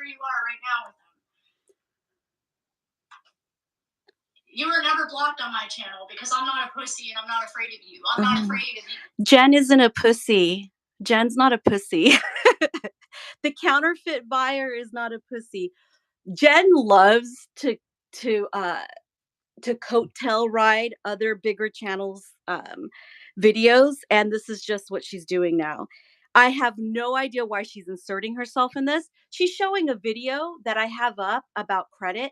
you are right now with them. You were never blocked on my channel because I'm not a pussy and I'm not afraid of you. I'm not afraid of you. Jen isn't a pussy. Jen's not a pussy. The counterfeit buyer is not a pussy. Jen loves to coattail ride other bigger channels videos, and this is just what she's doing now. I have no idea why she's inserting herself in this. She's showing a video that I have up about credit,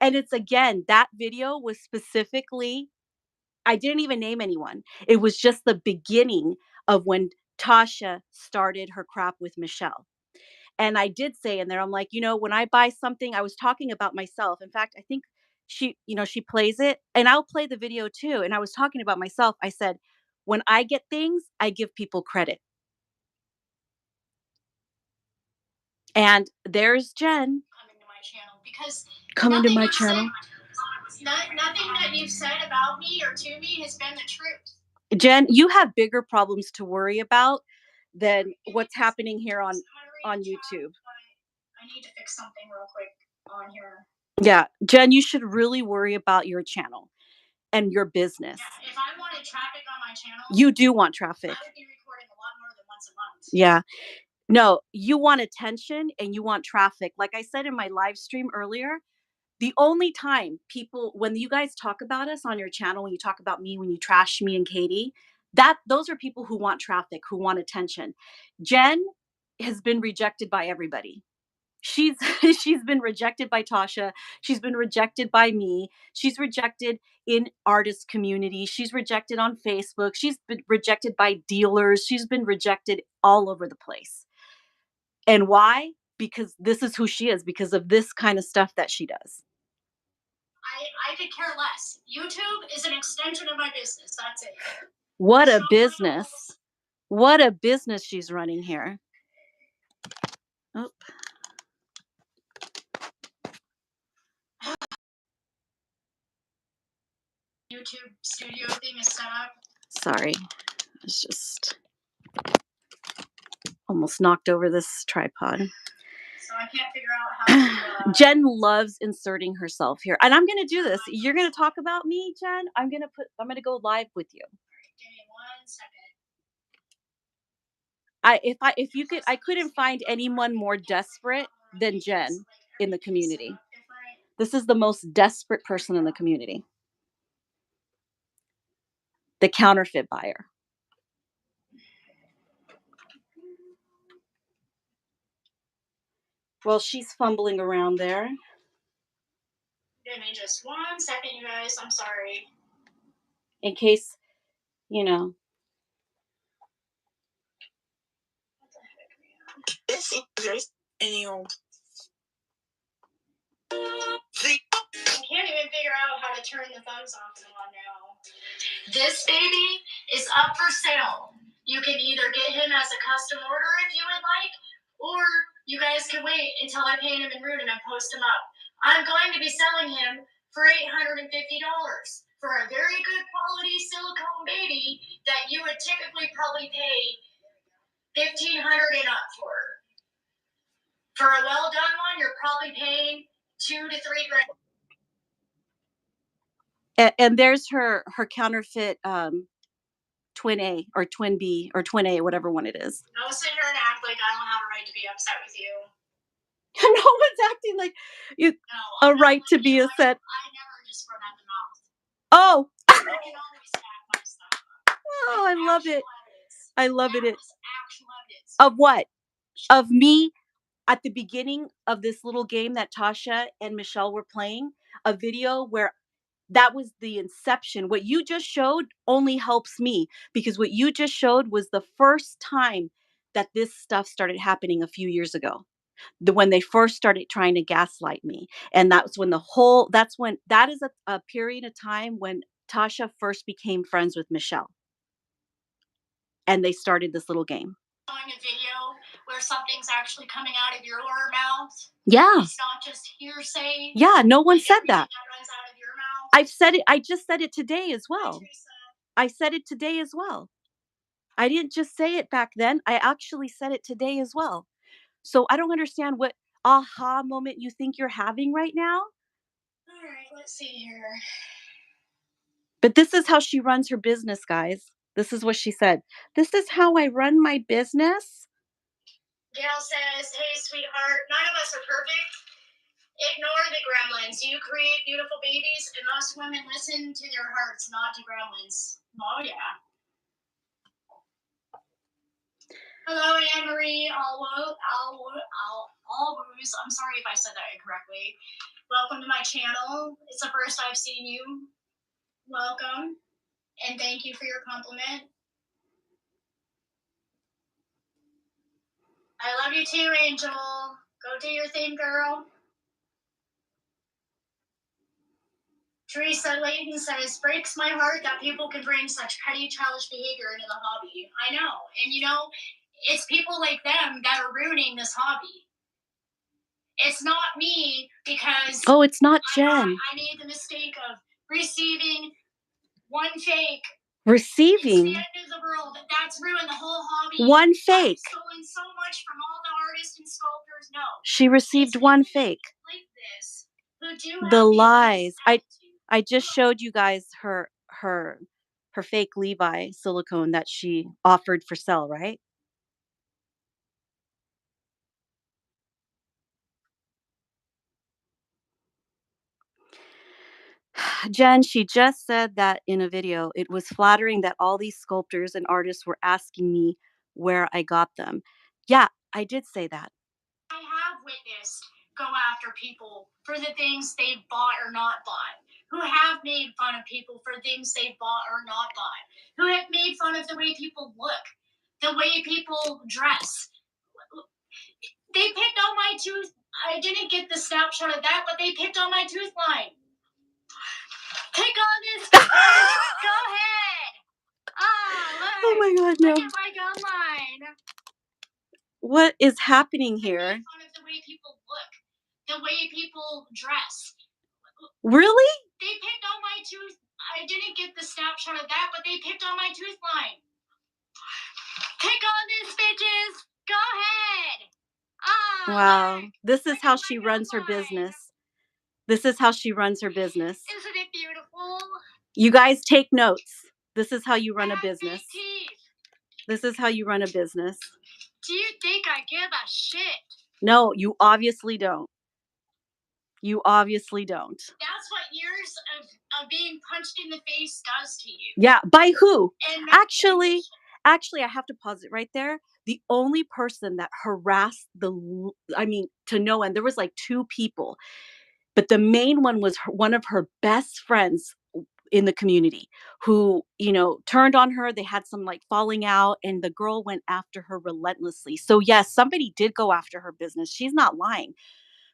and it's, again, that video was specifically, I didn't even name anyone. It was just the beginning of when Tasha started her crap with Michelle. And I did say in there, I'm like, when I buy something, I was talking about myself. In fact, I think she plays it, and I'll play the video too. And I was talking about myself. I said, when I get things, I give people credit. And there's Jen. Coming to my channel because coming to my channel. Nothing that you've said about me or to me has been the truth. Jen, you have bigger problems to worry about than what's happening here on YouTube. I need to fix something real quick on here. Yeah, Jen, you should really worry about your channel and your business. Yeah, if I wanted traffic on my channel, you do want traffic. I would be recording a lot more than once a month. Yeah. No, you want attention and you want traffic. Like I said in my live stream earlier, the only time people, when you guys talk about us on your channel, when you talk about me, when you trash me and Katie, those are people who want traffic, who want attention. Jen has been rejected by everybody. She's been rejected by Tasha. She's been rejected by me. She's rejected in artist community. She's rejected on Facebook. She's been rejected by dealers. She's been rejected all over the place. And why? Because this is who she is, because of this kind of stuff that she does. I could care less. YouTube is an extension of my business. That's it. What a business. What a business she's running here. Oh. YouTube studio thing is set up. Sorry. It's just almost knocked over this tripod. So I can't figure out how to, Jen loves inserting herself here. And I'm going to do this. You're going to talk about me, Jen? I'm going to go live with you. Give me 1 second. I couldn't find anyone more desperate than Jen in the community. This is the most desperate person in the community. The counterfeit buyer. Well, she's fumbling around there. Give me just 1 second, you guys. I'm sorry. In case, What the heck, man? This is just annual. I can't even figure out how to turn the thumbs off and on now. This baby is up for sale. You can either get him as a custom order if you would like, or you guys can wait until I paint him and root him and post him up. I'm going to be selling him for $850 for a very good quality silicone baby that you would typically probably pay $1,500 and up for. For a well done one, you're probably paying $2,000 to $3,000. and there's her counterfeit twin A or twin B or twin A, whatever one it is. Don't sit here and act like I don't have a right to be upset with you. No one's acting like you a right to be upset. I never just run out the mouth. Oh. I can always back my stuff. Oh, I love it. I love it. Actual evidence. Of what? Of me at the beginning of this little game that Tasha and Michelle were playing, a video where that was the inception. What you just showed only helps me, because what you just showed was the first time that this stuff started happening a few years ago. When they first started trying to gaslight me. And that's when that is a period of time when Tasha first became friends with Michelle. And they started this little game. Showing a video where something's actually coming out of your mouth. Yeah. It's not just hearsay. Yeah, no one said that. That runs out of your mouth. I've said it. I just said it today as well. I said it today as well. I didn't just say it back then. I actually said it today as well. So I don't understand aha moment you think you're having right now? All right, let's see here. But this is how she runs her business, guys. This is what she said. This is how I run my business. Gail says, hey, sweetheart, none of us are perfect. Ignore the gremlins. You create beautiful babies, and most women listen to their hearts, not to gremlins. Oh, yeah. Hello, Anne-Marie Alwood. I'm sorry if I said that incorrectly. Welcome to my channel. It's the first I've seen you. Welcome, and thank you for your compliment. I love you too, Angel. Go do your thing, girl. Teresa Layton says, breaks my heart that people can bring such petty, childish behavior into the hobby. I know. And it's people like them that are ruining this hobby. It's not me because Oh, it's not Jen. I made the mistake of receiving one fake. Receiving? It's the end of the world. That's ruined the whole hobby. One fake. I've stolen so much from all the artists and sculptors. No. She received one fake. Like this, who do the have lies. I just showed you guys her fake Levi silicone that she offered for sale, right? Jen, she just said that in a video. It was flattering that all these sculptors and artists were asking me where I got them. Yeah, I did say that. I have witnessed go after people for the things they've bought or not bought, who have made fun of people for things they've bought or not bought, who have made fun of the way people look, the way people dress. They picked on my tooth. I didn't get the snapshot of that, but they picked on my tooth line. Pick on this. Go ahead. Look. Oh my God, no. Look at my gum line. What is happening here? They made fun of the way people look, the way people dress. Really? They picked on my tooth. I didn't get the snapshot of that, but they picked on my tooth line. Pick on this, bitches. Go ahead. Wow. Look. This is how she runs her business. This is how she runs her business. Isn't it beautiful? You guys take notes. This is how you run a business. This is how you run a business. Do you think I give a shit? No, you obviously don't. You obviously don't. That's what years of being punched in the face does to you. Yeah, by who? Actually, I have to pause it right there. The only person that harassed to no end, there was like two people, but the main one was one of her best friends in the community who, turned on her. They had some like falling out, and the girl went after her relentlessly. So yes, somebody did go after her business. She's not lying.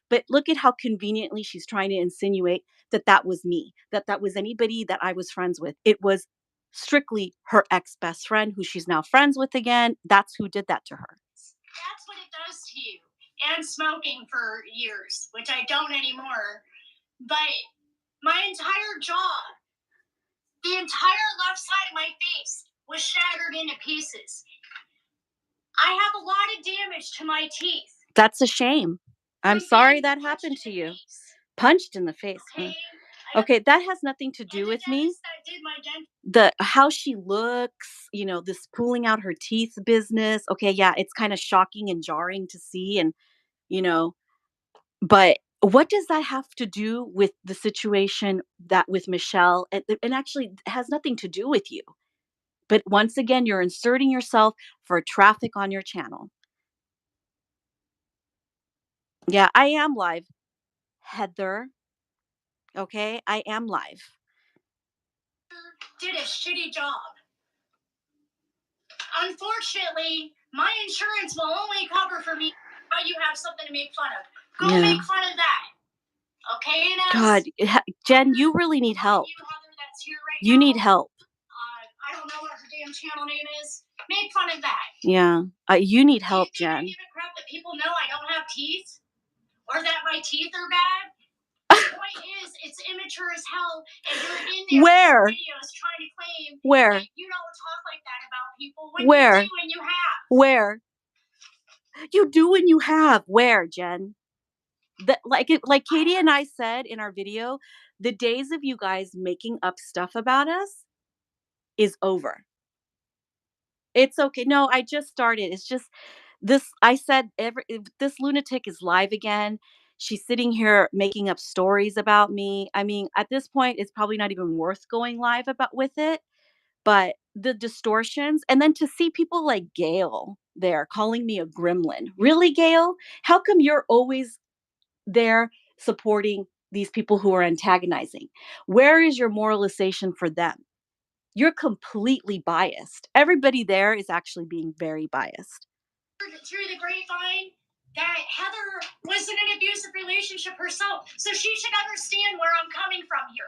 But look at how conveniently she's trying to insinuate that was me, that was anybody that I was friends with. It was strictly her ex-best friend who she's now friends with again. That's who did that to her. That's what it does to you. And smoking for years, which I don't anymore. But my entire jaw, the entire left side of my face was shattered into pieces. I have a lot of damage to my teeth. That's a shame. I'm sorry that happened to you. Punched in the face. Okay, that has nothing to do with me. How she looks, this pulling out her teeth business. Okay, yeah, it's kind of shocking and jarring to see, and but what does that have to do with the situation that with Michelle? And actually, it has nothing to do with you. But once again, you're inserting yourself for traffic on your channel. Yeah, I am live, Heather. Okay, I am live. Did a shitty job. Unfortunately, my insurance will only cover for me but you have something to make fun of. Go make fun of that. Okay, God, Jen, you really need help. You need help. I don't know what her damn channel name is. Make fun of that. Yeah, you need help, Jen. Do you give a crap that people know I don't have teeth? Or that my teeth are bad? The point is, it's immature as hell, and you're in there videos trying to claim that you don't talk like that about people when you do and you have. Where? You do and you have. Where, Jen? like Katie and I said in our video, the days of you guys making up stuff about us is over. It's okay. No, I just started. It's just this I said this lunatic is live again. She's sitting here making up stories about me. I mean, at this point, it's probably not even worth going live about with it. But the distortions, and then to see people like Gail there calling me a gremlin. Really, Gail? How come you're always there supporting these people who are antagonizing? Where is your moralization for them? You're completely biased. Everybody there is actually being very biased. Through the grapevine that Heather was in an abusive relationship herself, so she should understand where I'm coming from here.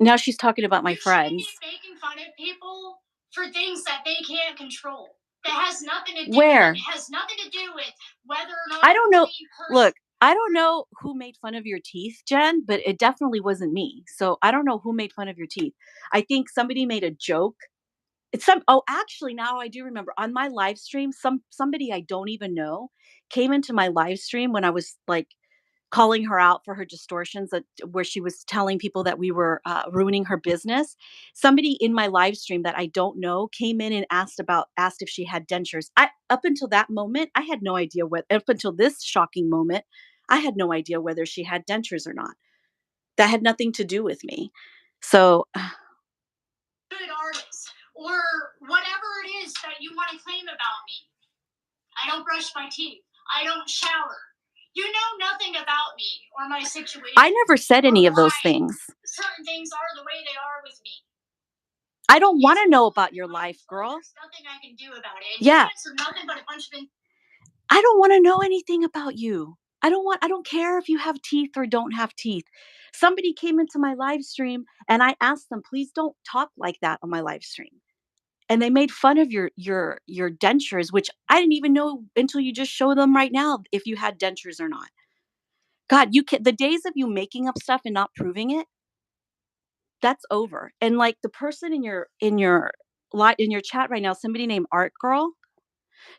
Now she's talking about my You friends. shouldn't be making fun of people for things that they can't control. That has nothing to do Where? with it. Has nothing to do with whether or not I don't know. person. Look, I don't know who made fun of your teeth, Jen, but it definitely wasn't me. So I don't know who made fun of your teeth. I think somebody made a joke. Actually now I do remember on my live stream, somebody I don't even know came into my live stream when I was like calling her out for her distortions where she was telling people that we were ruining her business. Somebody in my live stream that I don't know came in and asked if she had dentures. Up until that moment, I had no idea up until this shocking moment, I had no idea whether she had dentures or not. That had nothing to do with me. So good artist or whatever it is that you want to claim about me. I don't brush my teeth. I don't shower. You know nothing about me or my situation. I never said any of those things. Certain things are the way they are with me. I don't want to know about your life, girl. There's nothing I can do about it. Yeah. You answer nothing but a bunch of. I don't want to know anything about you. I don't care if you have teeth or don't have teeth. Somebody came into my live stream and I asked them, please don't talk like that on my live stream. And they made fun of your dentures, which I didn't even know until you just show them right now if you had dentures or not. God, the days of you making up stuff and not proving it, that's over. And like the person in your chat right now, somebody named Art Girl,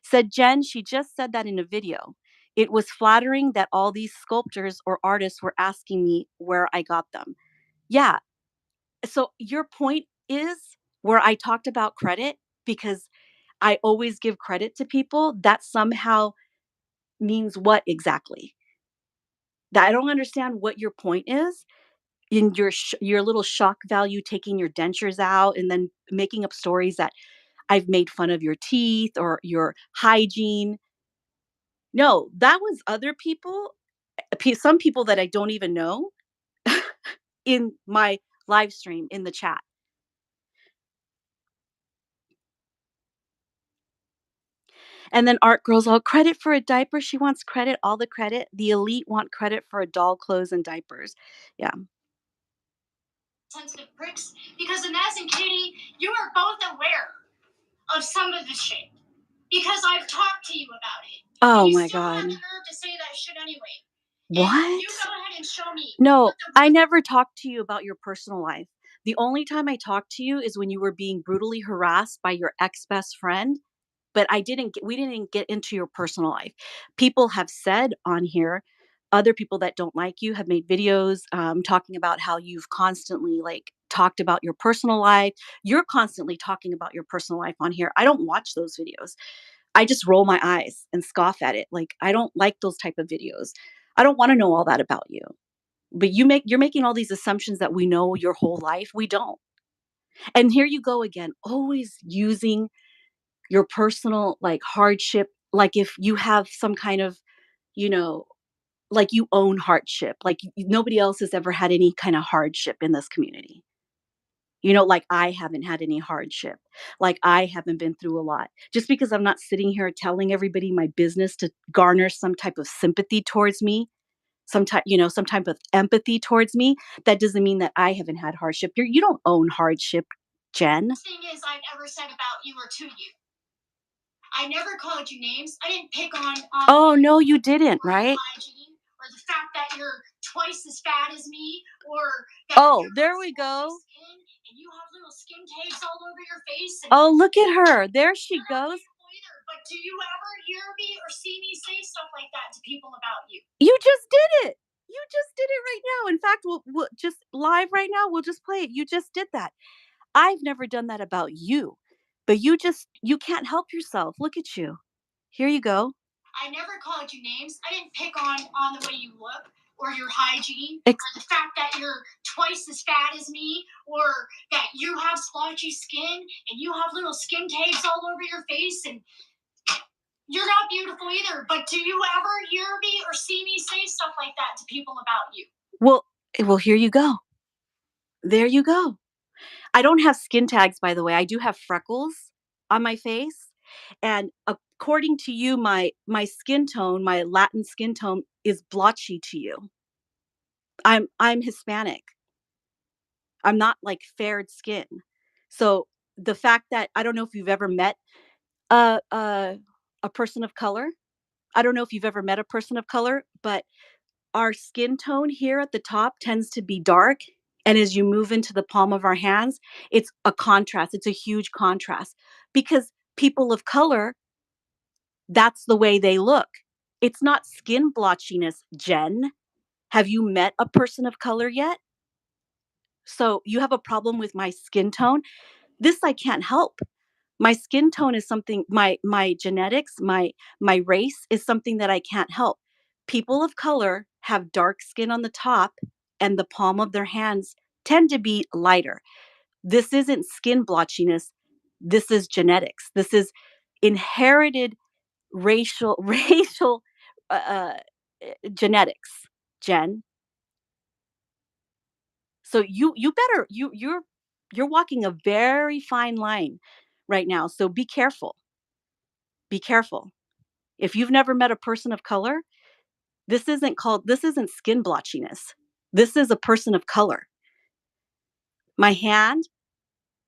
said, Jen, she just said that in a video. It was flattering that all these sculptors or artists were asking me where I got them. Yeah. So your point is where I talked about credit because I always give credit to people. That somehow means what exactly? That I don't understand what your point is in your little shock value, taking your dentures out and then making up stories that I've made fun of your teeth or your hygiene. No, that was other people, some people that I don't even know in my live stream in the chat. And then Art Girl's all credit for a diaper. She wants credit, all the credit. The elite want credit for a doll, clothes, and diapers. Yeah. Sensitive pricks because Inez and Katie, you are both aware of some of the shit because I've talked to you about it. Oh you my still God. have the nerve to say that shit anyway. What? And you go ahead and show me. No, I never talked to you about your personal life. The only time I talked to you is when you were being brutally harassed by your ex-best friend, but we didn't get into your personal life. People have said on here, other people that don't like you have made videos talking about how you've constantly like talked about your personal life. You're constantly talking about your personal life on here. I don't watch those videos. I just roll my eyes and scoff at it. Like I don't like those type of videos. I don't want to know all that about you. But you're making all these assumptions that we know your whole life. We don't. And here you go again, always using your personal like hardship, like if you have some kind of, you know, like you own hardship, like nobody else has ever had any kind of hardship in this community. Like I haven't had any hardship. Like I haven't been through a lot. Just because I'm not sitting here telling everybody my business to garner some type of sympathy towards me, some type of empathy towards me, that doesn't mean that I haven't had hardship. You don't own hardship, Jen. Thing is I've ever said about you or to you. I never called you names. I didn't pick on Oh no, you didn't, right? Hygiene, or the fact that you're twice as fat as me, or oh, there we go. And you have little skin tags all over your face. Oh, look at her. There she goes. But do you ever hear me or see me say stuff like that to people? people about you. You just did it. You just did it right now. In fact, we'll just live right now. We'll just play it. You just did that. I've never done that about you, but you can't help yourself. Look at you. Here you go. I never called you names. I didn't pick on the way you look or your hygiene or the fact that you're twice as fat as me or that you have splotchy skin and you have little skin tags all over your face and you're not beautiful either. But do you ever hear me or see me say stuff like that to people about you? Well, here you go. There you go. I don't have skin tags, by the way. I do have freckles on my face. And according to you, my skin tone, my Latin skin tone is blotchy to you. I'm Hispanic. I'm not like faired skin. So the fact that I don't know if you've ever met a person of color. I don't know if you've ever met a person of color, but our skin tone here at the top tends to be dark. And as you move into the palm of our hands, it's a contrast. It's a huge contrast because people of color, that's the way they look. It's not skin blotchiness, Jen. Have you met a person of color yet? So you have a problem with my skin tone? This I can't help. My skin tone is something, my genetics, my race is something that I can't help. People of color have dark skin on the top and the palm of their hands tend to be lighter. This isn't skin blotchiness. This is genetics. This is inherited racial uh, uh, genetics, Jen. So you better you're walking a very fine line right now. So be careful. Be careful. If you've never met a person of color, this isn't skin blotchiness. This is a person of color. My hand,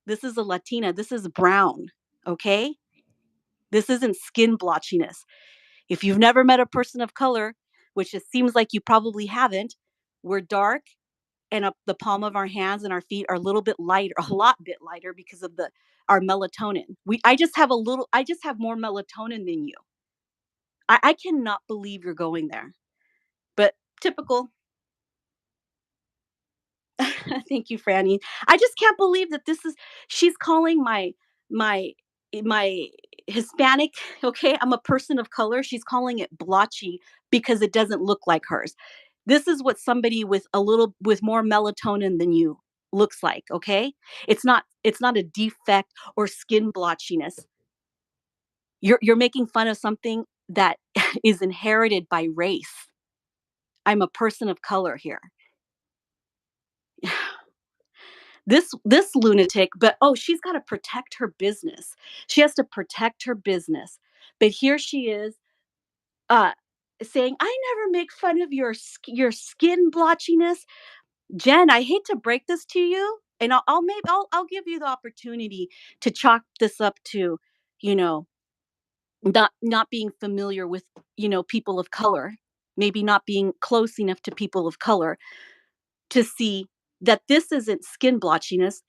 this is a Latina. This is brown. Okay? This isn't skin blotchiness. If you've never met a person of color, which it seems like you probably haven't, we're dark and up the palm of our hands and our feet are a little bit lighter, a lot bit lighter because of our melatonin. I just have more melatonin than you. I cannot believe you're going there. But typical. Thank you, Franny. I just can't believe that she's calling my my Hispanic, okay? I'm a person of color. She's calling it blotchy because it doesn't look like hers. This is what somebody with more melatonin than you looks like, okay? It's not a defect or skin blotchiness. You're making fun of something that is inherited by race. I'm a person of color here. This lunatic, but she's got to protect her business. She has to protect her business. But here she is uh saying, I never make fun of your skin blotchiness. Jen, I hate to break this to you, and I'll give you the opportunity to chalk this up to, you know, not being familiar with, people of color, maybe not being close enough to people of color to see that this isn't skin blotchiness.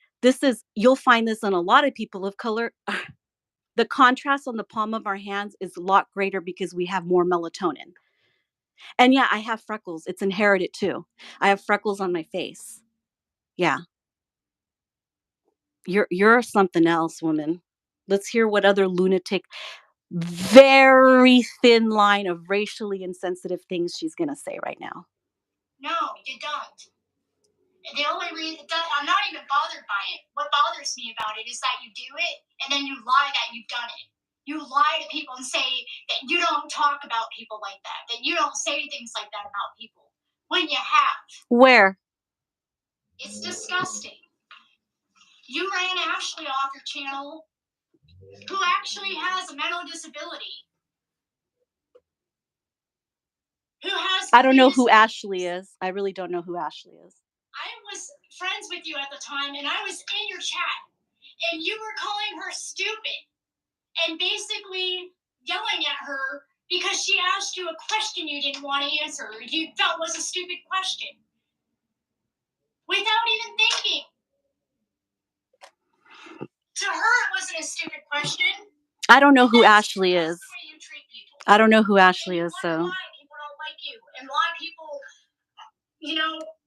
You'll find this on a lot of people of color. The contrast on the palm of our hands is a lot greater because we have more melatonin. And yeah, I have freckles. It's inherited too. I have freckles on my face. Yeah. You're something else, woman. Let's hear what other lunatic, very thin line of racially insensitive things she's going to say right now. No, you don't. The only reason I'm not even bothered by it. What bothers me about it is that you do it and then you lie that you've done it. You lie to people and say that you don't talk about people like that you don't say things like that about people when you have. Where? It's disgusting. You ran Ashley off your channel, who actually has a mental disability. I don't know who Ashley is. I really don't know who Ashley is. I was friends with you at the time, and I was in your chat, and you were calling her stupid and basically yelling at her because she asked you a question you didn't want to answer, you felt was a stupid question, without even thinking. To her, it wasn't a stupid question. I don't know who Ashley is. I don't know who Ashley is, so. like you. And a lot of people,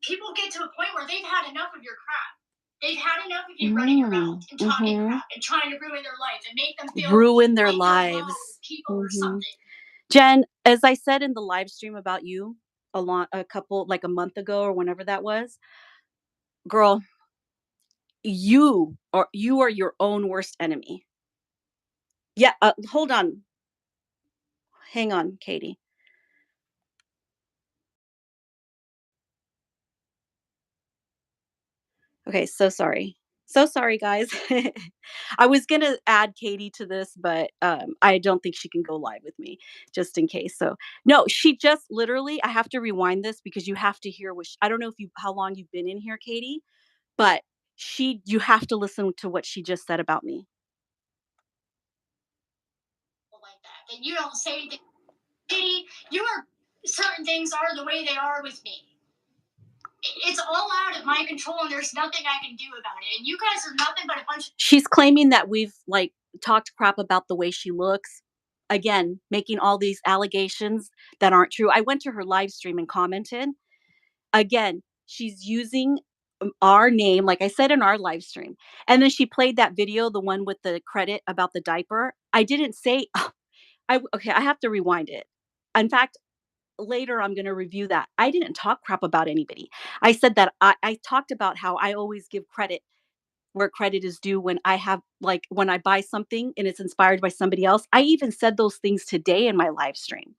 people get to a point where they've had enough of your crap. They've had enough of you running your mouth and talking crap and trying to ruin their life and make them feel ruin their like lives. People or something. Jen, as I said in the live stream about you like a month ago or whenever that was, girl, you are your own worst enemy. Yeah, hold on. Hang on, Katie. Okay, so sorry. So sorry, guys. I was gonna add Katie to this, but I don't think she can go live with me, just in case. So no, she just literally. I have to rewind this because you have to hear I don't know how long you've been in here, Katie, but you have to listen to what she just said about me. Like that, and you don't say anything. Katie, certain things are the way they are with me. It's all out of my control and there's nothing I can do about it. And you guys are nothing but a bunch of... She's claiming that we've like talked crap about the way she looks. Again, making all these allegations that aren't true. I went to her live stream and commented. Again, she's using our name, like I said in our live stream. And then she played that video, the one with the credit about the diaper. I didn't say, okay, I have to rewind it. In fact, later I'm going to review that. I didn't talk crap about anybody. I said that I talked about how I always give credit where credit is due when when I buy something and it's inspired by somebody else. I even said those things today in my live stream.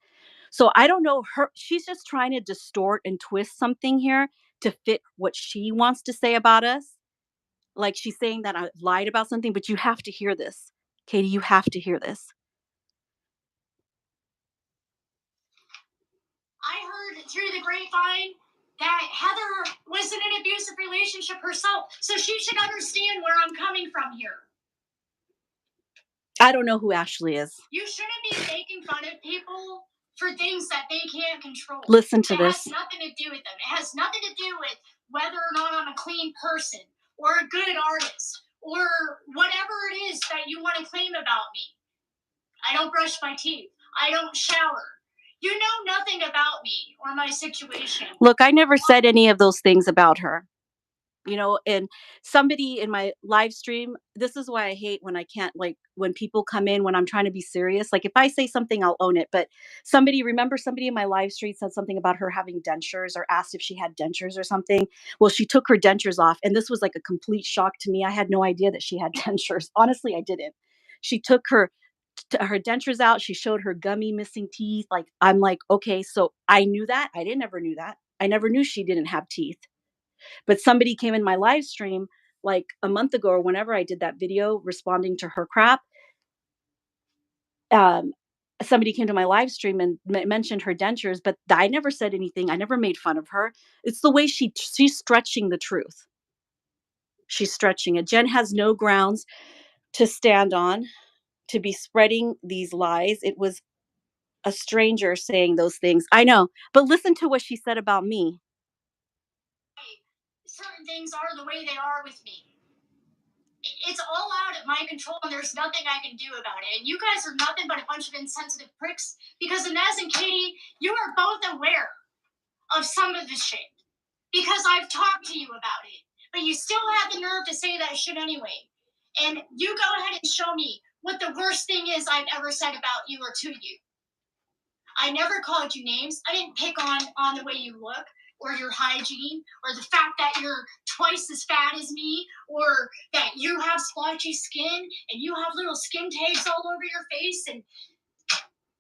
So I don't know her. She's just trying to distort and twist something here to fit what she wants to say about us. Like she's saying that I lied about something, but you have to hear this. Katie, you have to hear this. I heard through the grapevine that Heather was in an abusive relationship herself, so she should understand where I'm coming from here. I don't know who Ashley is. You shouldn't be making fun of people for things that they can't control. Listen to this. It has nothing to do with them. It has nothing to do with whether or not I'm a clean person or a good artist or whatever it is that you want to claim about me. I don't brush my teeth. I don't shower. You know nothing about me or my situation. Look, I never said any of those things about her. And somebody in my live stream, this is why I hate when I can't, like, when people come in when I'm trying to be serious. Like, if I say something, I'll own it. But somebody in my live stream said something about her having dentures or asked if she had dentures or something. Well, she took her dentures off. And this was like a complete shock to me. I had no idea that she had dentures. Honestly, I didn't. She took her dentures out. She showed her gummy missing teeth. Like, I'm like, okay, so I knew that. I didn't ever knew that. I never knew she didn't have teeth. But somebody came in my live stream like a month ago or whenever I did that video responding to her crap. Somebody came to my live stream and mentioned her dentures, but I never said anything. I never made fun of her. It's the way she's stretching the truth. She's stretching it. Jen has no grounds to stand on to be spreading these lies. It was a stranger saying those things. I know, but listen to what she said about me. Certain things are the way they are with me. It's all out of my control and there's nothing I can do about it. And you guys are nothing but a bunch of insensitive pricks because Inez and Katie, you are both aware of some of this shit because I've talked to you about it. But you still have the nerve to say that shit anyway. And you go ahead and show me what the worst thing is I've ever said about you or to you. I never called you names. I didn't pick on the way you look or your hygiene or the fact that you're twice as fat as me or that you have splotchy skin and you have little skin tags all over your face and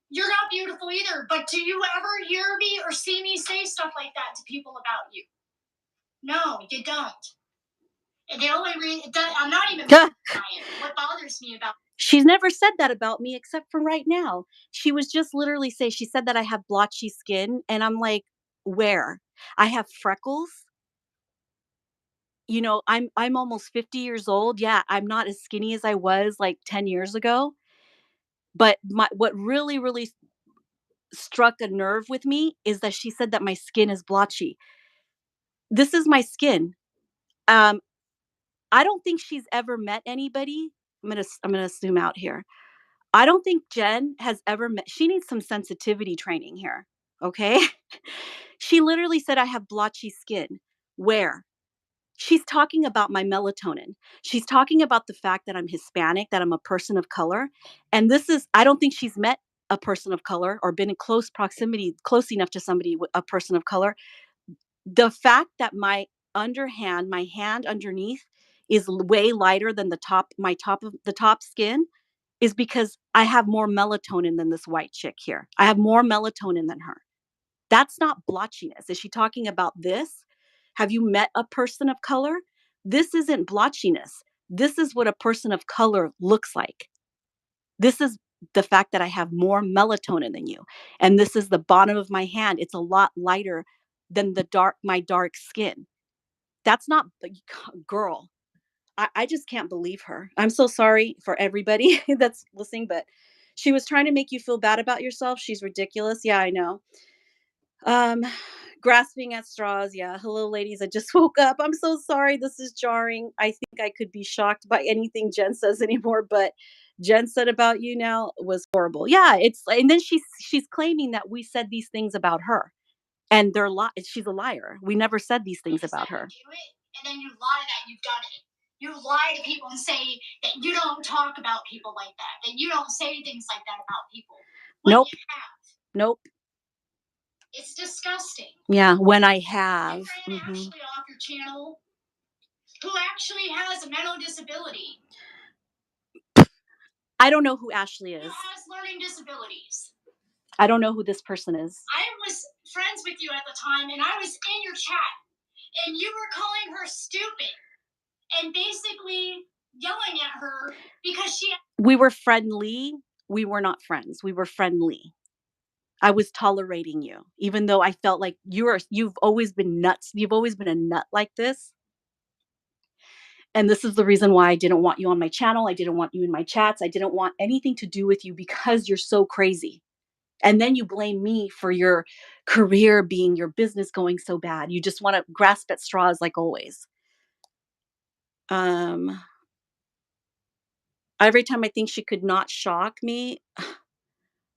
you're not beautiful either. But do you ever hear me or see me say stuff like that to people about you? No, you don't. And the only reason I'm not even what bothers me about she's never said that about me except for right now. She was just literally she said that I have blotchy skin and I'm like, where? I have freckles. I'm almost 50 years old. Yeah, I'm not as skinny as I was like 10 years ago. But what really, really struck a nerve with me is that she said that my skin is blotchy. This is my skin. I don't think she's ever met anybody. I'm gonna zoom out here. I don't think Jen has ever met. She needs some sensitivity training here. Okay. She literally said I have blotchy skin. Where? She's talking about my melatonin. She's talking about the fact that I'm Hispanic, that I'm a person of color. And I don't think she's met a person of color or been in close proximity, close enough to somebody, a person of color. The fact that my hand underneath is way lighter than the top skin is because I have more melatonin than this white chick here. I have more melatonin than her. That's not blotchiness. Is she talking about this? Have you met a person of color? This isn't blotchiness. This is what a person of color looks like. This is the fact that I have more melatonin than you. And this is the bottom of my hand. It's a lot lighter than my dark skin. That's not, girl. I just can't believe her. I'm so sorry for everybody that's listening, but she was trying to make you feel bad about yourself. She's ridiculous. Yeah, I know. Um, Grasping at straws. Yeah. Hello, ladies. I just woke up. I'm so sorry. This is jarring. I think I could be shocked by anything Jen says anymore, but Jen said about you now was horrible. Yeah, and then she's claiming that we said these things about her, and she's a liar. We never said these things about her. Do it, and then you lie that you've done it. You lie to people and say that you don't talk about people like that you don't say things like that about people. Nope. You have. Nope. It's disgusting. Yeah, when I have. You ran Ashley off your channel, who actually has a mental disability. I don't know who Ashley is. Who has learning disabilities. I don't know who this person is. I was friends with you at the time, and I was in your chat, and you were calling her stupid and basically yelling at her because we were friendly. We were not friends. We were friendly. I was tolerating you, even though I felt like you've always been nuts. You've always been a nut like this. And this is the reason why I didn't want you on my channel. I didn't want you in my chats. I didn't want anything to do with you because you're so crazy. And then you blame me for your career your business going so bad. You just want to grasp at straws like always. Every time I think she could not shock me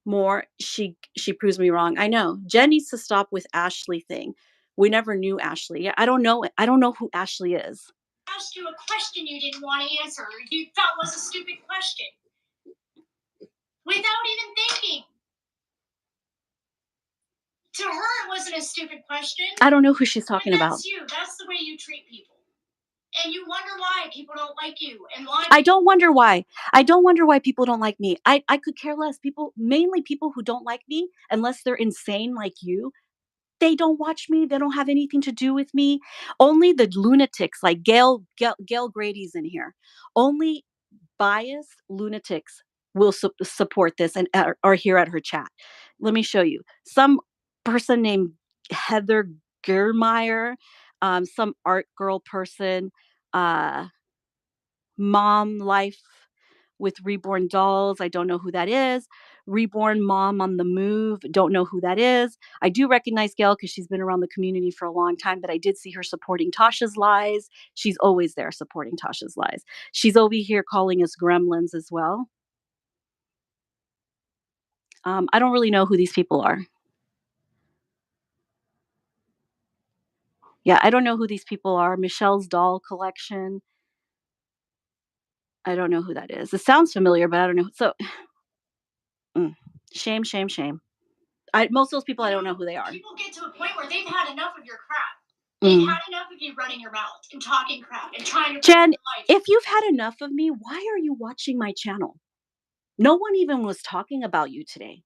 more, she proves me wrong. I know. Jen needs to stop with Ashley thing. We never knew Ashley. I don't know who Ashley is. I asked you a question you didn't want to answer. You thought was a stupid question. Without even thinking. To her, it wasn't a stupid question. I don't know who she's talking about. That's you. That's the way you treat people. And you wonder why people don't like you. And why I don't wonder why. I don't wonder why people don't like me. I could care less. Mainly people who don't like me, unless they're insane like you, they don't watch me. They don't have anything to do with me. Only the lunatics like Gail Grady's in here. Only biased lunatics will support this and are here at her chat. Let me show you. Some person named Heather Germeyer, some art girl person, Mom Life with Reborn Dolls. I don't know who that is. Reborn Mom on the Move. Don't know who that is. I do recognize Gail because she's been around the community for a long time, but I did see her supporting Tasha's lies. She's always there supporting Tasha's lies. She's over here calling us gremlins as well. I don't really know who these people are. Yeah, I don't know who these people are. Michelle's Doll Collection. I don't know who that is. It sounds familiar, but I don't know. So, shame, shame, shame. Most of those people, I don't know who they are. People get to a point where they've had enough of your crap. They've had enough of you running your mouth and talking crap and trying to. Jen, if you've had enough of me, why are you watching my channel? No one even was talking about you today.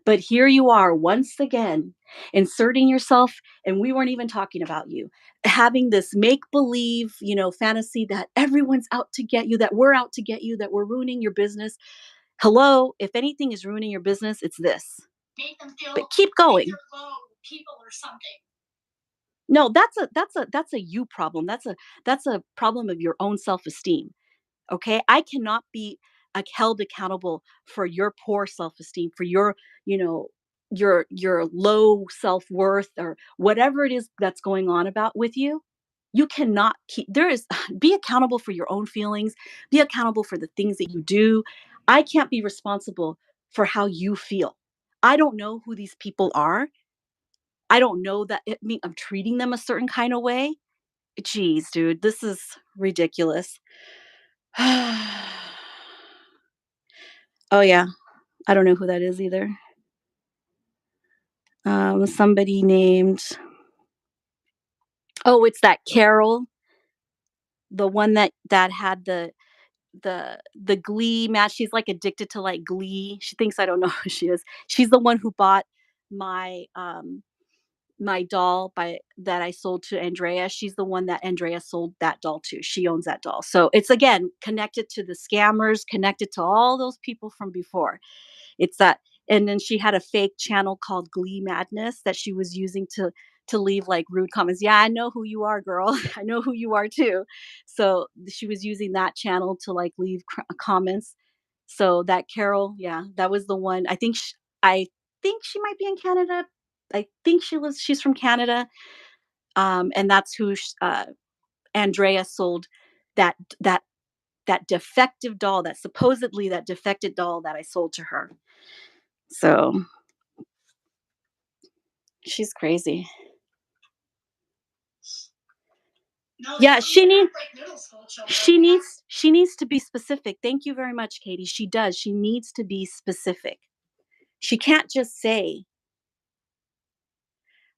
But here you are once again, inserting yourself, and we weren't even talking about you. Having this make-believe, fantasy that everyone's out to get you, that we're out to get you, that we're ruining your business. Hello, if anything is ruining your business, it's this. Make them feel but keep going. Like you're low people or something. No, that's a you problem. That's a problem of your own self-esteem. Okay, I cannot be held accountable for your poor self-esteem, for your your low self-worth or whatever it is that's going on about with you. You cannot be accountable for your own feelings, be accountable for the things that you do. I can't be responsible for how you feel. I don't know who these people are. I don't know that it mean I'm treating them a certain kind of way. Jeez, dude, this is ridiculous. Oh, yeah. I don't know who that is either. Somebody named oh, it's that Carol, the one that had the Glee match. She's, like, addicted to, like, Glee. She thinks I don't know who she is. She's the one who bought my, my doll by that I sold to Andrea. She's the one that Andrea sold that doll to. She owns that doll. So, it's, again, connected to the scammers, connected to all those people from before. It's that and then she had a fake channel called Glee Madness that she was using to leave, like, rude comments. "Yeah, I know who you are, girl. I know who you are too." So, she was using that channel to, like, leave comments. So, that Carol, yeah, that was the one. I think she might be in Canada. I think she's from Canada, and that's who Andrea sold that that that defective doll, that supposedly that defective doll that I sold to her. So, she's crazy. No, Yeah, don't she even needs act like middle school children. she needs to be specific. Thank you very much, Katie. She does. She needs to be specific. She can't just say,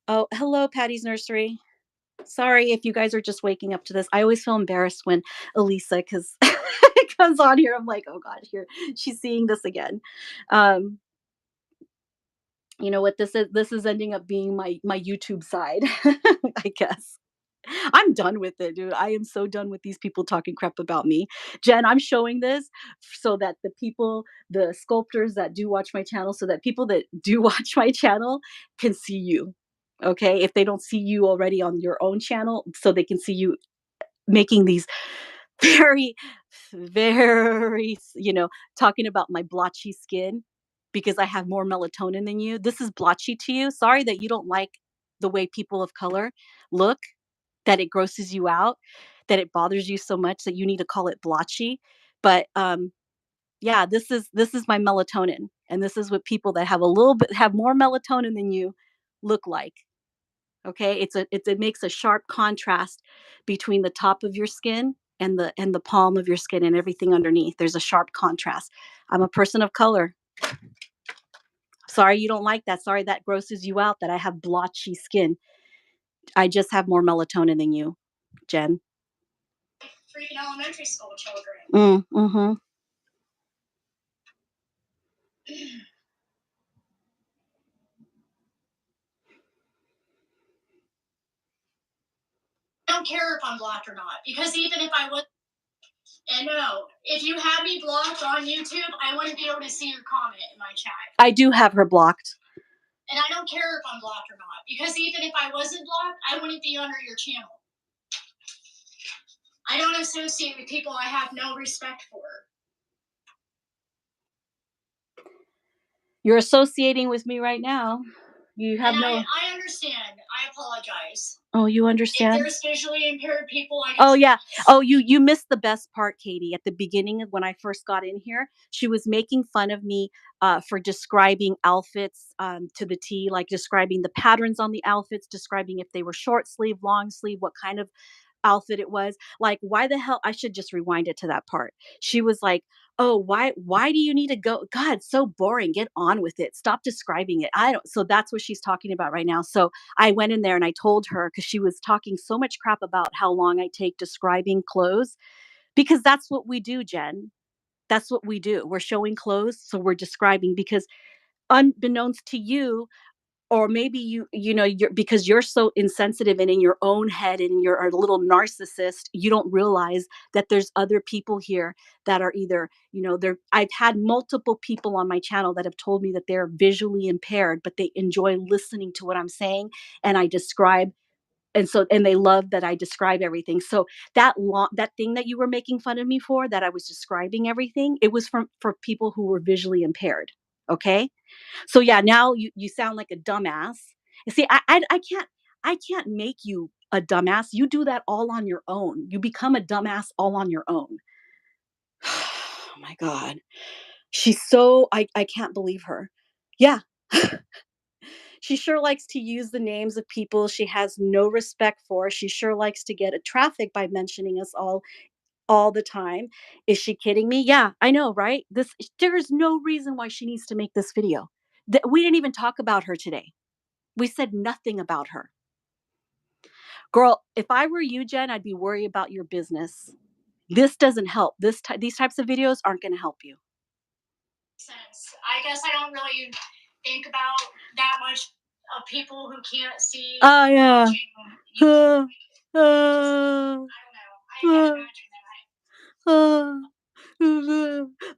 "Oh, hello, Patty's Nursery." Sorry if you guys are just waking up to this. I always feel embarrassed when Elisa, because it comes on here. I'm like, oh God, here she's seeing this again. Um, you know what this is? This is ending up being my YouTube side, I guess. I'm done with it, dude. I am so done with these people talking crap about me. Jen, I'm showing this so that the sculptors that do watch my channel, so that people that do watch my channel can see you. Okay. If they don't see you already on your own channel, so they can see you making these very, very, talking about my blotchy skin because I have more melatonin than you. This is blotchy to you. Sorry that you don't like the way people of color look, that it grosses you out, that it bothers you so much that you need to call it blotchy. But yeah, this is my melatonin, and this is what people that have more melatonin than you look like. Okay, it makes a sharp contrast between the top of your skin and the palm of your skin and everything underneath. There's a sharp contrast. I'm a person of color. Sorry you don't like that. Sorry that grosses you out that I have blotchy skin. I just have more melatonin than you, Jen. Freaking elementary school children. Mm-hmm. I don't care if I'm blocked or not, because even if I was, and no, if you had me blocked on YouTube, I wouldn't be able to see your comment in my chat. I do have her blocked. And I don't care if I'm blocked or not, because even if I wasn't blocked, I wouldn't be under your channel. I don't associate with people I have no respect for. You're associating with me right now. You have And no. I understand. I apologize. Oh, you understand? If there's visually impaired people, I Oh yeah. Oh, you missed the best part, Katie. At the beginning of when I first got in here, she was making fun of me for describing outfits to the T, like describing the patterns on the outfits, describing if they were short sleeve, long sleeve, what kind of outfit it was. Like, why the hell? I should just rewind it to that part. She was like, "Oh, why do you need to go? God, it's so boring. Get on with it. Stop describing it." I don't. So that's what she's talking about right now. So I went in there and I told her, because she was talking so much crap about how long I take describing clothes, because that's what we do, Jen. That's what we do. We're showing clothes, so we're describing, because unbeknownst to you, or maybe you're, because you're so insensitive and in your own head and you're a little narcissist, you don't realize that there's other people here that are either, I've had multiple people on my channel that have told me that they're visually impaired, but they enjoy listening to what I'm saying, and I describe, and they love that I describe everything. So that thing that you were making fun of me for, that I was describing everything, it was for people who were visually impaired. Okay. So yeah, now you sound like a dumbass. You see, I can't make you a dumbass. You do that all on your own. You become a dumbass all on your own. Oh my God. She's so I can't believe her. Yeah. She sure likes to use the names of people she has no respect for. She sure likes to get a traffic by mentioning us all the time. Is she kidding me? Yeah, I know, right? There is no reason why she needs to make this video. We didn't even talk about her today. We said nothing about her. Girl, if I were you, Jen, I'd be worried about your business. This doesn't help. These types of videos aren't going to help you. Sense. I guess I don't really think about that much of people who can't see. Oh yeah. I don't know. I can't imagine that.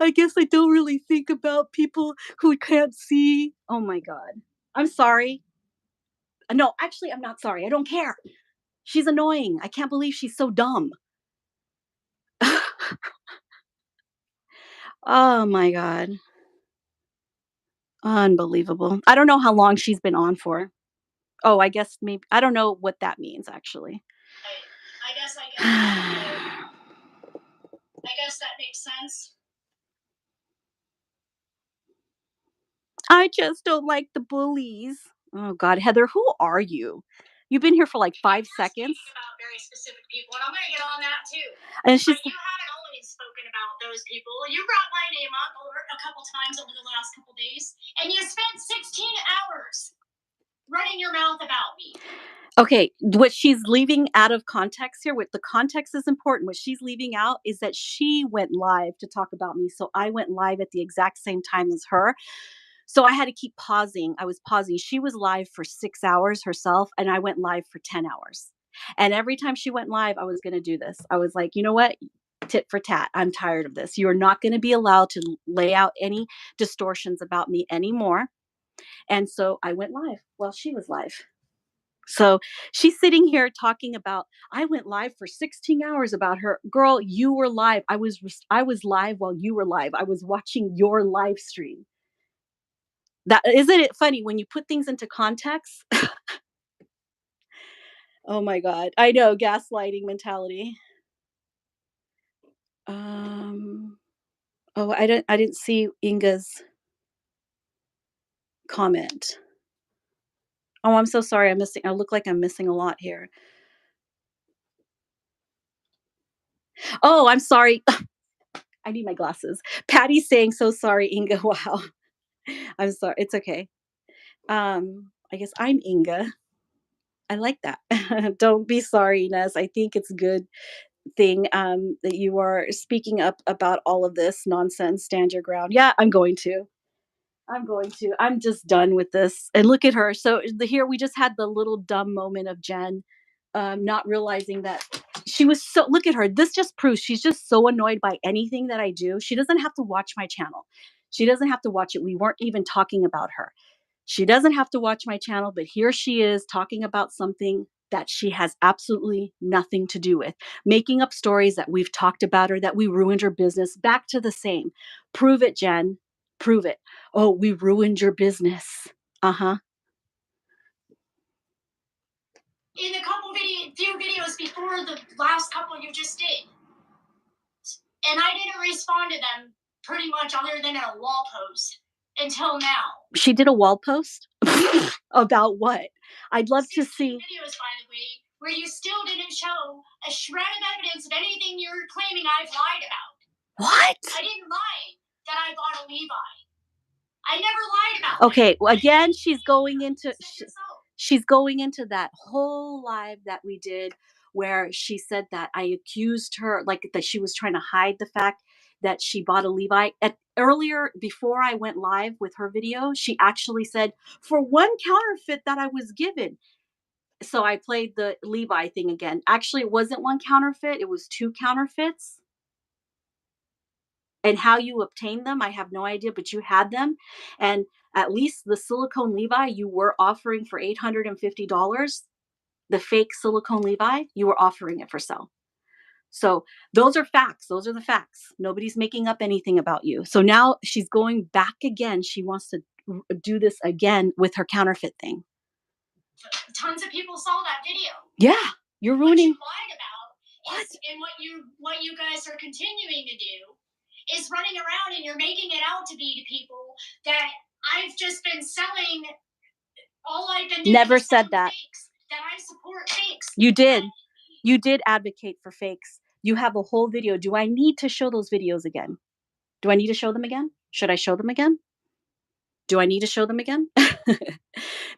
I guess I don't really think about people who can't see. Oh my God. I'm sorry. No, actually, I'm not sorry. I don't care. She's annoying. I can't believe she's so dumb. Oh my God. Unbelievable. I don't know how long she's been on for. Oh, I guess maybe, I don't know what that means actually. I guess that makes sense. I just don't like the bullies. Oh God, Heather, who are you? You've been here for like 5 seconds. About very specific people, and I'm going to get on that too. And she's. But you haven't always spoken about those people. You brought my name up a couple times over the last couple days, and you spent 16 hours running your mouth about me. Okay, what she's leaving out of context here, what the context is important. What she's leaving out is that she went live to talk about me. So I went live at the exact same time as her. So I had to keep pausing. I was pausing. She was live for 6 hours herself, and I went live for 10 hours. And every time she went live, I was going to do this. I was like, you know what? Tit for tat. I'm tired of this. You are not going to be allowed to lay out any distortions about me anymore. And so I went live while she was live. So she's sitting here talking about, I went live for 16 hours about her. Girl, you were live. I was live while you were live. I was watching your live stream. That isn't it funny when you put things into context? Oh my God. I know, gaslighting mentality. Oh, I didn't see Inga's comment. Oh, I'm so sorry. I look like I'm missing a lot here. Oh, I'm sorry. I need my glasses. Patty's saying, so sorry, Inga. Wow. I'm sorry. It's okay. I guess I'm Inga. I like that. Don't be sorry, Ness. I think it's a good thing that you are speaking up about all of this nonsense. Stand your ground. Yeah, I'm going to. I'm just done with this. And look at her. So here we just had the little dumb moment of Jen not realizing that she was so, look at her. This just proves she's just so annoyed by anything that I do. She doesn't have to watch my channel. She doesn't have to watch it. We weren't even talking about her. She doesn't have to watch my channel, but here she is talking about something that she has absolutely nothing to do with, making up stories that we've talked about her, that we ruined her business. Back to the same. Prove it, Jen. Prove it. Oh, we ruined your business. Uh-huh. In the few videos before the last couple you just did. And I didn't respond to them pretty much other than a wall post until now. She did a wall post? About what? I'd love to see. Videos, by the way, where you still didn't show a shred of evidence of anything you're claiming I've lied about. What? I didn't lie that I bought a Levi. I never lied about that. Okay, well, again, she's going into that whole live that we did where she said that I accused her, like that she was trying to hide the fact that she bought a Levi. Earlier, before I went live with her video, she actually said, for one counterfeit that I was given. So I played the Levi thing again. Actually, it wasn't one counterfeit. It was 2 counterfeits. And how you obtained them, I have no idea, but you had them. And at least the silicone Levi you were offering for $850, the fake silicone Levi, you were offering it for sale. So those are facts. Those are the facts. Nobody's making up anything about you. So now she's going back again. She wants to do this again with her counterfeit thing. Tons of people saw that video. Yeah, you're ruining. What you lied about is, and what you guys are continuing to do is running around and you're making it out to be to people that I've just been selling. All I've been doing Never is said selling that. fakes. That I support fakes. You did. You did advocate for fakes. You have a whole video. Do I need to show those videos again? Do I need to show them again? Should I show them again? Do I need to show them again?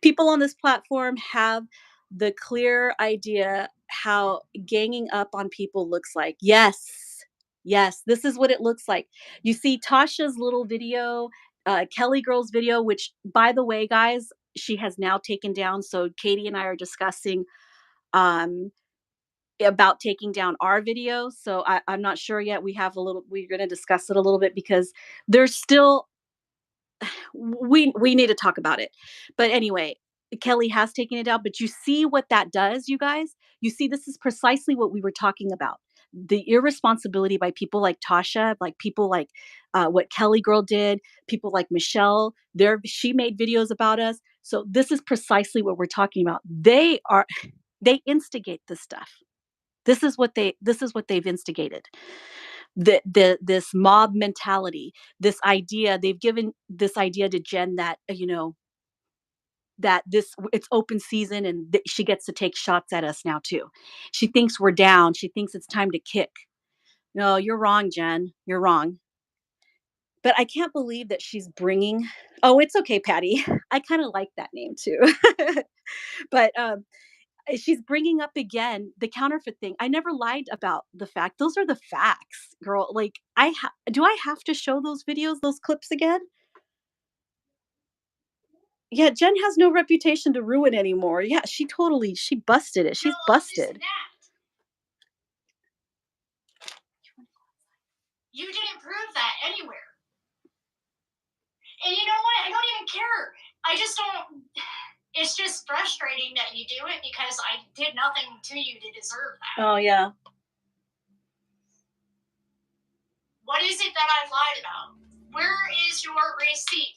People on this platform have the clear idea how ganging up on people looks like. Yes. Yes, this is what it looks like. You see Tasha's little video, Kelly Girl's video, which, by the way, guys, she has now taken down. So Katie and I are discussing um, about taking down our video. So I'm not sure yet. We're going to discuss it a little bit because there's still, we need to talk about it. But anyway, Kelly has taken it down, but you see what that does, you guys? You see, this is precisely what we were talking about. The irresponsibility by people like Tasha, like people like what Kelly Girl did, people like Michelle, she made videos about us. So this is precisely what we're talking about. They instigate this stuff. This is what they've instigated. This mob mentality, this idea, they've given this idea to Jen that, that it's open season and she gets to take shots at us now too. She thinks we're down. She thinks it's time to kick. No, you're wrong, Jen. You're wrong. But I can't believe that she's bringing. Oh, it's okay, Patty. I kind of like that name too. But she's bringing up again the counterfeit thing. I never lied about the fact. Those are the facts, girl. Like do I have to show those videos, those clips again? Yeah, Jen has no reputation to ruin anymore. Yeah, she busted it. She's busted. You didn't prove that anywhere. And you know what? I don't even care. I just don't. It's just frustrating that you do it because I did nothing to you to deserve that. Oh, yeah. What is it that I lied about? Where is your receipt?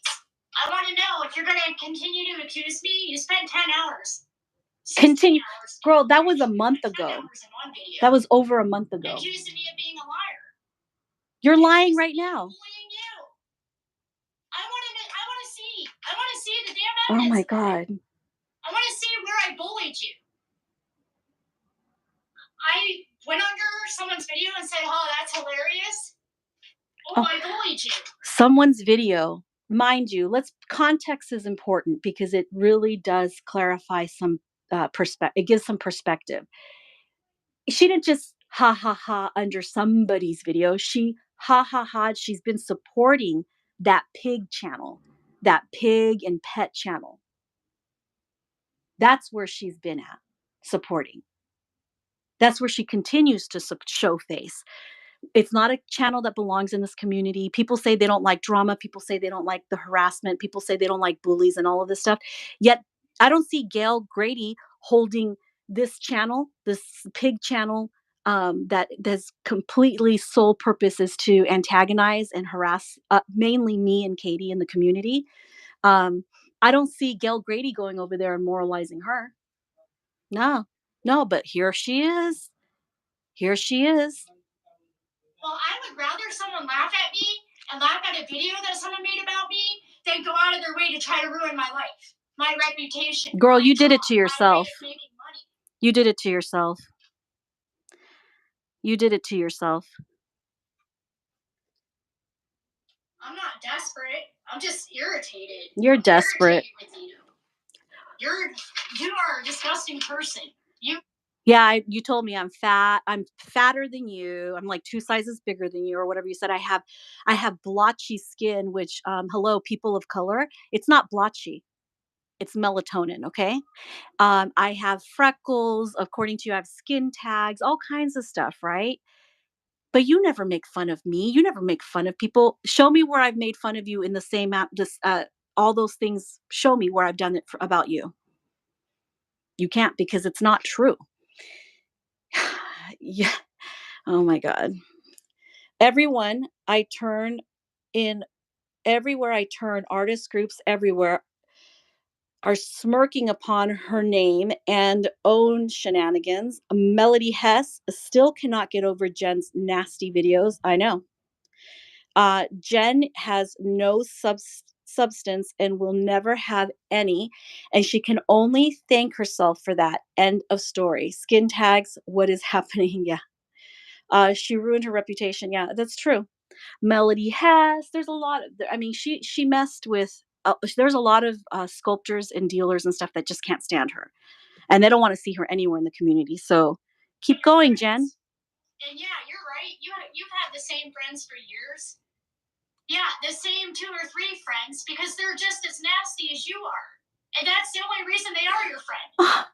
I want to know if you're going to continue to accuse me. You spent 10 hours. Continue. Girl, that was a month ago. That was over a month ago. Accusing me of being a liar. You're lying right now. I want to see the damn evidence. Oh my God. I want to see where I bullied you. I went under someone's video and said, "Oh, that's hilarious." Oh, I bullied you. Someone's video, mind you. Context is important because it really does clarify some perspective. It gives some perspective. She didn't just ha ha ha under somebody's video. She ha ha ha. She's been supporting that pig channel, that pig and pet channel. That's where she's been at, supporting. That's where she continues to show face. It's not a channel that belongs in this community. People say they don't like drama. People say they don't like the harassment. People say they don't like bullies and all of this stuff. Yet I don't see Gail Grady holding this channel, this pig channel, that this completely sole purpose is to antagonize and harass mainly me and Katie in the community. I don't see Gail Grady going over there and moralizing her. No, but here she is. Here she is. Well, I would rather someone laugh at me and laugh at a video that someone made about me than go out of their way to try to ruin my life, my reputation. Girl, you did it to yourself. You did it to yourself. You did it to yourself. I'm not desperate. I'm just irritated. You're desperate. Irritated with you. You are a disgusting person. Yeah, you told me I'm fat. I'm fatter than you. I'm like 2 sizes bigger than you, or whatever you said. I have blotchy skin, which hello, people of color. It's not blotchy. It's melatonin, okay? I have freckles. According to you, I have skin tags, all kinds of stuff, right? But you never make fun of me. You never make fun of people. Show me where I've made fun of you in the same all those things. Show me where I've done it about you. You can't, because it's not true. Yeah. Oh my God. Everywhere I turn, artist groups everywhere are smirking upon her name and own shenanigans. Melody Hess still cannot get over Jen's nasty videos. I know. Jen has no substance and will never have any. And she can only thank herself for that. End of story. Skin tags, what is happening? Yeah. She ruined her reputation. Yeah, that's true. Melody Hess. There's a lot of. I mean, she messed with. There's a lot of sculptors and dealers and stuff that just can't stand her, and they don't want to see her anywhere in the community. So keep going, Jen. And yeah, you're right. You've had the same friends for years. Yeah, the same 2 or 3 friends because they're just as nasty as you are, and that's the only reason they are your friend.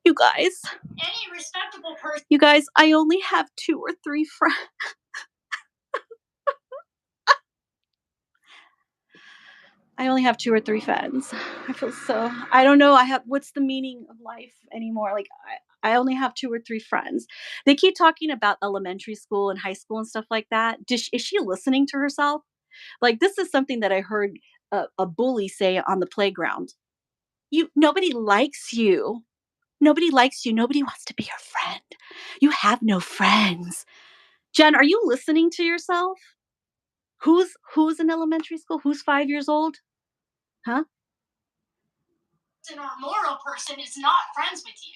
You guys. Any respectable person. You guys, I only have 2 or 3 friends. I only have 2 or 3 friends. I feel so. I don't know. What's the meaning of life anymore? Like I only have 2 or 3 friends. They keep talking about elementary school and high school and stuff like that. Is she listening to herself? Like this is something that I heard a bully say on the playground. Nobody likes you. Nobody likes you. Nobody wants to be your friend. You have no friends. Jen, are you listening to yourself? Who's in elementary school? Who's 5 years old? Huh? Or moral person is not friends with you.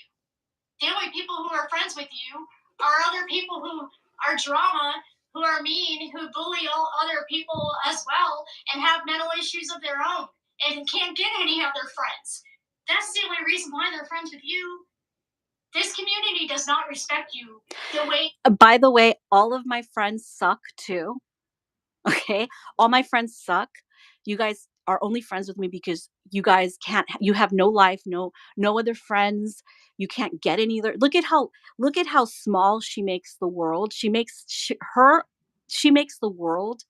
The only people who are friends with you are other people who are drama, who are mean, who bully all other people as well, and have mental issues of their own, and can't get any other friends. That's the only reason why they're friends with you. This community does not respect you the way. By the way, all of my friends suck too. Okay? All my friends suck. You guys are only friends with me because you guys you have no life, no other friends. You can't get any other. Look at how small she makes the world. She makes the world.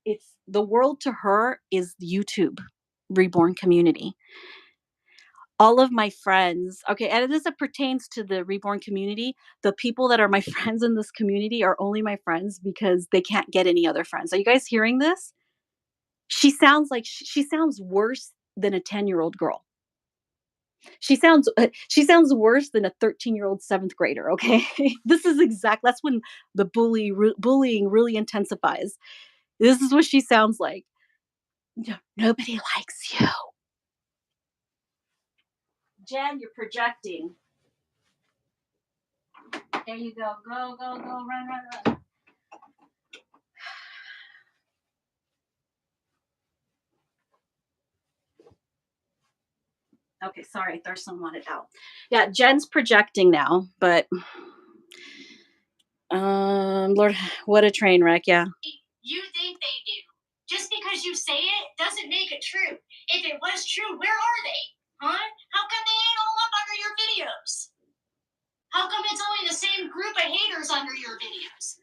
It's the world to her is YouTube, Reborn community. All of my friends, okay, and as it pertains to the Reborn community, the people that are my friends in this community are only my friends because they can't get any other friends. Are you guys hearing this? She sounds worse than a 10-year-old girl. She sounds worse than a 13-year-old 7th grader, okay? That's when the bullying really intensifies. This is what she sounds like. Nobody likes you. Jen, you're projecting. There you go. Go, go, go, run. Okay, sorry, Thurston wanted out. Yeah, Jen's projecting now, but Lord, what a train wreck, yeah. You think they do. Just because you say it doesn't make it true. If it was true, where are they? Huh? How come they ain't all up under your videos? How come it's only the same group of haters under your videos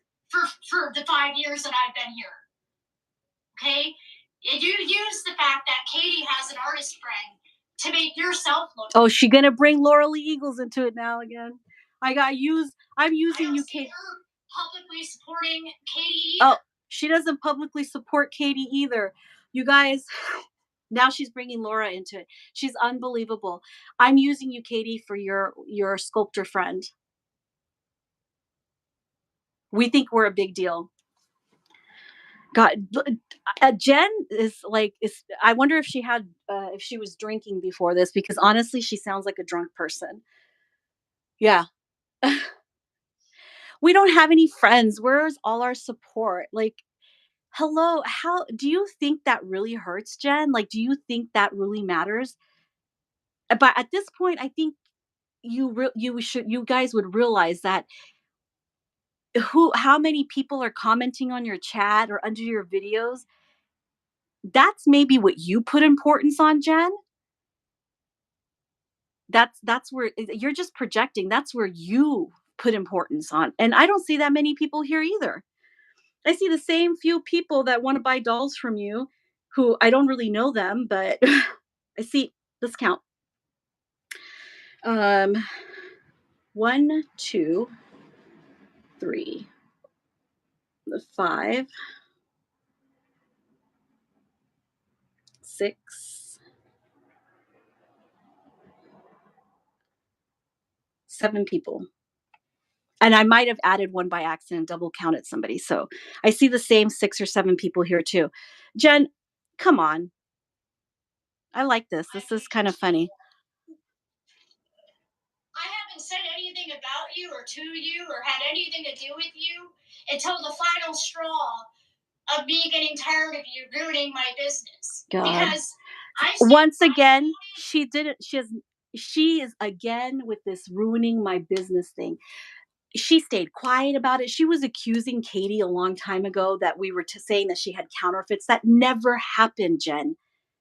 for the 5 years that I've been here? Okay? You use the fact that Katie has an artist friend to make yourself look. Oh, she gonna bring Laura Lee Eagles into it now again. I'm using you, Katie. Publicly supporting Katie either. Oh, she doesn't publicly support Katie either. You guys, now she's bringing Laura into it. She's unbelievable. I'm using you, Katie, for your sculptor friend. We think we're a big deal. God, Jen is like, I wonder if if she was drinking before this, because honestly, she sounds like a drunk person. Yeah. We don't have any friends. Where's all our support? Like, hello, how do you think that really hurts, Jen? Like, do you think that really matters? But at this point, I think you guys would realize that how many people are commenting on your chat or under your videos. That's maybe what you put importance on, Jen. That's where you're just projecting. That's where you put importance on. And I don't see that many people here either. I see the same few people that want to buy dolls from you who I don't really know them, but I see, let's count. 1, 2, 3, 5, 6, 7 people. And I might have added one by accident, double counted somebody. So I see the same 6 or 7 people here too. Jen, come on. I like this. This is kind of funny. I haven't said anything about you or to you or had anything to do with you until the final straw of me getting tired of you ruining my business. God. Because once again, she didn't. She is again with this ruining my business thing. She stayed quiet about it. She was accusing Katie a long time ago that we were saying that she had counterfeits. That never happened, Jen.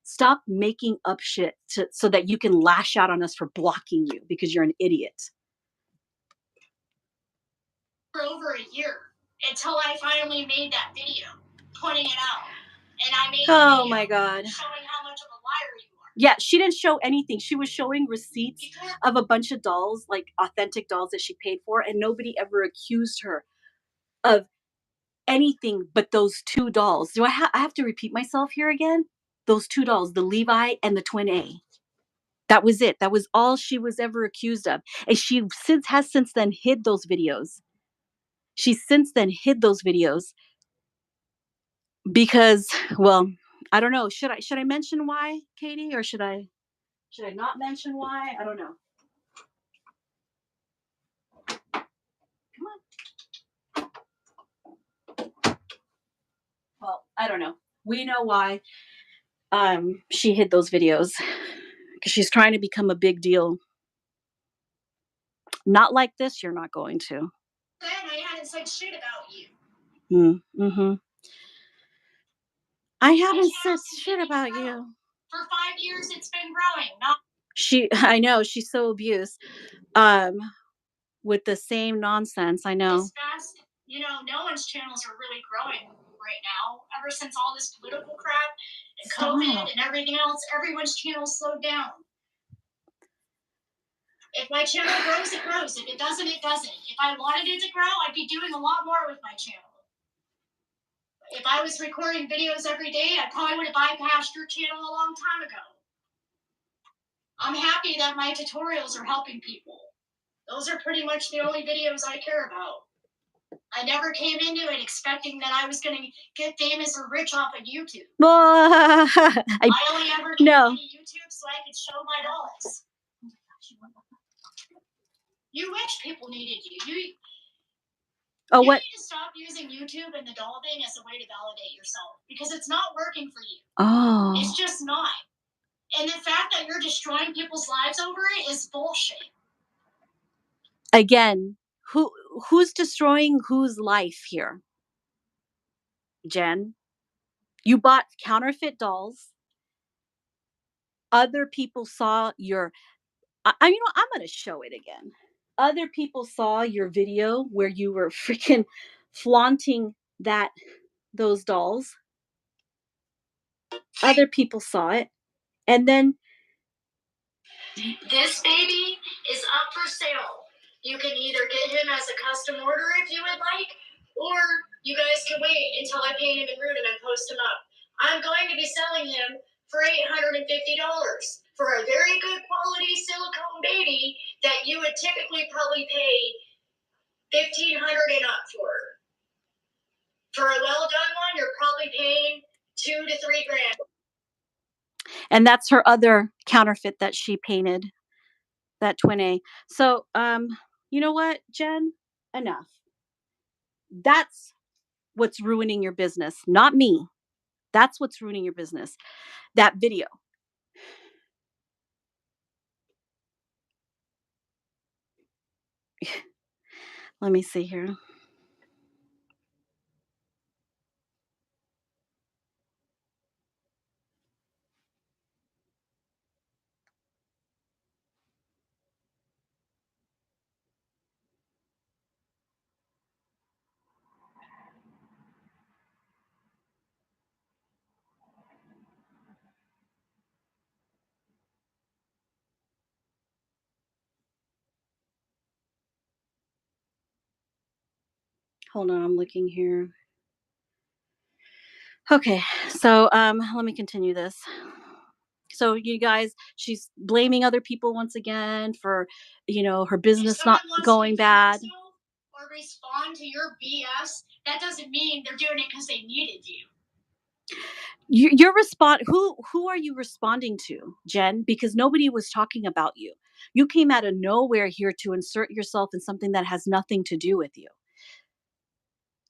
Stop making up shit so that you can lash out on us for blocking you because you're an idiot. For over a year until I finally made that video pointing it out. And I made oh my God. Showing how much of a liar you are. Yeah, she didn't show anything. She was showing receipts of a bunch of dolls, like authentic dolls that she paid for, and nobody ever accused her of anything but those two dolls. Do I have to repeat myself here again? Those two dolls, the Levi and the Twin A. That was it. That was all she was ever accused of. And she has since then hid those videos. She's since then hid those videos because, well, I don't know. Should I mention why, Katie, or should I not mention why? I don't know. Come on. Well, I don't know. We know why she hid those videos because she's trying to become a big deal. Not like this, you're not going to. Then I hadn't said shit about you. Mm-hmm. I haven't said shit about you. For 5 years, it's been growing. I know, she's so abused. With the same nonsense, I know. This fast, no one's channels are really growing right now. Ever since all this political crap and COVID and everything else, everyone's channel slowed down. If my channel grows, it grows. If it doesn't, it doesn't. If I wanted it to grow, I'd be doing a lot more with my channel. If I was recording videos every day, I probably would have bypassed your channel a long time ago. I'm happy that my tutorials are helping people. Those are pretty much the only videos I care about. I never came into it expecting that I was going to get famous or rich off of YouTube. I only ever came into YouTube so I could show my dolls. You wish people needed you. You need to stop using YouTube and the doll thing as a way to validate yourself because it's not working for you. Oh. It's just not. And the fact that you're destroying people's lives over it is bullshit. Again, who's destroying whose life here? Jen, you bought counterfeit dolls. Other people saw your I'm going to show it again. Other people saw your video where you were freaking flaunting those dolls. Other people saw it. And then this baby is up for sale. You can either get him as a custom order if you would like, or you guys can wait until I paint him and root him and post him up. I'm going to be selling him for $850 for a very good quality silicone baby that you would typically probably pay $1,500 and up for. For a well done one, you're probably paying $2,000 to $3,000. And that's her other counterfeit that she painted, that Twin A. So, you know what, Jen? Enough. That's what's ruining your business, not me. That's what's ruining your business. That video. Let me see here. Hold on, I'm looking here. Okay, so let me continue this. So you guys, she's blaming other people once again for, her business not going bad. Or respond to your BS, that doesn't mean they're doing it because they needed you. You're who are you responding to, Jen? Because nobody was talking about you. You came out of nowhere here to insert yourself in something that has nothing to do with you.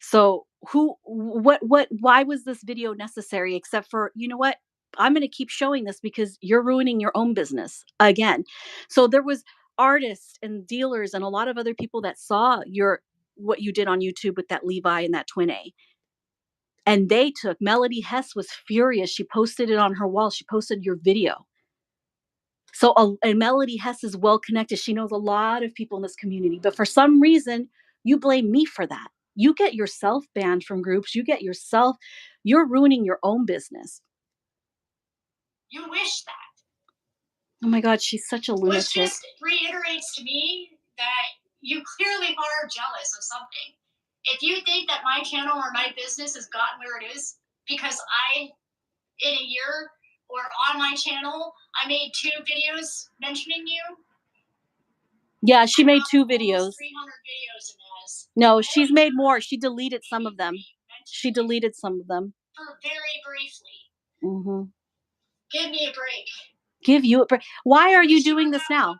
So why was this video necessary except for, you know what? I'm going to keep showing this because you're ruining your own business again. So there was artists and dealers and a lot of other people that saw what you did on YouTube with that Levi and that Twin A. And they took Melody Hess was furious. She posted it on her wall. She posted your video. So and Melody Hess is well connected. She knows a lot of people in this community, but for some reason, you blame me for that. You get yourself banned from groups. You're ruining your own business. You wish that. Oh my God, she's such a lunatic. Which just reiterates to me that you clearly are jealous of something. If you think that my channel or my business has gotten where it is because in a year or on my channel, I made 2 videos mentioning you. Yeah, she made 2 videos. 300 videos in this. No, she's made more. She deleted some of them. She deleted some of them. For very briefly. Mm-hmm. Give me a break. Give you a break. Why are you doing this now?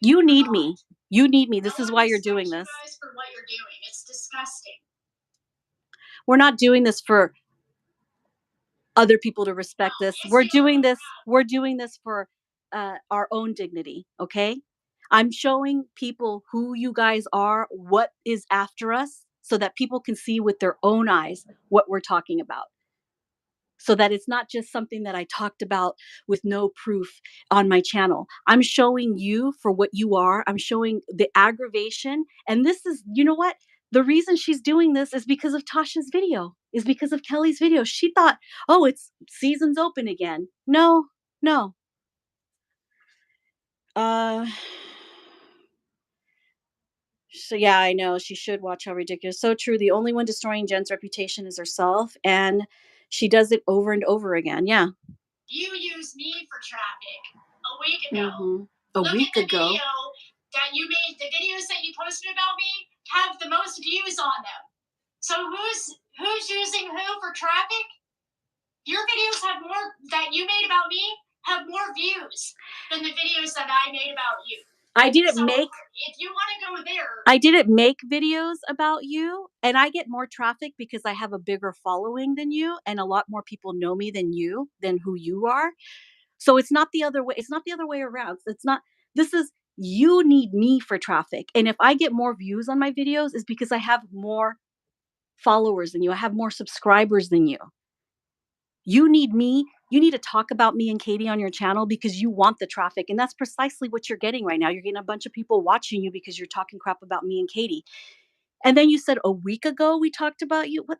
You need me. You need me. This is why you're doing this. You guys for what you're doing. It's disgusting. We're not doing this for other people to respect this. We're doing this for our own dignity, okay? I'm showing people who you guys are, what is after us, so that people can see with their own eyes what we're talking about. So that it's not just something that I talked about with no proof on my channel. I'm showing you for what you are. I'm showing the aggravation. And this is, you know what? The reason she's doing this is because of Tasha's video, is because of Kelly's video. She thought, oh, it's season's open again. No, no. So yeah, I know she should watch How Ridiculous. So true. The only one destroying Jen's reputation is herself, and she does it over and over again. Yeah. You used me for traffic a week ago. Mm-hmm. Look at the video that you made. The videos that you posted about me have the most views on them. So who's using who for traffic? Your videos have more that you made about me have more views than the videos that I made about you. If you want to go there. I didn't make videos about you, and I get more traffic because I have a bigger following than you, and a lot more people know me than who you are. So it's not the other way. It's not the other way around. This is, you need me for traffic. And if I get more views on my videos, it's because I have more followers than you. I have more subscribers than you. You need me. You need to talk about me and Katie on your channel because you want the traffic. And that's precisely what you're getting right now. You're getting a bunch of people watching you because you're talking crap about me and Katie. And then you said a week ago we talked about you. What?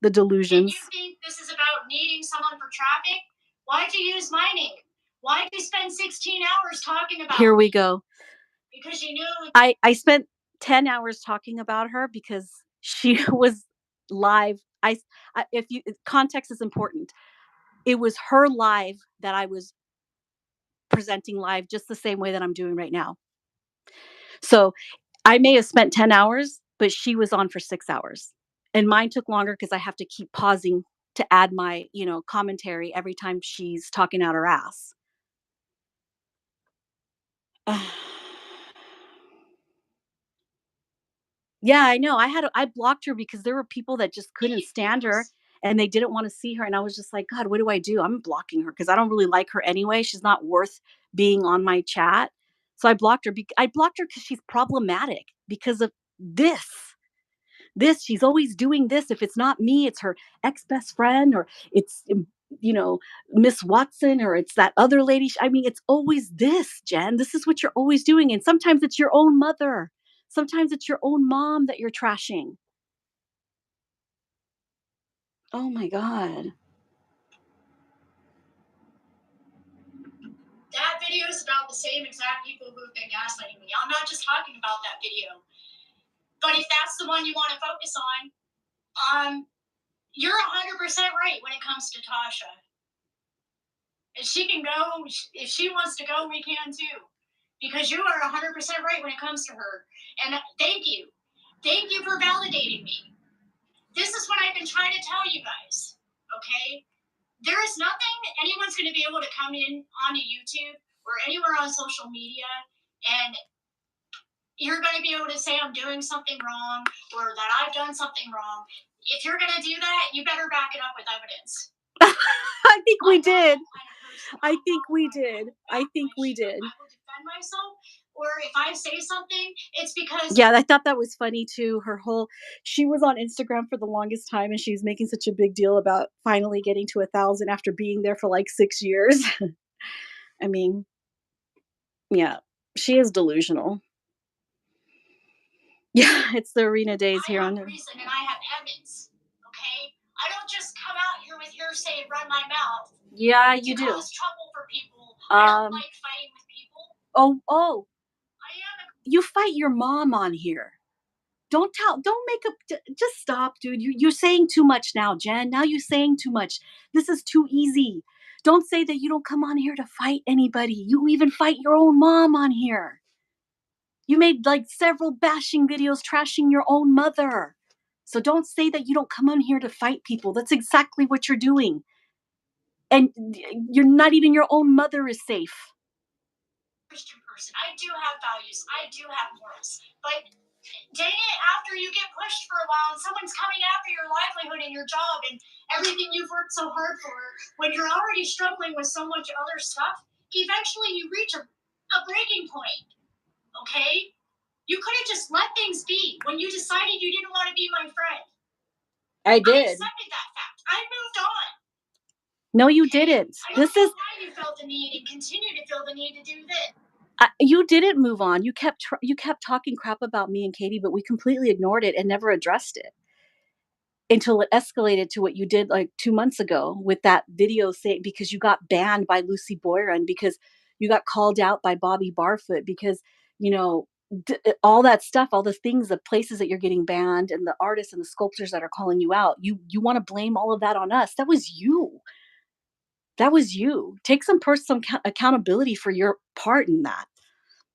The delusions. If you think this is about needing someone for traffic, why'd you use my name? Why'd you spend 16 hours talking about Here we go. Because you knew. I spent 10 hours talking about her because she was live. If you, context is important. It was her live that I was presenting live just the same way that I'm doing right now. So I may have spent 10 hours, but she was on for 6 hours. And mine took longer because I have to keep pausing to add my, commentary every time she's talking out her ass. Yeah, I know. I blocked her because there were people that just couldn't stand her and they didn't want to see her. And I was just like, God, what do I do? I'm blocking her because I don't really like her anyway. She's not worth being on my chat. So I blocked her. I blocked her because she's problematic because of this. She's always doing this. If it's not me, it's her ex-best friend, or it's, Miss Watson, or it's that other lady. I mean, it's always this, Jen. This is what you're always doing. And sometimes it's your own mother. Sometimes it's your own mom that you're trashing. Oh my God. That video is about the same exact people who've been gaslighting me. I'm not just talking about that video. But if that's the one you want to focus on, you're 100% right when it comes to Tasha. If she can go, if she wants to go, we can too. Because you are 100% right when it comes to her. And thank you. Thank you for validating me. this is what I've been trying to tell you guys, okay? There is nothing anyone's going to be able to come in onto YouTube or anywhere on social media and you're going to be able to say I'm doing something wrong or that I've done something wrong. If you're going to do that, you better back it up with evidence. I think we did. I think we did. I think we did. I will defend myself, or if I say something, it's because... Yeah, I thought that was funny too. She was on Instagram for the longest time and she was making such a big deal about finally getting to 1,000 after being there for like 6 years. I mean, yeah, she is delusional. Yeah, it's the arena days here on the reason, and I have evidence, okay? I don't just come out here with hearsay and run my mouth. Yeah, you do. Cause trouble for people. I don't like fighting with people. Oh. You fight your mom on here. Don't just stop, dude. You're saying too much now, Jen. Now you're saying too much. This is too easy. Don't say that you don't come on here to fight anybody. You even fight your own mom on here. You made like several bashing videos trashing your own mother. So don't say that you don't come on here to fight people. That's exactly what you're doing. And you're not even your own mother is safe. Christian person. I do have values. I do have morals. But dang it, after you get pushed for a while and someone's coming after your livelihood and your job and everything you've worked so hard for, when you're already struggling with so much other stuff, eventually you reach a breaking point. Okay? You could have just let things be when you decided you didn't want to be my friend. I did. I accepted that fact. I moved on. No, you didn't. I don't know why you felt the need and continue to feel the need to do this. You didn't move on. You kept talking crap about me and Katie, but we completely ignored it and never addressed it until it escalated to what you did like 2 months ago with that video because you got banned by Lucy Boyron, because you got called out by Bobby Barfoot, because, you know, all that stuff, all the things, the places that you're getting banned and the artists and the sculptors that are calling you out. You want to blame all of that on us. That was you. That was you. Take some personal accountability for your part in that.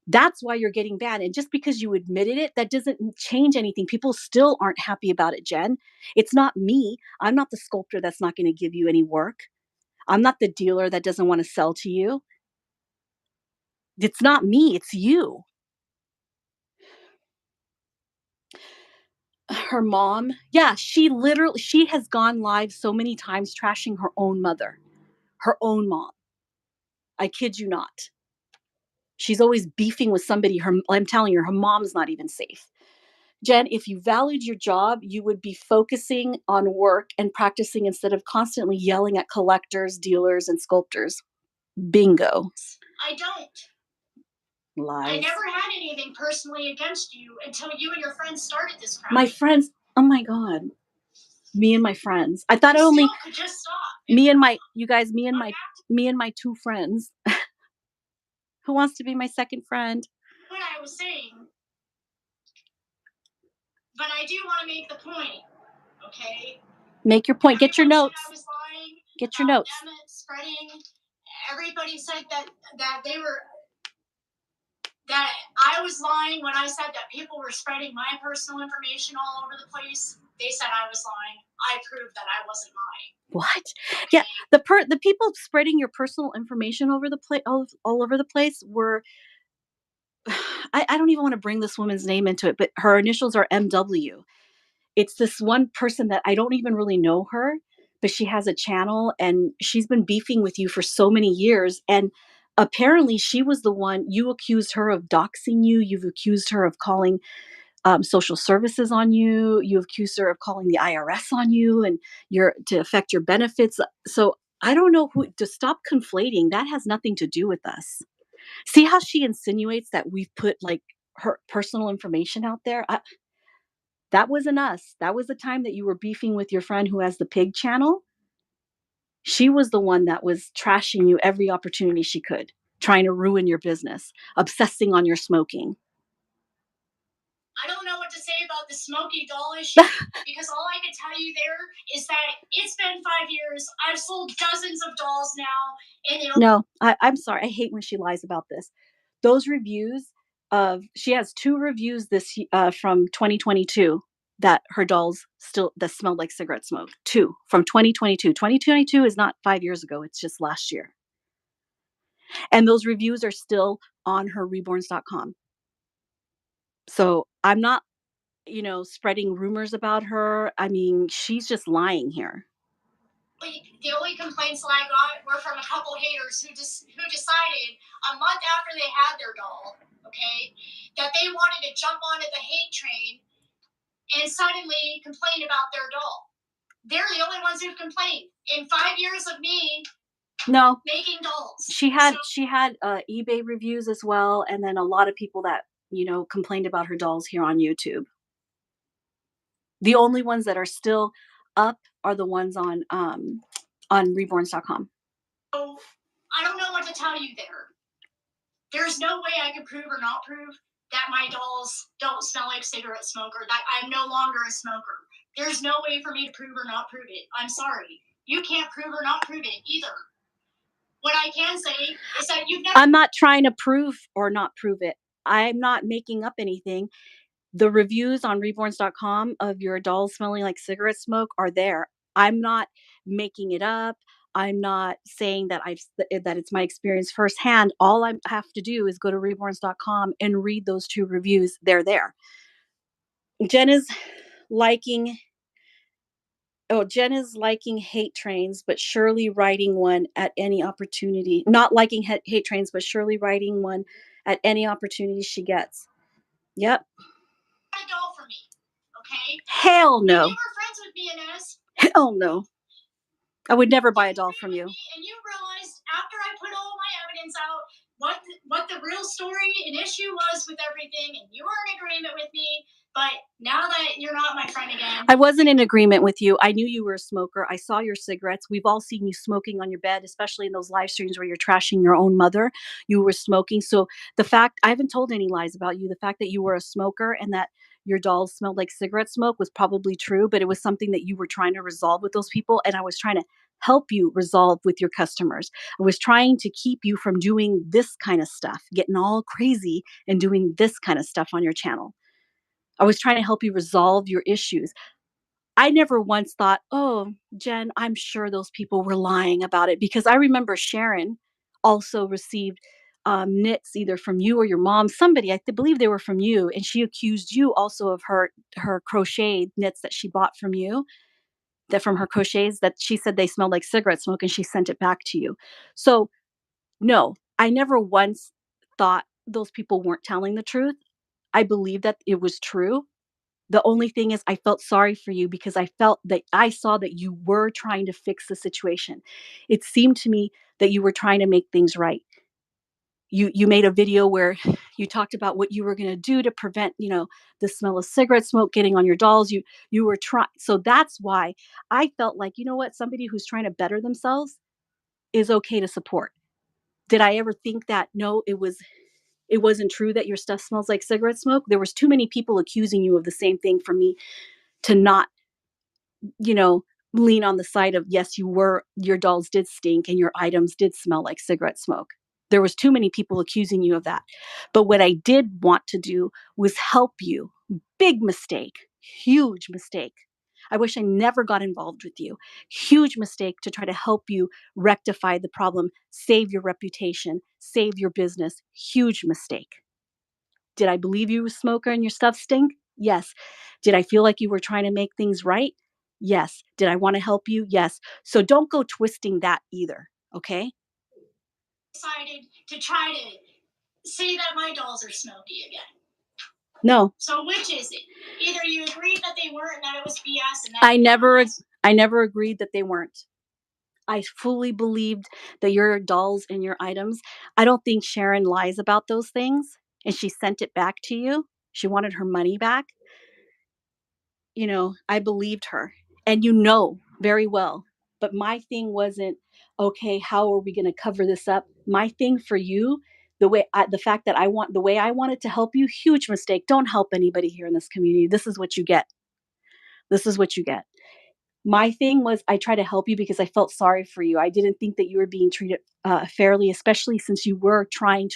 That's why you're getting banned. And just because you admitted it, that doesn't change anything. People still aren't happy about it, Jen. It's not me. I'm not the sculptor that's not going to give you any work. I'm not the dealer that doesn't want to sell to you. It's not me. It's you. Her mom, yeah, she has gone live so many times trashing her own mother, her own mom. I kid you not. She's always beefing with somebody. I'm telling you, her mom's not even safe. Jen, if you valued your job, you would be focusing on work and practicing instead of constantly yelling at collectors, dealers, and sculptors. Bingo. I don't. Lies. I never had anything personally against you until you and your friends started this crap. My friends, oh my God. Me and my friends. I thought you could just stop. Me and my 2 friends. Who wants to be my second friend? What I was saying. But I do want to make the point, okay? Make your point. Get your notes. I was lying. Get your notes. Spreading. Everybody said that I was lying when I said that people were spreading my personal information all over the place. They said I was lying. I proved that I wasn't lying. What? Okay. Yeah, the people spreading your personal information over the place, all over the place, were. I don't even want to bring this woman's name into it, but her initials are MW. It's this one person that I don't even really know her, but she has a channel and she's been beefing with you for so many years. And apparently she was the one, you accused her of doxing you. You've accused her of calling social services on you. You accused her of calling the IRS on you and to affect your benefits. So I don't know who to stop conflating. That has nothing to do with us. See how she insinuates that we've put like her personal information out there? That wasn't us. That was the time that you were beefing with your friend who has the pig channel. She was the one that was trashing you every opportunity she could, trying to ruin your business, obsessing on your smoking. I don't know what to say about the smoky doll issue because all I can tell you there is that it's been 5 years. I've sold dozens of dolls now. No, I'm sorry. I hate when she lies about this. Those reviews she has 2 reviews from 2022 that her dolls still that smelled like cigarette smoke. 2 from 2022. 2022 is not 5 years ago, it's just last year. And those reviews are still on her reborns.com. So I'm not, spreading rumors about her. I mean, she's just lying here. The only complaints that I got were from a couple haters who decided a month after they had their doll, okay, that they wanted to jump onto the hate train and suddenly complain about their doll. They're the only ones who've complained in 5 years of me No, making dolls. she had eBay reviews as well, and then a lot of people that complained about her dolls here on YouTube. The only ones that are still up are the ones on reborns.com. So I don't know what to tell you there. There's no way I can prove or not prove that my dolls don't smell like cigarette smoke or that I'm no longer a smoker. There's no way for me to prove or not prove it. I'm sorry. You can't prove or not prove it either. What I can say is that you've never. I'm not trying to prove or not prove it. I'm not making up anything. The reviews on reborns.com of your dolls smelling like cigarette smoke are there. I'm not making it up. I'm not saying that it's my experience firsthand. All I have to do is go to reborns.com and read those 2 reviews. They're there. Jen is liking hate trains, but surely writing one at any opportunity. Not liking hate trains, but surely writing one at any opportunity she gets. Yep. A doll for me, okay? Hell no. You were friends with me, Inez. Hell no. I would never buy a doll from you. And you realized after I put all my evidence out what the real story and issue was with everything, and you were in agreement with me. But now that you're not my friend again. I wasn't in agreement with you. I knew you were a smoker. I saw your cigarettes. We've all seen you smoking on your bed, especially in those live streams where you're trashing your own mother. You were smoking. So I haven't told any lies about you. The fact that you were a smoker and that your dolls smelled like cigarette smoke was probably true, but it was something that you were trying to resolve with those people. And I was trying to help you resolve with your customers. I was trying to keep you from doing this kind of stuff, getting all crazy and doing this kind of stuff on your channel. I was trying to help you resolve your issues. I never once thought, oh, Jen, I'm sure those people were lying about it, because I remember Sharon also received knits either from you or your mom, somebody, believe they were from you. And she accused you also of her crochet knits that she bought from you, that from her crochets, that she said they smelled like cigarette smoke, and she sent it back to you. So no, I never once thought those people weren't telling the truth. I believe that it was true. The only thing is I felt sorry for you because I saw that you were trying to fix the situation. It seemed to me that you were trying to make things right. You made a video where you talked about what you were going to do to prevent, the smell of cigarette smoke getting on your dolls. You were trying. So that's why I felt like, you know what, somebody who's trying to better themselves is okay to support. Did I ever think that? No, it wasn't true that your stuff smells like cigarette smoke. There was too many people accusing you of the same thing for me to not, lean on the side of, yes, your dolls did stink and your items did smell like cigarette smoke. There was too many people accusing you of that. But what I did want to do was help you. Big mistake, huge mistake. I wish I never got involved with you. Huge mistake to try to help you rectify the problem, save your reputation, save your business. Huge mistake. Did I believe you were a smoker and your stuff stink? Yes. Did I feel like you were trying to make things right? Yes. Did I want to help you? Yes. So don't go twisting that either. Okay. Decided to try to say that my dolls are smoky again. No. So which is it? Either you agreed that they weren't and that it was BS, and that I never agreed that they weren't. I fully believed that your dolls and your items. I don't think Sharon lies about those things, and she sent it back to you. She wanted her money back. I believed her, and very well. But my thing wasn't, okay, how are we going to cover this up? My thing for you, the way I wanted to help you, huge mistake. Don't help anybody here in this community. This is what you get. This is what you get. My thing was, I try to help you because I felt sorry for you. I didn't think that you were being treated fairly, especially since you were trying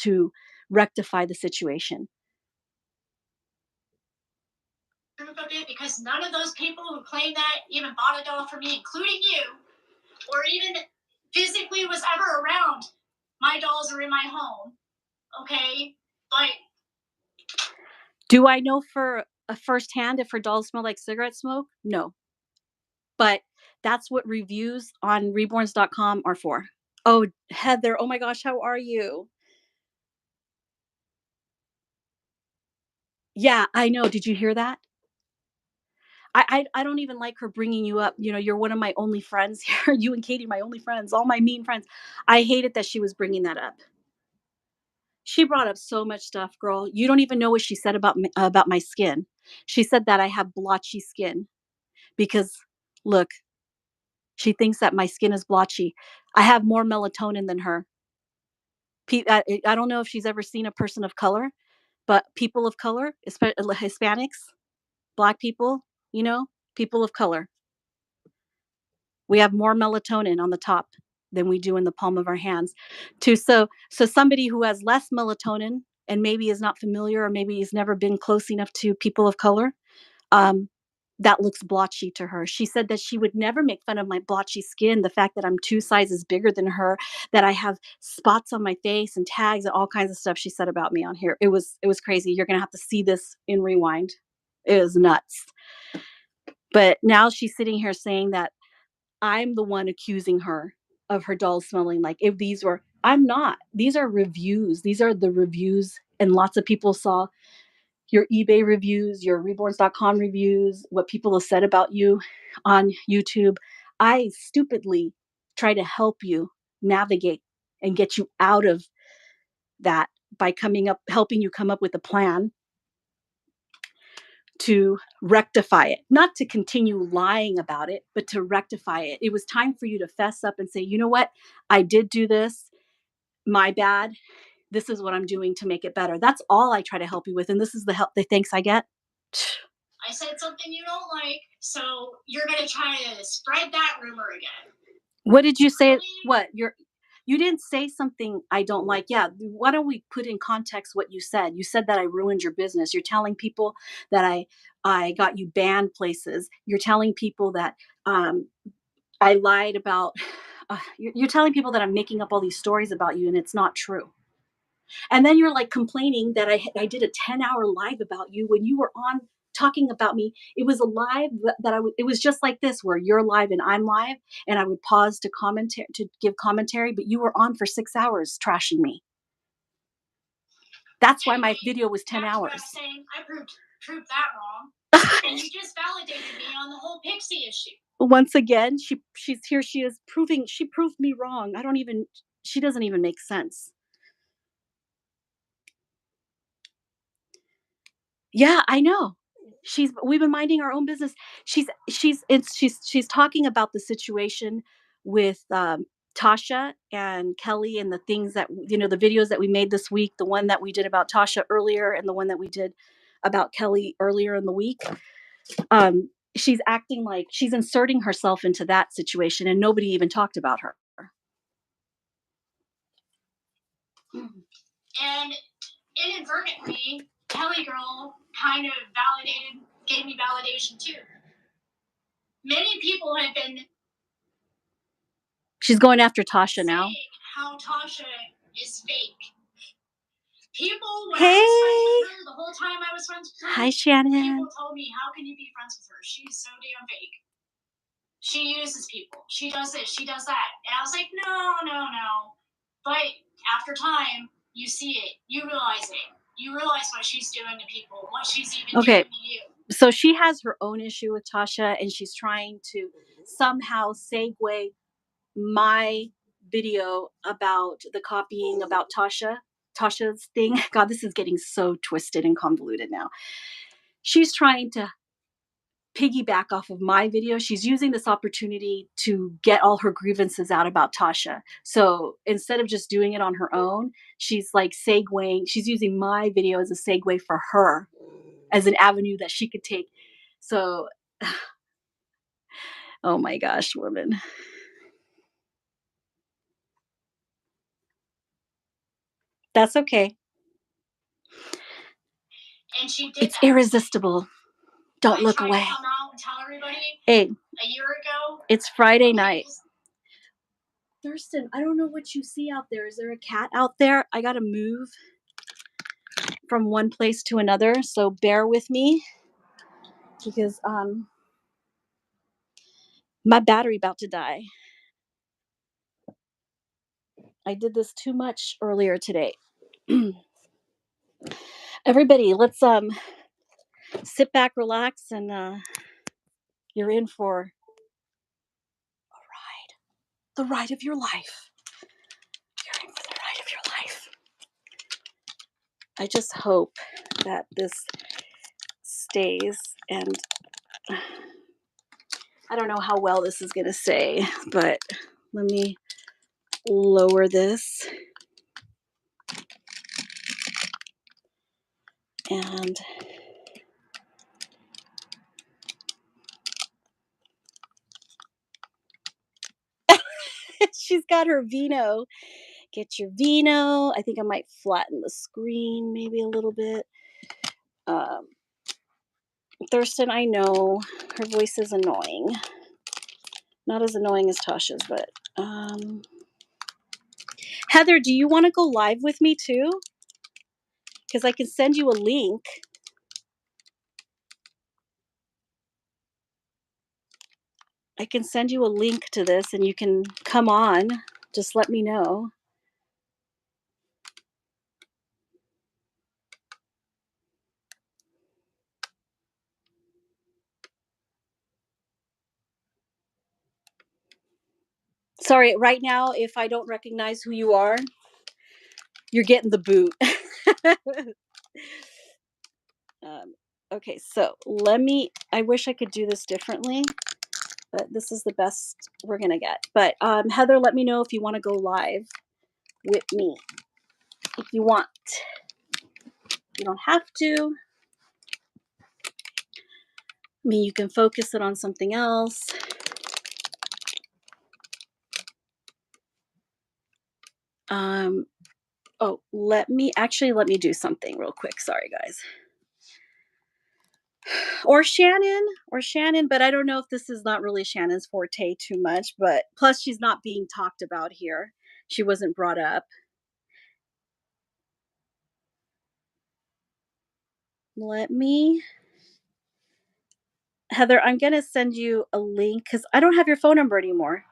to rectify the situation. proof of it, because none of those people who claim that even bought a doll for me, including you, or even physically was ever around my dolls are in my home. Okay? Like, do I know for a firsthand if her dolls smell like cigarette smoke? No. But that's what reviews on reborns.com are for. Oh, Heather, oh my gosh, how are you? Yeah, I know. Did you hear that? I don't even like her bringing you up. You know, you're one of my only friends here. You and Katie, my only friends, all my mean friends. I hated that she was bringing that up. She brought up so much stuff, girl. You don't even know what she said about my skin. She said that I have blotchy skin because, look, she thinks that my skin is blotchy. I have more melatonin than her. I don't know if she's ever seen a person of color, but people of color, Hispanics, Black people, you know, people of color, we have more melatonin on the top than we do in the palm of our hands. So somebody who has less melatonin and maybe is not familiar or maybe has never been close enough to people of color, um, that looks blotchy to her. She said that she would never make fun of my blotchy skin, the fact that I'm 2 sizes bigger than her, that I have spots on my face and tags and all kinds of stuff she said about me on here. It was crazy. You're gonna have to see this in rewind. It was nuts. But now she's sitting here saying that I'm the one accusing her of her dolls smelling like if these were I'm not. These are reviews. These are the reviews. And lots of people saw your eBay reviews, your reborns.com reviews, what people have said about you on YouTube. I stupidly try to help you navigate and get you out of that by helping you come up with a plan to rectify it, not to continue lying about it, but to rectify it. It was time for you to fess up and say, you know what? I did do this. My bad. This is what I'm doing to make it better. That's all I try to help you with. And this is the thanks I get. I said something you don't like, so you're going to try to spread that rumor again. What did you say? What? You didn't say something I don't like. Yeah. Why don't we put in context what you said? You said that I ruined your business. You're telling people that I got you banned places. You're telling people that I lied about. You're telling people that I'm making up all these stories about you, and it's not true. And then you're like complaining that I did a 10-hour live about you when you were on talking about me. It was a live it was just like this where you're live and I'm live, and I would pause to give commentary, but you were on for 6 hours trashing me. That's why my video was 10 hours. I'm saying I proved that wrong. And you just validated me on the whole Pixie issue. Once again, she's here. She proved me wrong. She doesn't even make sense. Yeah, I know. We've been minding our own business. She's talking about the situation with Tasha and Kelly and the things that the videos that we made this week, the one that we did about Tasha earlier and the one that we did about Kelly earlier in the week. She's acting like she's inserting herself into that situation and nobody even talked about her. And inadvertently, Kelly girl kind of gave me validation too. Many people have been. She's going after Tasha now. How Tasha is fake. People, when hey. I was friends with her, the whole time I was friends with her. Hi, Shannon. People told me, how can you be friends with her? She's so damn fake. She uses people. She does this. She does that. And I was like, no. But after time, you see it. You realize it. You realize what she's doing to people, what she's even doing to you. So she has her own issue with Tasha, and she's trying to somehow segue my video about the copying about Tasha's thing. God, this is getting so twisted and convoluted now. She's trying to piggyback off of my video. She's using this opportunity to get all her grievances out about Tasha. So instead of just doing it on her own, she's like segueing. She's using my video as a segue for her, as an avenue that she could take. So, oh my gosh, woman. That's okay. And she did it's irresistible. Don't look away. Come out and tell everybody. Hey. A year ago. It's Friday night. Thurston, I don't know what you see out there. Is there a cat out there? I gotta move from one place to another, so bear with me because my battery about to die. I did this too much earlier today. Everybody, let's sit back, relax, and you're in for a ride. The ride of your life. You're in for the ride of your life. I just hope that this stays, and I don't know how well this is gonna say, but let me lower this. And she's got her vino. Get your vino. I think I might flatten the screen maybe a little bit. Thurston, I know her voice is annoying. Not as annoying as Tasha's, but Heather, do you want to go live with me too? Because I can send you a link. I can send you a link to this and you can come on. Just let me know. Sorry, right now, if I don't recognize who you are, you're getting the boot. Okay, so I wish I could do this differently, but this is the best we're going to get. But Heather, let me know if you want to go live with me. If you want. You don't have to. I mean, you can focus it on something else. Oh, let me do something real quick. Sorry, guys. Or Shannon, but I don't know if this is not really Shannon's forte too much, but plus she's not being talked about here. She wasn't brought up. Heather, I'm going to send you a link because I don't have your phone number anymore.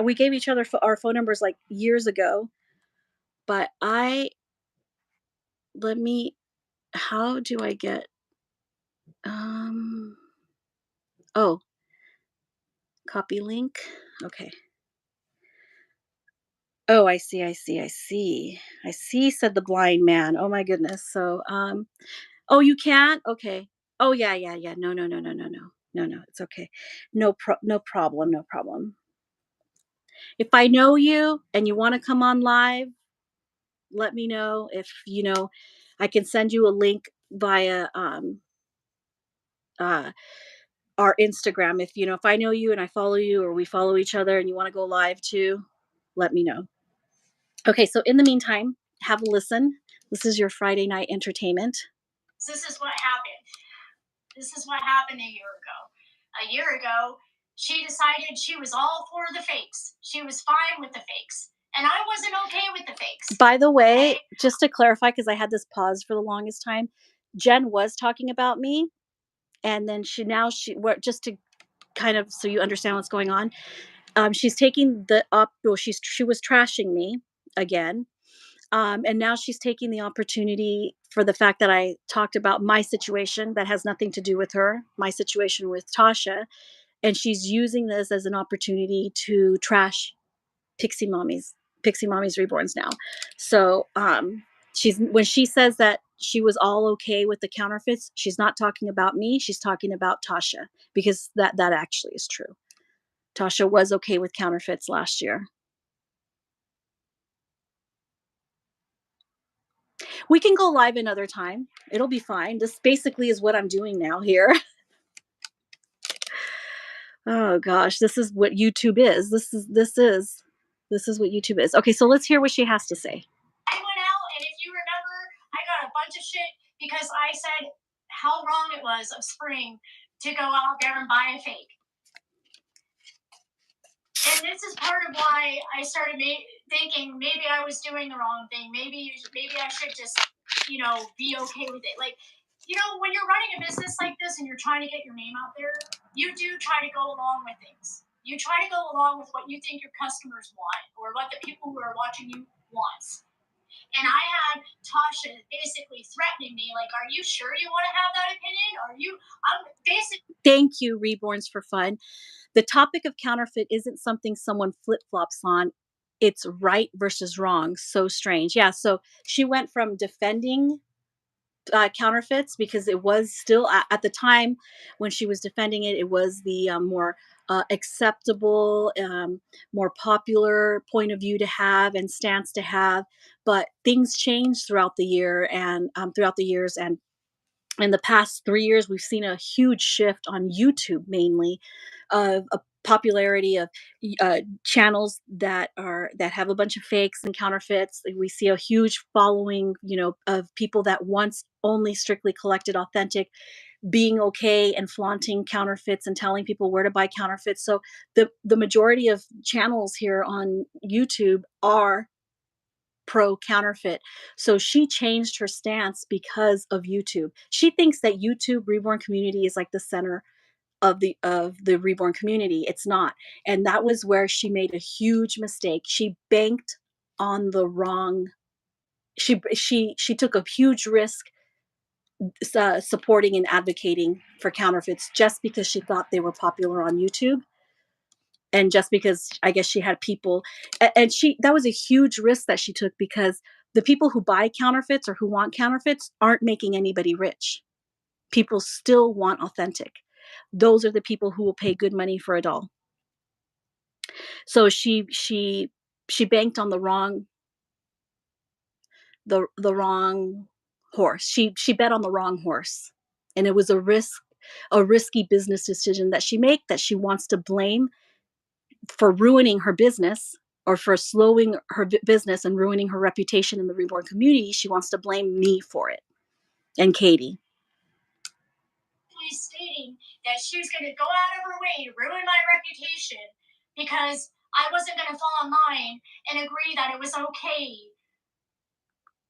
We gave each other our phone numbers like years ago, but how do I get, copy link. Okay. Oh, I see, said the blind man. Oh my goodness. So, oh, you can't? Okay. Oh, yeah. No. No, it's okay. No problem. If I know you and you want to come on live, let me know. If I can send you a link via our Instagram. If I know you and I follow you or we follow each other and you want to go live too, let me know. Okay, so in the meantime, have a listen. This is your Friday night entertainment. This is what happened. This is what happened a year ago. A year ago, she decided she was all for the fakes. She was fine with the fakes. And I wasn't okay with the fakes. By the way, okay? Just to clarify, because I had this pause for the longest time, Jen was talking about me. And then just to kind of, so you understand what's going on, she's taking she was trashing me again. And now she's taking the opportunity for the fact that I talked about my situation that has nothing to do with her, my situation with Tasha. And she's using this as an opportunity to trash Pixie Mommy's Reborns now. So when she says that she was all okay with the counterfeits, she's not talking about me. She's talking about Tasha, because that actually is true. Tasha was okay with counterfeits last year. We can go live another time. It'll be fine. This basically is what I'm doing now here. Oh gosh, this is what YouTube is. This is what YouTube is. Okay, so let's hear what she has to say. I went out, and if you remember, I got a bunch of shit because I said how wrong it was of Spring to go out there and buy a fake. And this is part of why I started thinking maybe I was doing the wrong thing. Maybe I should just, be okay with it. Like, when you're running a business like this and you're trying to get your name out there, you do try to go along with things. You try to go along with what you think your customers want or what the people who are watching you want. And I had Tasha basically threatening me, like, "Are you sure you want to have that opinion? I'm basically." Thank you, Reborns for Fun. The topic of counterfeit isn't something someone flip flops on. It's right versus wrong. So strange. Yeah. So she went from defending counterfeits because it was still at the time when she was defending it, it was the more acceptable, more popular point of view to have and stance to have. But things changed throughout the year and throughout the years, and in the past 3 years, we've seen a huge shift on YouTube, mainly, of a popularity of channels that have a bunch of fakes and counterfeits. We see a huge following, of people that once only strictly collected authentic, being okay and flaunting counterfeits and telling people where to buy counterfeits. So the majority of channels here on YouTube are pro counterfeit. So she changed her stance because of YouTube. She thinks that YouTube Reborn community is like the center of the Reborn community. It's not. And that was where she made a huge mistake. She banked on the wrong she took a huge risk supporting and advocating for counterfeits just because she thought they were popular on YouTube, and just because I guess she had people, and she that was a huge risk that she took, because the people who buy counterfeits or who want counterfeits aren't making anybody rich. People still want authentic. Those are the people who will pay good money for a doll. So she banked on the wrong horse. She bet on the wrong horse, and it was a risky business decision that she wants to blame for ruining her business, or for slowing her business and ruining her reputation in the Reborn community. She wants to blame me for it, and Katie. Stating that she was going to go out of her way to ruin my reputation because I wasn't going to fall in line and agree that it was okay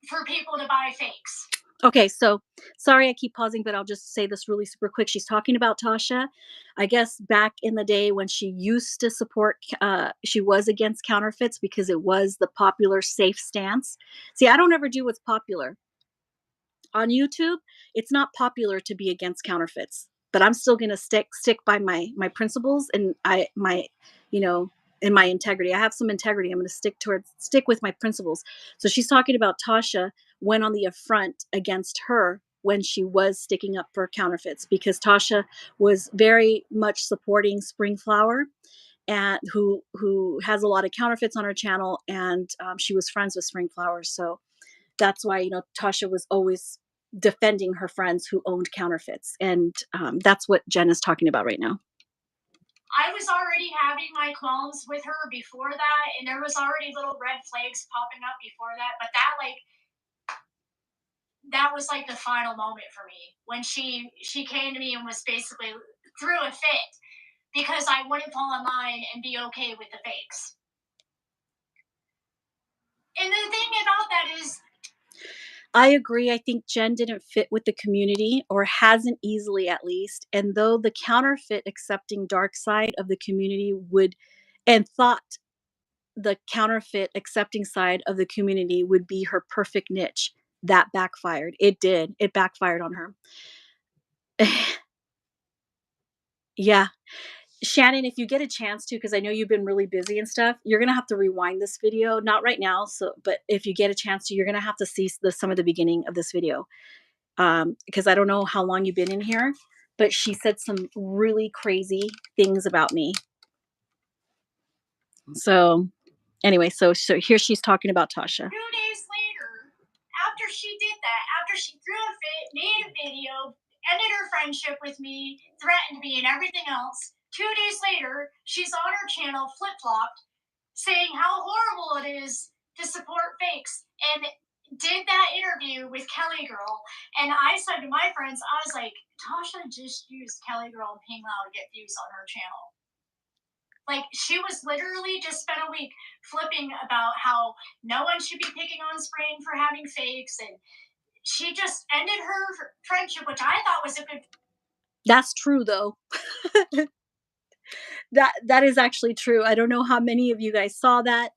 for people to buy fakes. Okay, so sorry I keep pausing, but I'll just say this really super quick. She's talking about Tasha. I guess back in the day when she used to support, she was against counterfeits because it was the popular safe stance. See, I don't ever do what's popular. On YouTube, it's not popular to be against counterfeits, but I'm still going to stick by my principles, and in my integrity. I have some integrity. I'm going to stick with my principles. So she's talking about Tasha went on the affront against her when she was sticking up for counterfeits, because Tasha was very much supporting Spring Flower, and who has a lot of counterfeits on her channel, and she was friends with Spring Flower. So that's why Tasha was always defending her friends who owned counterfeits, and that's what Jen is talking about right now. I was already having my qualms with her before that, and there was already little red flags popping up before that, but that was like the final moment for me when she came to me and was basically threw a fit because I wouldn't fall in line and be okay with the fakes. And the thing about that is, I agree. I think Jen didn't fit with the community, or hasn't easily, at least. And though the counterfeit accepting dark side of the community thought the counterfeit accepting side of the community would be her perfect niche, that backfired. It did. It backfired on her. Yeah. Shannon, if you get a chance to, because I know you've been really busy and stuff, you're gonna have to rewind this video. Not right now, but if you get a chance to, you're gonna have to see some of the beginning of this video, because I don't know how long you've been in here, but she said some really crazy things about me. So, anyway, so here she's talking about Tasha. 2 days later, after she did that, after she threw a fit, made a video, ended her friendship with me, threatened me, and everything else, 2 days later, she's on her channel flip-flopped, saying how horrible it is to support fakes. And did that interview with Kelly Girl, and I said to my friends, I was like, Tasha just used Kelly Girl and Ping Lao to get views on her channel. Like, she was literally just spent a week flipping about how no one should be picking on Spring for having fakes, and she just ended her friendship, which I thought was a good. That's true, though. That is actually true. I don't know how many of you guys saw that.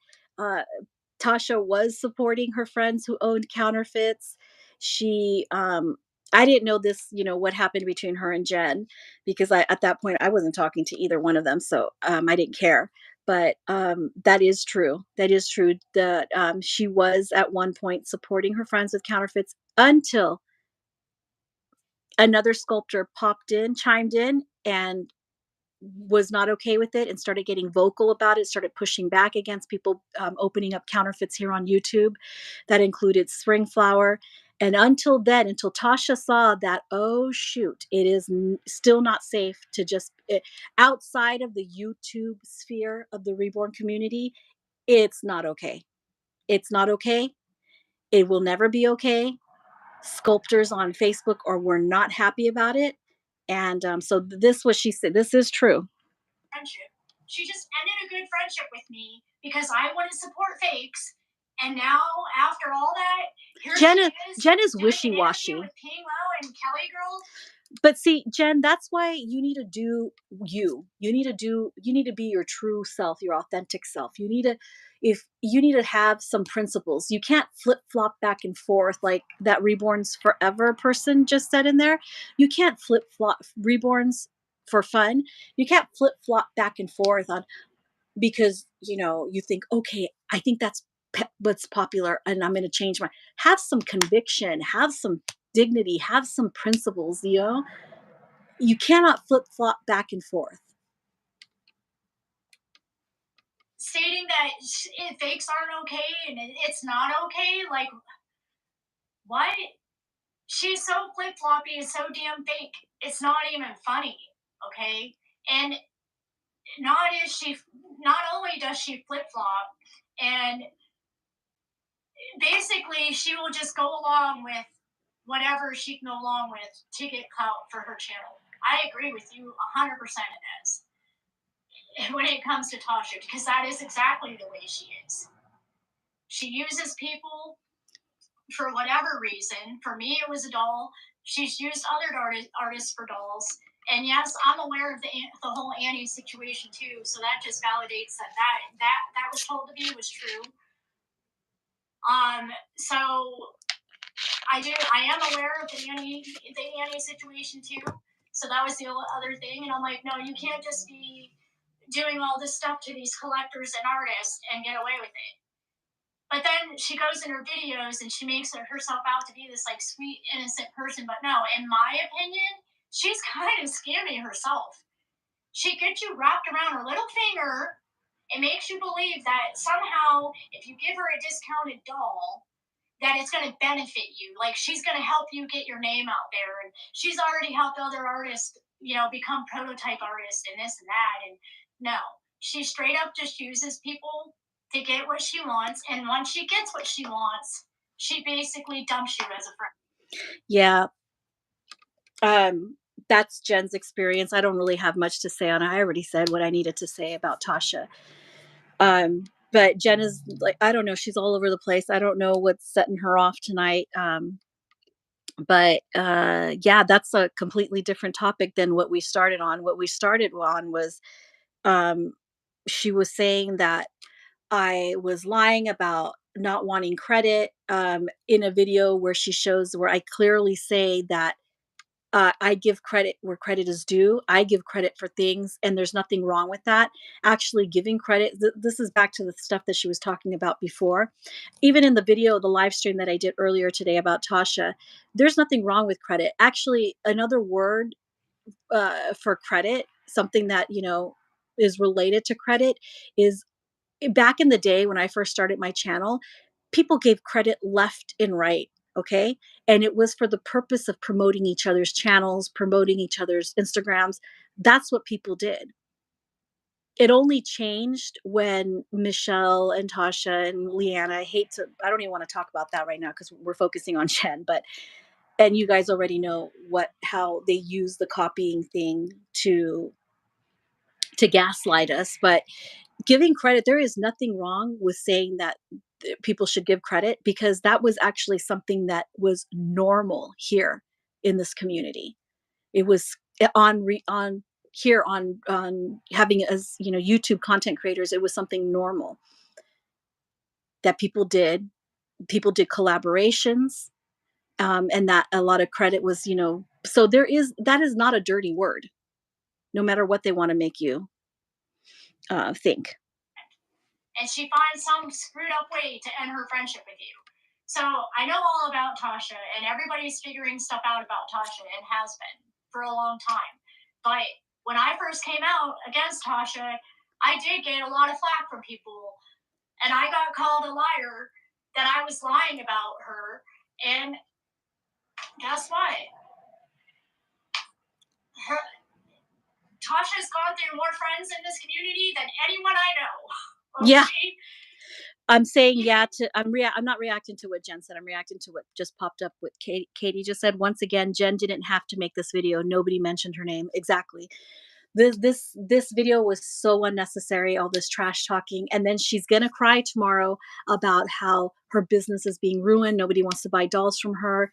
Tasha was supporting her friends who owned counterfeits. She I didn't know this, what happened between her and Jen, because at that point I wasn't talking to either one of them, so I didn't care. But that is true. That is true. That she was at one point supporting her friends with counterfeits until another sculptor chimed in, and was not okay with it and started getting vocal about it, started pushing back against people opening up counterfeits here on YouTube. That included Spring Flower. And until then, until Tasha saw that, oh, shoot, it is still not safe to just, outside of the YouTube sphere of the Reborn community, it's not okay. It's not okay. It will never be okay. Sculptors on Facebook were not happy about it. And so this was, she said, this is true. Friendship. She just ended a good friendship with me because I want to support fakes. And now, after all that, Jen is wishy-washy. With Ping Lao and Kelly Girl. But see, Jen, that's why you need to do you. You need to be your true self, your authentic self. You need to have some principles. You can't flip-flop back and forth like that Reborn's Forever person just said in there. You can't flip-flop Reborn's for fun. You can't flip-flop back and forth on, because you think, okay, I think that's what's popular and I'm going to change my. Have some conviction, have some dignity, have some principles. You cannot flip-flop back and forth. Stating that fakes aren't okay and it's not okay, like, what? She's so flip-floppy and so damn fake, it's not even funny, okay? And not only does she flip-flop, and basically she will just go along with whatever she can go along with to get clout for her channel. I agree with you 100% in this when it comes to Tasha, because that is exactly the way she is. She uses people for whatever reason. For me, it was a doll. She's used other artists for dolls. And yes, I'm aware of the whole Annie situation too. So that just validates that was told to me was true. So I am aware of the Annie situation too. So that was the other thing. And I'm like, no, you can't just be doing all this stuff to these collectors and artists and get away with it. But then she goes in her videos and she makes herself out to be this like sweet, innocent person. But no, in my opinion, she's kind of scammy herself. She gets you wrapped around her little finger and makes you believe that somehow if you give her a discounted doll, that it's going to benefit you. Like, she's going to help you get your name out there. And she's already helped other artists, become prototype artists and this and that. And no, she straight up just uses people to get what she wants. And once she gets what she wants, she basically dumps you as a friend. Yeah. That's Jen's experience. I don't really have much to say on it. I already said what I needed to say about Tasha. But Jen is like, I don't know, she's all over the place. I don't know what's setting her off tonight. But yeah, that's a completely different topic than what we started on. What we started on was she was saying that I was lying about not wanting credit in a video where I clearly say that I give credit where credit is due. I give credit for things, and there's nothing wrong with that. Actually, giving credit, this is back to the stuff that she was talking about before. Even in the live stream that I did earlier today about Tasha, there's nothing wrong with credit. Actually, another word for credit, something that, is related to credit, is back in the day when I first started my channel, people gave credit left and right. Okay. And it was for the purpose of promoting each other's channels, promoting each other's Instagrams. That's what people did. it only changed when Michelle and Tasha and Leanna, I don't even want to talk about that right now because we're focusing on Jen, and you guys already know how they use the copying thing to gaslight us. But giving credit, there is nothing wrong with saying that people should give credit, because that was actually something that was normal here in this community. It was on here on having, as YouTube content creators, it was something normal that people did collaborations, and that a lot of credit was, so that is not a dirty word, no matter what they want to make you think. And she finds some screwed up way to end her friendship with you. So I know all about Tasha, and everybody's figuring stuff out about Tasha, and has been for a long time. But when I first came out against Tasha, I did get a lot of flack from people, and I got called a liar, that I was lying about her. And guess what? Tasha's gone through more friends in this community than anyone I know. Okay? Yeah. I'm saying I'm not reacting to what Jen said. I'm reacting to what just popped up. What Katie just said. Once again, Jen didn't have to make this video. Nobody mentioned her name. Exactly. This video was so unnecessary, all this trash talking. And then she's gonna cry tomorrow about how her business is being ruined. Nobody wants to buy dolls from her.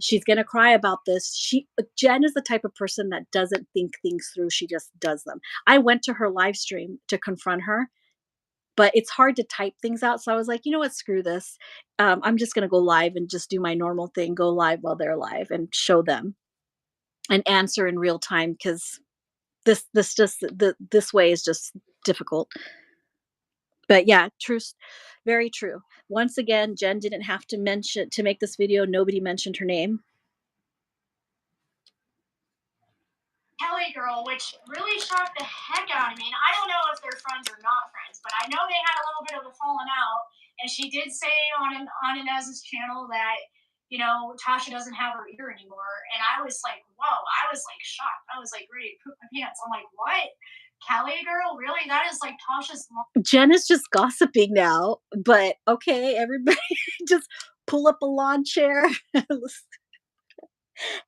She's gonna cry about this. Jen is the type of person that doesn't think things through. She just does them. I went to her live stream to confront her, but it's hard to type things out. So I was like, you know what, screw this. I'm just gonna go live and just do my normal thing, go live while they're live and show them and answer in real time, because this way is just difficult. But yeah, very true. Once again, Jen didn't have to make this video. Nobody mentioned her name. Kelly girl, which really shocked the heck out of me. And I don't know if they're friends or not friends, but I know they had a little bit of a falling out. And she did say on Inez's channel that, Tasha doesn't have her ear anymore. And I was like, whoa, I was like shocked. I was like ready to poop my pants. I'm like, what? Kelly girl, really? That is like Tasha's mom. Jen is just gossiping now, but okay, everybody just pull up a lawn chair.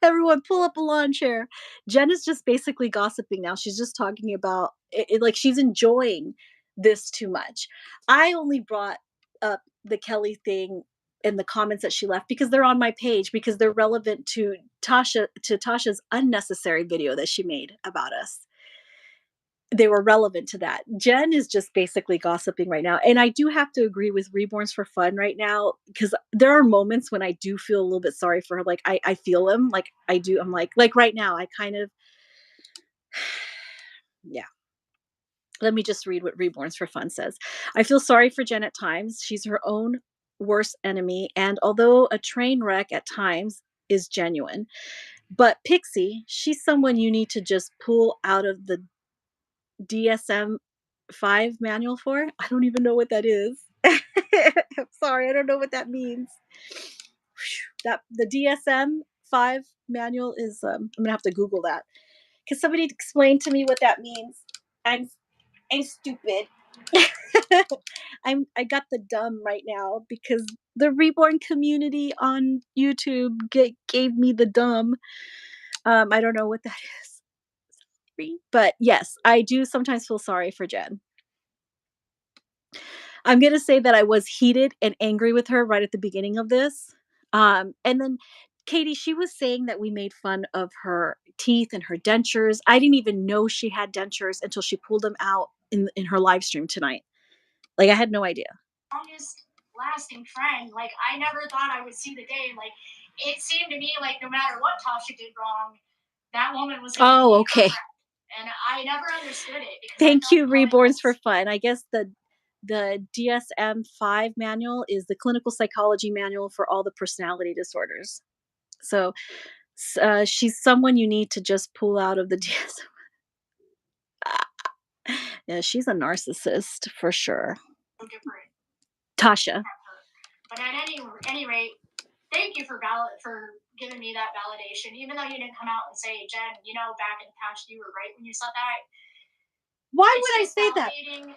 Everyone pull up a lawn chair. Jen is just basically gossiping now. She's just talking about it, like she's enjoying this too much. I only brought up the Kelly thing and the comments that she left because they're on my page, because they're relevant to Tasha's unnecessary video that she made about us. They were relevant to that. Jen is just basically gossiping right now. And I do have to agree with Reborns for Fun right now, because there are moments when I do feel a little bit sorry for her. Like I feel them. Like I do. I'm like right now, I kind of, yeah. Let me just read what Reborns for Fun says. I feel sorry for Jen at times. She's her own worst enemy. And although a train wreck at times is genuine, but Pixie, she's someone you need to just pull out of the DSM-5 manual for. I don't even know what that is. I'm sorry, I don't know what that means. That the DSM-5 manual is. I'm gonna have to Google that. Can somebody explain to me what that means? I'm stupid. I got the dumb right now because the Reborn community on YouTube gave me the dumb. I don't know what that is. But yes, I do sometimes feel sorry for Jen. I'm going to say that I was heated and angry with her right at the beginning of this. And then Katie, she was saying that we made fun of her teeth and her dentures. I didn't even know she had dentures until she pulled them out in her live stream tonight. Like, I had no idea. Longest lasting friend. Like, I never thought I would see the day. Like, it seemed to me like no matter what Tasha did wrong, that woman was. Oh, okay. And I never understood it. Thank you, Reborns for Fun. I guess the DSM-5 manual is the clinical psychology manual for all the personality disorders. So she's someone you need to just pull out of the DSM. Yeah, she's a narcissist for sure. Tasha. But at any rate, thank you for giving me that validation. Even though you didn't come out and say, Jen, back in the past you were right when you said that. Why would I say that?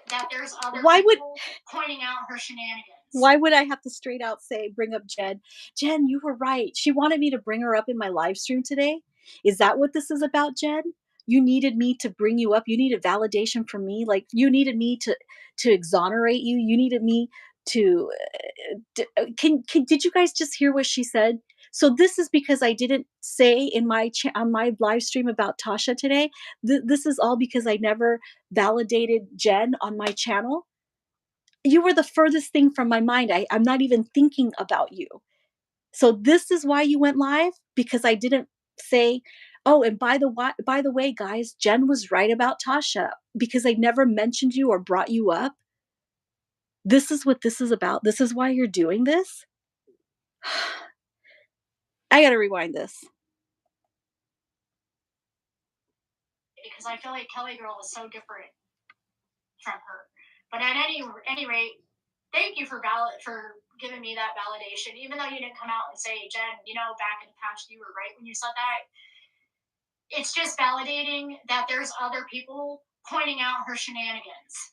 That there's other people pointing out her shenanigans. Why would I have to straight out say, bring up Jen? Jen, you were right. She wanted me to bring her up in my live stream today. Is that what this is about, Jen? You needed me to bring you up. You needed validation from me. Like you needed me to exonerate you. You needed me to did you guys just hear what she said? So this is because I didn't say in my on my live stream about Tasha today. This is all because I never validated Jen on my channel. You were the furthest thing from my mind. I'm not even thinking about you. So this is why you went live, because I didn't say, oh, and by the way, guys, Jen was right about Tasha, because I never mentioned you or brought you up. This is what this is about. This is why you're doing this. I gotta rewind this. Because I feel like Kelly Girl is so different from her. But at any rate, thank you for giving me that validation. Even though you didn't come out and say, Jen, back in the past you were right when you said that. It's just validating that there's other people pointing out her shenanigans.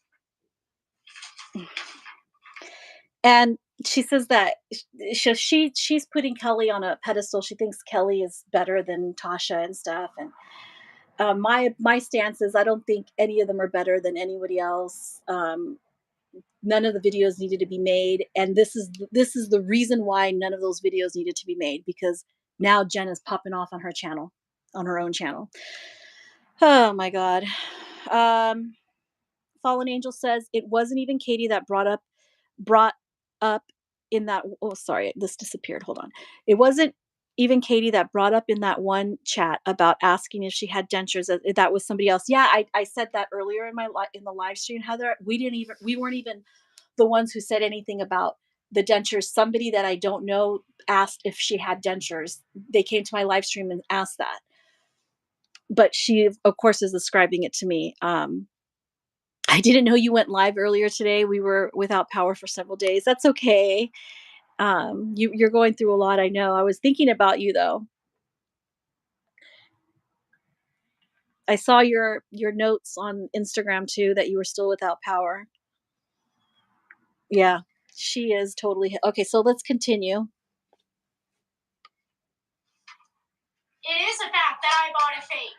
And she says that she's putting Kelly on a pedestal. She thinks Kelly is better than Tasha and stuff. And my stance is I don't think any of them are better than anybody else. None of the videos needed to be made, and this is the reason why none of those videos needed to be made, because now Jen is popping off on her channel, on her own channel. Oh my God. Fallen Angel says it wasn't even Katie that brought up in that. Oh, sorry, this disappeared. Hold on. It wasn't even Katie that brought up in that one chat about asking if she had dentures. That was somebody else. Yeah, I said that earlier in the live stream, Heather. We weren't even the ones who said anything about the dentures. Somebody that I don't know asked if she had dentures. They came to my live stream and asked that. But she, of course, is ascribing it to me. I didn't know you went live earlier today. We were without power for several days. That's okay. You're going through a lot. I know. I was thinking about you though. I saw your notes on Instagram too, that you were still without power. Yeah, she is totally okay. So let's continue. It is a fact that I bought a fake.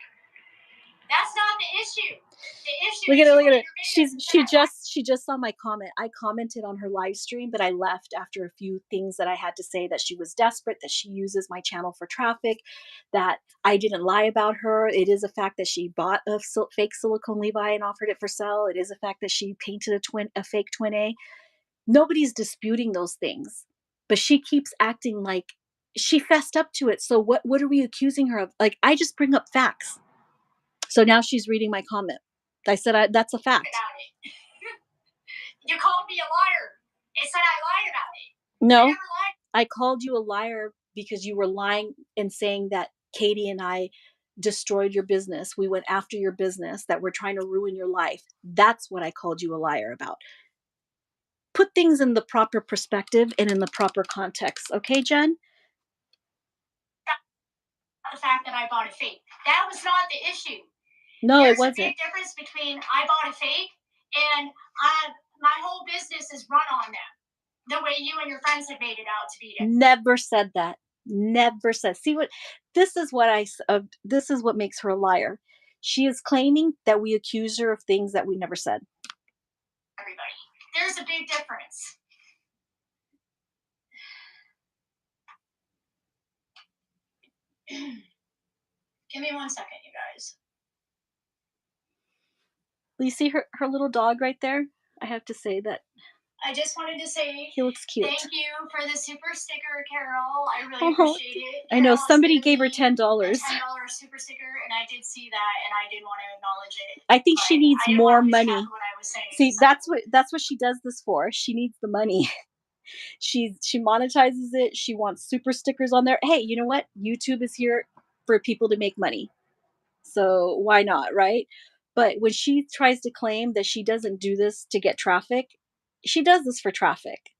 That's not the issue. The issue. Look at it. She just saw my comment. I commented on her live stream, but I left after a few things that I had to say, that she was desperate, that she uses my channel for traffic, that I didn't lie about her. It is a fact that she bought a fake silicone Levi and offered it for sale. It is a fact that she painted a fake twin A. Nobody's disputing those things, but she keeps acting like she fessed up to it. So what are we accusing her of? Like, I just bring up facts. So now she's reading my comment. I said, that's a fact. You called me a liar. It said I lied about it. No, I called you a liar because you were lying and saying that Katie and I destroyed your business. We went after your business, that we're trying to ruin your life. That's what I called you a liar about. Put things in the proper perspective and in the proper context. Okay, Jen? The fact that I bought a fake. That was not the issue. No, it wasn't. There's a big difference between I bought a fake and my whole business is run on them. The way you and your friends have made it out to be. Never said that. Never said. See what this is what makes her a liar. She is claiming that we accuse her of things that we never said. Everybody, there's a big difference. Give me 1 second, you guys. You see her little dog right there? I have to say that. I just wanted to say he looks cute. Thank you for the super sticker, Carol. I really appreciate it. I know somebody gave her $10. $10 super sticker, and I did see that, and I did want to acknowledge it. I think she needs more money. What I was saying, see, so. That's what she does this for. She needs the money. She monetizes it. She wants super stickers on there. Hey, you know what? YouTube is here for people to make money. So why not, right? But when she tries to claim that she doesn't do this to get traffic, she does this for traffic.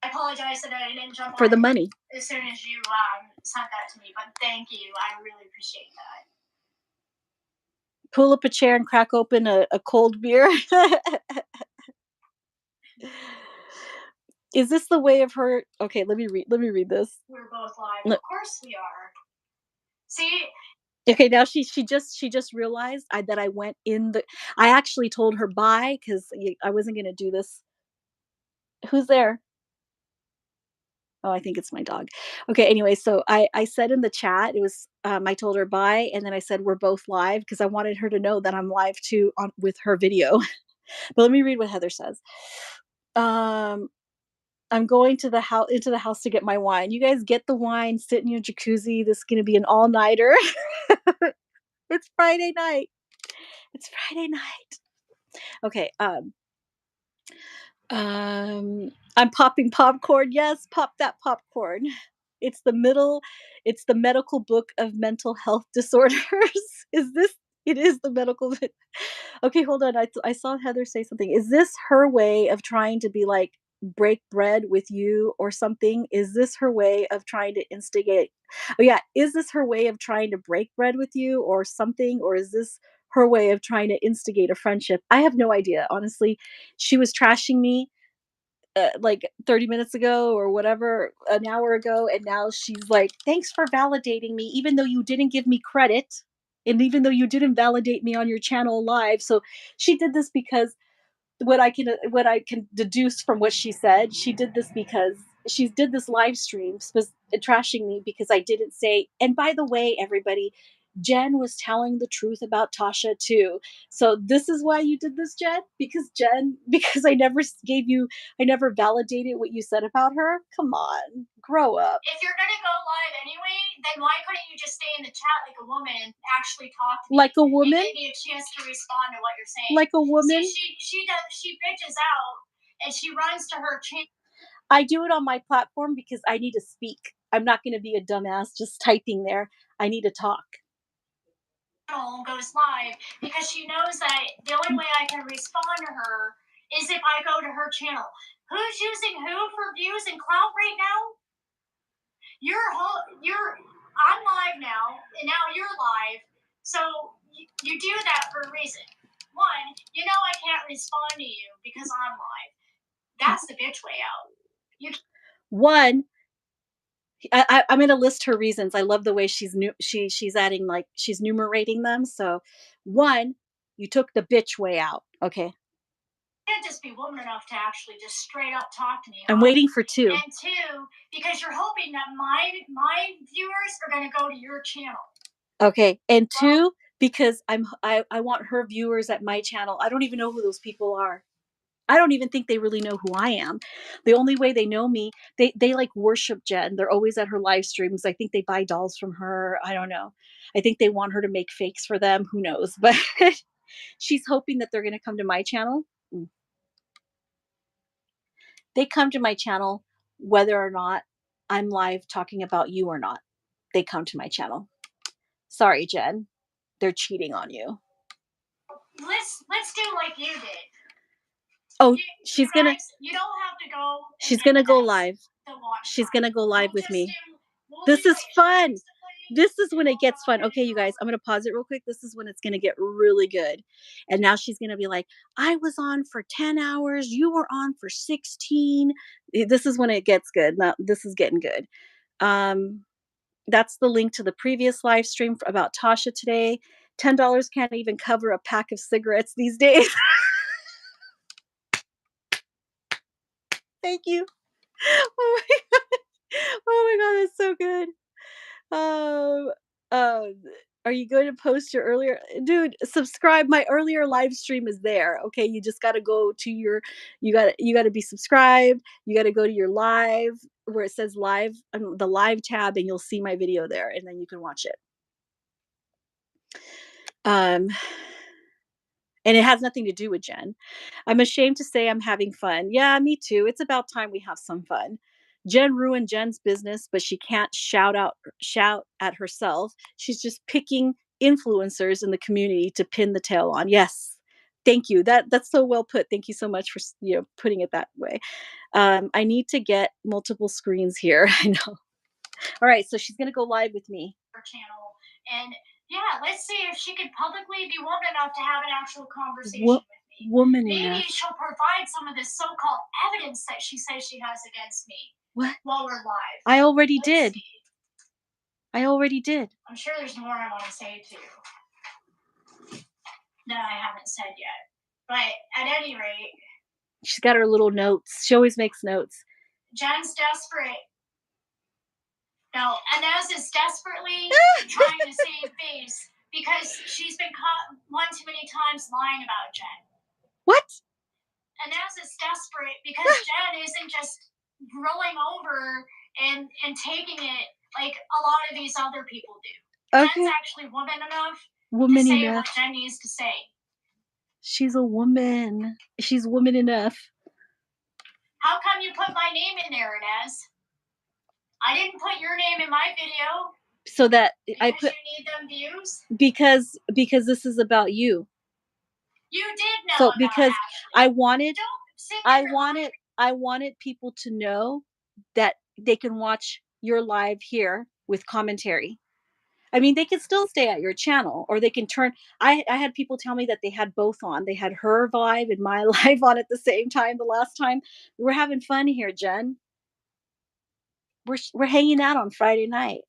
I apologize that I didn't jump for on the money as soon as you sent that to me, but thank you. I really appreciate that. pull up a chair and crack open a cold beer. Is this the way of her? Okay, let me read this. We're both live. Look. Of course we are. See? Okay, now she just realized that I went in the. I actually told her bye because I wasn't gonna do this. Who's there? Oh, I think it's my dog. Okay, anyway, so I said in the chat, it was I told her bye, and then I said we're both live because I wanted her to know that I'm live too on with her video. But let me read what Heather says. I'm going to the house into the house to get my wine. You guys get the wine, sit in your jacuzzi. This is gonna be an all-nighter. It's Friday night. It's Friday night. Okay. I'm popping popcorn. Yes, pop that popcorn. It's it's the medical book of mental health disorders. Is this it is the medical Okay, hold on. I saw Heather say something. Is this her way of trying to be like break bread with you or something? Is this her way of trying to instigate? Oh yeah, is this her way of trying to break bread with you or something, or is this her way of trying to instigate a friendship? I have no idea, honestly. She was trashing me like 30 minutes ago or whatever, an hour ago, and now she's like, thanks for validating me, even though you didn't give me credit, and even though you didn't validate me on your channel live. So she did this because what I can deduce from what she said, she did this because she did this live stream trashing me because I didn't say. And by the way, everybody, Jen was telling the truth about Tasha too. So this is why you did this, Jen, because I never validated what you said about her. Come on, grow up. If you're gonna go live anyway, then why couldn't you just stay in the chat like a woman and actually talk to me? Like a woman? And give me a chance to respond to what you're saying. Like a woman? See, she bitches out and she runs to her channel. I do it on my platform because I need to speak. I'm not going to be a dumbass just typing there. I need to talk. Goes live because she knows that the only way I can respond to her is if I go to her channel. Who's using who for views and clout right now? I'm live now, and now you're live. So you do that for a reason. One, you know I can't respond to you because I'm live. That's the bitch way out. One, I'm going to list her reasons. I love the way she's adding, like, she's numerating them. So, one, you took the bitch way out. Okay. You can't just be woman enough to actually just straight up talk to me. I'm waiting for two. And two, because you're hoping that my viewers are going to go to your channel. Okay. And two, because I want her viewers at my channel. I don't even know who those people are. I don't even think they really know who I am. The only way they know me, they like worship Jen. They're always at her live streams. I think they buy dolls from her. I don't know. I think they want her to make fakes for them. Who knows? But she's hoping that they're going to come to my channel. They come to my channel whether or not I'm live talking about you or not. They come to my channel. Sorry, Jen. They're cheating on you. Let's do like you did. Oh, you don't have to go. She's gonna go live. She's gonna go live with me. This is fun. This is when it gets fun. Okay, you guys, I'm gonna pause it real quick. This is when it's gonna get really good. And now she's gonna be like, I was on for 10 hours. You were on for 16. This is when it gets good. Now this is getting good. That's the link to the previous live stream about Tasha today. $10 can't even cover a pack of cigarettes these days. Thank you. Oh my god. Oh my god, that's so good. Are you going to post your earlier, dude? Subscribe. My earlier live stream is there. Okay, you just got to go to your, you got to be subscribed. You got to go to your live where it says live, the live tab, and you'll see my video there, and then you can watch it. And it has nothing to do with Jen. I'm ashamed to say I'm having fun. Yeah, me too. It's about time we have some fun. Jen ruined Jen's business, but she can't shout at herself. She's just picking influencers in the community to pin the tail on. Yes. Thank you. That's so well put. Thank you so much for putting it that way. I need to get multiple screens here. I know. All right, so she's gonna go live with me. Channel, and Yeah, let's see if she could publicly be woman enough to have an actual conversation with me. Woman Maybe enough. she'll provide some of this so-called evidence that she says she has against me. What? While we're live. I already Let's did. see. I already did. I'm sure there's more I want to say to you that I haven't said yet. But at any rate, she's got her little notes. She always makes notes. Jen's desperate. No, Inez is desperately trying to save face because she's been caught one too many times lying about Jen. What? Inez is desperate because Jen isn't just rolling over and taking it like a lot of these other people do. Okay. Jen's actually woman enough to say what Jen needs to say. She's a woman. She's woman enough. How come you put my name in there, Inez? I didn't put your name in my video. So that I put. You need them views. Because this is about you. You did know. So about because Ashley. I wanted people to know that they can watch your live here with commentary. I mean, they can still stay at your channel, or they can turn. I had people tell me that they had both on. They had her live and my live on at the same time. The last time we're having fun here, Jen. We're hanging out on Friday night.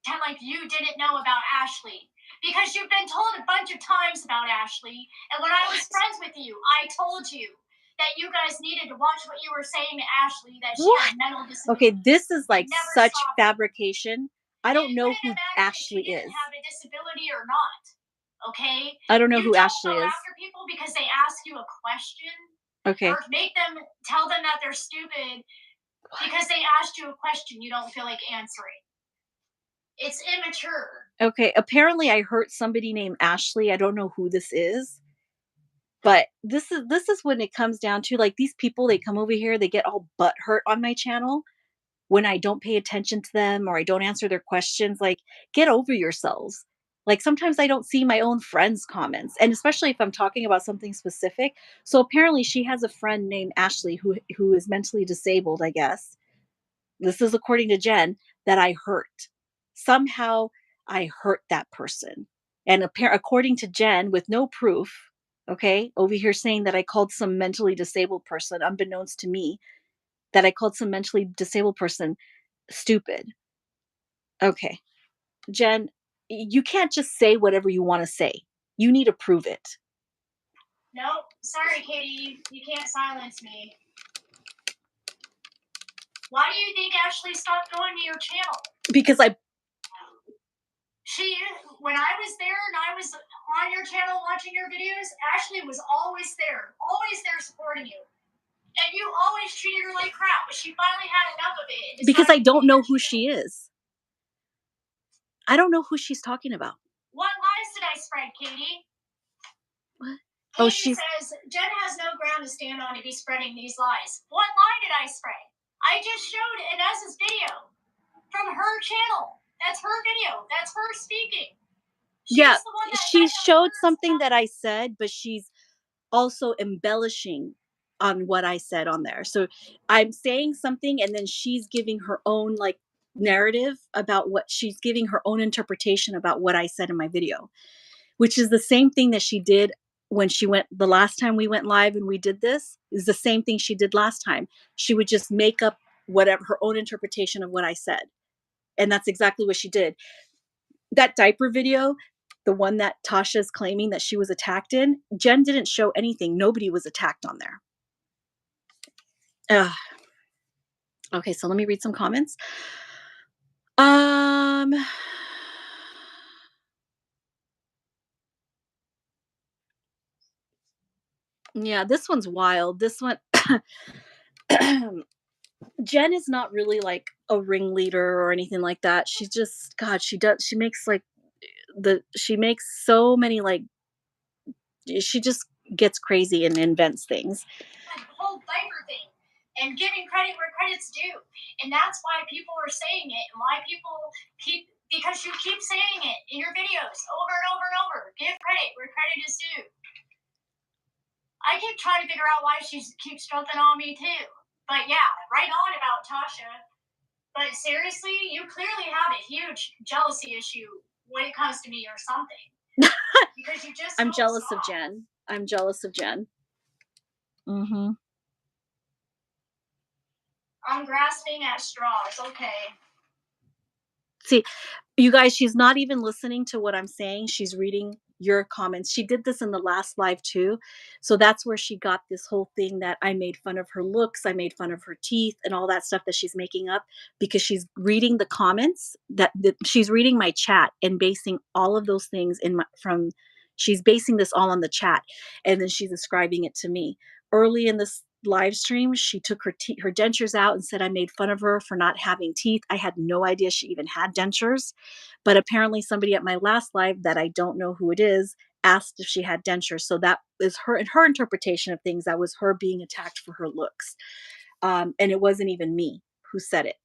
Pretend like you didn't know about Ashley because you've been told a bunch of times about Ashley. And when I was friends with you, I told you that you guys needed to watch what you were saying to Ashley, that she had mental disability. Okay, this is like such fabrication. I don't know who Ashley is. Have a disability or not? Okay. I don't know who Ashley is. After people because they ask you a question. Okay. Or tell them that they're stupid because they asked you a question you don't feel like answering. It's immature. Okay. Apparently, I hurt somebody named Ashley. I don't know who this is. But this is when it comes down to, like, these people, they come over here, they get all butthurt on my channel when I don't pay attention to them or I don't answer their questions. Like, get over yourselves. Like, sometimes I don't see my own friends' comments, and especially if I'm talking about something specific. So apparently she has a friend named Ashley who is mentally disabled, I guess. This is according to Jen, that I hurt. Somehow I hurt that person. And according to Jen, with no proof, okay, over here saying that I called some mentally disabled person, unbeknownst to me, that I called some mentally disabled person stupid. Okay. Jen, you can't just say whatever you want to say. You need to prove it. Nope. Sorry, Katie. You can't silence me. Why do you think Ashley stopped going to your channel? Because when I was there and I was on your channel watching your videos, Ashley was always there supporting you. And you always treated her like crap, but she finally had enough of it. Because I don't know who she is. I don't know who she's talking about. What lies did I spread, Katie? What? Katie says, Jen has no ground to stand on to be spreading these lies. What lie did I spread? I just showed Inez's video from her channel. That's her video. That's her speaking. She showed something that I said, but she's also embellishing on what I said on there. So I'm saying something and then she's giving her own like narrative about what she's giving her own interpretation about what I said in my video, which is the same thing that she did when she went the last time we went live and we did this is the same thing she did last time. She would just make up whatever her own interpretation of what I said. And that's exactly what she did. That diaper video, the one that Tasha's claiming that she was attacked in, Jen didn't show anything. Nobody was attacked on there. Okay, so let me read some comments. Yeah, this one's wild. This one, Jen is not really like a ringleader or anything like that. She's just, God, she makes so many like, she just gets crazy and invents things. The whole diaper thing and giving credit where credit's due. And that's why people are saying it and why people because you keep saying it in your videos over and over and over. Give credit where credit is due. I keep trying to figure out why she keeps jumping on me too. But yeah, right on about Tasha. But seriously, you clearly have a huge jealousy issue when it comes to me or something. Because you just I'm don't jealous stop. of Jen. I'm jealous of Jen. Mm-hmm. I'm grasping at straws. Okay. See, you guys, she's not even listening to what I'm saying. She's reading your comments. She did this in the last live too. So that's where she got this whole thing that I made fun of her looks, I made fun of her teeth and all that stuff that she's making up, because she's reading the comments that she's reading my chat and basing all of those things she's basing this all on the chat, and then she's ascribing it to me. Early in this live stream, she took her dentures out and said I made fun of her for not having teeth. I had no idea she even had dentures, but apparently somebody at my last live that I don't know who it is asked if she had dentures. So that is her interpretation of things. That was her being attacked for her looks, and it wasn't even me who said it.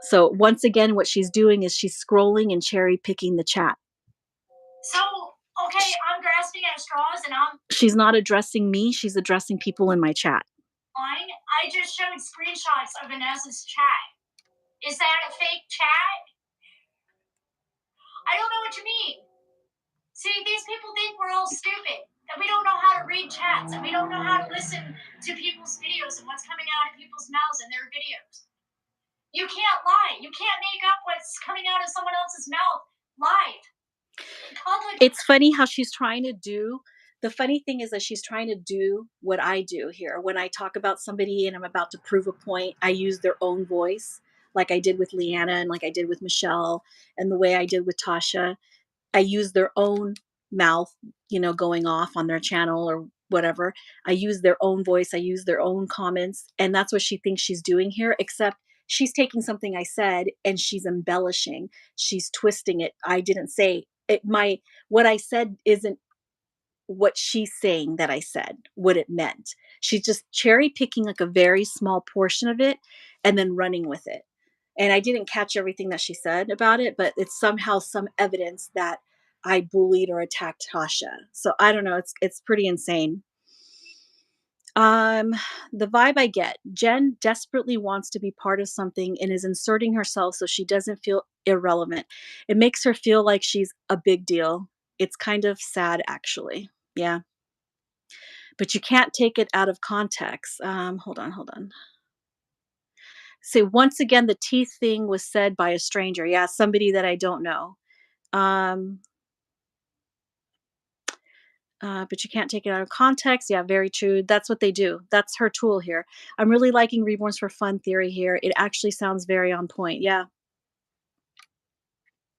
So once again, what she's doing is she's scrolling and cherry picking the chat. So, okay, I'm grasping at straws and she's not addressing me. She's addressing people in my chat. I just showed screenshots of Vanessa's chat. Is that a fake chat? I don't know what you mean. See, these people think we're all stupid, that we don't know how to read chats, and we don't know how to listen to people's videos and what's coming out of people's mouths in their videos. You can't lie. You can't make up what's coming out of someone else's mouth live. It's funny how she's trying to do. The funny thing is that she's trying to do what I do here. When I talk about somebody and I'm about to prove a point, I use their own voice, like I did with Leanna and like I did with Michelle and the way I did with Tasha. I use their own mouth, going off on their channel or whatever. I use their own voice. I use their own comments. And that's what she thinks she's doing here, except she's taking something I said and she's embellishing. She's twisting it. I didn't say it. What I said isn't what she's saying that I said, what it meant. She's just cherry picking like a very small portion of it and then running with it. And I didn't catch everything that she said about it, but it's somehow some evidence that I bullied or attacked Tasha. So I don't know. It's pretty insane. The vibe I get, Jen desperately wants to be part of something and is inserting herself so she doesn't feel irrelevant. It makes her feel like she's a big deal. It's kind of sad, actually. Yeah. But you can't take it out of context. Hold on. So once again, the teeth thing was said by a stranger. Yeah, somebody that I don't know. But you can't take it out of context. Yeah, very true. That's what they do. That's her tool here. I'm really liking Reborns for Fun theory here. It actually sounds very on point. Yeah.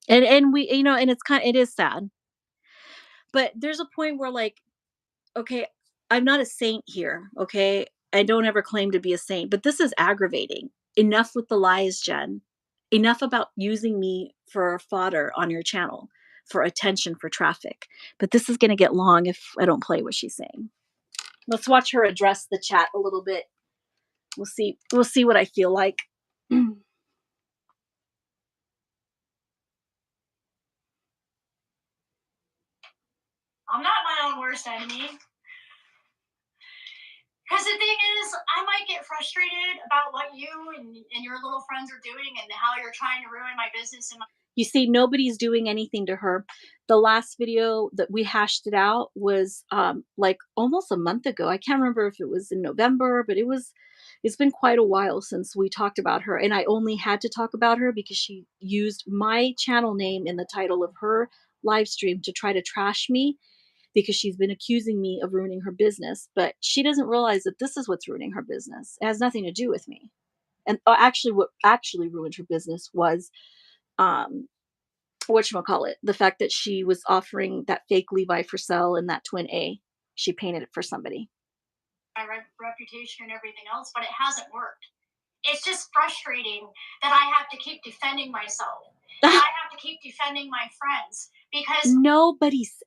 And we, and it is sad. But there's a point where like, okay, I'm not a saint here, okay? I don't ever claim to be a saint, but this is aggravating. Enough with the lies, Jen. Enough about using me for fodder on your channel, for attention, for traffic. But this is going to get long if I don't play what she's saying. Let's watch her address the chat a little bit. We'll see. We'll see what I feel like. I'm not my own worst enemy. Because the thing is, I might get frustrated about what you and your little friends are doing and how you're trying to ruin my business and You see, nobody's doing anything to her. The last video that we hashed it out was like almost a month ago. I can't remember if it was in November, but it's been quite a while since we talked about her. And I only had to talk about her because she used my channel name in the title of her live stream to try to trash me, because she's been accusing me of ruining her business. But she doesn't realize that this is what's ruining her business. It has nothing to do with me. And actually, what actually ruined her business was whatchamacallit, the fact that she was offering that fake Levi for sale and that twin A. She painted it for somebody. My reputation and everything else, but it hasn't worked. It's just frustrating that I have to keep defending myself. I have to keep defending my friends because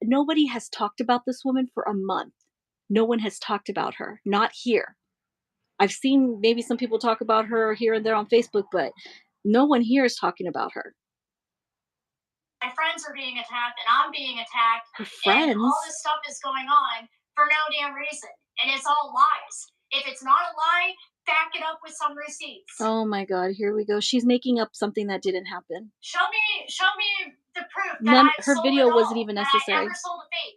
nobody has talked about this woman for a month. No one has talked about her. Not here. I've seen maybe some people talk about her here and there on Facebook, but no one here is talking about her. My friends are being attacked and I'm being attacked. Her friends? And all this stuff is going on for no damn reason. And it's all lies. If it's not a lie, back it up with some receipts. Oh my God, here we go. She's making up something that didn't happen. Show me the proof that I've Her sold video it all, wasn't even that necessary. I ever sold a fake.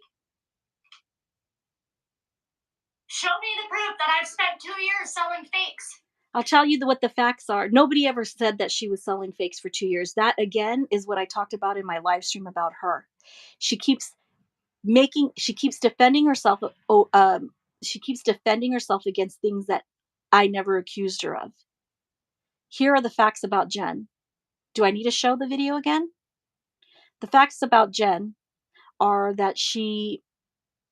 Show me the proof that I've spent 2 years selling fakes. I'll tell you what the facts are. Nobody ever said that she was selling fakes for 2 years. That again is what I talked about in my live stream about her. She keeps defending herself. She keeps defending herself against things that I never accused her of. Here are the facts about Jen. Do I need to show the video again? The facts about Jen are that she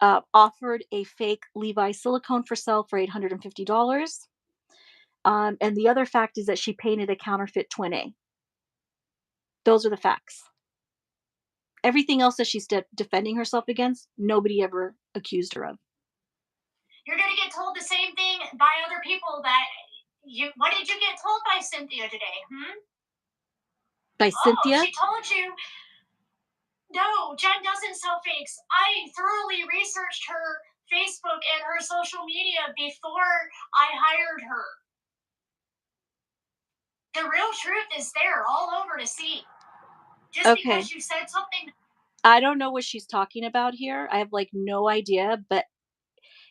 offered a fake Levi silicone for sale for $850. And the other fact is that she painted a counterfeit twin A. Those are the facts. Everything else that she's defending herself against, nobody ever accused her of. You're going to get told the same thing by other people that what did you get told by Cynthia today? By Cynthia? She told you, no, Jen doesn't sell fakes. I thoroughly researched her Facebook and her social media before I hired her. The real truth is there all over to see. Just because you said something. I don't know what she's talking about here. I have like no idea, but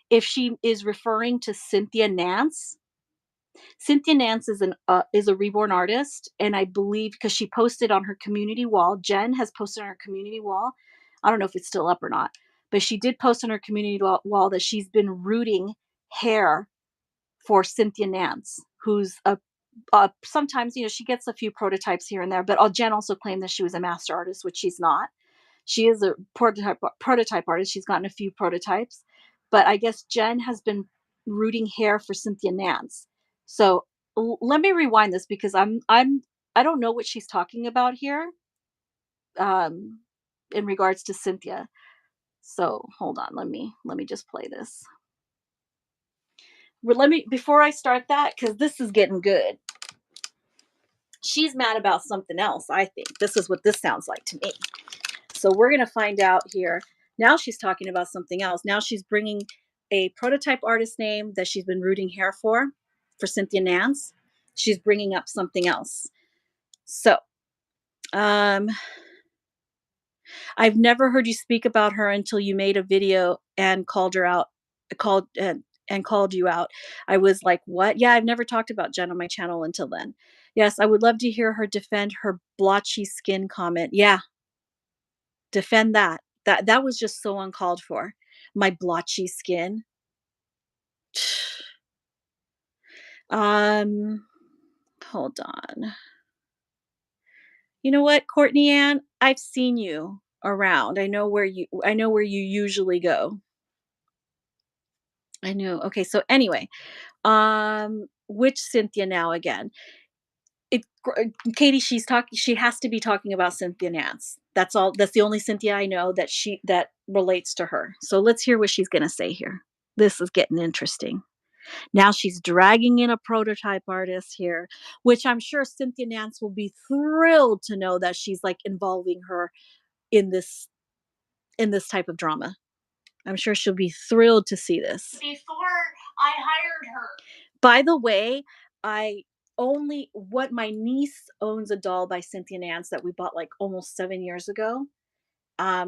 if she is referring to Cynthia Nance is a Reborn artist, and I believe because she posted on her community wall, Jen has posted on her community wall. I don't know if it's still up or not, but she did post on her community wall that she's been rooting hair for Cynthia Nance, who's sometimes, she gets a few prototypes here and there, but Jen also claimed that she was a master artist, which she's not. She is a prototype artist. She's gotten a few prototypes, but I guess Jen has been rooting hair for Cynthia Nance. So let me rewind this because I don't know what she's talking about here in regards to Cynthia. So hold on, let me just play this. Before I start that, because this is getting good. She's mad about something else, I think. This is what this sounds like to me. So we're going to find out here. Now she's talking about something else. Now she's bringing a prototype artist name that she's been rooting hair for Cynthia Nance. She's bringing up something else. So, I've never heard you speak about her until you made a video and called her out, called you out. I was like, what? Yeah, I've never talked about Jen on my channel until then. Yes, I would love to hear her defend her blotchy skin comment. Yeah, defend that. That was just so uncalled for. My blotchy skin. Hold on. You know what, Courtney Ann? I've seen you around. I know where you usually go. I know. Okay, so anyway, which Cynthia now again? Katie, she has to be talking about Cynthia Nance. That's all. That's the only Cynthia I know that relates to her. So let's hear what she's gonna say here. This is getting interesting. Now she's dragging in a prototype artist here, which I'm sure Cynthia Nance will be thrilled to know that she's like involving her in this type of drama. I'm sure she'll be thrilled to see this. Before I hired her. By the way, my niece owns a doll by Cynthia Nance that we bought like almost 7 years ago.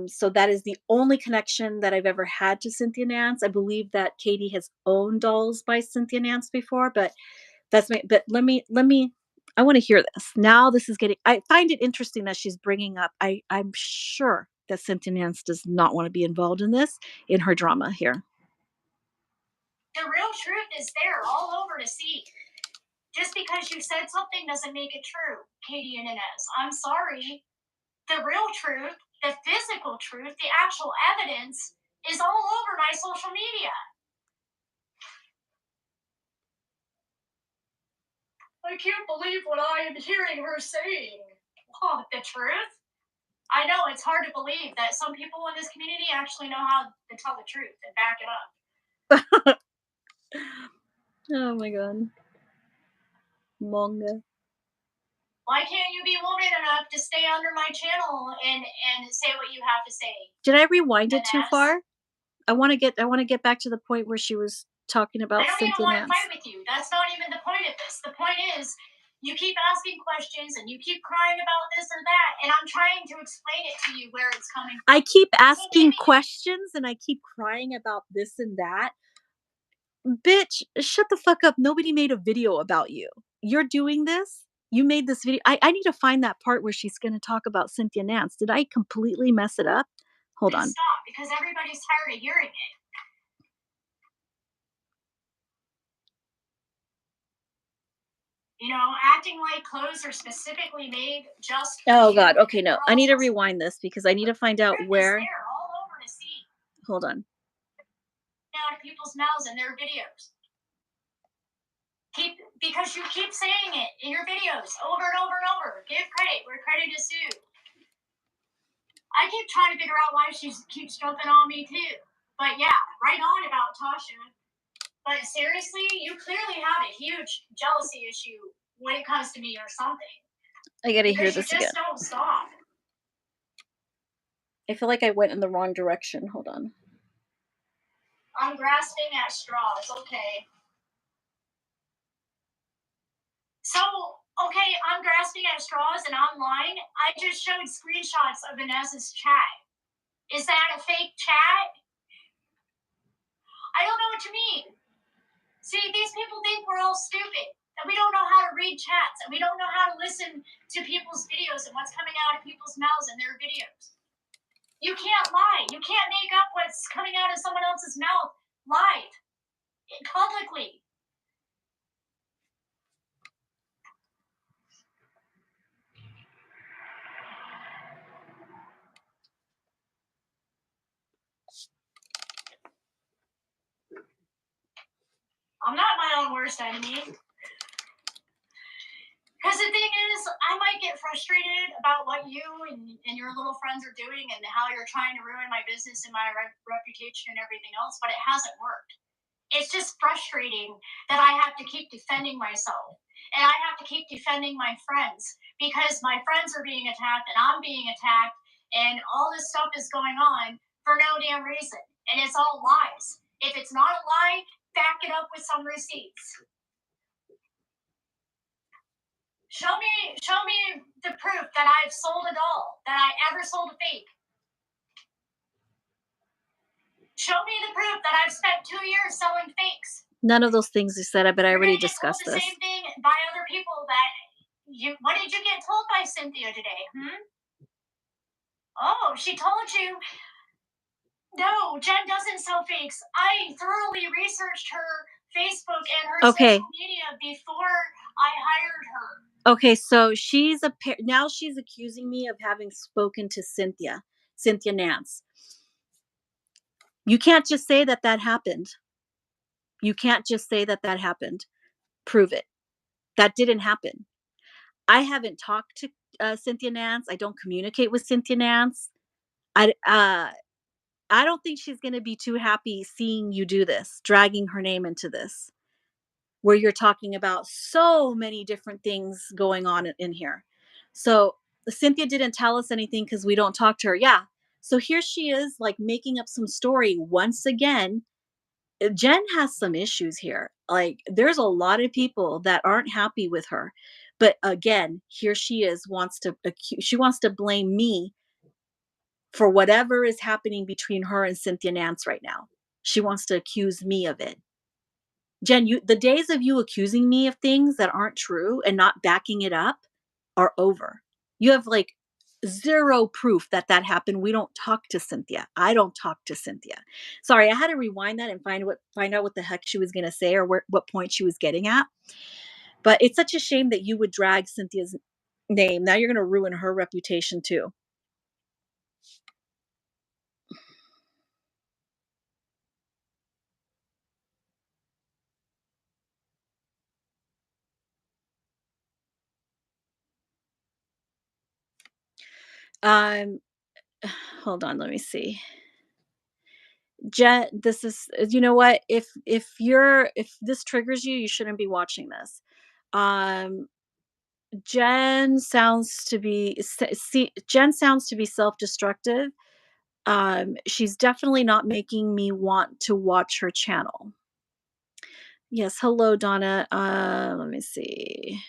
So that is the only connection that I've ever had to Cynthia Nance. I believe that Katie has owned dolls by Cynthia Nance before, but but let me, I want to hear this. Now this is I find it interesting that she's bringing up, I'm sure that Cynthia Nance does not want to be involved in her drama here. The real truth is there all over to see. Just because you said something doesn't make it true, Katie and Inez. I'm sorry. The real truth, the physical truth, the actual evidence is all over my social media. I can't believe what I am hearing her saying. Oh, the truth? I know it's hard to believe that some people in this community actually know how to tell the truth and back it up. Oh my God. Manga. Why can't you be woman enough to stay under my channel and say what you have to say? Did I rewind it too far? I want to get back to the point where she was talking about I don't even Cynthia want to Nance. fight with you. That's not even the point of this. The point is, you keep asking questions and you keep crying about this or that, and I'm trying to explain it to you where it's coming from. I keep asking maybe- questions and I keep crying about this and that. Bitch, shut the fuck up. Nobody made a video about you. You're doing this. You made this video. I need to find that part where she's going to talk about Cynthia Nance. Did I completely mess it up? Hold on. Stop, because everybody's tired of hearing it. You know, acting like clothes are specifically made just for Oh you. God. Okay, no. They're I need to all rewind this because I need to find out truth is where. there all over to see. Hold on. Out of people's mouths in their videos. Because you keep saying it in your videos over and over and over. Give credit where credit is due. I keep trying to figure out why she keeps jumping on me too. But yeah, right on about Tasha. But seriously, you clearly have a huge jealousy issue when it comes to me or something. I gotta hear this You again. just don't stop. I feel like I went in the wrong direction. Hold on. I'm grasping at straws, okay. So, okay, I'm grasping at straws and I'm lying. I just showed screenshots of Vanessa's chat. Is that a fake chat? I don't know what you mean. See, these people think we're all stupid, that we don't know how to read chats, and we don't know how to listen to people's videos and what's coming out of people's mouths in their videos. You can't lie. You can't make up what's coming out of someone else's mouth live, publicly. I'm not my own worst enemy. Because the thing is, I might get frustrated about what you and your little friends are doing and how you're trying to ruin my business and my reputation and everything else, but it hasn't worked. It's just frustrating that I have to keep defending myself. And I have to keep defending my friends because my friends are being attacked and I'm being attacked and all this stuff is going on for no damn reason. And it's all lies. If it's not a lie, back it up with some receipts. Show me the proof that I've sold a doll, that I ever sold a fake. Show me the proof that I've spent 2 years selling fakes. None of those things you said, but I already discussed the this. Same thing by other people that what did you get told by Cynthia today? Oh, she told you. No, Jen doesn't sell fakes. I thoroughly researched her Facebook and her social media before I hired her. Okay, so now she's accusing me of having spoken to Cynthia Nance. You can't just say that happened. You can't just say that happened. Prove it. That didn't happen. I haven't talked to Cynthia Nance. I don't communicate with Cynthia Nance. I don't think she's going to be too happy seeing you do this, dragging her name into this, where you're talking about so many different things going on in here. So Cynthia didn't tell us anything because we don't talk to her. Yeah. So here she is, like, making up some story once again. Jen has some issues here. Like, there's a lot of people that aren't happy with her. But again, here she is, she wants to blame me for whatever is happening between her and Cynthia Nance right now. She wants to accuse me of it. Jen, the days of you accusing me of things that aren't true and not backing it up are over. You have like zero proof that happened. We don't talk to Cynthia. I don't talk to Cynthia. Sorry, I had to rewind that and find out what the heck she was going to say or what point she was getting at. But it's such a shame that you would drag Cynthia's name. Now you're going to ruin her reputation too. Hold on, let me see. Jen, this is, you know what? If this triggers you, you shouldn't be watching this. Jen sounds to be self-destructive. She's definitely not making me want to watch her channel. Yes, hello, Donna. Let me see.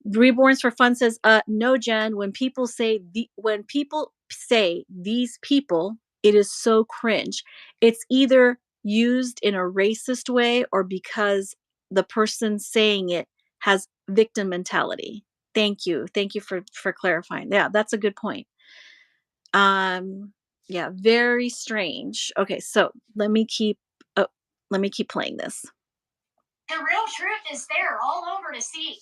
Reborns for Fun says, no, Jen, when people say these people, it is so cringe. It's either used in a racist way or because the person saying it has victim mentality. Thank you. Thank you for clarifying. Yeah, that's a good point. Yeah, very strange. Okay, so let me keep playing this. The real truth is there all over to see.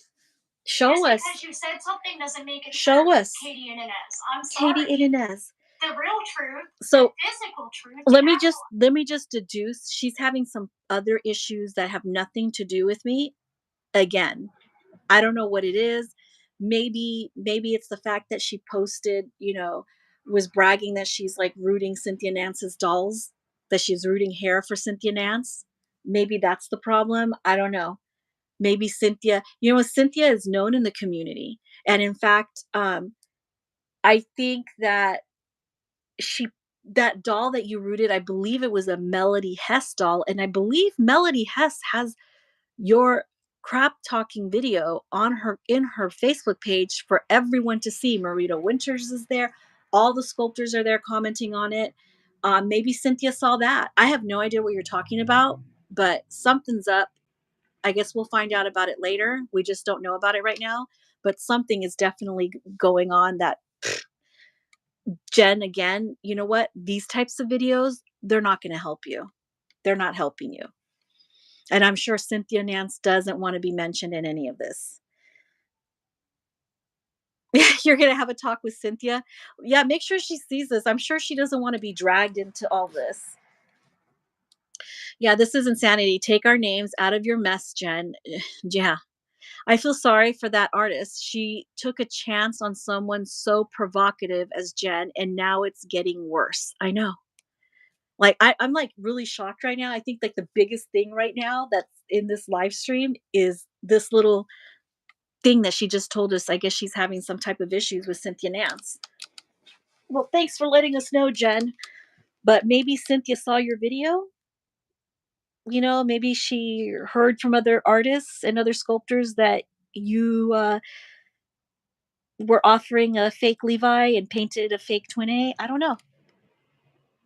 Show Just us. because you said something doesn't make it Show true, us. Katie and Inez. I'm sorry. Katie and Inez. The real truth, So the physical truth. let me just deduce she's having some other issues that have nothing to do with me. Again, I don't know what it is. Maybe it's the fact that she posted, was bragging that she's like rooting Cynthia Nance's dolls, that she's rooting hair for Cynthia Nance. Maybe that's the problem. I don't know. Maybe Cynthia, Cynthia is known in the community. And in fact, I think that that doll that you rooted, I believe it was a Melody Hess doll. And I believe Melody Hess has your crap talking video in her Facebook page for everyone to see. Marita Winters is there. All the sculptors are there commenting on it. Maybe Cynthia saw that. I have no idea what you're talking about, but something's up. I guess we'll find out about it later. We just don't know about it right now. But something is definitely going on that Jen, again, you know what? These types of videos, they're not going to help you. They're not helping you. And I'm sure Cynthia Nance doesn't want to be mentioned in any of this. You're going to have a talk with Cynthia? Yeah, make sure she sees this. I'm sure she doesn't want to be dragged into all this. Yeah, this is insanity. Take our names out of your mess, Jen. Yeah. I feel sorry for that artist. She took a chance on someone so provocative as Jen, and now it's getting worse. I know. Like I'm like really shocked right now. I think like the biggest thing right now that's in this live stream is this little thing that she just told us. I guess she's having some type of issues with Cynthia Nance. Well, thanks for letting us know, Jen. But maybe Cynthia saw your video. Maybe she heard from other artists and other sculptors that you were offering a fake Levi and painted a fake Twin A. I don't know.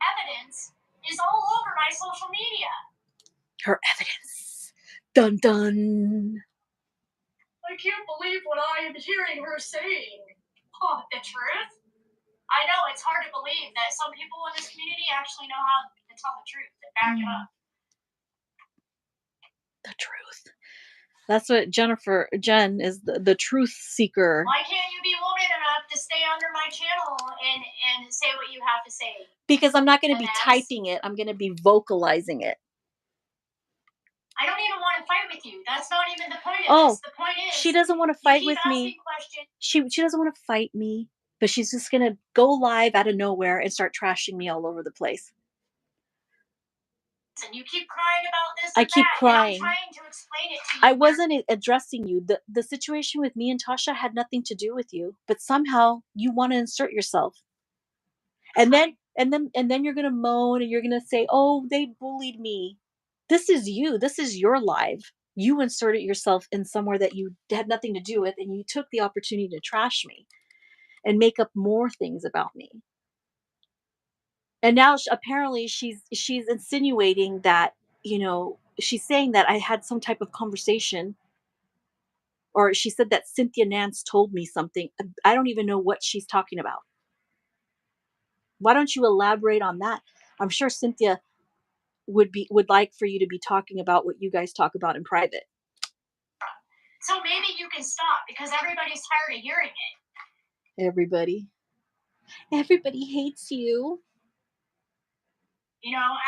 Evidence is all over my social media. Her evidence. Dun dun. I can't believe what I am hearing her saying. Oh, the truth? I know it's hard to believe that some people in this community actually know how to tell the truth and back it up. The truth. That's what Jen is the truth seeker. Why can't you be woman enough to stay under my channel and say what you have to say? Because I'm not going to be typing it. I'm going to be vocalizing it. I don't even want to fight with you. That's not even the point of this. The point is, she doesn't want to fight with me. She doesn't want to fight me, but she's just going to go live out of nowhere and start trashing me all over the place. And you keep crying about this. I keep crying. I'm trying to explain it to you. I wasn't addressing you. The situation with me and Tasha had nothing to do with you, but somehow you want to insert yourself. And then you're going to moan and you're going to say, "Oh, they bullied me." This is you. This is your live. You inserted yourself in somewhere that you had nothing to do with, and you took the opportunity to trash me and make up more things about me. And now apparently she's insinuating that, she's saying that I had some type of conversation, or she said that Cynthia Nance told me something. I don't even know what she's talking about. Why don't you elaborate on that? I'm sure Cynthia would like for you to be talking about what you guys talk about in private. So maybe you can stop, because everybody's tired of hearing it. Everybody hates you.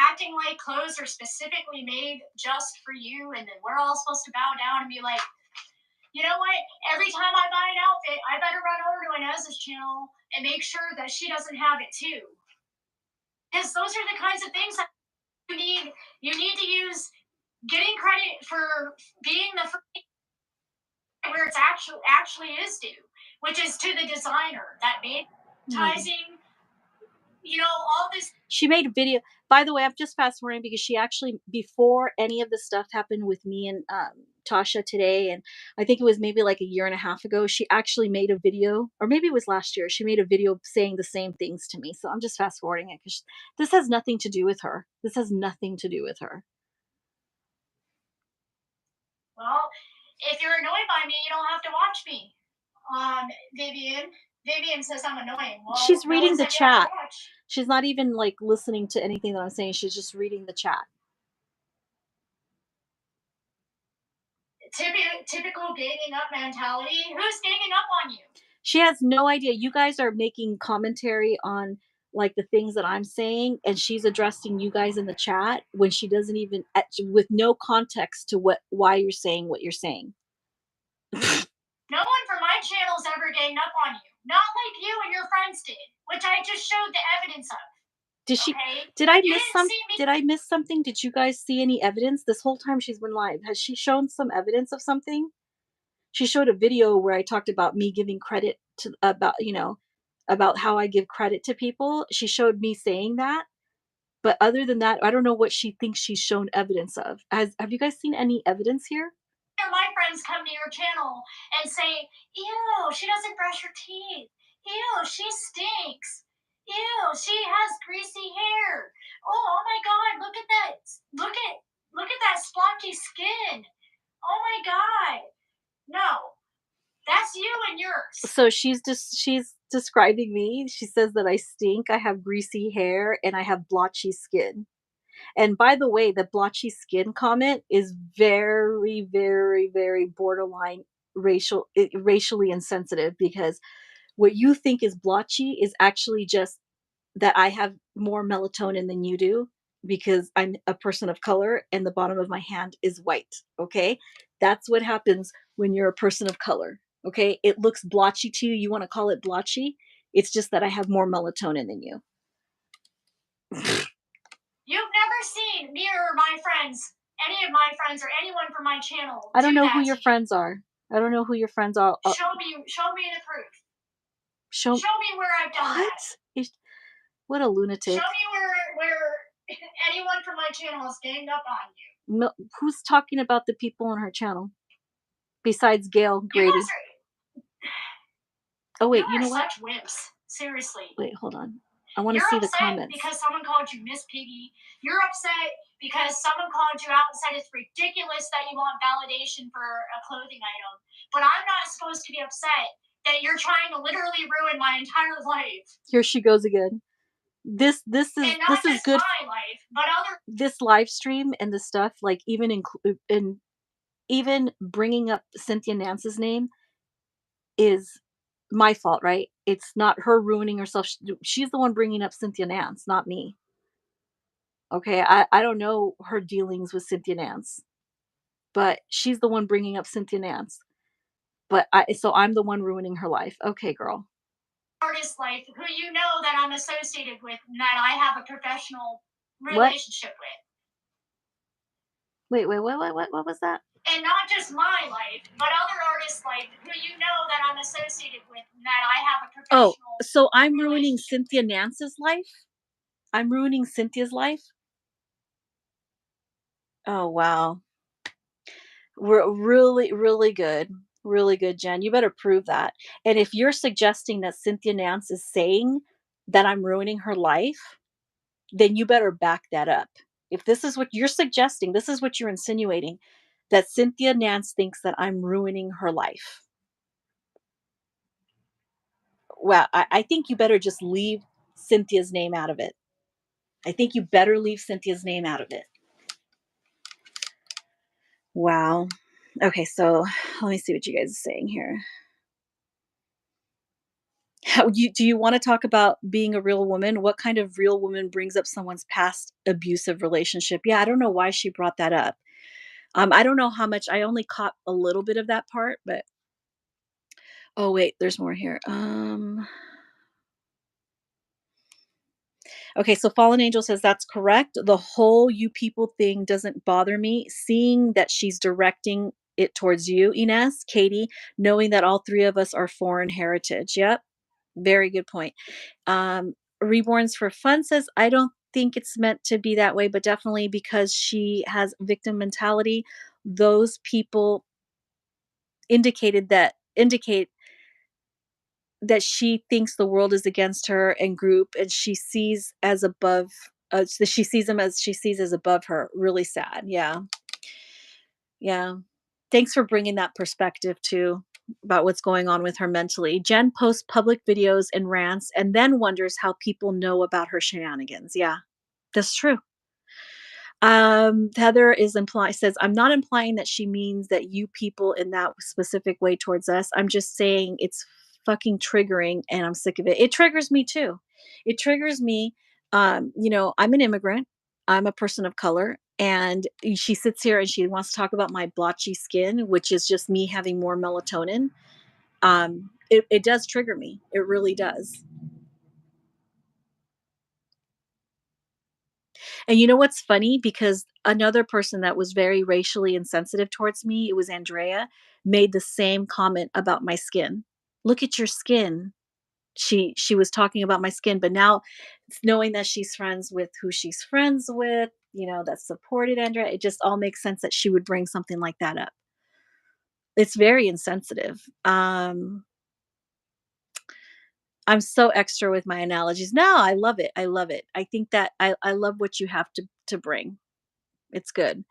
Acting like clothes are specifically made just for you, and then we're all supposed to bow down and be like, you know what? Every time I buy an outfit, I better run over to Inez's channel and make sure that she doesn't have it too. Because those are the kinds of things that you need. You need to use getting credit for being the first where it's actually is due, which is to the designer that made advertising. all this. She made a video. By the way, I'm just fast forwarding because she actually, before any of the stuff happened with me and Tasha today, and I think it was maybe like a year and a half ago, she actually made a video, or maybe it was last year. She made a video saying the same things to me. So I'm just fast forwarding it because this has nothing to do with her. This has nothing to do with her. Well, if you're annoyed by me, you don't have to watch me. Vivian. Vivian says I'm annoying. Well, She's reading the chat. Watch. She's not even like listening to anything that I'm saying. She's just reading the chat. Typical ganging up mentality. Who's ganging up on you? She has no idea. You guys are making commentary on like the things that I'm saying, and she's addressing you guys in the chat when she doesn't even, with no context to why you're saying what you're saying. No one from my channel's ever ganged up on you. Not like you and your friends did, which I just showed the evidence of. Did she? Okay? Did I miss something? Did I miss something? Did you guys see any evidence this whole time she's been live? Has she shown some evidence of something? She showed a video where I talked about me giving credit to about how I give credit to people. She showed me saying that. But other than that, I don't know what she thinks she's shown evidence of. Have you guys seen any evidence here? My friends come to your channel and say, ew, she doesn't brush her teeth. Ew, she stinks. Ew, she has greasy hair. Oh my God, look at that. Look at that splotchy skin. Oh my God. No, that's you and yours. So she's describing me. She says that I stink, I have greasy hair, and I have blotchy skin. And by the way, the blotchy skin comment is very, very, very borderline racially insensitive, because what you think is blotchy is actually just that I have more melatonin than you do, because I'm a person of color and the bottom of my hand is white. Okay. That's what happens when you're a person of color. Okay. It looks blotchy to you. You want to call it blotchy. It's just that I have more melatonin than you. You've never seen me or my friends, any of my friends or anyone from my channel. I don't know who your friends are. I don't know who your friends are. Show me the proof. Show me where I've done that. What a lunatic. Show me where anyone from my channel has ganged up on you. No, who's talking about the people on her channel besides Gail Grady? Oh wait, you know what? Such wimps. Seriously. Wait, hold on. I want to see the comments. Because someone called you Miss Piggy. You're upset because someone called you out and said it's ridiculous that you want validation for a clothing item. But I'm not supposed to be upset that you're trying to literally ruin my entire life. Here she goes again. This is good. My life, but this live stream and the stuff, like even bringing up Cynthia Nance's name is my fault, right? It's not her ruining herself. She's the one bringing up Cynthia Nance, not me. Okay, I don't know her dealings with Cynthia Nance, but she's the one bringing up Cynthia Nance. So I'm the one ruining her life. Okay, girl. Artist life, who you know that I'm associated with and that I have a professional relationship with. Wait, what was that? And not just my life, but other artists' life, who you know that I'm associated with and that I have a professional. Oh, so I'm ruining Cynthia Nance's life? I'm ruining Cynthia's life? Oh, wow. We're really, really good. Really good, Jen. You better prove that. And if you're suggesting that Cynthia Nance is saying that I'm ruining her life, then you better back that up. If this is what you're suggesting, this is what you're insinuating, that Cynthia Nance thinks that I'm ruining her life. Well, I think you better just leave Cynthia's name out of it. I think you better leave Cynthia's name out of it. Wow. Okay, so let me see what you guys are saying here. Do you want to talk about being a real woman? What kind of real woman brings up someone's past abusive relationship? Yeah, I don't know why she brought that up. I don't know how much. I only caught a little bit of that part, but oh wait, there's more here. Okay, so Fallen Angel says that's correct. The whole you people thing doesn't bother me. Seeing that she's directing it towards you, Ines, Katie, knowing that all three of us are foreign heritage. Yep. Very good point. Reborns for Fun says, I don't think it's meant to be that way, but definitely because she has victim mentality. Those people indicate that she thinks the world is against her and group, and she sees as above. She sees them as she sees as above her. Really sad. Yeah, yeah. Thanks for bringing that perspective too about what's going on with her mentally. Jen posts public videos and rants, and then wonders how people know about her shenanigans. Yeah, that's true. Heather says, I'm not implying that she means that you people in that specific way towards us. I'm just saying it's fucking triggering and I'm sick of it. It triggers me too. It triggers me. I'm an immigrant. I'm a person of color. And she sits here and she wants to talk about my blotchy skin, which is just me having more melatonin. It does trigger me. It really does. And you know what's funny? Because another person that was very racially insensitive towards me, it was Andrea, made the same comment about my skin. Look at your skin. She was talking about my skin, but now knowing that she's friends with who she's friends with, that supported Andrea, it just all makes sense that she would bring something like that up. It's very insensitive. I'm so extra with my analogies. No, I love it. I love it. I think that I love what you have to bring. It's good.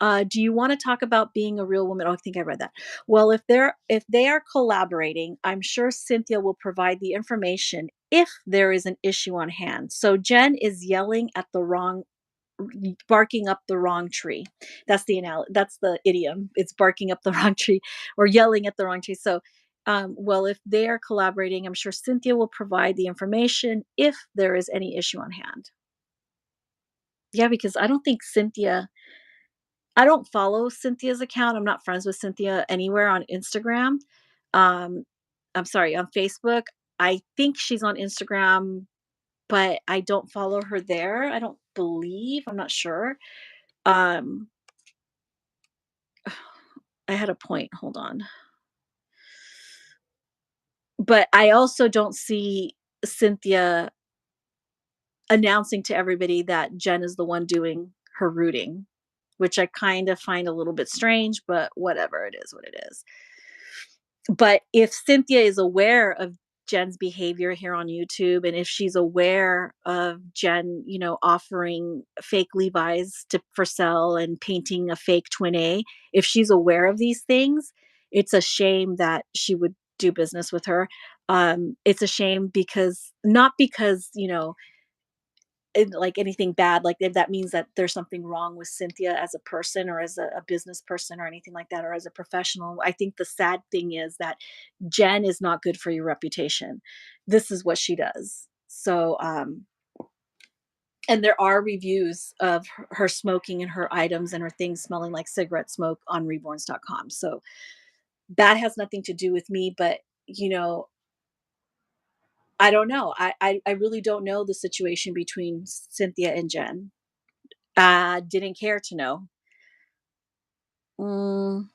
Do you want to talk about being a real woman? Oh, I think I read that. Well, if they are collaborating, I'm sure Cynthia will provide the information if there is an issue on hand. So Jen is barking up the wrong tree. That's the idiom. It's barking up the wrong tree or yelling at the wrong tree. So well, if they are collaborating, I'm sure Cynthia will provide the information if there is any issue on hand. Yeah, because I don't follow Cynthia's account. I'm not friends with Cynthia anywhere on Instagram. Um, I'm sorry, on Facebook. I think she's on Instagram, but I don't follow her there. I don't believe. I'm not sure. Um, I had a point. Hold on. But I also don't see Cynthia announcing to everybody that Jen is the one doing her rooting, which I kind of find a little bit strange, but whatever. It is what it is. But if Cynthia is aware of Jen's behavior here on YouTube, and if she's aware of Jen, offering fake Levi's for sale and painting a fake twin A, if she's aware of these things, it's a shame that she would do business with her. It's a shame because not because, like anything bad, like if that means that there's something wrong with Cynthia as a person or as a business person or anything like that, or as a professional. I think the sad thing is that Jen is not good for your reputation. This is what she does. So, and there are reviews of her smoking and her items and her things smelling like cigarette smoke on reborns.com. So that has nothing to do with me, but I don't know. I really don't know the situation between Cynthia and Jen. Didn't care to know. Mm,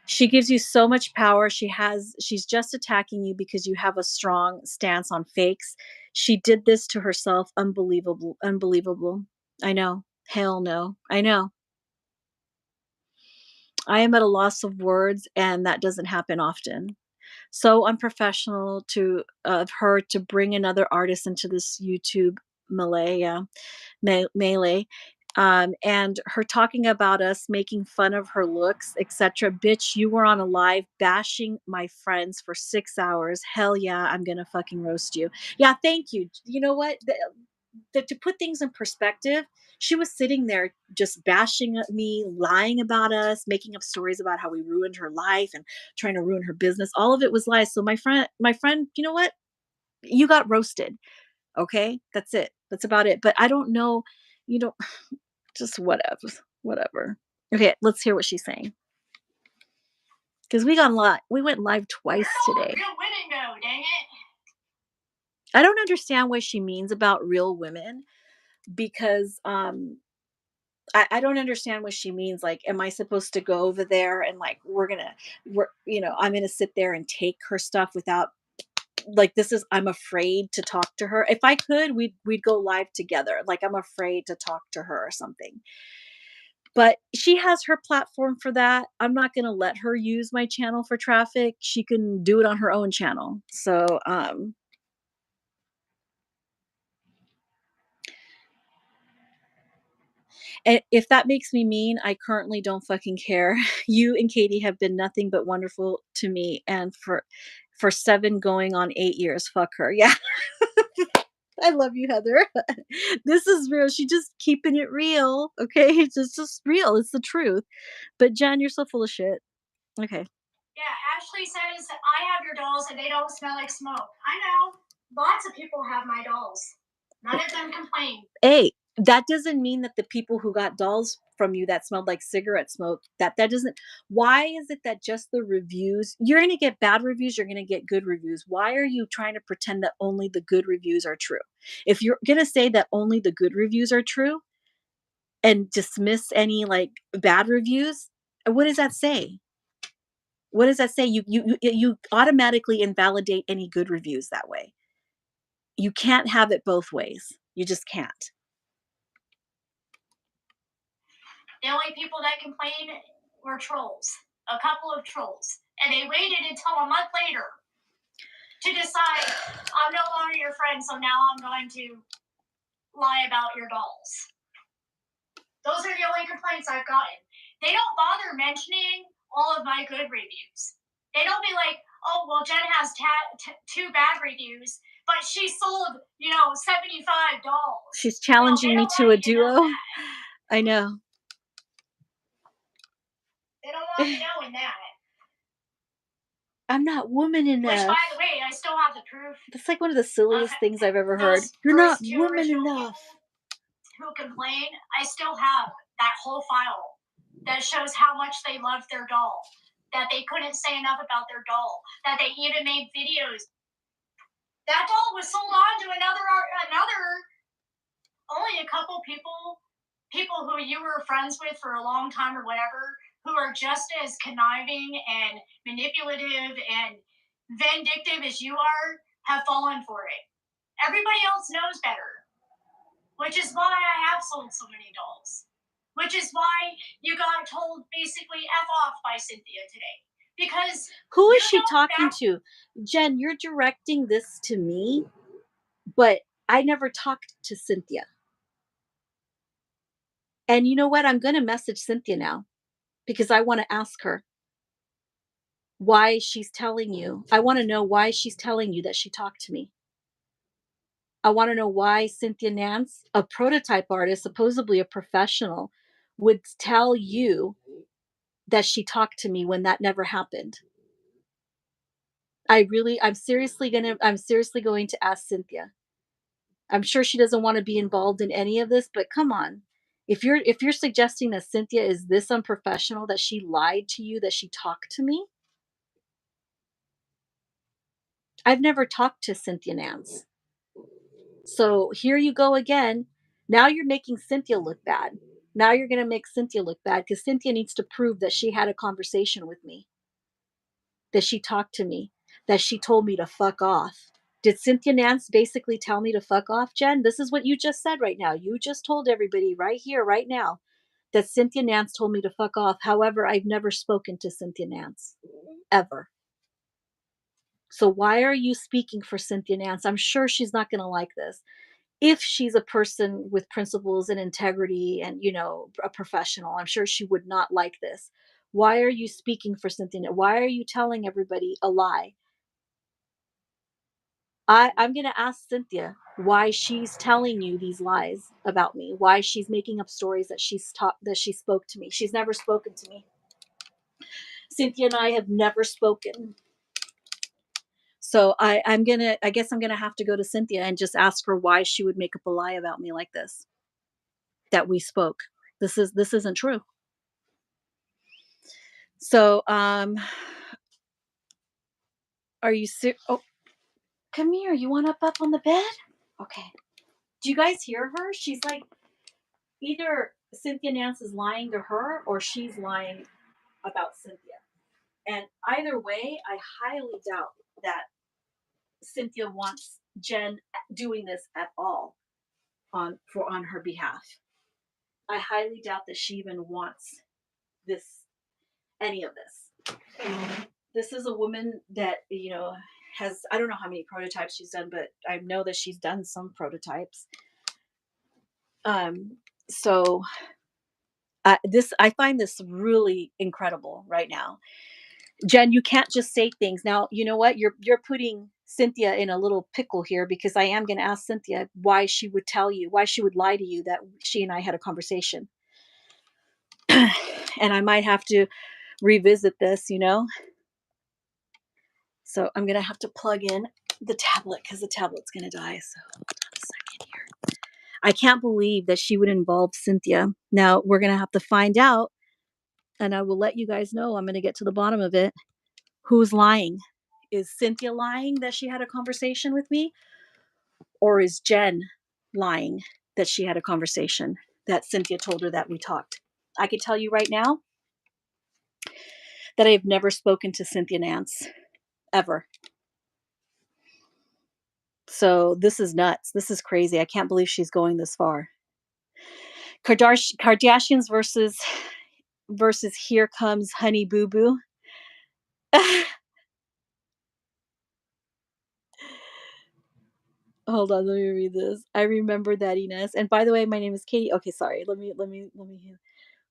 she gives you so much power. She's just attacking you because you have a strong stance on fakes. She did this to herself. Unbelievable. Unbelievable. I know. Hell no. I know. I am at a loss of words, and that doesn't happen often. So unprofessional of her to bring another artist into this YouTube melee. Yeah. Melee. And her talking about us, making fun of her looks, etc. Bitch, you were on a live bashing my friends for 6 hours. Hell yeah, I'm gonna fucking roast you. Yeah, thank you. You know what? To put things in perspective, she was sitting there just bashing at me, lying about us, making up stories about how we ruined her life and trying to ruin her business. All of it was lies. So my friend, you know what? You got roasted. Okay, that's it. That's about it. But I don't know. You know, just whatever. Whatever. Okay, let's hear what she's saying. Because we went live twice today. Real women go, dang it. I don't understand what she means about real women because I don't understand what she means. Like, am I supposed to go over there and like I'm gonna sit there and take her stuff without like this is, I'm afraid to talk to her. If I could, we'd go live together. Like I'm afraid to talk to her or something. But she has her platform for that. I'm not going to let her use my channel for traffic. She can do it on her own channel. So, and if that makes me mean, I currently don't fucking care. You and Katie have been nothing but wonderful to me, and for 7 going on 8 years, fuck her. Yeah. I love you, Heather. This is real. She just keeping it real. Okay. It's just real. It's the truth. But Jen, you're so full of shit. Okay. Yeah, Ashley says, I have your dolls and they don't smell like smoke. I know. Lots of people have my dolls. None of them complain. Hey, that doesn't mean that the people who got dolls from you that smelled like cigarette smoke, that doesn't, why is it that just the reviews, you're going to get bad reviews, you're going to get good reviews. Why are you trying to pretend that only the good reviews are true? If you're going to say that only the good reviews are true and dismiss any like bad reviews, what does that say? What does that say? You automatically invalidate any good reviews that way. You can't have it both ways. You just can't. The only people that complained were trolls. A couple of trolls. And they waited until a month later to decide, I'm no longer your friend, so now I'm going to lie about your dolls. Those are the only complaints I've gotten. They don't bother mentioning all of my good reviews. They don't be like, oh, well, Jen has 2 bad reviews, but she sold, 75 dolls. She's challenging me to a duo. I know. They don't want me knowing that. I'm not woman enough. Which, by the way, I still have the proof. That's like one of the silliest things I've ever heard. You're not woman enough. Who complain? I still have that whole file that shows how much they loved their doll, that they couldn't say enough about their doll, that they even made videos. That doll was sold on to another, only a couple people who you were friends with for a long time or whatever, who are just as conniving and manipulative and vindictive as you are, have fallen for it. Everybody else knows better, which is why I have sold so many dolls, which is why you got told basically F off by Cynthia today. Because who is she talking to? Jen, you're directing this to me, but I never talked to Cynthia. And you know what? I'm going to message Cynthia now because I want to ask her why she's telling you. I want to know why she's telling you that she talked to me. I want to know why Cynthia Nance, a prototype artist, supposedly a professional, would tell you that she talked to me when that never happened. I'm seriously going to ask Cynthia. I'm sure she doesn't want to be involved in any of this, but come on. If you're suggesting that Cynthia is this unprofessional, that she lied to you, that she talked to me, I've never talked to Cynthia Nance. So here you go again. Now you're making Cynthia look bad. Now you're going to make Cynthia look bad because Cynthia needs to prove that she had a conversation with me, that she talked to me, that she told me to fuck off. Did Cynthia Nance basically tell me to fuck off, Jen? This is what you just said right now. You just told everybody right here, right now, that Cynthia Nance told me to fuck off. However, I've never spoken to Cynthia Nance, ever. So why are you speaking for Cynthia Nance? I'm sure she's not going to like this. If she's a person with principles and integrity and, a professional, I'm sure she would not like this. Why are you speaking for Cynthia? Why are you telling everybody a lie? I'm going to ask Cynthia why she's telling you these lies about me, why she's making up stories that she spoke to me. She's never spoken to me. Cynthia and I have never spoken. So I guess I'm gonna have to go to Cynthia and just ask her why she would make up a lie about me like this. That we spoke. This isn't true. So are you oh, come here. You want up on the bed? Okay. Do you guys hear her? She's like, either Cynthia Nance is lying to her or she's lying about Cynthia. And either way, I highly doubt that Cynthia wants Jen doing this at all on her behalf. I highly doubt that she even wants any of this. This is a woman that, has, I don't know how many prototypes she's done, but I know that she's done some prototypes. So I find this really incredible right now. Jen, you can't just say things. Now, you know what? You're putting Cynthia in a little pickle here, because I am going to ask Cynthia why she would lie to you that she and I had a conversation. And I might have to revisit this, So I'm going to have to plug in the tablet, because the tablet's going to die. So hold on a second here. I can't believe that she would involve Cynthia. Now we're going to have to find out, and I will let you guys know. I'm going to get to the bottom of it. Who's lying? Is Cynthia lying that she had a conversation with me? Or is Jen lying that she had a conversation, that Cynthia told her that we talked? I could tell you right now that I have never spoken to Cynthia Nance, ever. So this is nuts. This is crazy. I can't believe she's going this far. Kardashians versus Here Comes Honey Boo Boo. Hold on, let me read this. I remember that, Ines. And by the way, my name is Katie. Okay, sorry. Let me.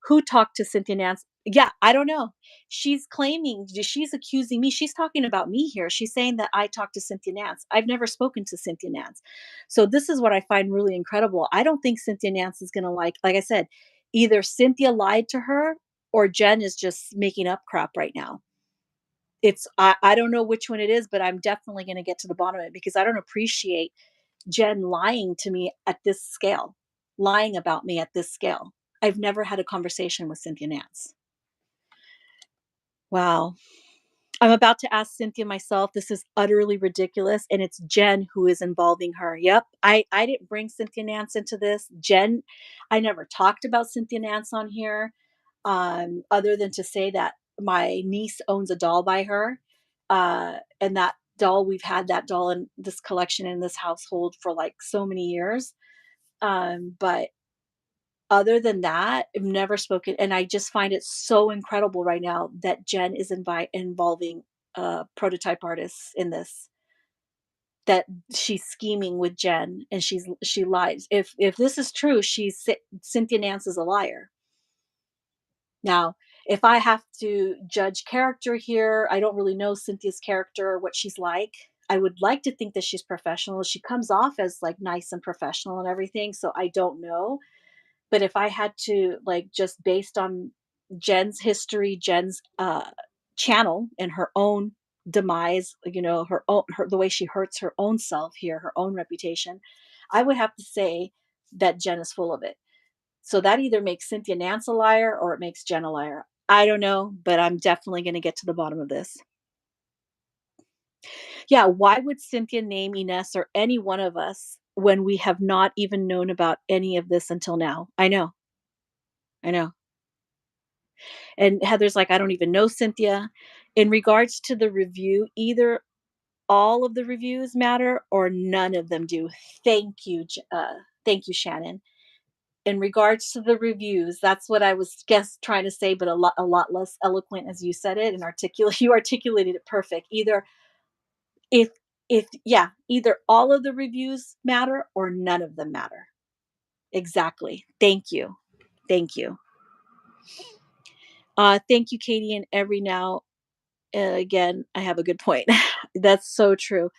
Who talked to Cynthia Nance? Yeah, I don't know. She's accusing me. She's talking about me here. She's saying that I talked to Cynthia Nance. I've never spoken to Cynthia Nance. So this is what I find really incredible. I don't think Cynthia Nance is going to like I said, either Cynthia lied to her or Jen is just making up crap right now. I don't know which one it is, but I'm definitely going to get to the bottom of it, because I don't appreciate Jen lying to me at this scale, lying about me at this scale. I've never had a conversation with Cynthia Nance. Wow. I'm about to ask Cynthia myself. This is utterly ridiculous. And it's Jen who is involving her. Yep. I didn't bring Cynthia Nance into this. I never talked about Cynthia Nance on here, other than to say that my niece owns a doll by her. And that doll, we've had that doll in this collection in this household for like so many years. But other than that, I've never spoken. And I just find it so incredible right now that Jen is involving prototype artists in this, that she's scheming with Jen, and she lies. If this is true, Cynthia Nance is a liar. Now, if I have to judge character here, I don't really know Cynthia's character or what she's like. I would like to think that she's professional. She comes off as like nice and professional and everything. So I don't know. But if I had to, like, just based on Jen's history, Jen's channel, and her own demise, the way she hurts her own self here, her own reputation, I would have to say that Jen is full of it. So that either makes Cynthia Nance a liar or it makes Jen a liar. I don't know, but I'm definitely going to get to the bottom of this. Yeah, why would Cynthia name Ines or any one of us when we have not even known about any of this until now? I know. And Heather's like, I don't even know Cynthia. In regards to the review, either all of the reviews matter or none of them do. Thank you, Shannon. In regards to the reviews, that's what I was trying to say, but a lot less eloquent as you said it and articulate. You articulated it perfect. Either either all of the reviews matter or none of them matter. Exactly. Thank you. Thank you. Thank you, Katie, and every now again, I have a good point. That's so true.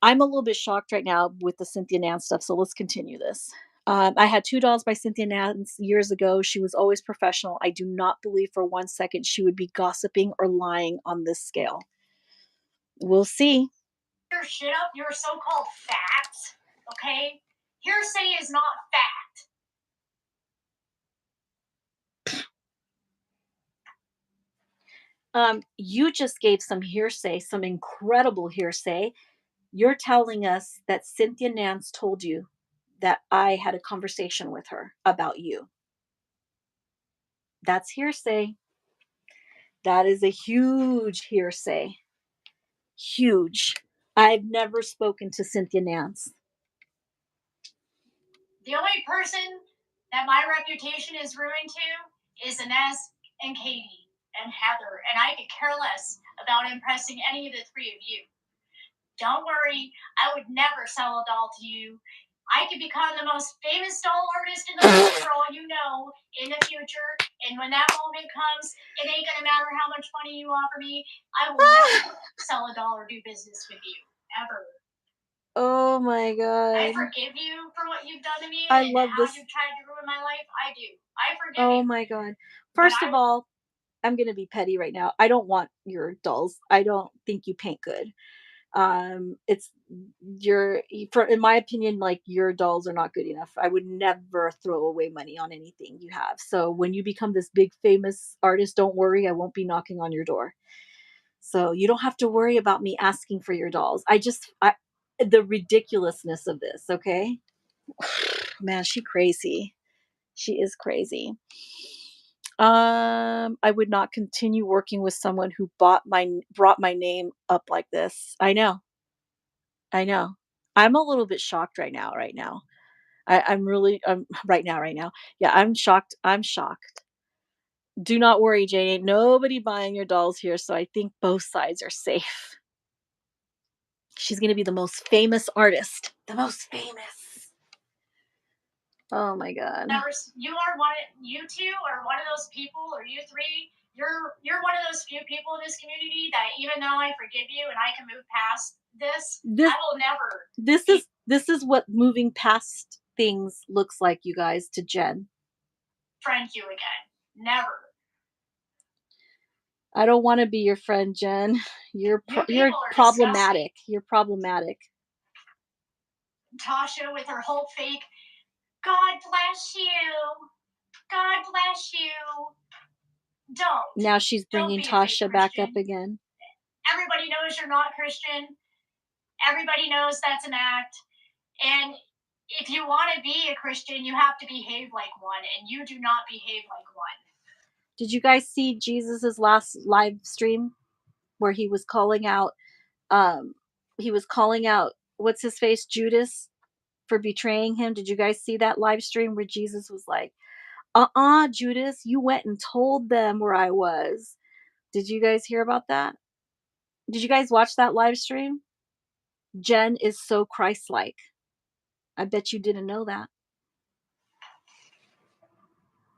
I'm a little bit shocked right now with the Cynthia Nance stuff. So let's continue this. I had $2 by Cynthia Nance years ago. She was always professional. I do not believe for 1 second she would be gossiping or lying on this scale. We'll see. Your shit up, your so-called facts, okay? Hearsay is not fact. You just gave some hearsay, some incredible hearsay. You're telling us that Cynthia Nance told you that I had a conversation with her about you. That's hearsay. That is a huge hearsay. Huge. I've never spoken to Cynthia Nance. The only person that my reputation is ruined to is Inez and Katie and Heather, and I could care less about impressing any of the three of you. Don't worry, I would never sell a doll to you. I could become the most famous doll artist in the world for all you know in the future, and when that moment comes, it ain't gonna matter how much money you offer me. I will never sell a doll or do business with you, ever. Oh my God. I forgive you for what you've done to me I and love how this. you've tried to ruin my life. I do. I forgive Oh you. my God. First of all, I'm going to be petty right now. I don't want your dolls. I don't think you paint good. It's in my opinion, like, your dolls are not good enough. I would never throw away money on anything you have. So when you become this big famous artist, don't worry, I won't be knocking on your door. So you don't have to worry about me asking for your dolls. The ridiculousness of this, okay? Man, she crazy. She is crazy. I would not continue working with someone who brought my name up like this. I know. I'm a little bit shocked right now. I'm really right now. Yeah, I'm shocked. Do not worry, Jane. Ain't nobody buying your dolls here, so I think both sides are safe. She's gonna be the most famous artist. The most famous. Oh my God. You two are one of those people, or you three. You're one of those few people in this community that, even though I forgive you and I can move past this, I will never. This is what moving past things looks like, you guys, to Jen. Friend you again. Never. I don't want to be your friend, Jen. You're problematic. Disgusting. You're problematic. Tasha with her whole fake, God bless you. God bless you. Don't. Now she's bringing Tasha back up again. Everybody knows you're not Christian. Everybody knows that's an act. And if you want to be a Christian, you have to behave like one, and you do not behave like one. Did you guys see Jesus's last live stream where he was calling out what's his face, Judas, for betraying him? Did you guys see that live stream where Jesus was like, Judas, you went and told them where I was? Did you guys hear about that? Did you guys watch that live stream? Jen is so Christ-like. I bet you didn't know that.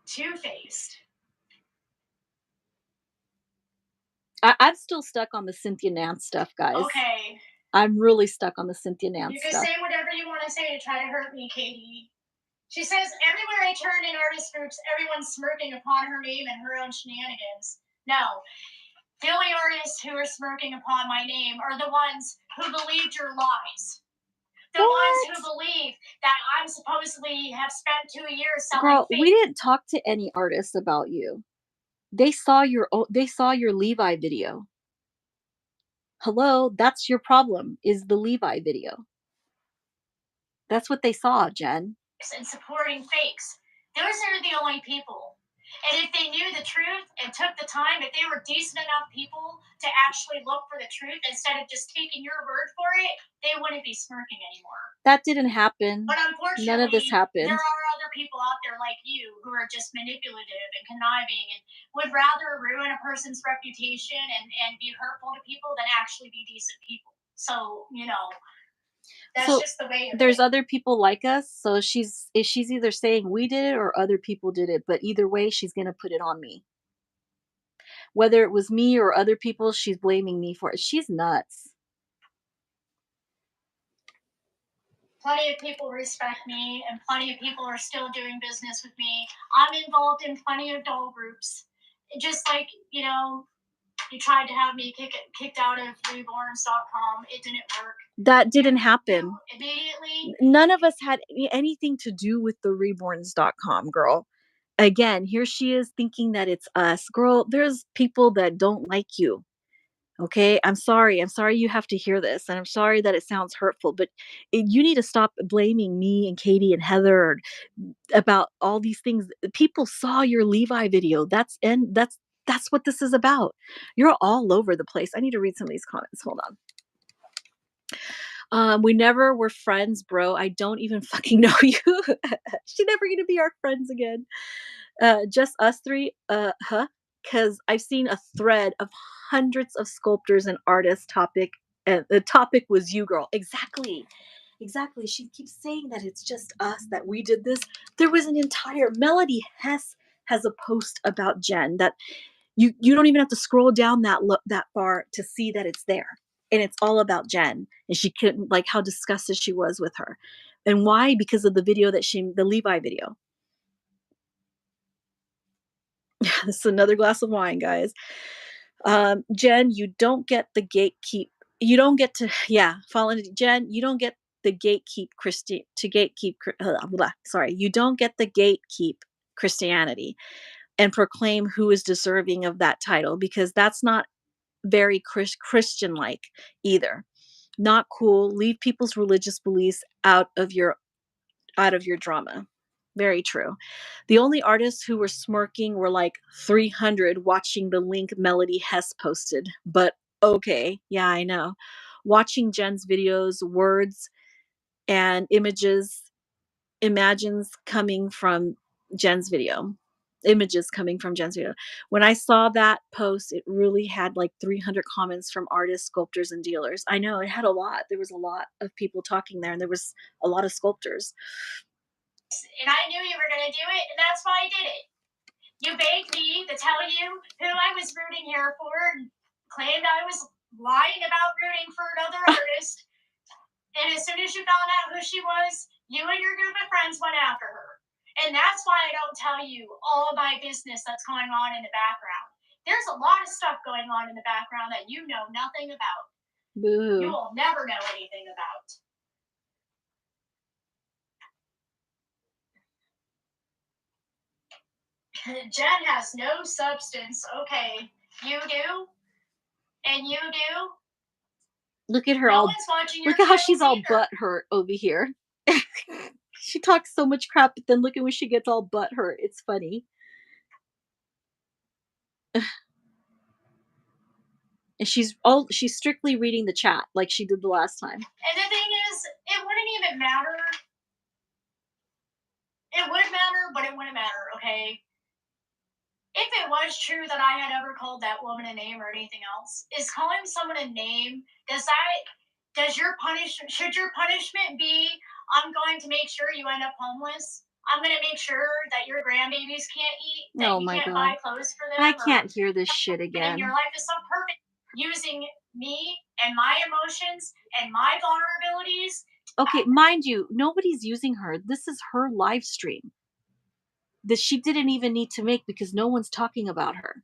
Two-faced. I'm still stuck on the Cynthia Nance stuff, guys. Okay. I'm really stuck on the Cynthia Nance stuff. You can say whatever you want to say to try to hurt me, Katie. She says, everywhere I turn in artist groups, everyone's smirking upon her name and her own shenanigans. No. The only artists who are smirking upon my name are the ones who believed your lies. The ones who believe that I'm supposedly have spent 2 years selling Girl, fake. we didn't talk to any artists about you. They saw your Levi video. Hello, that's your problem, is the Levi video. That's what they saw, Jen. And supporting fakes. Those are the only people. And if they knew the truth and took the time, if they were decent enough people to actually look for the truth instead of just taking your word for it, they wouldn't be smirking anymore. That didn't happen. But unfortunately, none of this happened. There are other people out there like you who are just manipulative and conniving and would rather ruin a person's reputation and be hurtful to people than actually be decent people. So, that's just the way there's other people like us, so she's either saying we did it or other people did it, but either way she's going to put it on me. Whether it was me or other people, she's blaming me for it. She's nuts. Plenty of people respect me, and plenty of people are still doing business with me. I'm involved in plenty of doll groups. Just like, you tried to have me kicked out of Reborn.com. It didn't work. That didn't happen. Immediately. None of us had anything to do with the Reborns.com, girl. Again, here she is thinking that it's us. Girl, there's people that don't like you. Okay, I'm sorry you have to hear this, and I'm sorry that it sounds hurtful, but you need to stop blaming me and Katie and Heather about all these things. People saw your Levi video. That's what this is about. You're all over the place. I need to read some of these comments. Hold on. We never were friends, bro. I don't even fucking know you. She's never gonna be our friends again. Just us three? Huh? Because I've seen a thread of hundreds of sculptors and artists topic, and the topic was you, girl. Exactly. Exactly. She keeps saying that it's just us, that we did this. There was an entire Melody Hess has a post about Jen that you don't even have to scroll down that far to see that it's there. And it's all about Jen. And she couldn't, like, how disgusted she was with her. And why? Because of the video the Levi video. This is another glass of wine, guys. Jen, you don't get the gatekeep. You don't get to, yeah, fall into Jen. You don't get the gatekeep sorry, you don't get the gatekeep Christianity and proclaim who is deserving of that title, because that's not very Christian like either. Not cool. Leave people's religious beliefs out of your drama. Very true. The only artists who were smirking were like 300 watching the link Melody Hess posted. But okay, yeah, I know. Watching Jen's videos, words and imagines coming from Jen's video. Images coming from Jen's video. When I saw that post, it really had like 300 comments from artists, sculptors, and dealers. I know it had a lot. There was a lot of people talking there, and there was a lot of sculptors. And I knew you were going to do it, and that's why I did it. You begged me to tell you who I was rooting here for, and claimed I was lying about rooting for another artist. And as soon as you found out who she was, you and your group of friends went after her. And that's why I don't tell you all of my business that's going on in the background. There's a lot of stuff going on in the background that you know nothing about. Boo. You will never know anything about. Jen has no substance. Okay, you do, and you do. Look at her No all. one's watching Look your at how she's all either. butt hurt over here. She talks so much crap, but then look at when she gets all butt hurt. It's funny. And she's strictly reading the chat like she did the last time. And the thing is, it wouldn't even matter. It would matter, but it wouldn't matter, okay? If it was true that I had ever called that woman a name or anything else, is calling someone a name, should your punishment be, I'm going to make sure you end up homeless? I'm going to make sure that your grandbabies can't eat, that Oh you my can't God. buy clothes for them. I can't hear this shit again. And your life is so perfect, using me and my emotions and my vulnerabilities. Okay, mind you, nobody's using her. This is her live stream that she didn't even need to make, because no one's talking about her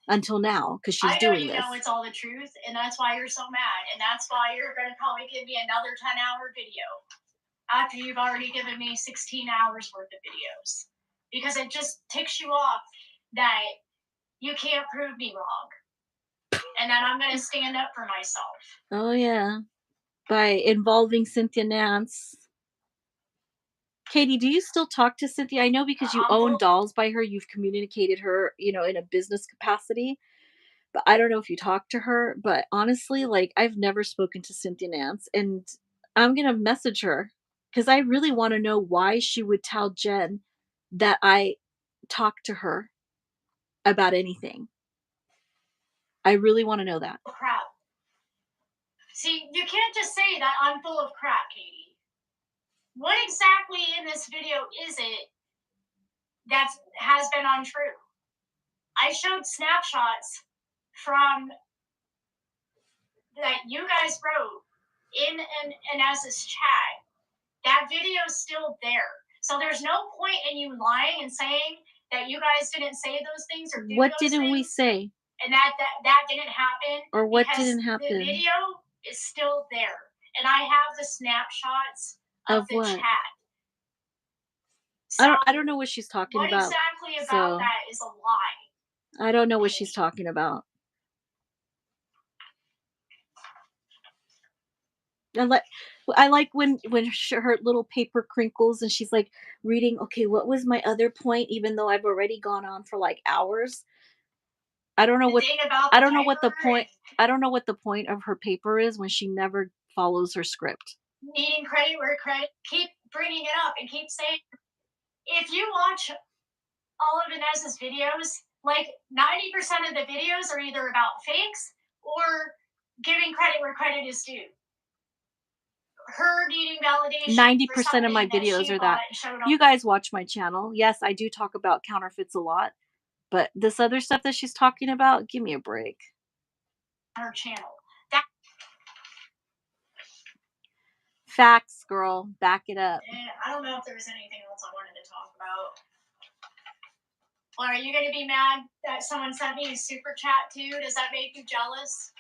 until now, because she's doing this. I know it's all the truth, and that's why you're so mad, and that's why you're going to probably give me another 10-hour video after you've already given me 16 hours worth of videos, because it just ticks you off that you can't prove me wrong, and that I'm going to stand up for myself. Oh yeah, by involving Cynthia Nance. Katie, do you still talk to Cynthia? I know, because you own dolls by her, you've communicated her, in a business capacity. But I don't know if you talk to her. But honestly, like, I've never spoken to Cynthia Nance, and I'm gonna message her, because I really want to know why she would tell Jen that I talked to her about anything. I really want to know that. Crap. See, you can't just say that I'm full of crap, Katie. What exactly in this video is it that has been untrue? I showed snapshots from that you guys wrote in an Ess's chat. That video is still there. So there's no point in you lying and saying that you guys didn't say those things or do What those didn't we things, say? and that didn't happen. Or what because didn't happen? The video is still there, and I have the snapshots of the what? chat. So I don't know what she's talking about. What exactly about that is a lie? I don't know what she's talking about. I like when her little paper crinkles and she's like reading, okay, what was my other point, even though I've already gone on for like hours. I don't know what the point of her paper is when she never follows her script. Needing credit where credit, keep bringing it up and keep saying, if you watch all of Inez's videos, like 90% of the videos are either about fakes or giving credit where credit is due. Her needing validation. 90% of my videos are that. You guys watch my channel. Yes, I do talk about counterfeits a lot, but this other stuff that she's talking about, give me a break. Her channel. Facts, girl. Back it up. I don't know if there's anything else I wanted to talk about. Well, are you going to be mad that someone sent me a super chat too? Does that make you jealous?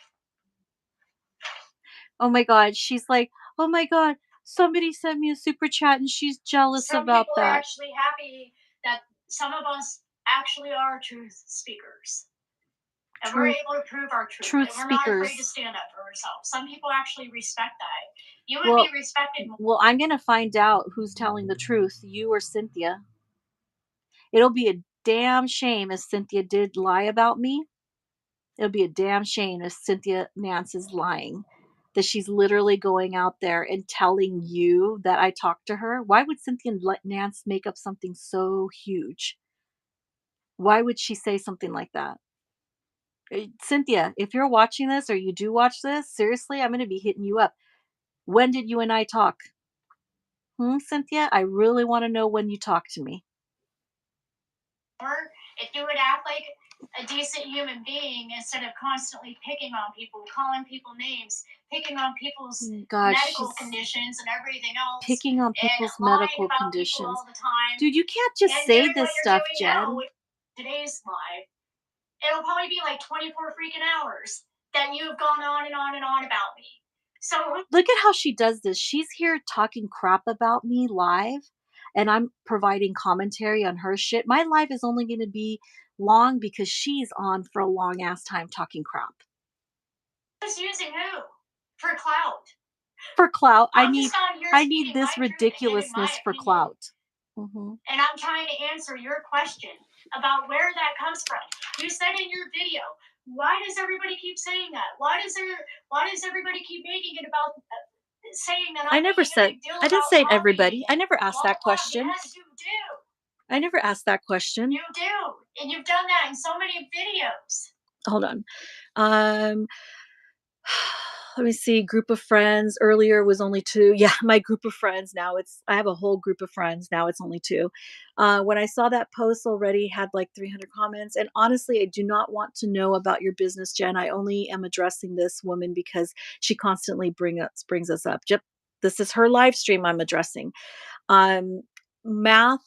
Oh my God. She's like, oh my God, somebody sent me a super chat and she's jealous about that. Some people are actually happy that some of us actually are truth speakers. And we're able to prove our truth. Truth and we're speakers. Not afraid to stand up for ourselves. Some people actually respect that. You would be respected more. Well, I'm going to find out who's telling the truth, you or Cynthia. It'll be a damn shame if Cynthia did lie about me. It'll be a damn shame if Cynthia Nance is lying. That she's literally going out there and telling you that I talked to her. Why would Cynthia Nance make up something so huge? Why would she say something like that? Cynthia, if you're watching this or you do watch this, seriously, I'm going to be hitting you up. When did you and I talk? Cynthia, I really want to know when you talked to me. Or if you would act like a decent human being instead of constantly picking on people, calling people names, picking on people's medical conditions and everything else. Picking on people's medical conditions. All the time. Dude, you can't just say this stuff, Jen. Today's live, it'll probably be like 24 freaking hours that you've gone on and on and on about me. So look at how she does this. She's here talking crap about me live, and I'm providing commentary on her shit. My live is only going to be long because she's on for a long ass time talking crap. Who's using who? For clout. For clout. I need this ridiculousness for clout. Mm-hmm. And I'm trying to answer your question about where that comes from. You said in your video, why does everybody keep saying that? Why does everybody keep making it about saying that? I never said. I didn't say everybody. I never asked that question. Yes, you do. I never asked that question. You do, and you've done that in so many videos. Hold on. Let me see. Group of friends. Earlier was only 2. Yeah, my group of friends. Now I have a whole group of friends. Now it's only 2. When I saw that post already had like 300 comments. And honestly, I do not want to know about your business, Jen. I only am addressing this woman because she constantly brings us up. This is her live stream I'm addressing. Math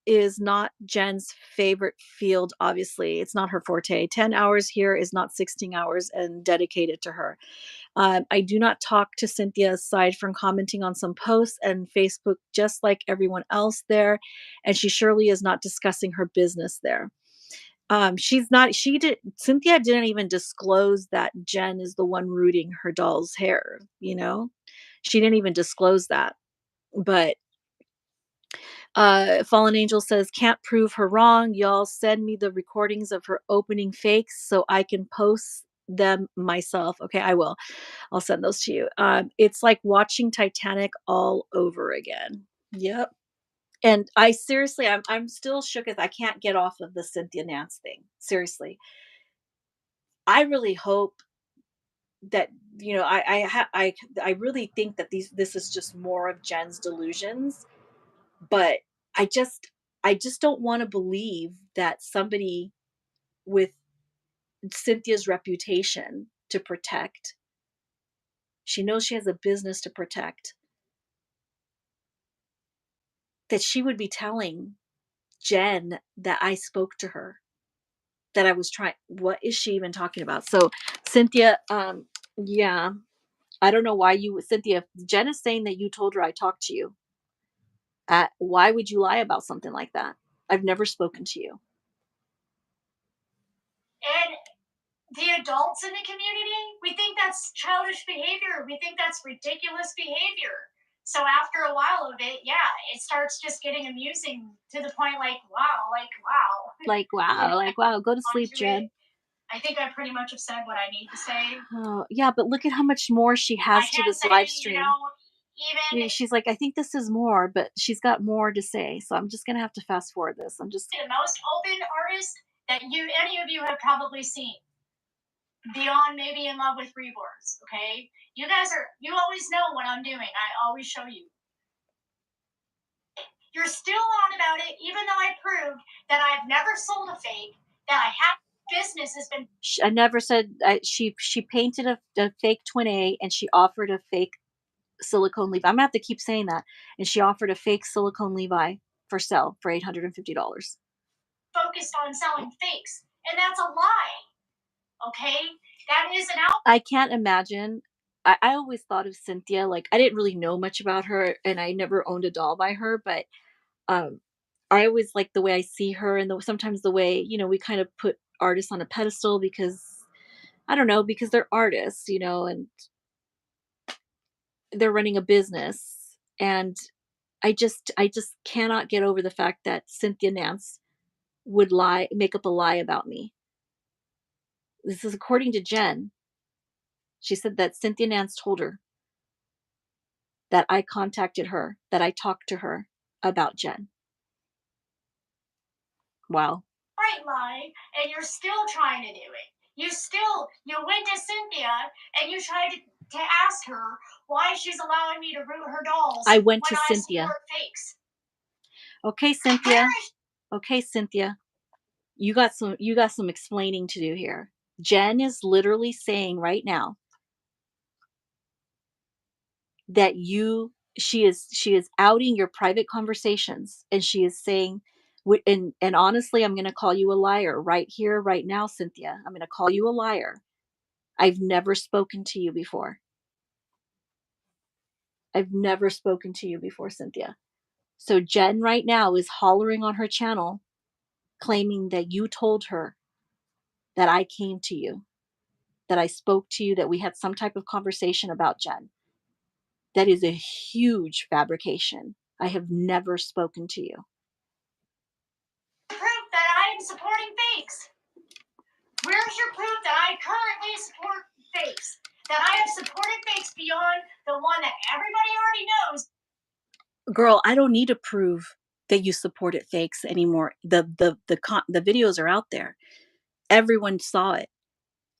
is not Jen's favorite field, obviously. It's not her forte. 10 hours here is not 16 hours and dedicated to her. I do not talk to Cynthia aside from commenting on some posts and Facebook, just like everyone else there. And she surely is not discussing her business there. Cynthia didn't even disclose that Jen is the one rooting her doll's hair, She didn't even disclose that. But Fallen Angel says, can't prove her wrong. Y'all send me the recordings of her opening fakes so I can post them myself. Okay, I will. I'll send those to you. It's like watching Titanic all over again. Yep. And I seriously, I'm still shook as I can't get off of the Cynthia Nance thing. Seriously. I really hope that, I really think that this is just more of Jen's delusions, but I just don't want to believe that somebody with Cynthia's reputation to protect, she knows she has a business to protect, that she would be telling Jen that I spoke to her, that I was trying. What is she even talking about? So Cynthia, yeah, I don't know why Cynthia, Jen is saying that you told her I talked to you. Why would you lie about something like that? I've never spoken to you. And the adults in the community, we think that's childish behavior. We think that's ridiculous behavior. So after a while of it, yeah, it starts just getting amusing to the point like, wow. Like, wow. Go to sleep, Jen. I think I pretty much have said what I need to say. Oh, yeah, but look at how much more she has to this live stream. Even She's like, I think this is more, but she's got more to say. So I'm just gonna have to fast forward this. I'm just the most open artist that any of you have probably seen. Beyond maybe In Love with Reborns, okay? You always know what I'm doing. I always show you. You're still on about it, even though I proved that I've never sold a fake, that I have business has been. I never said she painted a fake twin A and she offered a fake silicone Levi. I'm gonna have to keep saying that. And she offered a fake silicone Levi for sale for $850. Focused on selling fakes, and that's a lie. Okay, that is an out. I can't imagine. I always thought of Cynthia, like I didn't really know much about her and I never owned a doll by her, but um I always like the way I see her and sometimes the way, we kind of put artists on a pedestal because I don't know, because they're artists, and they're running a business. And I just cannot get over the fact that Cynthia Nance would make up a lie about me. This is according to Jen. She said that Cynthia Nance told her that I contacted her, that I talked to her about Jen. Wow. Right lie, and you're still trying to do it. You went to Cynthia and you tried to ask her why she's allowing me to root her dolls. I went when to I Cynthia. support fakes. Okay, Cynthia. Okay, Cynthia. You got some explaining to do here. Jen is literally saying right now that she is outing your private conversations, and she is saying and honestly, I'm going to call you a liar right here right now, Cynthia. I'm going to call you a liar. I've never spoken to you before. I've never spoken to you before, Cynthia. So Jen right now is hollering on her channel claiming that you told her that I came to you, that I spoke to you, that we had some type of conversation about Jen. That is a huge fabrication. I have never spoken to you. Proof that I am supporting fakes. Where's your proof that I currently support fakes? That I have supported fakes beyond the one that everybody already knows. Girl, I don't need to prove that you supported fakes anymore. The videos are out there. Everyone saw it.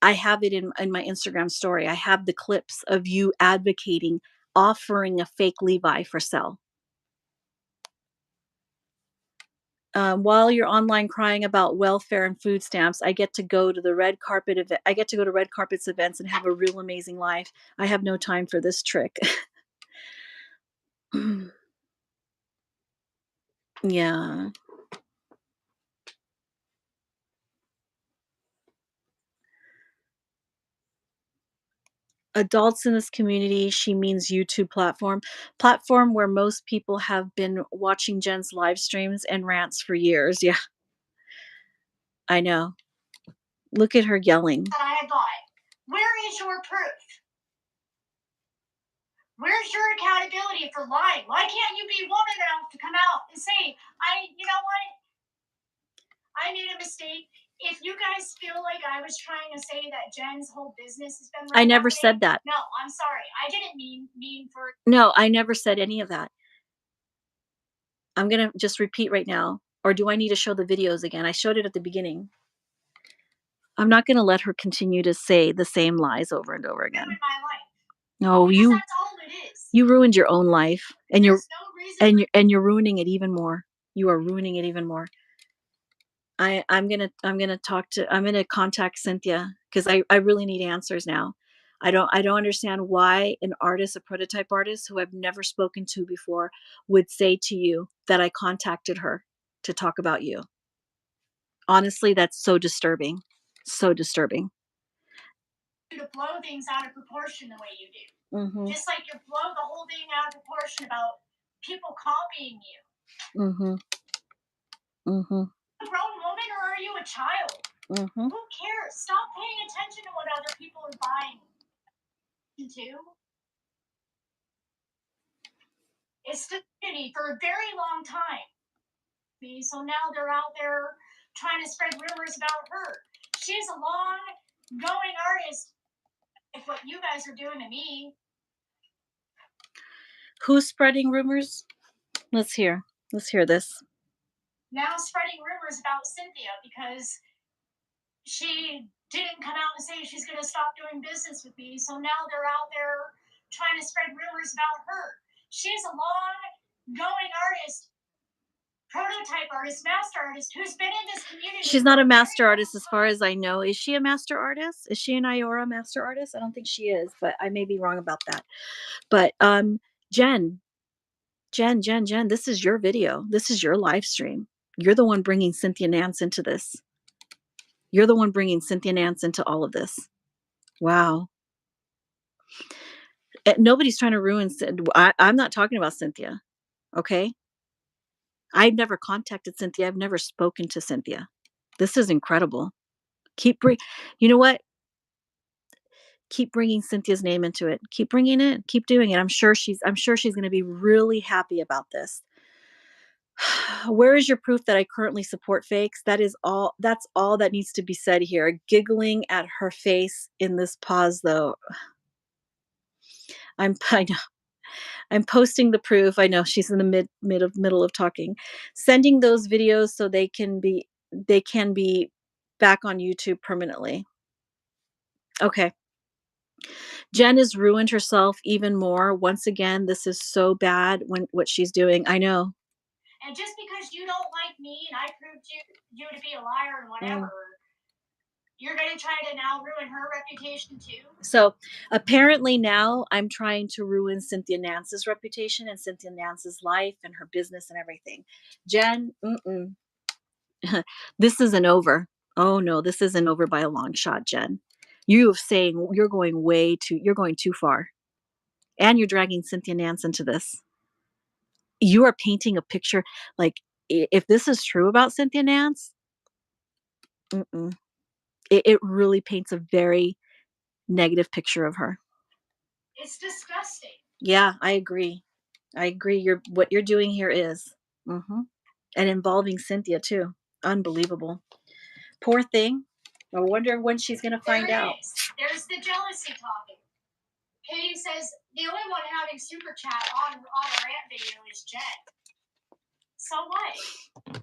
I have it in my Instagram story. I have the clips of you advocating offering a fake Levi for sale. While you're online crying about welfare and food stamps, I get to go to the red carpet event. I get to go to red carpets events and have a real amazing life. I have no time for this trick. Yeah. Adults in this community, she means YouTube platform where most people have been watching Jen's live streams and rants for years. Yeah, I know. Look at her yelling. That I had bought. Where is your proof? Where's your accountability for lying? Why can't you be woman enough to come out and say, you know what? I made a mistake. If you guys feel like I was trying to say that Jen's whole business has been I never said that. No, I'm sorry. I didn't mean for. No, I never said any of that. I'm going to just repeat right now. Or do I need to show the videos again? I showed it at the beginning. I'm not going to let her continue to say the same lies over and over again. My life. No, that's all it is. You ruined your own life, and There's no reason you're ruining it even more. You are ruining it even more. I'm gonna contact Cynthia because I really need answers now. I don't understand why an artist, a prototype artist who I've never spoken to before, would say to you that I contacted her to talk about you. Honestly, that's so disturbing. So disturbing. To blow things out of proportion the way you do. Mm-hmm. Just like you blow the whole thing out of proportion about people copying you. Mm-hmm. Mm-hmm. A grown woman or are you a child? Mm-hmm. Who cares? Stop paying attention to what other people are buying into. It's stupidity for a very long time. So now they're out there trying to spread rumors about her. She's a long-going artist. If what you guys are doing to me. Who's spreading rumors? Let's hear this. Now spreading rumors about Cynthia because she didn't come out and say she's going to stop doing business with me. So now they're out there trying to spread rumors about her. She's a long-going artist, prototype artist, master artist who's been in this community. She's not a master artist as far as I know. Is she a master artist? Is she an Iora master artist? I don't think she is, but I may be wrong about that. But Jen, this is your video. This is your live stream. You're the one bringing Cynthia Nance into this. You're the one bringing Cynthia Nance into all of this. Wow. Nobody's trying to ruin. I'm not talking about Cynthia. Okay. I've never contacted Cynthia. I've never spoken to Cynthia. This is incredible. You know what? Keep bringing Cynthia's name into it. Keep bringing it. Keep doing it. I'm sure she's going to be really happy about this. Where is your proof that I currently support fakes? That's all that needs to be said here. Giggling at her face in this pause, though. I know. I'm posting the proof. I know she's in the middle of talking. Sending those videos so they can be back on YouTube permanently. Okay. Jen has ruined herself even more. Once again, this is so bad what she's doing. I know. And just because you don't like me and I proved you to be a liar and whatever, you're going to try to now ruin her reputation too? So apparently now I'm trying to ruin Cynthia Nance's reputation and Cynthia Nance's life and her business and everything. Jen, this isn't over. Oh no, this isn't over by a long shot, Jen. You're going too far. And you're dragging Cynthia Nance into this. You are painting a picture, like, if this is true about Cynthia Nance, it really paints a very negative picture of her. It's disgusting. Yeah, I agree. What you're doing here is, and involving Cynthia too. Unbelievable. Poor thing. I wonder when she's going to find out. There's the jealousy talking. Katie says the only one having super chat on a rant video is Jen. So what?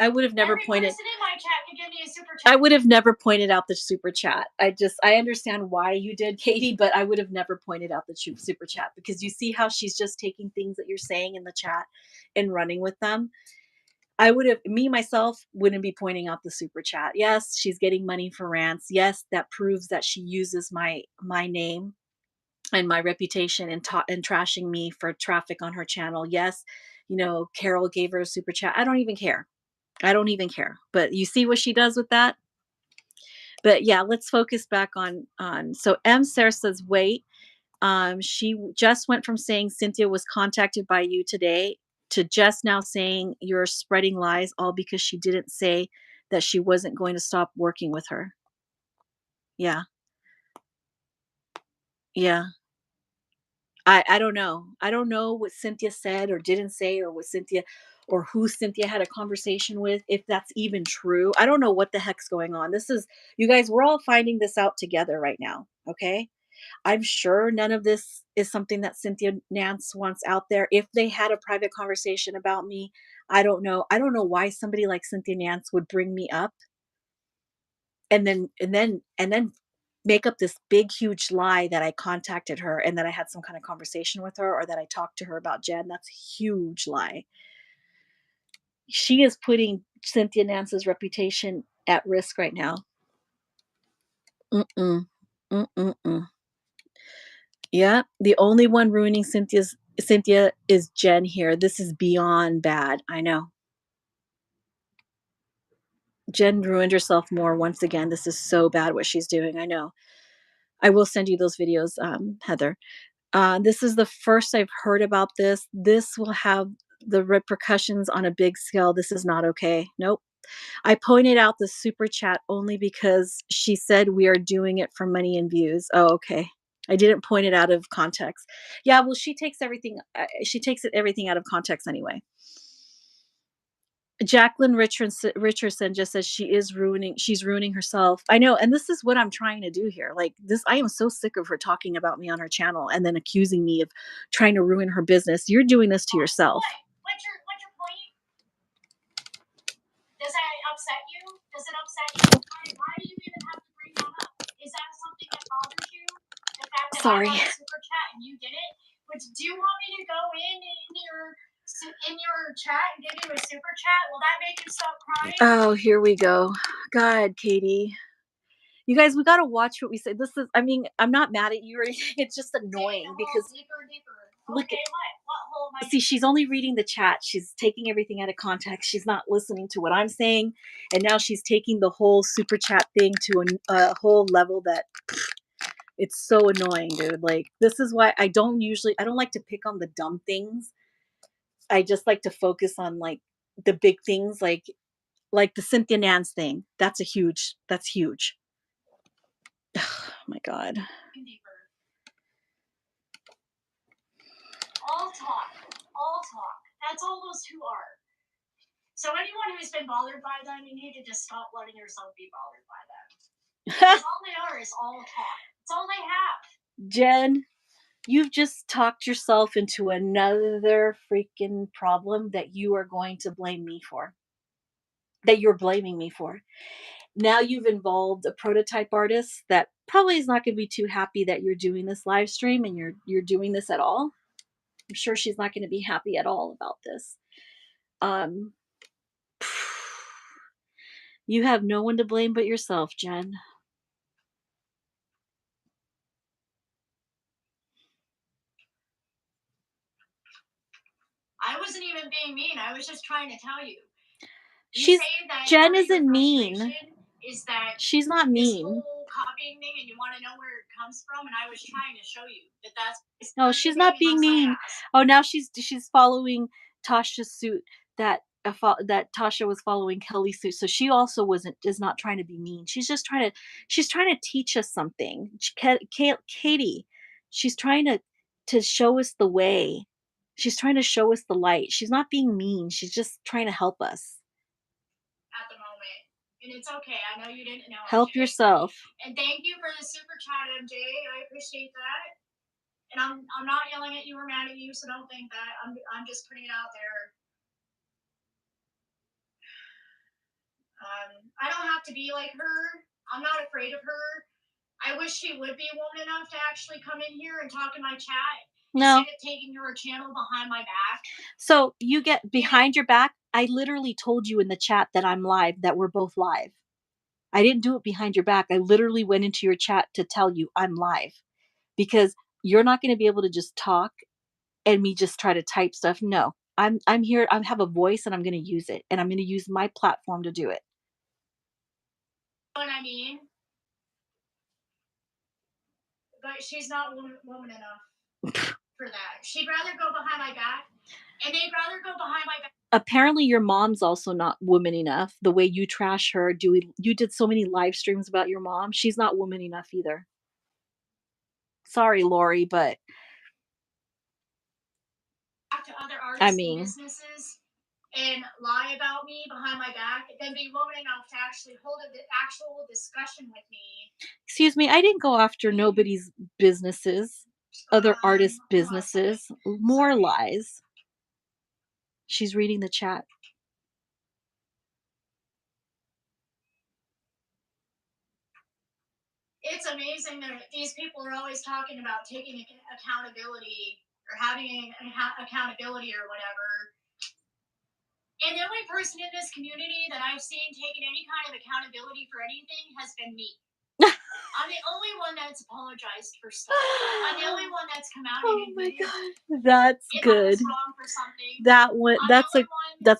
I would have never pointed. Person in my chat can give me a super chat. I would have never pointed out the super chat. I understand why you did, Katie, but I would have never pointed out the super chat because you see how she's just taking things that you're saying in the chat and running with them. Myself wouldn't be pointing out the super chat. Yes, she's getting money for rants. Yes, that proves that she uses my name and my reputation and trashing me for traffic on her channel. Yes, Carol gave her a super chat. I don't even care. But you see what she does with that? But yeah, let's focus back on so Sarah says, wait, she just went from saying Cynthia was contacted by you today to just now saying you're spreading lies, all because she didn't say that she wasn't going to stop working with her. Yeah. I don't know. I don't know what Cynthia said or didn't say, or who Cynthia had a conversation with, if that's even true. I don't know what the heck's going on. You guys, we're all finding this out together right now. Okay. I'm sure none of this is something that Cynthia Nance wants out there. If they had a private conversation about me, I don't know. I don't know why somebody like Cynthia Nance would bring me up and then make up this big, huge lie that I contacted her and that I had some kind of conversation with her or that I talked to her about Jen. That's a huge lie. She is putting Cynthia Nance's reputation at risk right now. Yeah, the only one ruining Cynthia is Jen here. This is beyond bad. I know. Jen ruined herself more once again. This is so bad what she's doing. I know. I will send you those videos, Heather. This is the first I've heard about this. This will have the repercussions on a big scale. This is not okay. Nope. I pointed out the super chat only because she said we are doing it for money and views. Oh, okay. I didn't point it out of context. Yeah, well, she takes everything. Everything out of context anyway. Jacqueline Richardson just says she's ruining herself. I know, and this is what I'm trying to do here. Like this, I am so sick of her talking about me on her channel and then accusing me of trying to ruin her business. You're doing this to yourself. What's your point? Does that upset you? Does it upset you? Why do you even have to bring that up? Is that something that bothers you? The fact that Sorry. I got a super chat and you did it? But do you want me to go in your chat and give you a super chat? Will that make you stop crying? Oh, here we go. God, Katie. You guys, we got to watch what we say. This is, I mean, I'm not mad at you or anything. It's just annoying because deeper. Look okay, what hole am I see, she's only reading the chat. She's taking everything out of context. She's not listening to what I'm saying. And now she's taking the whole super chat thing to a whole level that it's so annoying, dude. Like, this is why I don't like to pick on the dumb things. I just like to focus on like the big things, like the Cynthia Nance thing. That's huge. Oh my God. deeper? All talk. That's almost who are. So anyone who's been bothered by them, you need to just stop letting yourself be bothered by them. Because all they are is all talk. It's all they have. Jen, you've just talked yourself into another freaking problem that you are going to blame me for. That you're blaming me for. Now you've involved a prototype artist that probably is not going to be too happy that you're doing this live stream and you're doing this at all. I'm sure she's not going to be happy at all about this. You have no one to blame but yourself, Jen. I wasn't even being mean. I was just trying to tell you. Jen isn't mean. Is that she's not mean. This whole copying thing, and you want to know where it comes from, and I was trying to show you that's. No, she's not being mean. Oh, now she's following Tasha's suit that Tasha was following Kelly's suit. So she also is not trying to be mean. She's trying to teach us something. Katie, she's trying to show us the way. She's trying to show us the light. She's not being mean. She's just trying to help us. At the moment. And it's okay. I know you didn't know. Help MJ. yourself. And thank you for the super chat, MJ. I appreciate that. And I'm not yelling at you or mad at you, so don't think that. I'm just putting it out there. I don't have to be like her. I'm not afraid of her. I wish she would be woman enough to actually come in here and talk in my chat. No. Instead of taking your channel behind my back. So you get behind your back. I literally told you in the chat that I'm live, that we're both live. I didn't do it behind your back. I literally went into your chat to tell you I'm live, because you're not going to be able to just talk and me just try to type stuff. No, I'm here. I have a voice and I'm going to use it, and I'm going to use my platform to do it. You know what I mean? But she's not woman enough for that. She'd rather go behind my back, and they'd rather go behind my back. Apparently your mom's also not woman enough. The way you trash her, you did so many live streams about your mom. She's not woman enough either. Sorry, Lori, but to other artists and businesses and lie about me behind my back, then be woman enough to actually hold an actual discussion with me. Excuse me, I didn't go after nobody's businesses, other artists' businesses. More lies. She's reading the chat. It's amazing that these people are always talking about taking accountability or having accountability or whatever. And the only person in this community that I've seen taking any kind of accountability for anything has been me. I'm the only one that's apologized for stuff. I'm the only one that's come out and admitted. Oh my God, that's good. I was wrong for something. That one, that's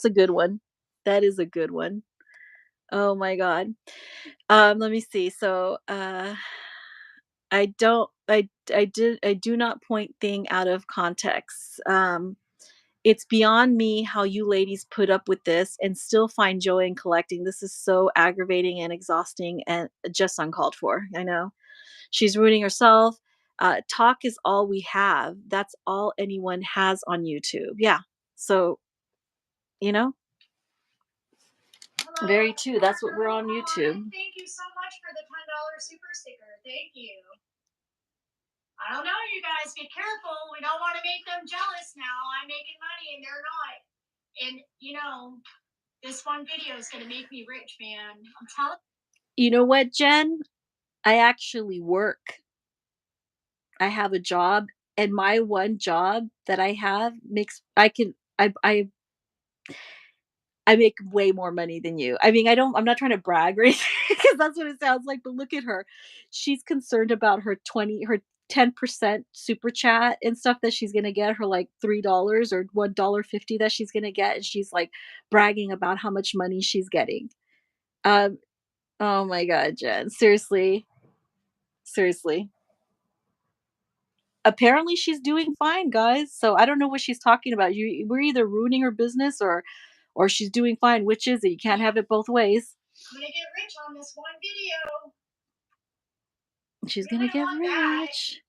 a good one. That is a good one. Oh my God. Let me see. So, I do not point thing out of context. It's beyond me how you ladies put up with this and still find joy in collecting. This is so aggravating and exhausting and just uncalled for. I know. She's ruining herself. Talk is all we have. That's all anyone has on YouTube. Yeah. So, you know, Very true. That's what we're on YouTube. Thank you so much for the $10 super sticker. Thank you. I don't know, you guys. Be careful. We don't want to make them jealous now. I'm making money and they're not. And, you know, this one video is going to make me rich, man. I'm telling You know what, Jen? I actually work. I have a job, and my one job that I have makes I make way more money than you. I mean, I'm not trying to brag or anything because that's what it sounds like, but look at her. She's concerned about her 10% super chat and stuff that she's gonna get, her like $3 or $1.50 that she's gonna get, and she's like bragging about how much money she's getting. Um, oh my god, Jen. Seriously. Seriously. Apparently she's doing fine, guys. So I don't know what she's talking about. We're either ruining her business or she's doing fine. Which is it? You can't have it both ways. I'm going to get rich on this one video. She's gonna get rich.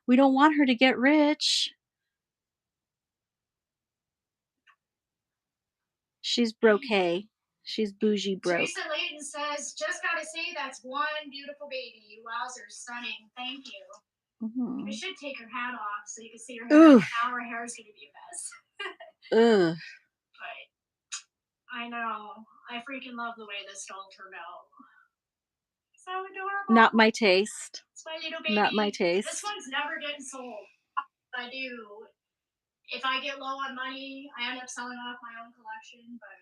We don't want her to get rich. She's broke. Hey, she's bougie broke. Teresa Layton says, just gotta say that's one beautiful baby. Wowzers, stunning. Thank you. I should take her hat off so you can see her hair. Now her hair is gonna be a mess. Ugh. But I know. I freaking love the way this doll turned out. So adorable. Not my taste. It's my little baby. Not my taste. This one's never getting sold. I do. If I get low on money, I end up selling off my own collection. But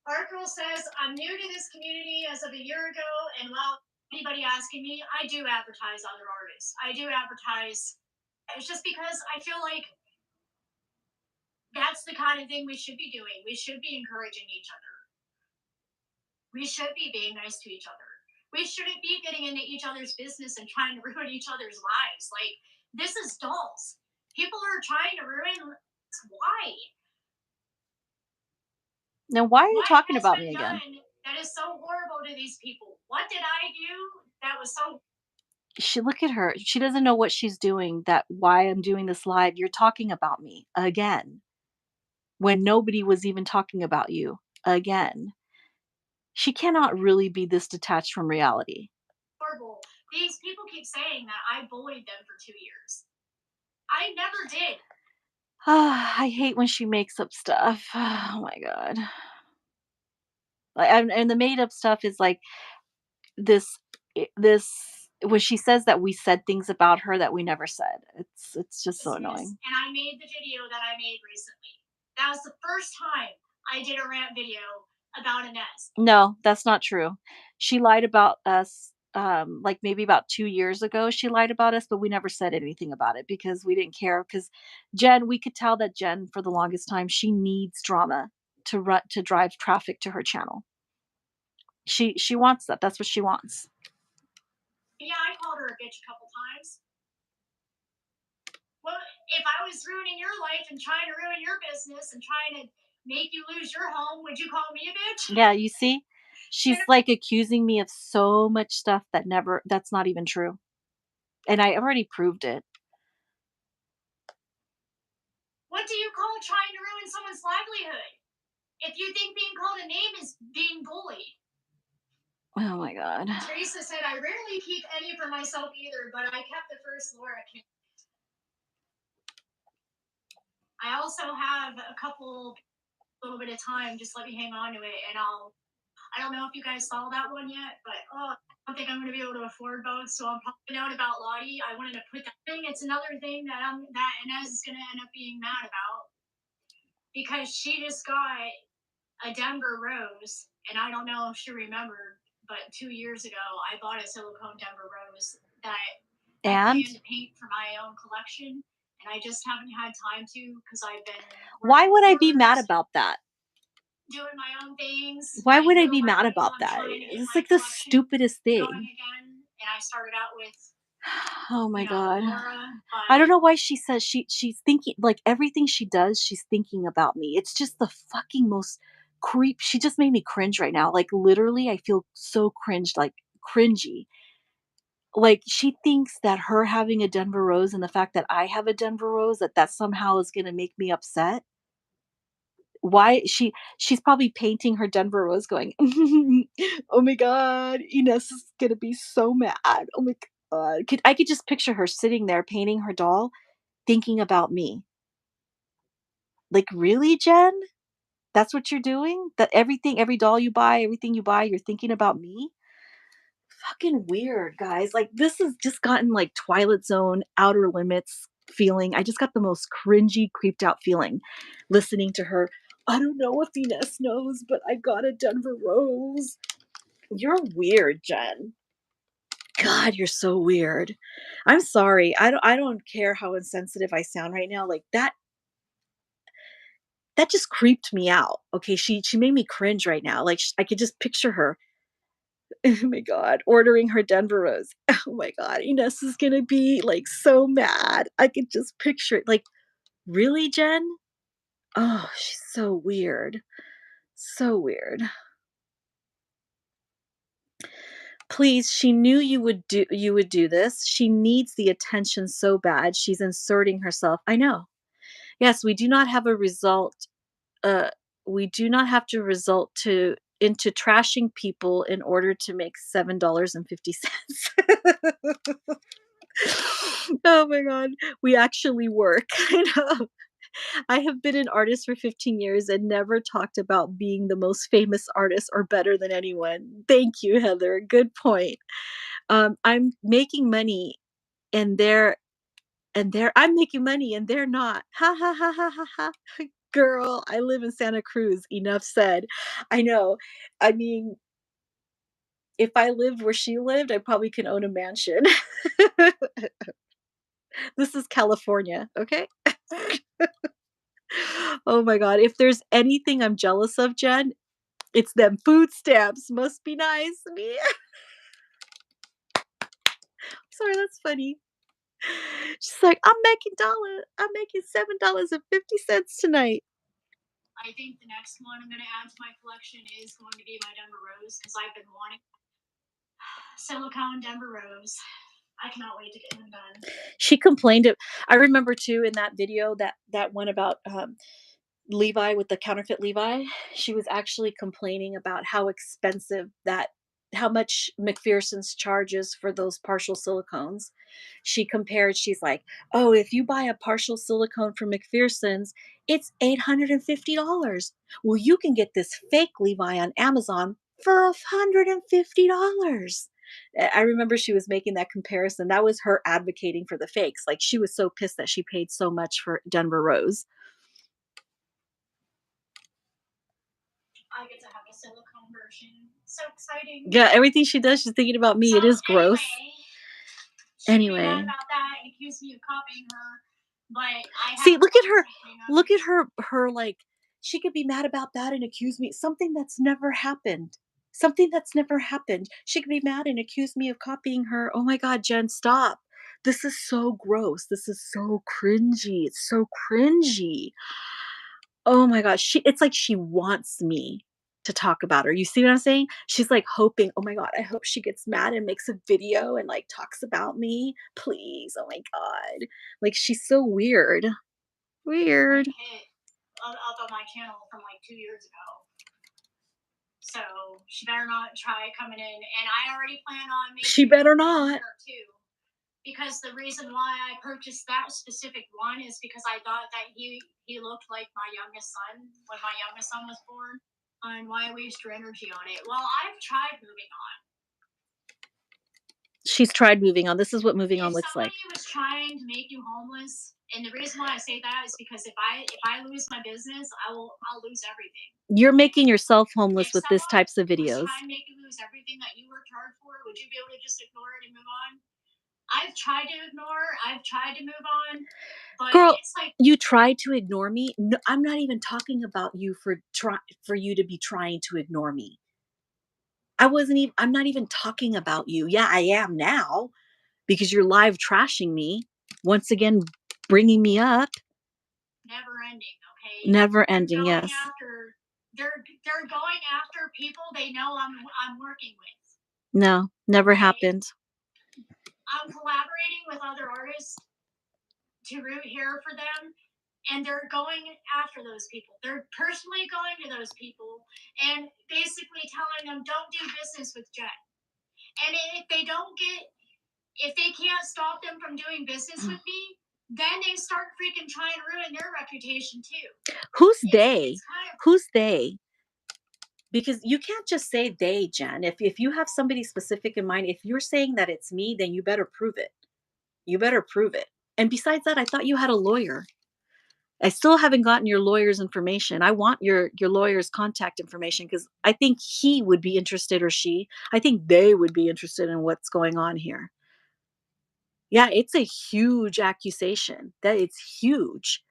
Art Girl says, I'm new to this community as of a year ago, and while anybody asking me, I do advertise other artists. I do advertise. It's just because I feel like that's the kind of thing we should be doing. We should be encouraging each other. We should be being nice to each other. We shouldn't be getting into each other's business and trying to ruin each other's lives. Like, this is dolls. People are trying to ruin. Why? Now, why are you talking about me again? That is so horrible to these people. What did I do that was so... Look at her. She doesn't know what she's doing. That why I'm doing this live. You're talking about me again when nobody was even talking about you again. She cannot really be this detached from reality. Horrible. These people keep saying that I bullied them for 2 years. I never did. I hate when she makes up stuff. Oh my god. And the made up stuff is like this when she says that we said things about her that we never said. It's just so annoying. And I made the video that I made recently. That was the first time I did a rant video about Inez. No, that's not true. She lied about us like maybe about 2 years ago. She lied about us, but we never said anything about it because we didn't care. Because Jen, we could tell that Jen for the longest time, she needs drama to drive traffic to her channel. She wants that. That's what she wants. Yeah, I called her a bitch a couple times. Well, if I was ruining your life and trying to ruin your business and trying to make you lose your home, would you call me a bitch? Yeah, you see? She's like accusing me of so much stuff that's not even true. And I already proved it. What do you call trying to ruin someone's livelihood? If you think being called a name is being bullied. Oh my god. Teresa said, I rarely keep any for myself either, but I kept the first Laura. I also have a little bit of time. Just let me hang on to it, and I don't know if you guys saw that one yet, but I don't think I'm going to be able to afford both, so I'm probably out about Lottie. I wanted to put that thing. It's another thing that Inez is going to end up being mad about because she just got a Denver rose, and I don't know if she remembered, but 2 years ago I bought a silicone Denver rose that I plan to paint for my own collection. And I just haven't had time to because I've been. Why would I be mad about that? Doing my own things. Why would I be mad about that? It's like the stupidest thing. Again, and I started out with. Oh my god. Laura, I don't know why she says she's thinking like everything she does, she's thinking about me. It's just the fucking most creep. She just made me cringe right now. Like literally, I feel so cringy. Like she thinks that her having a Denver rose and the fact that I have a Denver rose that somehow is going to make me upset. Why she's probably painting her Denver rose going, "Oh my god, Ines is gonna be so mad. Oh my god." I could just picture her sitting there painting her doll, thinking about me. Like, "Really, Jen? That's what you're doing? That every doll you buy, everything you buy, you're thinking about me?" Fucking weird, guys. Like, this has just gotten, like, Twilight Zone, Outer Limits feeling. I just got the most cringy, creeped out feeling listening to her. "I don't know if Ines knows, but I got a Denver rose." You're weird, Jen. God, you're so weird. I'm sorry. I don't care how insensitive I sound right now. Like, that just creeped me out. Okay, she made me cringe right now. Like, I could just picture her. Oh my god, ordering her Denver rose. Oh my god, Ines is gonna be, like, so mad. I could just picture it. Like, "Really, Jen?" Oh, she's so weird. So weird. Please, she knew you would do this. She needs the attention so bad. She's inserting herself. I know. Yes, uh we do not have to result to into trashing people in order to make $7.50. Oh my god. We actually work. I know. I have been an artist for 15 years and never talked about being the most famous artist or better than anyone. Thank you, Heather. Good point. I'm making money and I'm making money and they're not. Ha ha ha ha ha ha. Girl, I live in Santa Cruz. Enough said. I know. I mean, if I lived where she lived, I probably could own a mansion. This is California, okay? Oh my god. If there's anything I'm jealous of, Jen, it's them food stamps. Must be nice. Me. Sorry, that's funny. She's like, I'm making $7.50 tonight. I think the next one I'm going to add to my collection is going to be my Denver rose because I've been wanting silicone Denver rose. I cannot wait to get them done. She complained it. I remember too in that video that one about Levi with the counterfeit Levi. She was actually complaining about how much McPherson's charges for those partial silicones. She's like, "Oh, if you buy a partial silicone from McPherson's, it's $850. Well, you can get this fake Levi on Amazon for $150." I remember she was making that comparison. That was her advocating for the fakes. Like, she was so pissed that she paid so much for Denver Rose. I get to have a silicone version. So exciting. Yeah, everything she does, she's thinking about me. It is gross. Anyway. She mad about that and accused me of copying her. But see, look at her. Look at her like she could be mad about that and accuse me something that's never happened. Something that's never happened. She could be mad and accuse me of copying her. Oh my god, Jen, stop. This is so gross. This is so cringy. It's so cringy. Oh my gosh, it's like she wants me to talk about her. You see what I'm saying? She's like hoping, "Oh my god, I hope she gets mad and makes a video and like talks about me. Please. Oh my god." Like, she's so weird. Weird. Up on my channel from like 2 years ago. So she better not try coming in. And I already plan on making She better not. her too. Because the reason why I purchased that specific one is because I thought that he looked like my youngest son when my youngest son was born. And why waste your energy on it? Well, I've tried moving on. She's tried moving on. This is what moving on looks like. If somebody was trying to make you homeless, and the reason why I say that is because if I lose my business, I'll lose everything. You're making yourself homeless with this types of videos. If someone was trying to make you lose everything that you worked hard for, would you be able to just ignore it and move on? I've tried to ignore. I've tried to move on. But girl, it's like, you tried to ignore me. No, I'm not even talking about you for you to be trying to ignore me. I'm not even talking about you. Yeah, I am now because you're live trashing me once again, bringing me up. Never ending, okay? Never ending, yes. They're going after people they know I'm working with. No, never happened. I'm collaborating with other artists to root hair for them. and they're going after those people. They're personally going to those people and basically telling them, don't do business with Jen. And if they can't stop them from doing business with me, then they start freaking trying to ruin their reputation too. Who's they? Who's they? Because you can't just say they, Jen. If you have somebody specific in mind, if you're saying that it's me, then you better prove it. You better prove it. And besides that, I thought you had a lawyer. I still haven't gotten your lawyer's information. I want your lawyer's contact information because I think he would be interested, or she. I think they would be interested in what's going on here. Yeah, it's a huge accusation. That it's huge.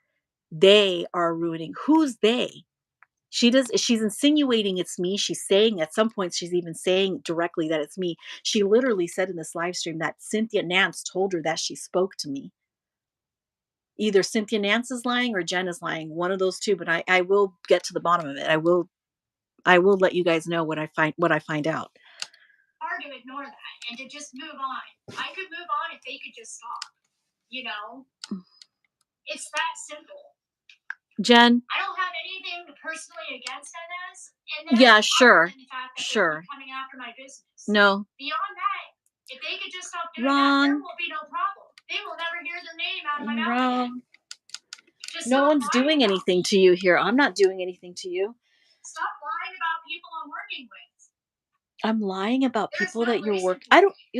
They are ruining. Who's they? She's insinuating it's me. She's saying at some points, she's even saying directly that it's me. She literally said in this live stream that Cynthia Nance told her that she spoke to me. Either Cynthia Nance is lying or Jen is lying, one of those two, but I will get to the bottom of it. I will let you guys know what I find out. Hard to ignore that and to just move on. I could move on if they could just stop. You know? It's that simple. Jen, I don't have anything personally against NS. And yeah, sure. Sure. Coming after my business. No. Beyond that, if they could just stop doing that, there will be no problem. They will never hear their name out of my mouth again. No one's doing anything to you here. I'm not doing anything to you. Stop lying about people I'm working with. I'm lying about people that you're working.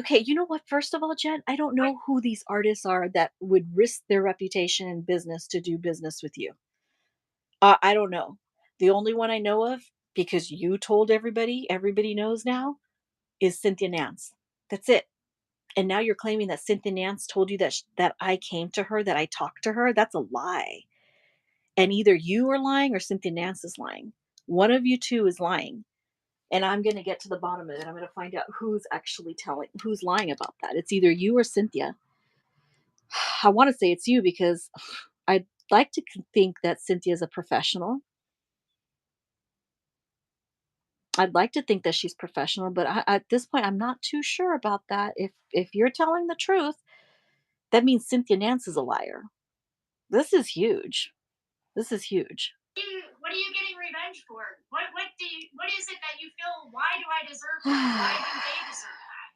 Okay, you know what? First of all, Jen, I don't know who these artists are that would risk their reputation and business to do business with you. I don't know. The only one I know of, because you told everybody knows now, is Cynthia Nance. That's it. And now you're claiming that Cynthia Nance told you that I came to her, that I talked to her. That's a lie. And either you are lying or Cynthia Nance is lying. One of you two is lying. And I'm going to get to the bottom of it. I'm going to find out who's lying about that. It's either you or Cynthia. I want to say it's you because I'd like to think that Cynthia is a professional. I'd like to think that she's professional, but at this point, I'm not too sure about that. If you're telling the truth, that means Cynthia Nance is a liar. This is huge. This is huge. What are you getting revenge for? What is it that you feel? Why do I deserve that? Why do they deserve that?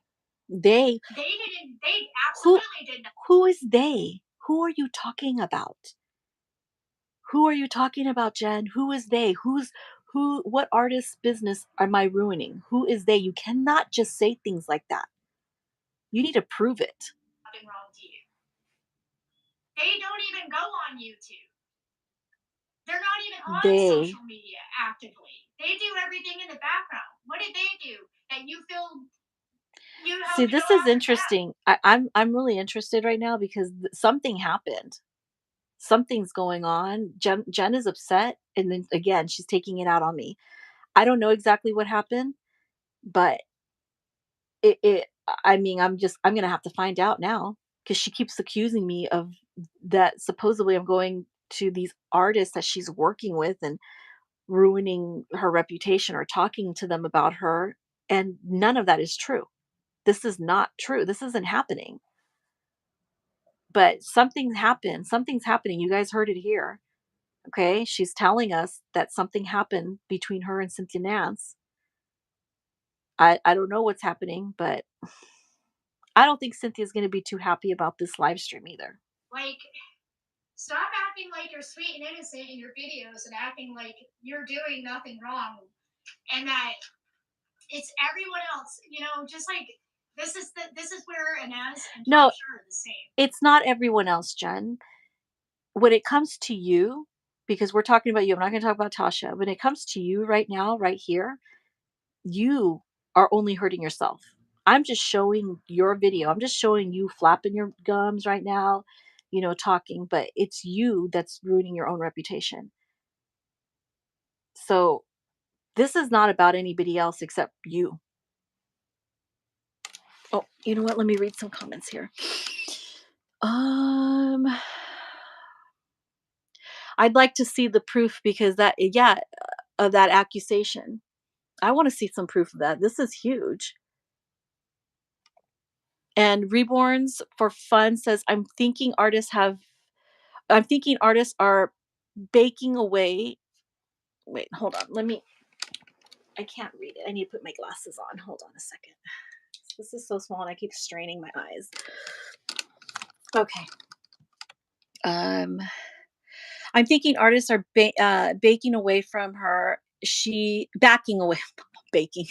They didn't. They absolutely didn't. Who is they? Who are you talking about? Who are you talking about, Jen? Who is they? What artist's business am I ruining? Who is they? You cannot just say things like that. You need to prove it. Nothing wrong to you. They don't even go on YouTube. They're not even on social media actively. They do everything in the background. What did they do that you feel you have? See, this is interesting. I'm really interested right now because something happened. Something's going on. Jen is upset, and then again, she's taking it out on me. I don't know exactly what happened, but I mean, I'm gonna have to find out now because she keeps accusing me of that. Supposedly, I'm going to these artists that she's working with and ruining her reputation or talking to them about her, and none of that is true. This is not true. This isn't happening. But something happened. Something's happening. You guys heard it here. Okay? She's telling us that something happened between her and Cynthia Nance. I don't know what's happening, but I don't think Cynthia's going to be too happy about this live stream either. Like, stop acting like you're sweet and innocent in your videos and acting like you're doing nothing wrong and that it's everyone else, just like this is where Inez and Tasha are the same. It's not everyone else, Jen. When it comes to you, because we're talking about you, I'm not going to talk about Tasha. When it comes to you right now, right here, you are only hurting yourself. I'm just showing your video. I'm just showing you flapping your gums right now, talking, but it's you that's ruining your own reputation. So this is not about anybody else except you. Oh, you know what? Let me read some comments here. I'd like to see the proof because of that accusation. I want to see some proof of that. This is huge. And Reborns for Fun says, I'm thinking artists have I'm thinking artists are baking away. Wait, hold on. I can't read it. I need to put my glasses on. Hold on a second. This is so small and I keep straining my eyes. Okay. I'm thinking artists are baking away from her. Backing away, baking,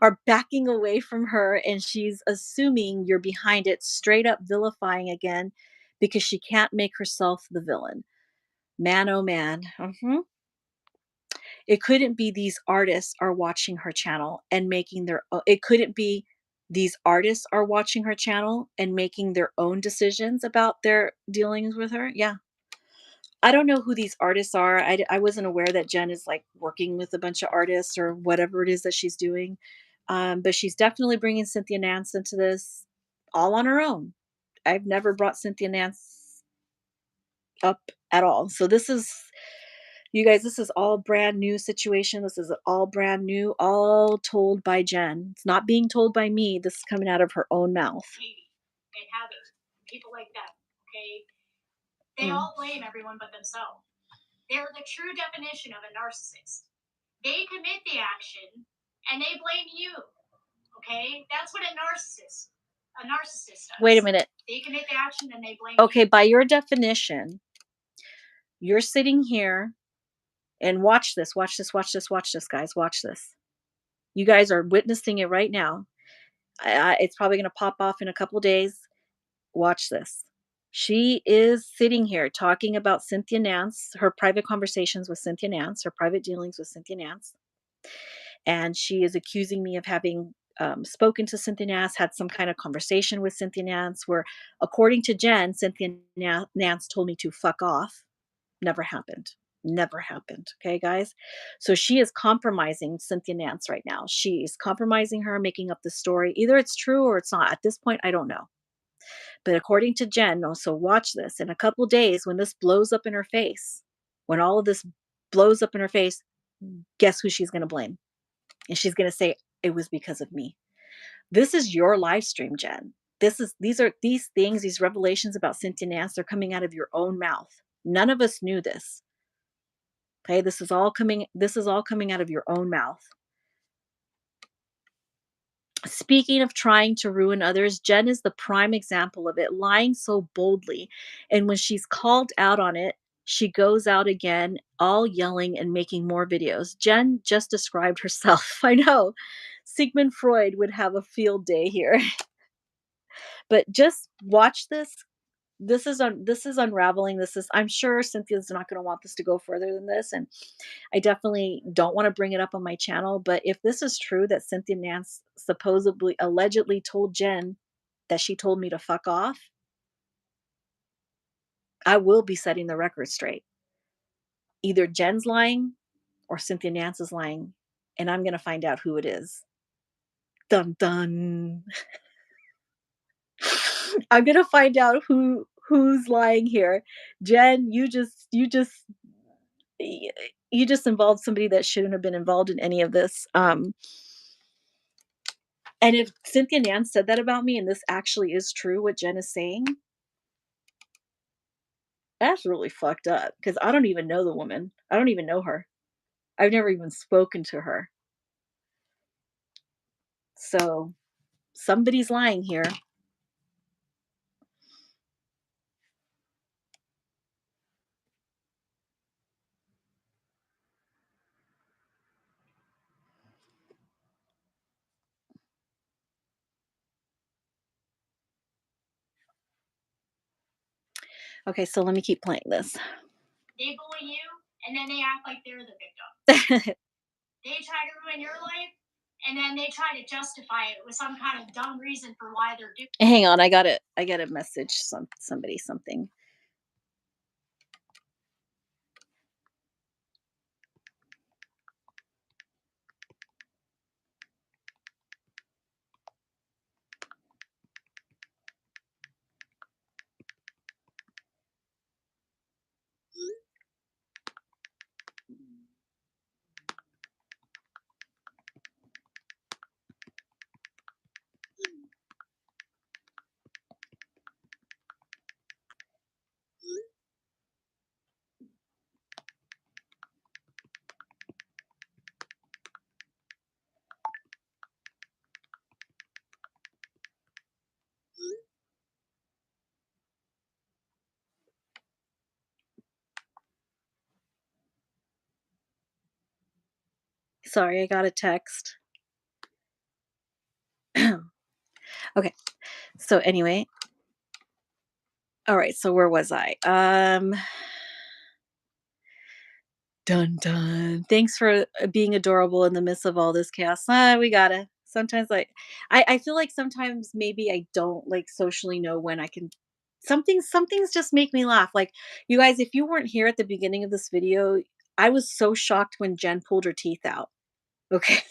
are backing away from her, and she's assuming you're behind it, straight up vilifying again because she can't make herself the villain. Man, oh man. It couldn't be these artists are watching her channel and making it couldn't be these artists are watching her channel and making their own decisions about their dealings with her. Yeah. I don't know who these artists are. I wasn't aware that Jen is like working with a bunch of artists or whatever it is that she's doing. But she's definitely bringing Cynthia Nance into this all on her own. I've never brought Cynthia Nance up at all. So this is, you guys, this is all brand new situation. This is all brand new, all told by Jen. It's not being told by me. This is coming out of her own mouth. Katie and Heather, people like that, okay? They all blame everyone but themselves. They're the true definition of a narcissist. They commit the action and they blame you, okay? That's what a narcissist does. Wait a minute. They commit the action and they blame Okay, you. by your definition, you're sitting here and watch this, guys. Watch this. You guys are witnessing it right now. It's probably going to pop off in a couple days. Watch this. She is sitting here talking about Cynthia Nance, her private conversations with Cynthia Nance, her private dealings with Cynthia Nance. And she is accusing me of having spoken to Cynthia Nance, had some kind of conversation with Cynthia Nance, where, according to Jen, Cynthia Nance told me to fuck off. Never happened. Never happened. Okay, guys. So she is compromising Cynthia Nance right now. She's compromising her, making up the story. Either it's true or it's not. At this point, I don't know. But according to Jen, so watch this. In a couple days, when this blows up in her face, when all of this blows up in her face, guess who she's going to blame? And she's going to say, it was because of me. This is your live stream, Jen. These things, these revelations about Cynthia Nance, they're coming out of your own mouth. None of us knew this. Okay, this is all coming out of your own mouth. Speaking of trying to ruin others, Jen is the prime example of it, lying so boldly. And when she's called out on it, she goes out again, all yelling and making more videos. Jen just described herself. I know. Sigmund Freud would have a field day here. But just watch this. This is unraveling. I'm sure Cynthia's not going to want this to go further than this, and I definitely don't want to bring it up on my channel. But if this is true, that Cynthia Nance allegedly told Jen that she told me to fuck off, I will be setting the record straight. Either Jen's lying or Cynthia Nance is lying, and I'm going to find out who it is. Dun dun. I'm going to find out who's lying here. Jen, you just involved somebody that shouldn't have been involved in any of this. And if Cynthia Nance said that about me, and this actually is true, what Jen is saying, that's really fucked up, because I don't even know the woman. I don't even know her. I've never even spoken to her. So somebody's lying here. Okay, so let me keep playing this. They bully you, and then they act like they're the victim. They try to ruin your life, and then they try to justify it with some kind of dumb reason for why they're doing it. Hang on, I got a message, somebody, something. Sorry, I got a text. Okay. So anyway, all right, so where was I? Dun dun. Thanks for being adorable in the midst of all this chaos. We gotta. Sometimes like I feel like sometimes maybe I don't like socially know when I can some things just make me laugh. Like you guys, if you weren't here at the beginning of this video, I was so shocked when Jen pulled her teeth out. Okay.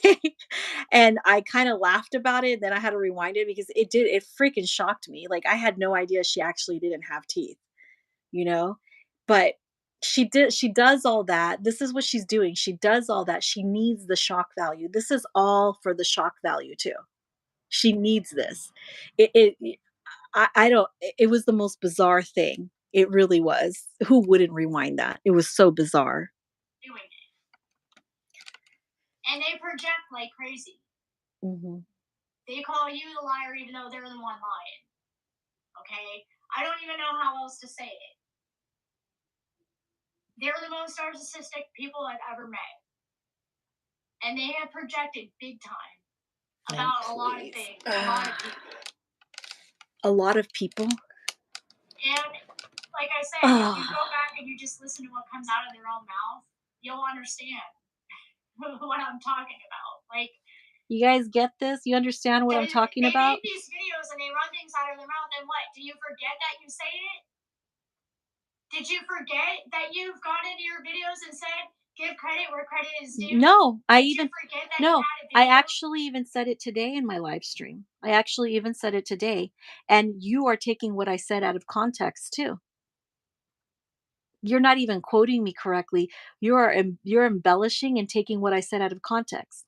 And I kind of laughed about it. Then I had to rewind it because it freaking shocked me. Like I had no idea she actually didn't have teeth, you know? But she does all that. This is what she's doing. She does all that. She needs the shock value. This is all for the shock value too. She needs this. It I don't it was the most bizarre thing. It really was. Who wouldn't rewind that? It was so bizarre. Doing it. And they project like crazy. Mhm. They call you the liar even though they're the one lying. Okay? I don't even know how else to say it. They're the most narcissistic people I've ever met. And they have projected big time about a lot of things, a lot of people. A lot of people? And like I said, if you go back and you just listen to what comes out of their own mouth, you'll understand what I'm talking about. Like, you guys get this? You understand what I'm talking about? They make these videos and they run things out of their mouth, and what? Do you forget that you say it? Did you forget that you've gone into your videos and said, give credit where credit is due? No, I Did even you forget that no, you had a I video? actually even said it today in my live stream. I actually even said it today. And you are taking what I said out of context too. You're not even quoting me correctly. You're embellishing and taking what I said out of context.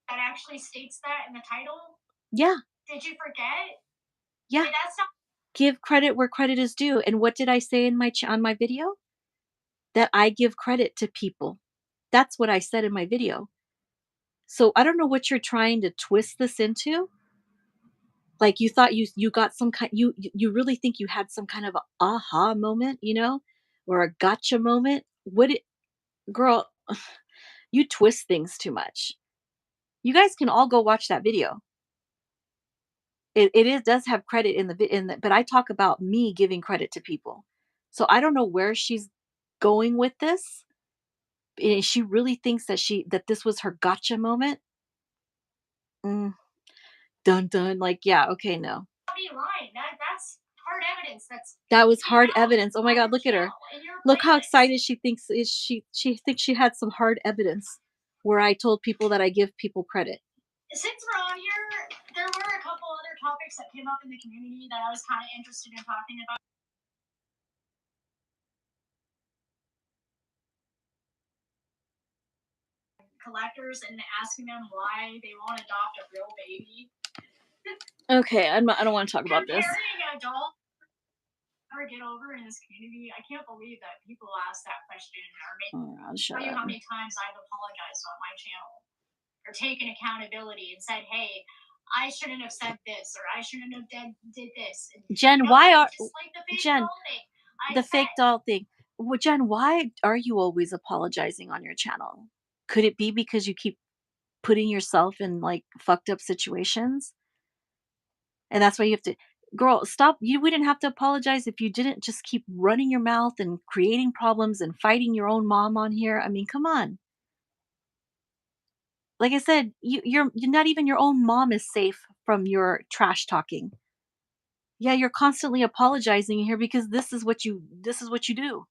That actually states that in the title? Yeah. Did you forget? Yeah. Okay, that's not Give credit where credit is due. And what did I say in my on my video? That I give credit to people. That's what I said in my video. So I don't know what you're trying to twist this into. Like you thought you got some kind you really think you had some kind of a aha moment, you know, or a gotcha moment. What it girl, you twist things too much. You guys can all go watch that video. It is does have credit in but I talk about me giving credit to people. So I don't know where she's going with this. And she really thinks that this was her gotcha moment. Mm, dun dun. Like, yeah, okay, no. me lying. That's hard evidence. That was hard out evidence. Oh my on god, your look at her. channel, in your Look how playlist. excited she thinks is she thinks she had some hard evidence where I told people that I give people credit. Since we're on here, there were a couple other topics that came up in the community that I was kind of interested in talking about. Collectors and asking them why they won't adopt a real baby. Okay, I don't want to talk about this. Comparing adults ever get over in this community, I can't believe that people ask that question or make tell you how many times I've apologized on my channel or taken accountability and said, hey, I shouldn't have said this or I shouldn't have did this. And, Jen, why are just like the fake Jen doll thing, the fake doll thing? Well, Jen, why are you always apologizing on your channel? Could it be because you keep putting yourself in like fucked up situations? And that's why you have to girl, stop. You wouldn't have to apologize if you didn't just keep running your mouth and creating problems and fighting your own mom on here. I mean, come on. Like I said, you're not even your own mom is safe from your trash talking. Yeah, you're constantly apologizing here because this is what you do.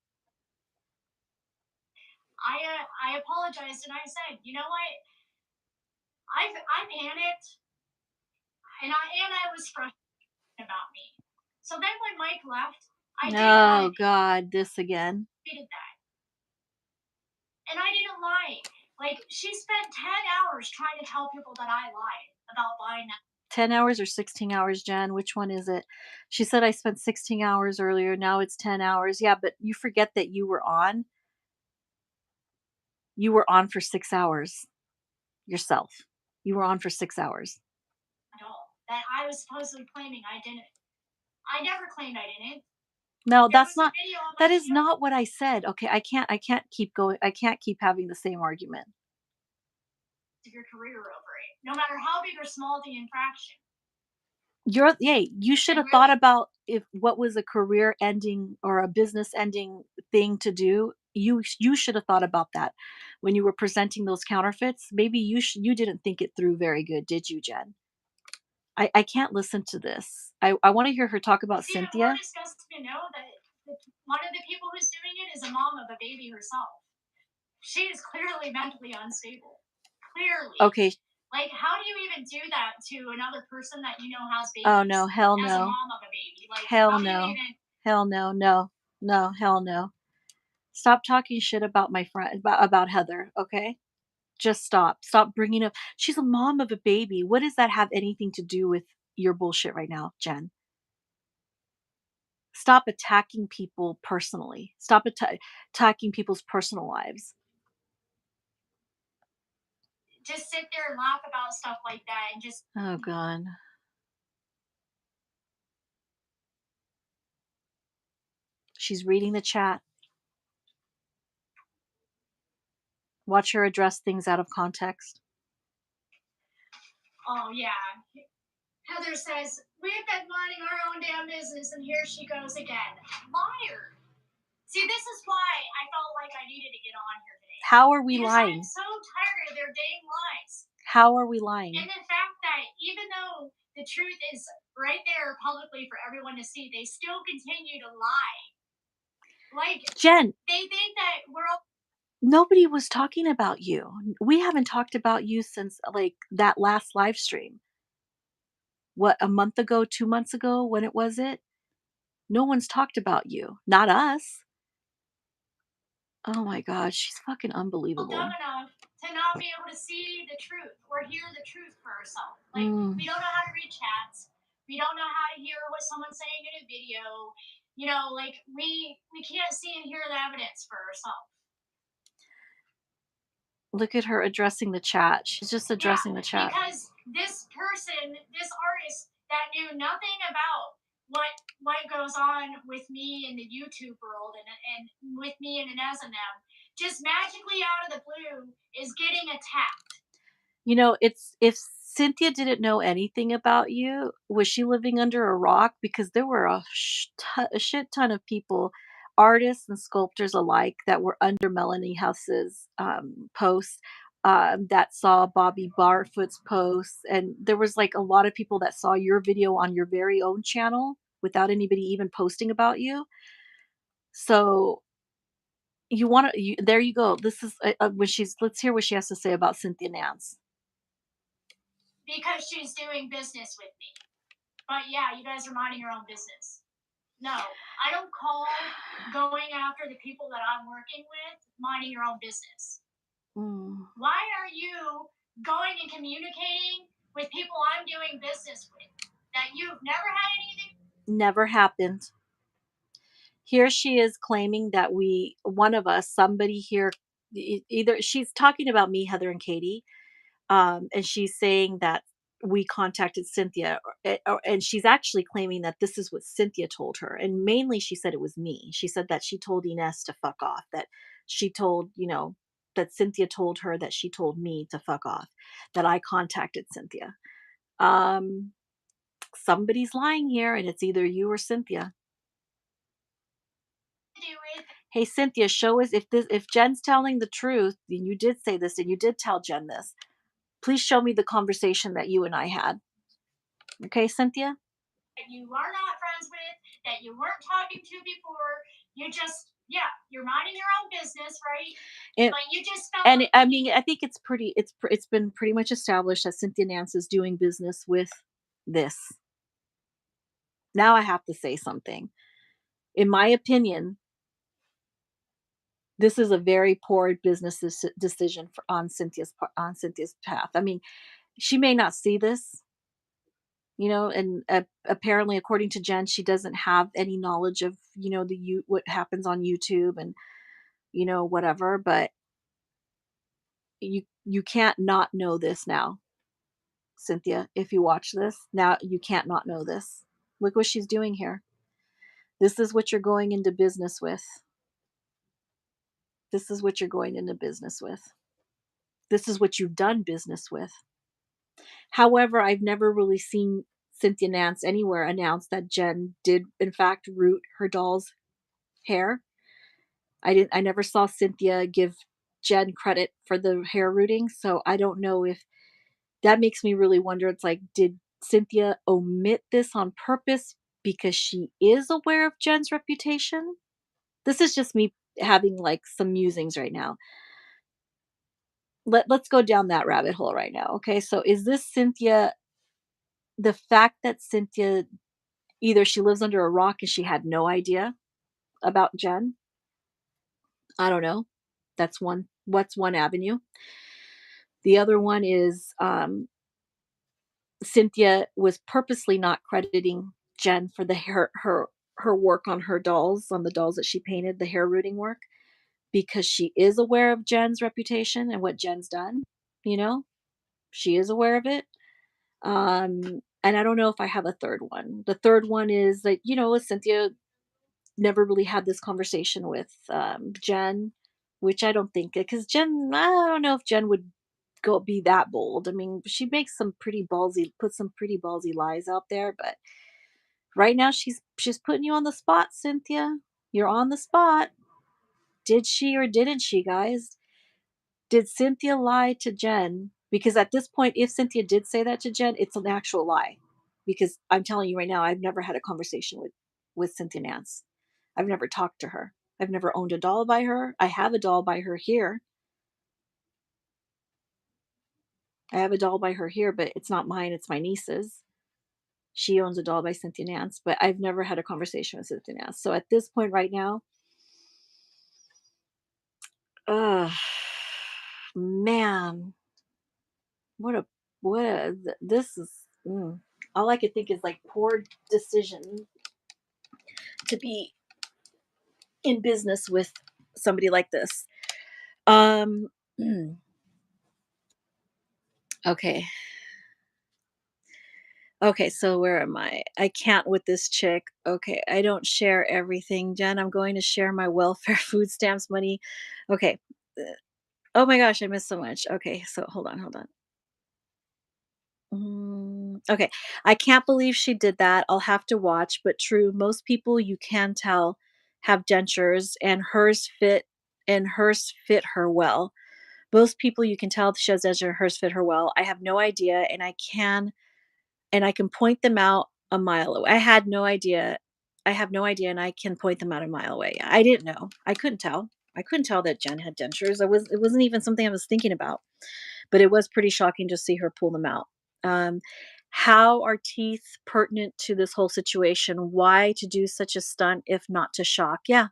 I apologized and I said, you know what? I panicked and I was frustrated about me. So then when Mike left, I did Oh God, this again. did that. And I didn't lie. Like she spent 10 hours trying to tell people that I lied about buying that. 10 hours or 16 hours, Jen? Which one is it? She said I spent 16 hours earlier. Now it's 10 hours. Yeah, but you forget that you were on. You were on for 6 hours yourself. You were on for 6 hours. At all. That I was supposedly claiming I didn't. I never claimed I didn't. No, that's not that is not what I said. Okay, I can't keep going. I can't keep having the same argument. your career over it, no matter how big or small the infraction. You should have thought about if what was a career ending or a business ending thing to do. You should have thought about that when you were presenting those counterfeits. Maybe you didn't think it through very good, did you, Jen? I can't listen to this. I want to hear her talk about It's even more Cynthia. disgusting to know that one of the people who's doing it is a mom of a baby herself. She is clearly mentally unstable. Clearly. Okay. Like, how do you even do that to another person that you know has babies? Oh no, hell As a no. mom of a baby. Like, Hell how do you no. even. Hell no. No. No, hell no. Stop talking shit about my friend about Heather, okay? Just stop. Stop bringing up she's a mom of a baby. What does that have anything to do with your bullshit right now, Jen? Stop attacking people personally. Stop attacking people's personal lives. Just sit there and laugh about stuff like that and just. Oh god. She's reading the chat. Watch her address things out of context. Oh, yeah. Heather says, we've been minding our own damn business, and here she goes again. Liar. See, this is why I felt like I needed to get on here today. How are we because lying? I'm so tired of their dang lies. How are we lying? And the fact that even though the truth is right there publicly for everyone to see, they still continue to lie. Like, Jen, they think that we're all. nobody was talking about you. We haven't talked about you since like that last live stream. What, a month ago, 2 months ago, when it was it? No one's talked about you. Not us. Oh my god, she's fucking unbelievable. Dumb enough to not be able to see the truth or hear the truth for ourselves. Like, we don't know how to read chats. We don't know how to hear what someone's saying in a video. You know, like we can't see and hear the evidence for ourselves. Look at her addressing the chat. She's just addressing the chat. Because this person, this artist that knew nothing about what goes on with me in the YouTube world and with me and Inez and them, just magically out of the blue is getting attacked. You know, it's if Cynthia didn't know anything about you, was she living under a rock? Because there were a shit ton of people, artists and sculptors alike, that were under Melanie House's posts, that saw Bobby Barfoot's posts. And there was like a lot of people that saw your video on your very own channel without anybody even posting about you. So you want to, there you go. This is when she's, let's hear what she has to say about Cynthia Nance. Because she's doing business with me. But yeah, you guys are minding your own business. No, I don't call going after the people that I'm working with minding your own business. Why are you going and communicating with people I'm doing business with that you've never had anything? Never happened. Here she is claiming that one of us, somebody here, either she's talking about me, Heather, and Katie, and she's saying that we contacted Cynthia, and she's actually claiming that this is what Cynthia told her. And mainly she said it was me. She said that she told Inez to fuck off, that she told, that Cynthia told her that she told me to fuck off, that I contacted Cynthia. Somebody's lying here, and it's either you or Cynthia. Hey Cynthia, show us if Jen's telling the truth, and you did say this and you did tell Jen this. Please show me the conversation that you and I had. Okay, Cynthia? That you are not friends with, that you weren't talking to before. You just, you're minding your own business, right? But you just felt. And I mean, I think it's been pretty much established that Cynthia Nance is doing business with this. Now I have to say something. In my opinion, this is a very poor business decision on Cynthia's path. I mean, she may not see this, and apparently, according to Jen, she doesn't have any knowledge of what happens on YouTube and whatever. But you can't not know this now, Cynthia. If you watch this now, you can't not know this. Look what she's doing here. This is what you're going into business with. This is what you're going into business with. This is what you've done business with. However, I've never really seen Cynthia Nance anywhere announce that Jen did in fact root her doll's hair. I never saw Cynthia give Jen credit for the hair rooting, so I don't know if that makes me really wonder. It's like, did Cynthia omit this on purpose because she is aware of Jen's reputation? This is just me having like some musings right now. Let's go down that rabbit hole right now. Okay. So is this Cynthia, the fact that Cynthia, either she lives under a rock and she had no idea about Jen? I don't know. That's one. What's one avenue? The other one is Cynthia was purposely not crediting Jen for the her work on her dolls, on the dolls that she painted, the hair rooting work, because she is aware of Jen's reputation and what Jen's done. You know, she is aware of it. And I don't know if I have a third one. The third one is that, Cynthia never really had this conversation with Jen, which I don't think, because Jen, I don't know if Jen would go be that bold. I mean, she makes some pretty ballsy, put some pretty ballsy lies out there, but right now she's putting you on the spot, Cynthia. You're on the spot. Did she or didn't she, guys? Did Cynthia lie to Jen? Because at this point, if Cynthia did say that to Jen, it's an actual lie. Because I'm telling you right now, I've never had a conversation with Cynthia Nance. I've never talked to her. I've never owned a doll by her. I have a doll by her here. But it's not mine. It's my niece's. She owns a doll by Cynthia Nance, but I've never had a conversation with Cynthia Nance. So at this point right now, man, what a this is all I could think is like poor decision to be in business with somebody like this. Um okay. Okay, so where am I? I can't with this chick. Okay, I don't share everything, Jen. I'm going to share my welfare food stamps money. Okay. Oh my gosh, I missed so much. Okay, so hold on, hold on. Okay, I can't believe she did that. I'll have to watch, but true, most people you can tell have dentures and hers fit her well. Most people you can tell she has denture and hers fit her well. I have no idea and I can point them out a mile away. I had no idea. I have no idea and I can point them out a mile away. I didn't know. I couldn't tell. I couldn't tell that Jen had dentures. It wasn't even something I was thinking about, but it was pretty shocking to see her pull them out. Um, how are teeth pertinent to this whole situation? Why to do such a stunt if not to shock? Yeah,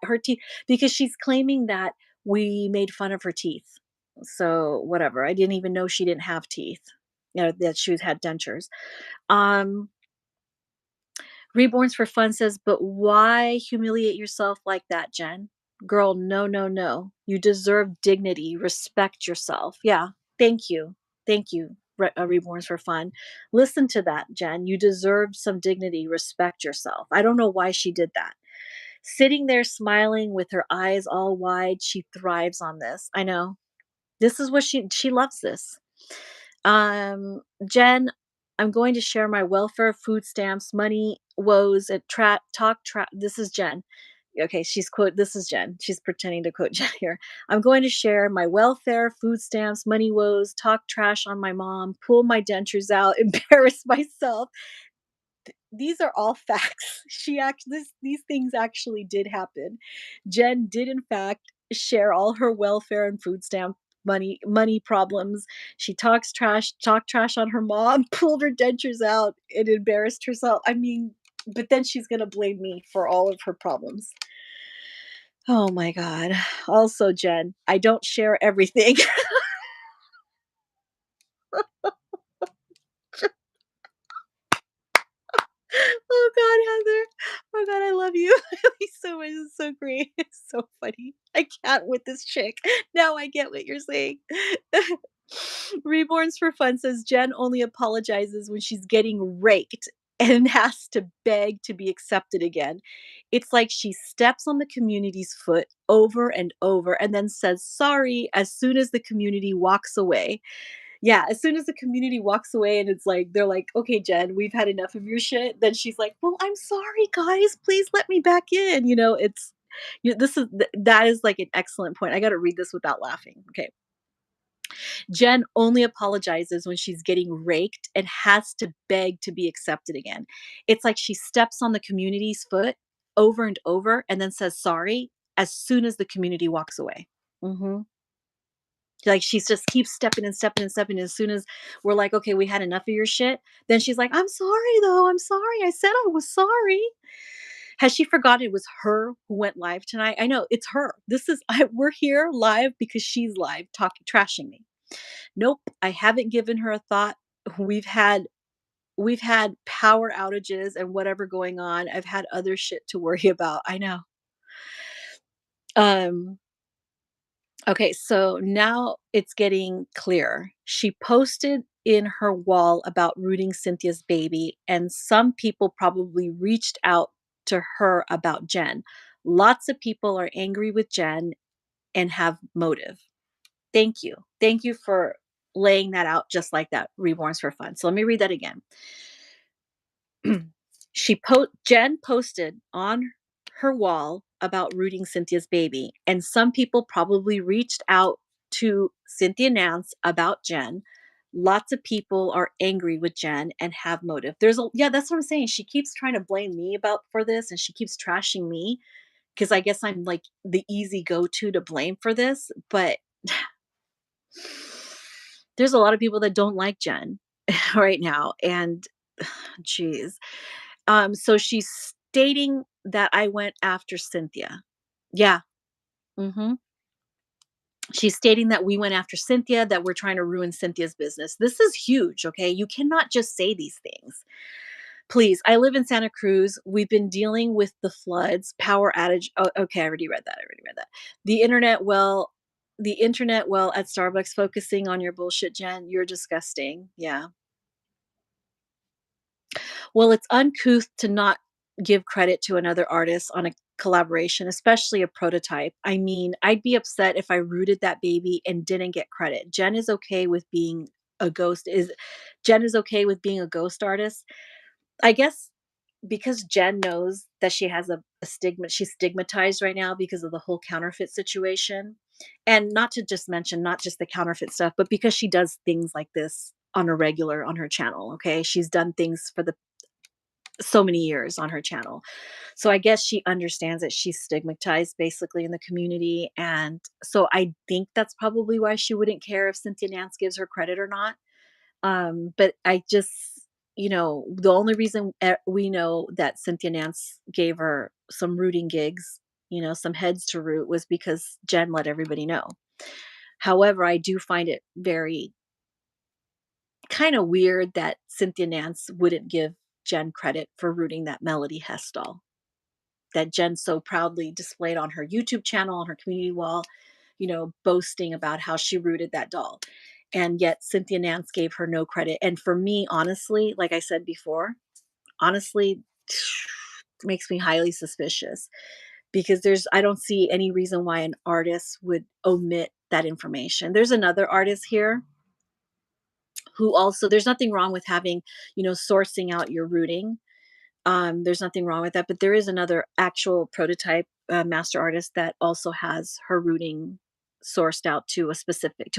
her teeth, because she's claiming that we made fun of her teeth. So whatever. I didn't even know she didn't have teeth. That she had dentures. Um, Reborns for Fun says, but why humiliate yourself like that, Jen? Girl, no, no, no. You deserve dignity. Respect yourself. Yeah. Thank you. Thank you, Reborns for Fun. Listen to that, Jen. You deserve some dignity. Respect yourself. I don't know why she did that. Sitting there smiling with her eyes all wide, she thrives on this. I know. This is what she loves this. Jen, I'm going to share my welfare, food stamps, money woes, and this is Jen. Okay, this is Jen. She's pretending to quote Jen here. I'm going to share my welfare, food stamps, money woes, talk trash on my mom, pull my dentures out, embarrass myself. These are all facts. These things actually did happen. Jen did in fact share all her welfare and food stamp money problems. She talked trash on her mom, pulled her dentures out, and embarrassed herself. I mean, but then she's gonna blame me for all of her problems. Oh my god. Also, Jen, I don't share everything. Oh God, Heather. Oh God, I love you. He's so much. It's so great. It's so funny. I can't with this chick. Now I get what you're saying. Reborns for Fun says Jen only apologizes when she's getting raked. and has to beg to be accepted again. It's like she steps on the community's foot over and over and then says sorry as soon as the community walks away. Yeah, as soon as the community walks away and it's like they're like, "Okay, Jen, we've had enough of your shit." Then she's like, "Well, I'm sorry, guys. Please let me back in." It's this is that is like an excellent point. I got to read this without laughing. Okay. Jen only apologizes when she's getting raked and has to beg to be accepted again. It's like she steps on the community's foot over and over and then says sorry as soon as the community walks away. Mhm. Like, she's just keeps stepping and stepping and stepping. As soon as we're like, "Okay, we had enough of your shit," then she's like, "I'm sorry, though. I'm sorry. I said I was sorry." Has she forgotten it was her who went live tonight? I know, it's her. This is we're here live because she's live talking trashing me. Nope, I haven't given her a thought. We've had we've had power outages and whatever going on. I've had other shit to worry about. I know. Um Okay, so now it's getting clear. She posted in her wall about rooting Cynthia's baby, and some people probably reached out to her about Jen. Lots of people are angry with Jen and have motive. Thank you. Thank you for laying that out just like that. Reborns for fun. So let me read that again. Jen posted on her wall about rooting Cynthia's baby, and some people probably reached out to Cynthia Nance about Jen. Lots of people are angry with Jen and have motive. Yeah, that's what I'm saying. She keeps trying to blame me about for this, and she keeps trashing me because I guess I'm like the easy go-to to blame for this. But there's a lot of people that don't like Jen right now, and geez. So she's stating that I went after Cynthia. Yeah. Mhm. She's stating that we went after Cynthia, that we're trying to ruin Cynthia's business. This is huge, okay? You cannot just say these things. Please, I live in Santa Cruz. We've been dealing with the floods, power outage. Oh, okay, I already read that. I already read that. The internet, well, the internet, well, at Starbucks, focusing on your bullshit, Jen. You're disgusting. Yeah. Well, it's uncouth to not give credit to another artist on a collaboration, especially a prototype. I mean, I'd be upset if I rooted that baby and didn't get credit. Jen is okay with being a ghost artist. I guess because Jen knows that she has a stigma, she's stigmatized right now because of the whole counterfeit situation. And not to just mention, not just the counterfeit stuff, but because she does things like this on a regular on her channel. Okay. She's done things for the so many years on her channel. So I guess she understands that she's stigmatized basically in the community. And so I think that's probably why she wouldn't care if Cynthia Nance gives her credit or not. But I just, the only reason we know that Cynthia Nance gave her some rooting gigs, some heads to root was because Jen let everybody know. However, I do find it very kind of weird that Cynthia Nance wouldn't give Jen credit for rooting that Melody Hess doll that Jen so proudly displayed on her YouTube channel, on her community wall, boasting about how she rooted that doll. And yet Cynthia Nance gave her no credit. And for me, honestly, like I said before, honestly, makes me highly suspicious because I don't see any reason why an artist would omit that information. There's another artist here who also, there's nothing wrong with having, sourcing out your rooting. There's nothing wrong with that, but there is another actual prototype master artist that also has her rooting sourced out to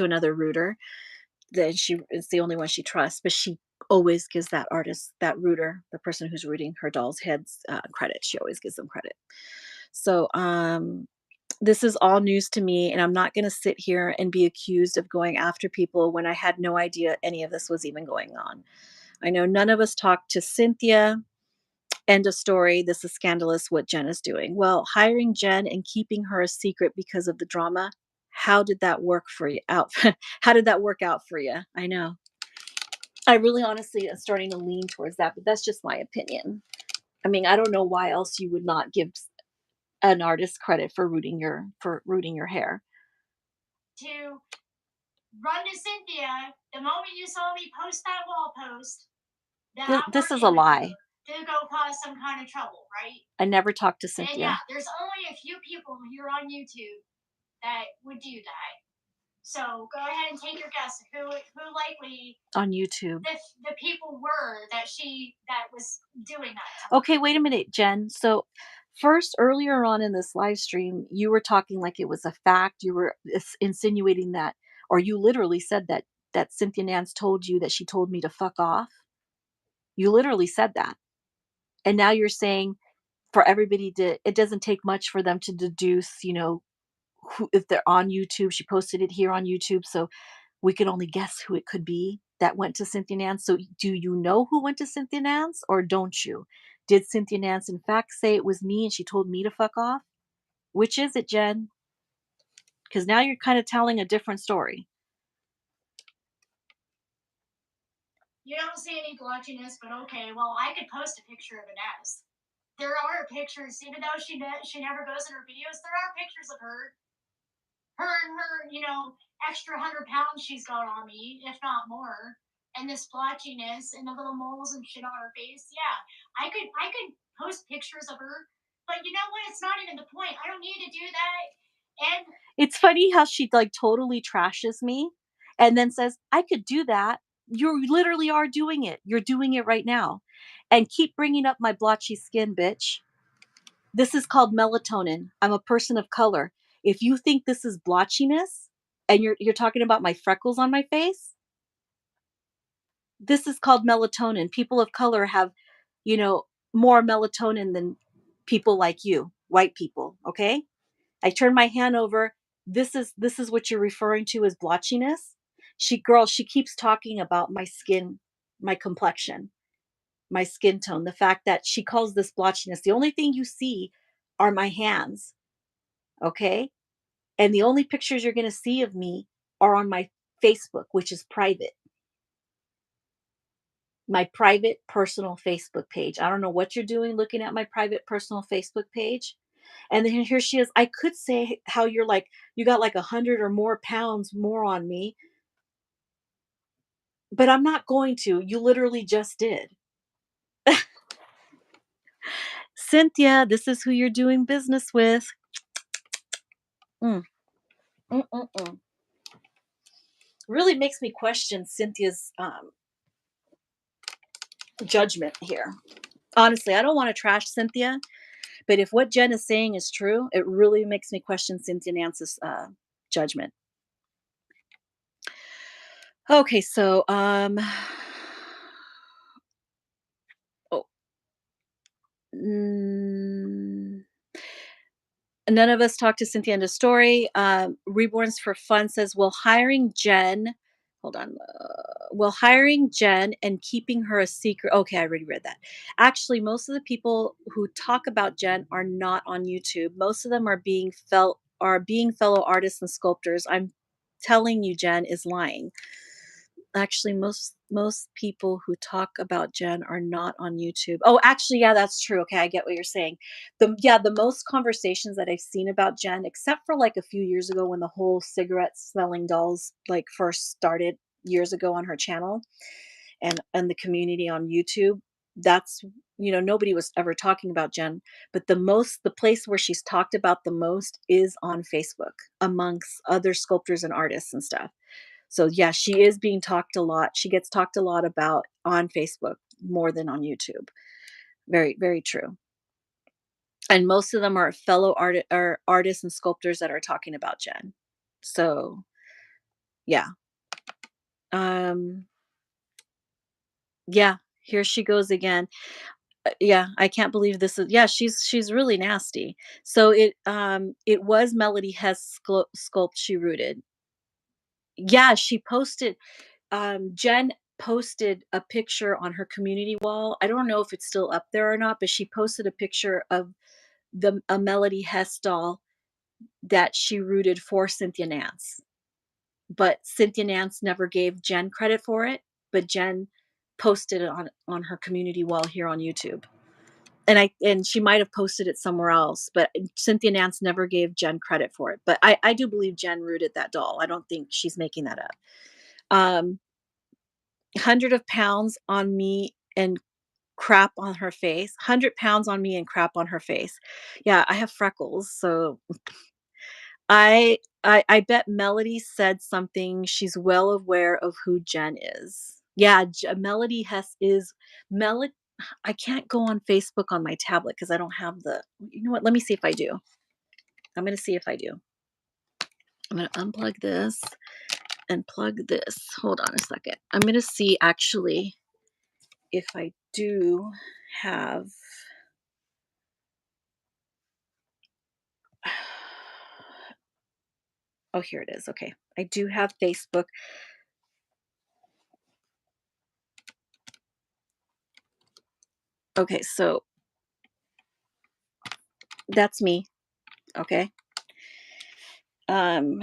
another rooter. Then she is the only one she trusts, but she always gives that artist, that rooter, the person who's rooting her doll's heads, credit. She always gives them credit. So this is all news to me, and I'm not going to sit here and be accused of going after people when I had no idea any of this was even going on. I know none of us talked to Cynthia. End of story. This is scandalous what Jen is doing. Well, hiring Jen and keeping her a secret because of the drama. How did that work for you out? How did that work out for you? I know. I really honestly am starting to lean towards that, but that's just my opinion. I mean, I don't know why else you would not give an artist credit for rooting your hair. To run to Cynthia the moment you saw me post that wall post. This is a lie. to go cause some kind of trouble, right? I never talked to And Cynthia. yeah, there's only a few people here on YouTube that would do that. So go ahead and take your guess. Who likely On YouTube. the people were that was doing that? Okay, wait a minute, Jen. So first, earlier on in this live stream, you were talking like it was a fact. You were insinuating that, or you literally said that Cynthia Nance told you that she told me to fuck off. You literally said that. And now you're saying for everybody to, it doesn't take much for them to deduce, who, if they're on YouTube. She posted it here on YouTube. So we could only guess who it could be that went to Cynthia Nance. So do you know who went to Cynthia Nance or don't you? Did Cynthia Nance in fact say it was me and she told me to fuck off? Which is it, Jen? Because now you're kind of telling a different story. You don't see any blotchiness, but okay. Well, I could post a picture of an ass. There are pictures, even though she never goes in her videos. There are pictures of her and her, extra 100 pounds she's got on me, if not more, and this blotchiness and the little moles and shit on her face. Yeah, I could post pictures of her, but you know what? It's not even the point. I don't need to do that. And it's funny how she like totally trashes me and then says, I could do that. You literally are doing it. You're doing it right now. And keep bringing up my blotchy skin, bitch. This is called melatonin. I'm a person of color. If you think this is blotchiness and you're talking about my freckles on my face, this is called melatonin. People of color have, more melatonin than people like you, white people, okay? I turn my hand over. This is what you're referring to as blotchiness. She keeps talking about my skin, my complexion, my skin tone, the fact that she calls this blotchiness. The only thing you see are my hands, okay? And the only pictures you're going to see of me are on my Facebook, which is private. My private personal Facebook page. I don't know what you're doing looking at my private personal Facebook page. And then here she is. I could say how you got like 100 or more pounds more on me, but I'm not going to. You literally just did. Cynthia, this is who you're doing business with. Mm. Mm-mm-mm. Really makes me question Cynthia's judgment here. Honestly, I don't want to trash Cynthia, but if what Jen is saying is true, it really makes me question Cynthia Nance's judgment. Okay, so oh, none of us talked to Cynthia in the story. Reborns for Fun says, will hiring Jen and keeping her a secret. Okay, I already read that. Actually, most of the people who talk about Jen are not on YouTube. Most of them are being fellow artists and sculptors. I'm telling you, Jen is lying. Actually, most people who talk about Jen are not on YouTube. Oh, actually, yeah, that's true. Okay, I get what you're saying. The most conversations that I've seen about Jen, except for like a few years ago when the whole cigarette smelling dolls like first started years ago on her channel and the community on YouTube, that's nobody was ever talking about Jen, but the place where she's talked about the most is on Facebook amongst other sculptors and artists and stuff. So yeah, she is being talked a lot. She gets talked a lot about on Facebook more than on YouTube. Very, very true. And most of them are fellow artists and sculptors that are talking about Jen. So yeah. Yeah, here she goes again. Yeah, I can't believe this is, yeah, she's really nasty. So it was Melody Hess sculpt she rooted. Yeah, she posted Jen posted a picture on her community wall. I don't know if it's still up there or not, but she posted a picture of a Melody Hess doll that she rooted for Cynthia Nance. But Cynthia Nance never gave Jen credit for it, but Jen posted it on her community wall here on YouTube. And she might have posted it somewhere else, but Cynthia Nance never gave Jen credit for it. But I do believe Jen rooted that doll. I don't think she's making that up. 100 of pounds on me and crap on her face, 100 pounds on me and crap on her face. Yeah, I have freckles, so I bet Melody said something. She's well aware of who Jen is. Yeah, Melody Hess is Melody. I can't go on Facebook on my tablet because I don't have the. You know what? Let me see if I do. I'm gonna see if I do. I'm gonna unplug this and plug this. Hold on a second. I'm gonna see actually if I do have. Oh, here it is. Okay, I do have Facebook. Okay, so that's me. Okay. Um.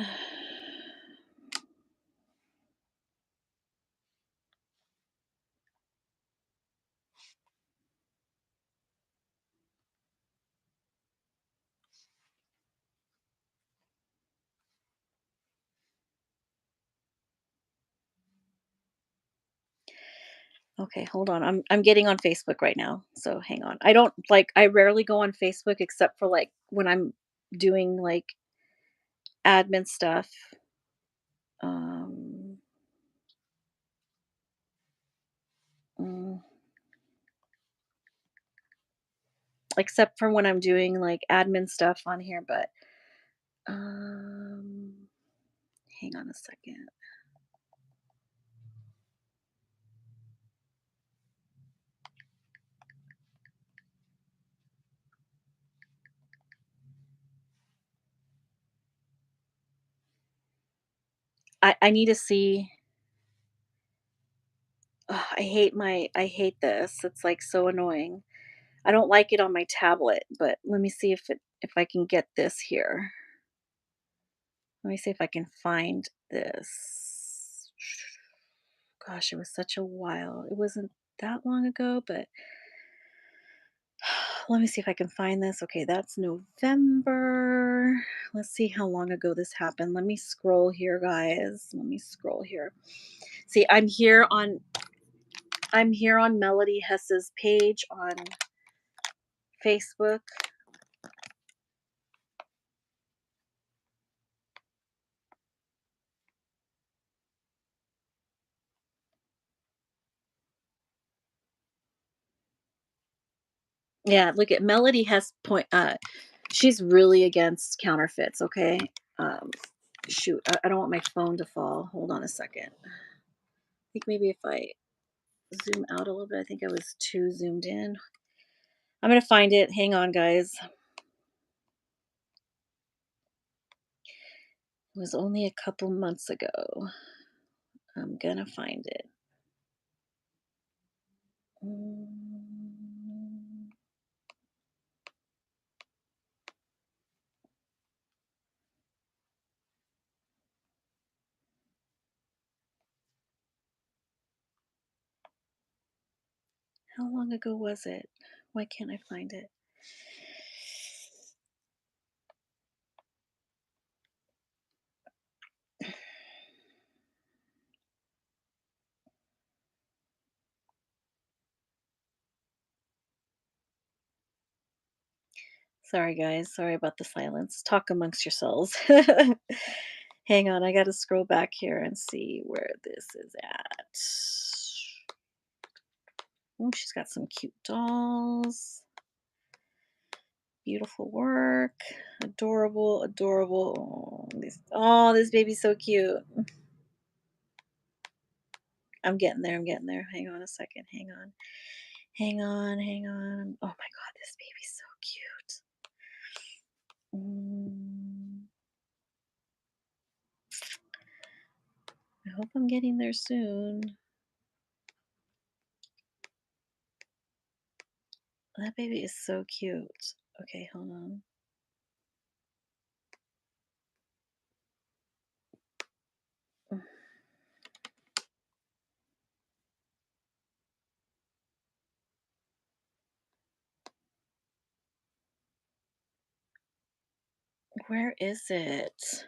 Okay, hold on. I'm getting on Facebook right now. So hang on. I rarely go on Facebook except for like when I'm doing like admin stuff. Um mm, except for when I'm doing like admin stuff on here, but um hang on a second. I need to see. Ugh, I hate this. It's like so annoying. I don't like it on my tablet, but let me see if I can get this here. Let me see if I can find this. Gosh, it was such a while. It wasn't that long ago, but let me see if I can find this. Okay, that's November. Let's see how long ago this happened. Let me scroll here, guys. Let me scroll here. See, I'm here on Melody Hess's page on Facebook. Yeah, look at Melody Hess point she's really against counterfeits, okay? Um shoot, I don't want my phone to fall. Hold on a second. I think maybe if I zoom out a little bit, I think I was too zoomed in. I'm gonna find it. Hang on, guys. It was only a couple months ago. I'm gonna find it. Mm, how long ago was it? Why can't I find it? Sorry, guys. Sorry about the silence. Talk amongst yourselves. Hang on, I gotta scroll back here and see where this is at. Oh, she's got some cute dolls. Beautiful work. Adorable, adorable. Oh, this baby's so cute. I'm getting there. I'm getting there. Hang on a second. Hang on. Hang on. Hang on. Oh my God, this baby's so cute. I hope I'm getting there soon. That baby is so cute. Okay, hold on. Where is it?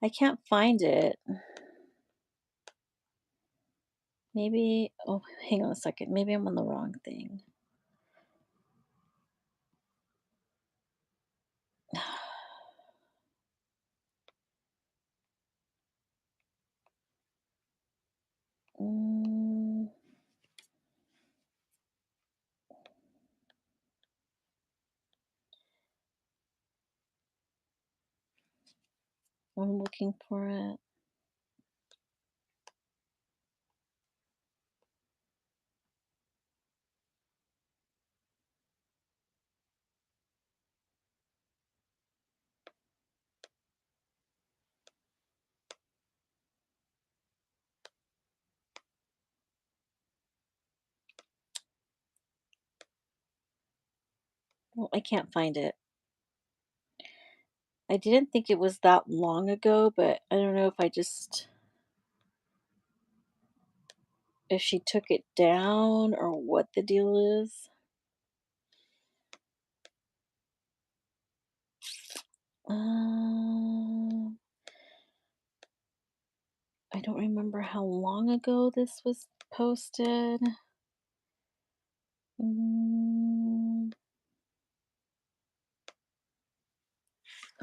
I can't find it. Maybe, oh, hang on a second. Maybe I'm on the wrong thing. Mm, I'm looking for it. Well, I can't find it. I didn't think it was that long ago, but I don't know if if she took it down or what the deal is. Um, I don't remember how long ago this was posted. Mm,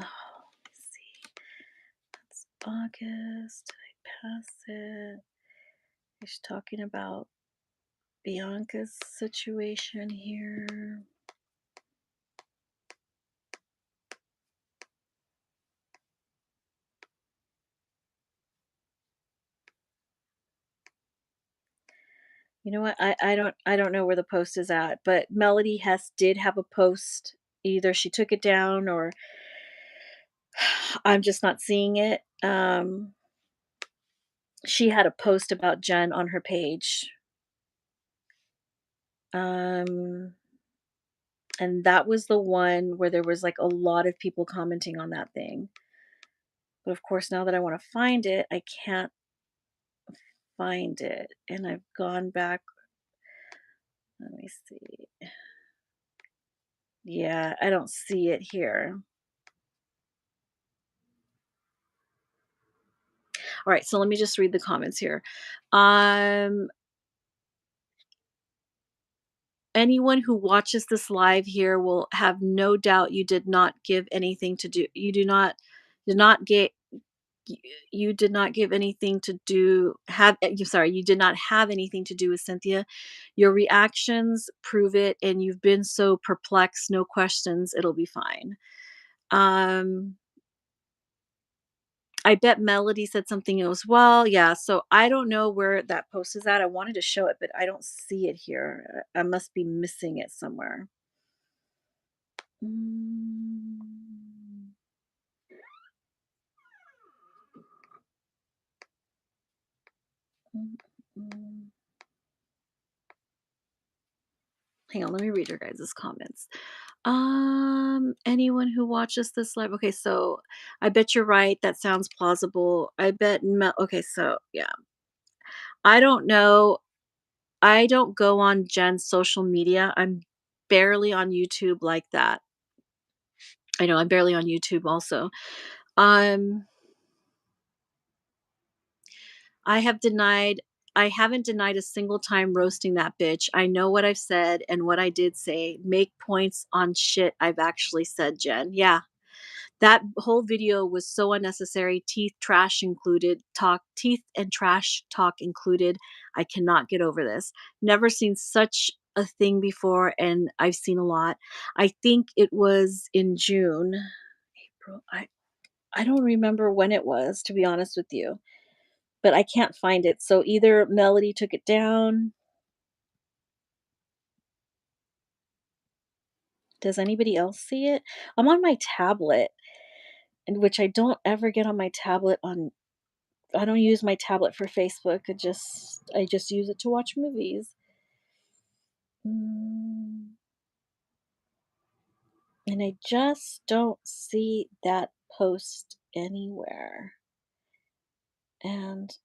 oh, let's see. That's August. Did I pass it? She's talking about Bianca's situation here. You know what? I don't know where the post is at, but Melody Hess did have a post. Either she took it down or I'm just not seeing it. She had a post about Jen on her page. Um, and that was the one where there was like a lot of people commenting on that thing. But of course, now that I want to find it, I can't find it. And I've gone back. Let me see. Yeah, I don't see it here. All right, so let me just read the comments here. Um, Anyone who watches this live here will have no doubt you did not give anything to do. Did not get you did not give anything to do have you sorry, you did not have anything to do with Cynthia. Your reactions prove it, and you've been so perplexed, no questions, it'll be fine. Um I bet Melody said something as well. Yeah, so I don't know where that post is at. I wanted to show it, but I don't see it here. I must be missing it somewhere. Mm, mm, mm. Hang on, let me read your guys' comments. Anyone who watches this live, okay, so I bet you're right. That sounds plausible. Okay, so yeah, I don't know. I don't go on Jen's social media. I'm barely on YouTube like that. I know I'm barely on YouTube also. Um, I have denied I haven't denied a single time roasting that bitch. I know what I've said and what I did say. Make points on shit I've actually said, Jen. Yeah. That whole video was so unnecessary. Teeth and trash talk included. I cannot get over this. Never seen such a thing before, and I've seen a lot. I think it was in June. April. I don't remember when it was, to be honest with you, but I can't find it. So either Melody took it down. Does anybody else see it? I'm on my tablet, and which I don't ever get on my tablet on I don't use my tablet for Facebook. I just use it to watch movies. Mm, and I just don't see that post anywhere. And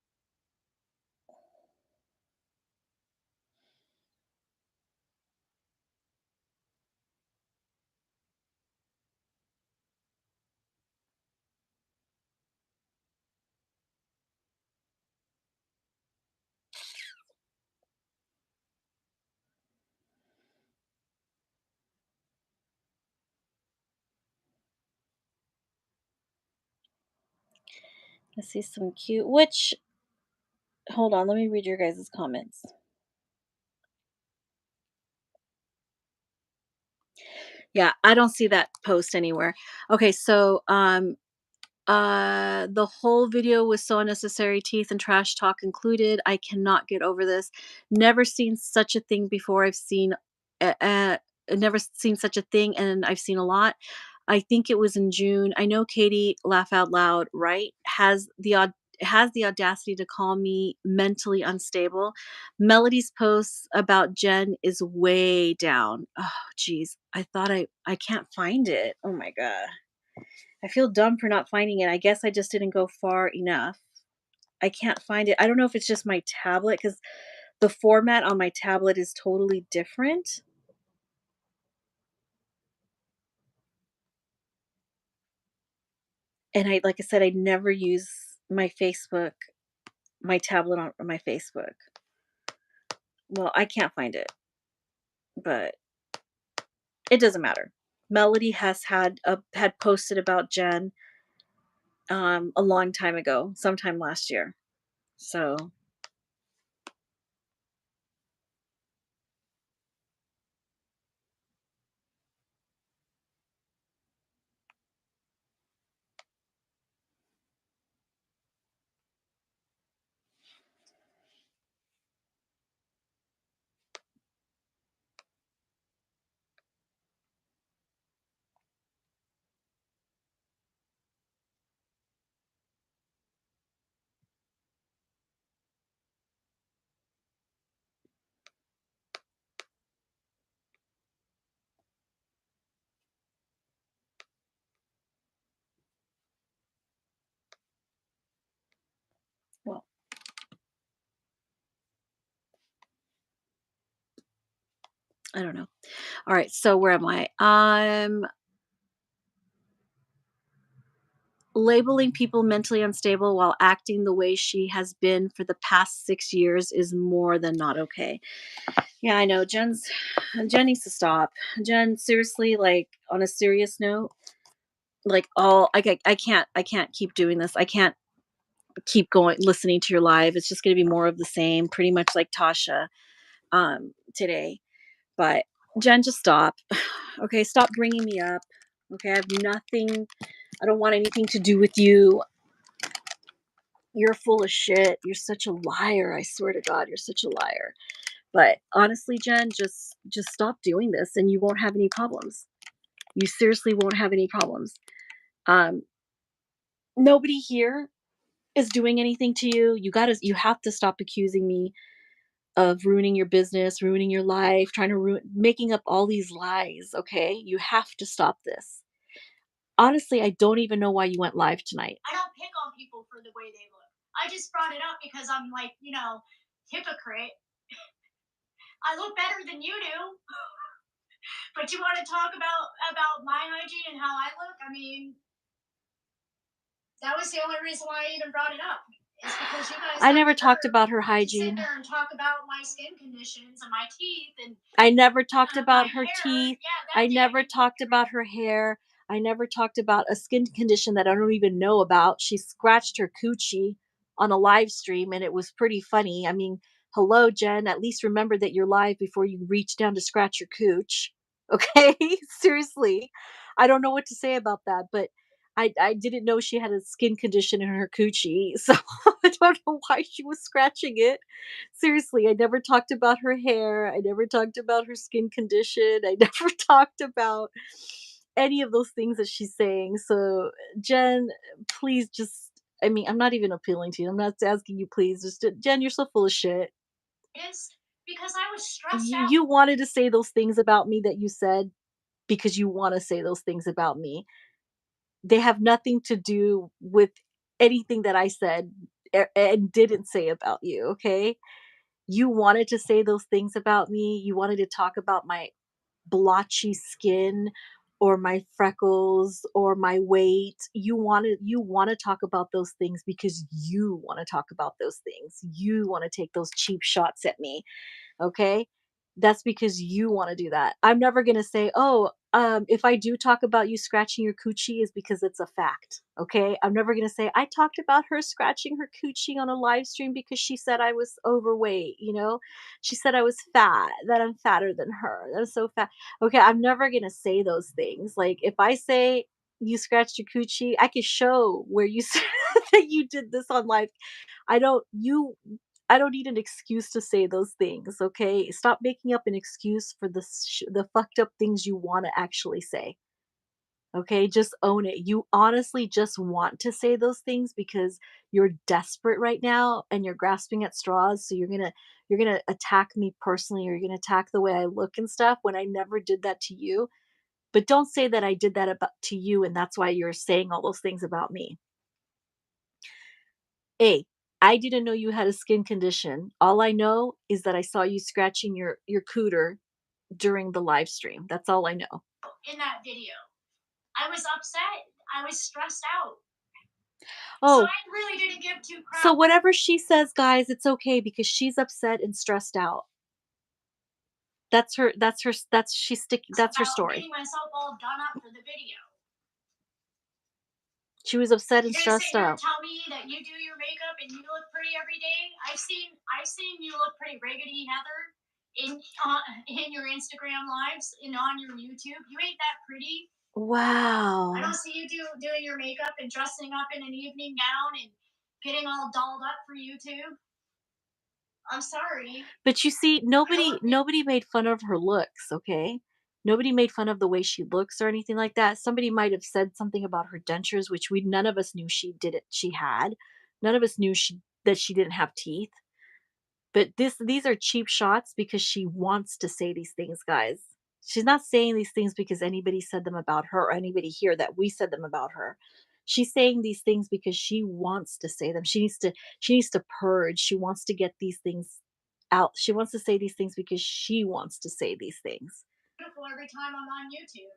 I see some cute, which, hold on, let me read your guys' comments. Yeah, I don't see that post anywhere. Okay, so the whole video was so unnecessary, teeth and trash talk included. I cannot get over this. Never seen such a thing before. Never seen such a thing, and I've seen a lot. I think it was in June. I know Katie, laugh out loud, right? Has the audacity to call me mentally unstable. Melody's posts about Jen is way down. Oh, geez. I can't find it. Oh my god. I feel dumb for not finding it. I guess I just didn't go far enough. I can't find it. I don't know if it's just my tablet because the format on my tablet is totally different. And like I said, I never use my Facebook, my tablet on my Facebook. Well, I can't find it, but it doesn't matter. Melody had posted about Jen a long time ago, sometime last year. So well, I don't know. All right, so where am I? Labeling people mentally unstable while acting the way she has been for the past 6 years is more than not okay. Yeah, I know, Jen needs to stop. Jen, seriously, like, on a serious note, like, all I can't keep doing this. I can't keep going listening to your live. It's just gonna be more of the same, pretty much like Tasha, today. But Jen, just stop. Okay, stop bringing me up. Okay, I don't want anything to do with you. You're full of shit. You're such a liar. I swear to God, you're such a liar. But honestly, Jen, just stop doing this and you won't have any problems. You seriously won't have any problems. Um, Nobody here is doing anything to you. You have to stop accusing me of ruining your business, ruining your life, trying to making up all these lies, okay? You have to stop this. Honestly, I don't even know why you went live tonight. I don't pick on people for the way they look. I just brought it up because I'm like, hypocrite. I look better than you do. But you want to talk about my hygiene and how I look? I mean, that was the only reason why I even brought it up. It's because you guys I have never the talked nerve about her to sit hygiene. there and talk about my skin conditions and my teeth and I never talked about my her hair. teeth. Yeah, I that never did. talked about her hair. I never talked about a skin condition that I don't even know about. She scratched her coochie on a live stream and it was pretty funny. I mean, hello, Jen. At least remember that you're live before you reach down to scratch your cooch. Okay? Seriously. I don't know what to say about that, but I didn't know she had a skin condition in her coochie. So I don't know why she was scratching it. Seriously, I never talked about her hair. I never talked about her skin condition. I never talked about any of those things that she's saying. So, Jen, please just, I mean, I'm not even appealing to you. I'm not asking you, please. Just, Jen, you're so full of shit. Is because I was stressed You, out. you wanted to say those things about me that you said because you want to say those things about me. They have nothing to do with anything that I said and didn't say about you, okay? You wanted to say those things about me. You wanted to talk about my blotchy skin or my freckles or my weight. You want to talk about those things because you want to talk about those things. You want to take those cheap shots at me, okay? That's because you want to do that. I'm never going to say, "Oh, if I do talk about you scratching your coochie is because it's a fact. Okay. I'm never going to say I talked about her scratching her coochie on a live stream because she said I was overweight. She said I was fat, that I'm fatter than her. That I'm so fat. Okay. I'm never going to say those things. Like if I say you scratched your coochie, I could show where you said that you did this on live. I don't, you, I don't need an excuse to say those things, okay? Stop making up an excuse for the fucked up things you wanna actually say, okay? Just own it. You honestly just want to say those things because you're desperate right now and you're grasping at straws, so you're gonna attack me personally, or you're gonna attack the way I look and stuff when I never did that to you. But don't say that I did that about to you and that's why you're saying all those things about me. A, I didn't know you had a skin condition. All I know is that I saw you scratching your cooter during the live stream. That's all I know. In that video, I was upset. I was stressed out. So Oh, I really didn't give two craps. so whatever she says, guys, it's okay because she's upset and stressed out. That's her about story. getting myself all done up for the video. She was upset and You're gonna sit stressed here and out. tell me that you do your makeup and you look pretty every day? I've seen you look pretty riggedy, Heather, in your Instagram lives and on your YouTube. You ain't that pretty. I Wow. don't see you doing your makeup and dressing up in an evening gown and getting all dolled up for YouTube. I'm sorry. But you see, nobody made fun of her looks, okay? Nobody made fun of the way she looks or anything like that. Somebody might have said something about her dentures, which we none of us knew she had. None of us knew that she didn't have teeth. But these are cheap shots because she wants to say these things, guys. She's not saying these things because anybody said them about her or anybody here that we said them about her. She's saying these things because she wants to say them. She needs to purge. She wants to get these things out. She wants to say these things because she wants to say these things. Beautiful every time I'm on YouTube.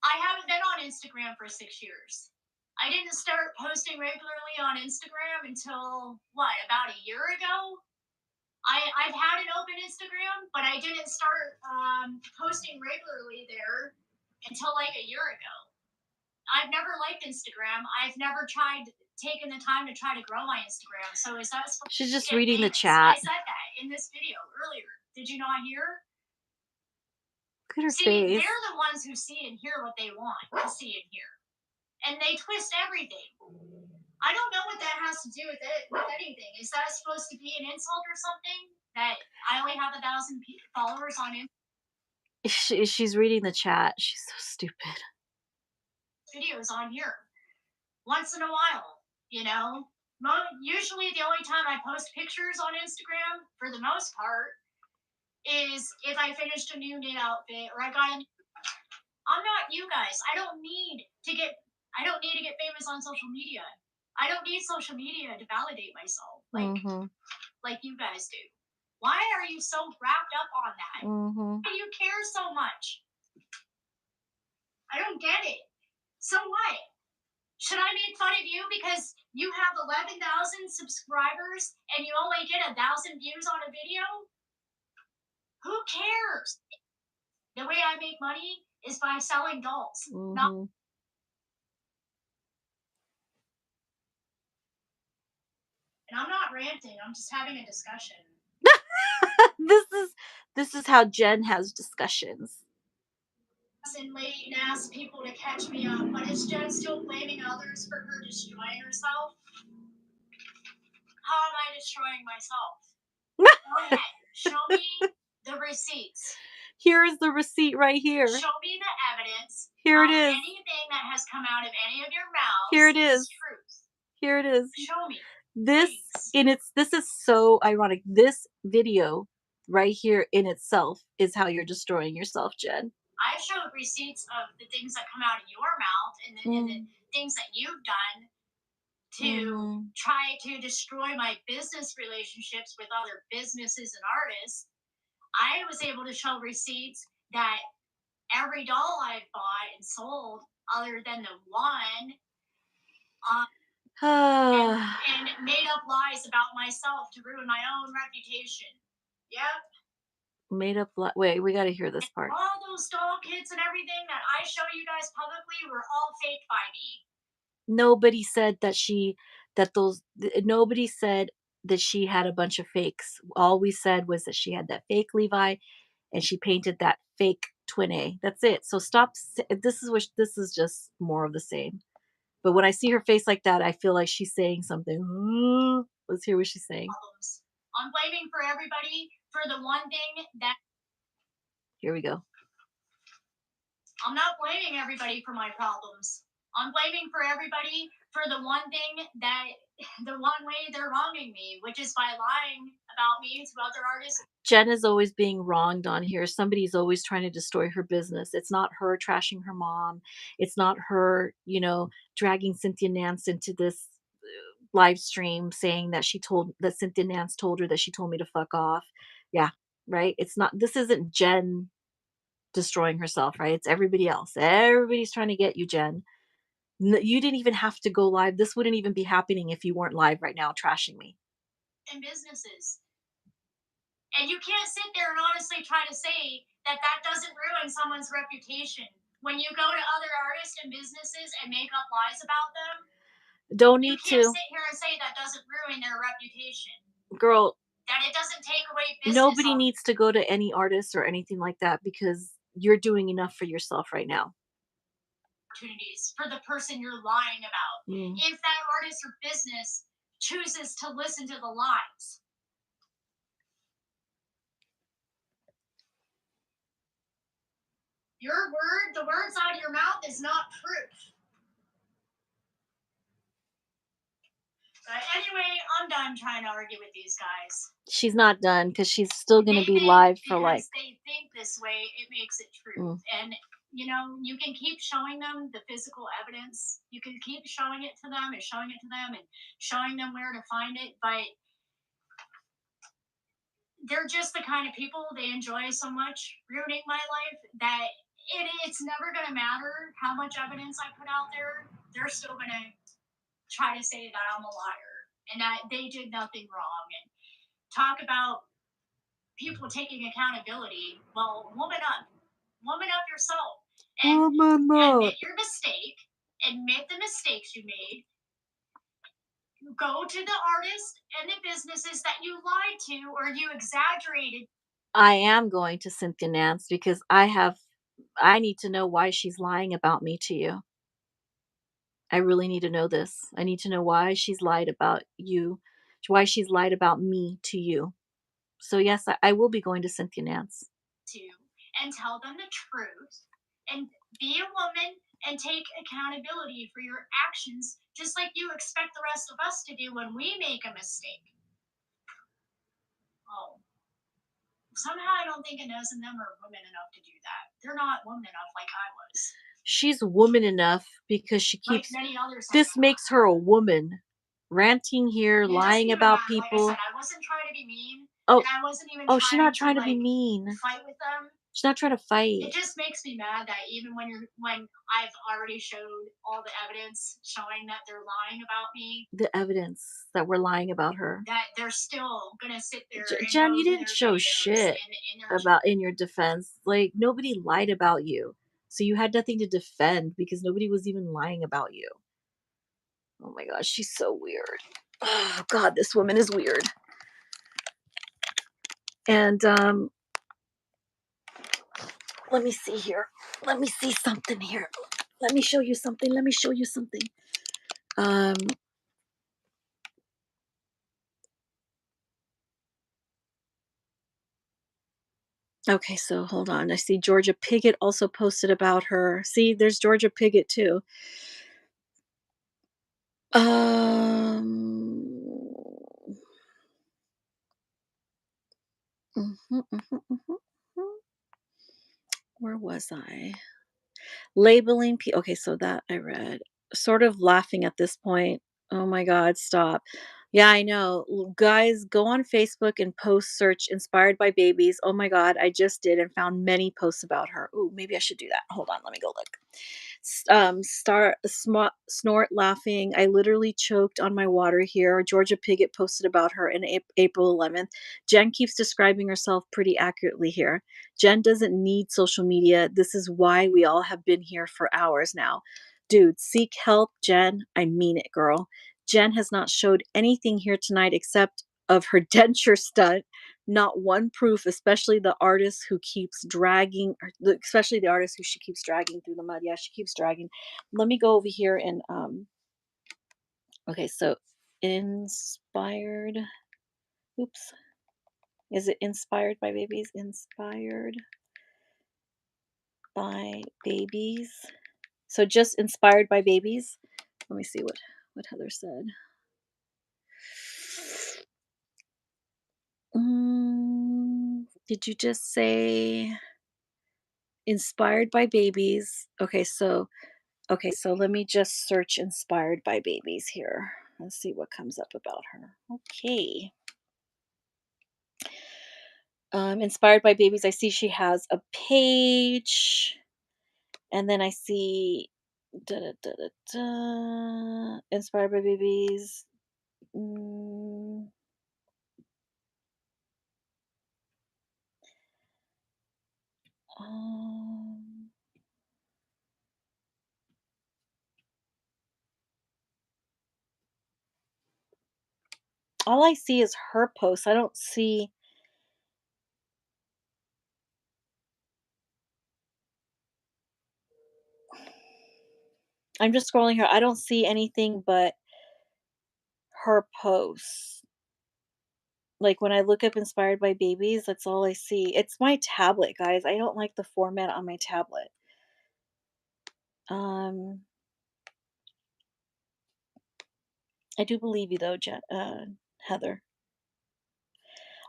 I haven't been on Instagram for 6 years. I didn't start posting regularly on Instagram until about a year ago. I've had an open Instagram, but I didn't start posting regularly there until like a year ago. I've never liked Instagram. I've never taken the time to try to grow my Instagram. So is that She's just reading the chat. I said that in this video earlier. Did you not hear? Look at her See, face. they're the ones who see and hear what they want to see and hear. And they twist everything. I don't know what that has to do with anything. Is that supposed to be an insult or something? That I only have 1,000 followers on Instagram? She's reading the chat. She's so stupid. Videos on here. Once in a while, you know? Usually the only time I post pictures on Instagram, for the most part, is if I finished a new knit outfit or I got a. I'm not you guys. I don't need to get famous on social media. I don't need social media to validate myself like you guys do. Why are you so wrapped up on that? Why do you care so much? I don't get it. So what? Should I make fun of you because you have 11,000 subscribers and you only get 1,000 views on a video? Who cares? The way I make money is by selling dolls. Not. And I'm not ranting. I'm just having a discussion. This is how Jen has discussions. And late and ask people to catch me up, but is Jen still blaming others for her destroying herself? How am I destroying myself? Go ahead, show me the receipts. Here is the receipt right here. Show me the evidence. Here it is. Anything that has come out of any of your mouths. Here it is. Truth. Here it is. Show me. This is so ironic. This video right here in itself is how you're destroying yourself, Jen. I showed receipts of the things that come out of your mouth and the things that you've done to try to destroy my business relationships with other businesses and artists. I was able to show receipts that every doll I've bought and sold, other than the one, and made up lies about myself to ruin my own reputation. Yep. Made up wait, we gotta hear this part. All those doll kits and everything that I show you guys publicly were all faked by me. Nobody said that nobody said that she had a bunch of fakes. All we said was that she had that fake Levi and she painted that fake twin A. That's it. So stop. This is just more of the same. But when I see her face like that, I feel like she's saying something. Let's hear what she's saying. Problems. I'm blaming for everybody for the one thing that Here we go. I'm not blaming everybody for my problems. I'm blaming for everybody for the one thing that the one way they're wronging me, which is by lying about me to other artists. Jen is always being wronged on here. Somebody's always trying to destroy her business. It's not her trashing her mom. It's not her, dragging Cynthia Nance into this live stream saying that Cynthia Nance told her that she told me to fuck off. Yeah, right. This isn't Jen destroying herself, right? It's everybody else. Everybody's trying to get you, Jen. You didn't even have to go live. This wouldn't even be happening if you weren't live right now trashing me. And businesses. And you can't sit there and honestly try to say that that doesn't ruin someone's reputation. When you go to other artists and businesses and make up lies about them, don't you need can't to sit here and say that doesn't ruin their reputation. Girl, that it doesn't take away business. Nobody needs to go to any artist or anything like that because you're doing enough for yourself right now. Opportunities for the person you're lying about. If that artist or business chooses to listen to the lies. The words out of your mouth is not proof. But anyway, I'm done trying to argue with these guys. She's not done because she's still going to be live for like. They think this way, it makes it true. And you can keep showing them the physical evidence. You can keep showing it to them and showing it to them and showing them where to find it. But they're just the kind of people, they enjoy so much ruining my life that it's never going to matter how much evidence I put out there. They're still going to try to say that I'm a liar and that they did nothing wrong and talk about people taking accountability. Well, woman up yourself and admit your mistake, admit the mistakes you made. Go to the artists and the businesses that you lied to or you exaggerated. I am going to Cynthia Nance because I need to know why she's lying about me to you. I really need to know this. I need to know why she's lied about you, why she's lied about me to you. So yes, I will be going to Cynthia Nance. And tell them the truth and be a woman and take accountability for your actions, just like you expect the rest of us to do when we make a mistake. Oh. Somehow I don't think Inez and them are women enough to do that. They're not woman enough like I was. She's woman enough because she keeps. Like many others. This makes her a woman. Ranting here, lying about people. Like I said, I wasn't trying to be mean. Oh, and I wasn't even she's not trying to be mean. Fight with them. She's not trying to fight. It just makes me mad that even when I've already showed all the evidence showing that they're lying about me. The evidence that we're lying about her. That they're still gonna sit there. Jen, you didn't show shit in your defense. Like nobody lied about you, so you had nothing to defend because nobody was even lying about you. Oh my gosh, she's so weird. Oh God, this woman is weird. And let me see here. Let me see something here. Let me show you something. Okay, so hold on. I see Georgia Piggott also posted about her. See, there's Georgia Piggott too. Where was I? Labeling okay, so that I read. Sort of laughing at this point. Oh my God, stop. Yeah, I know. Guys, go on Facebook and post search inspired by babies. Oh my God, I just did and found many posts about her. Ooh, maybe I should do that. Hold on, let me go look. Snort laughing. I literally choked on my water here. Georgia Piggott posted about her in April 11th. Jen keeps describing herself pretty accurately here. Jen doesn't need social media. This is why we all have been here for hours now. Dude, seek help, Jen. I mean it, girl. Jen has not showed anything here tonight except of her denture stunt. Not one proof, especially the artist who keeps dragging, especially the artist who she keeps dragging through the mud. Yeah, she keeps dragging. Let me go over here and okay, so inspired. Oops. Is it inspired by babies? Inspired by babies. So just inspired by babies. Let me see what Heather said. Did you just say inspired by babies? Okay, so let me just search inspired by babies here. Let's see what comes up about her. Okay. Inspired by babies, I see she has a page, and then I see da, da, da, da, da, inspired by babies. Mm, um, all I see is her posts. I don't see. I'm just scrolling here. I don't see anything but her posts. Like, when I look up inspired by babies, that's all I see. It's my tablet, guys. I don't like the format on my tablet. Um, I do believe you though, Heather.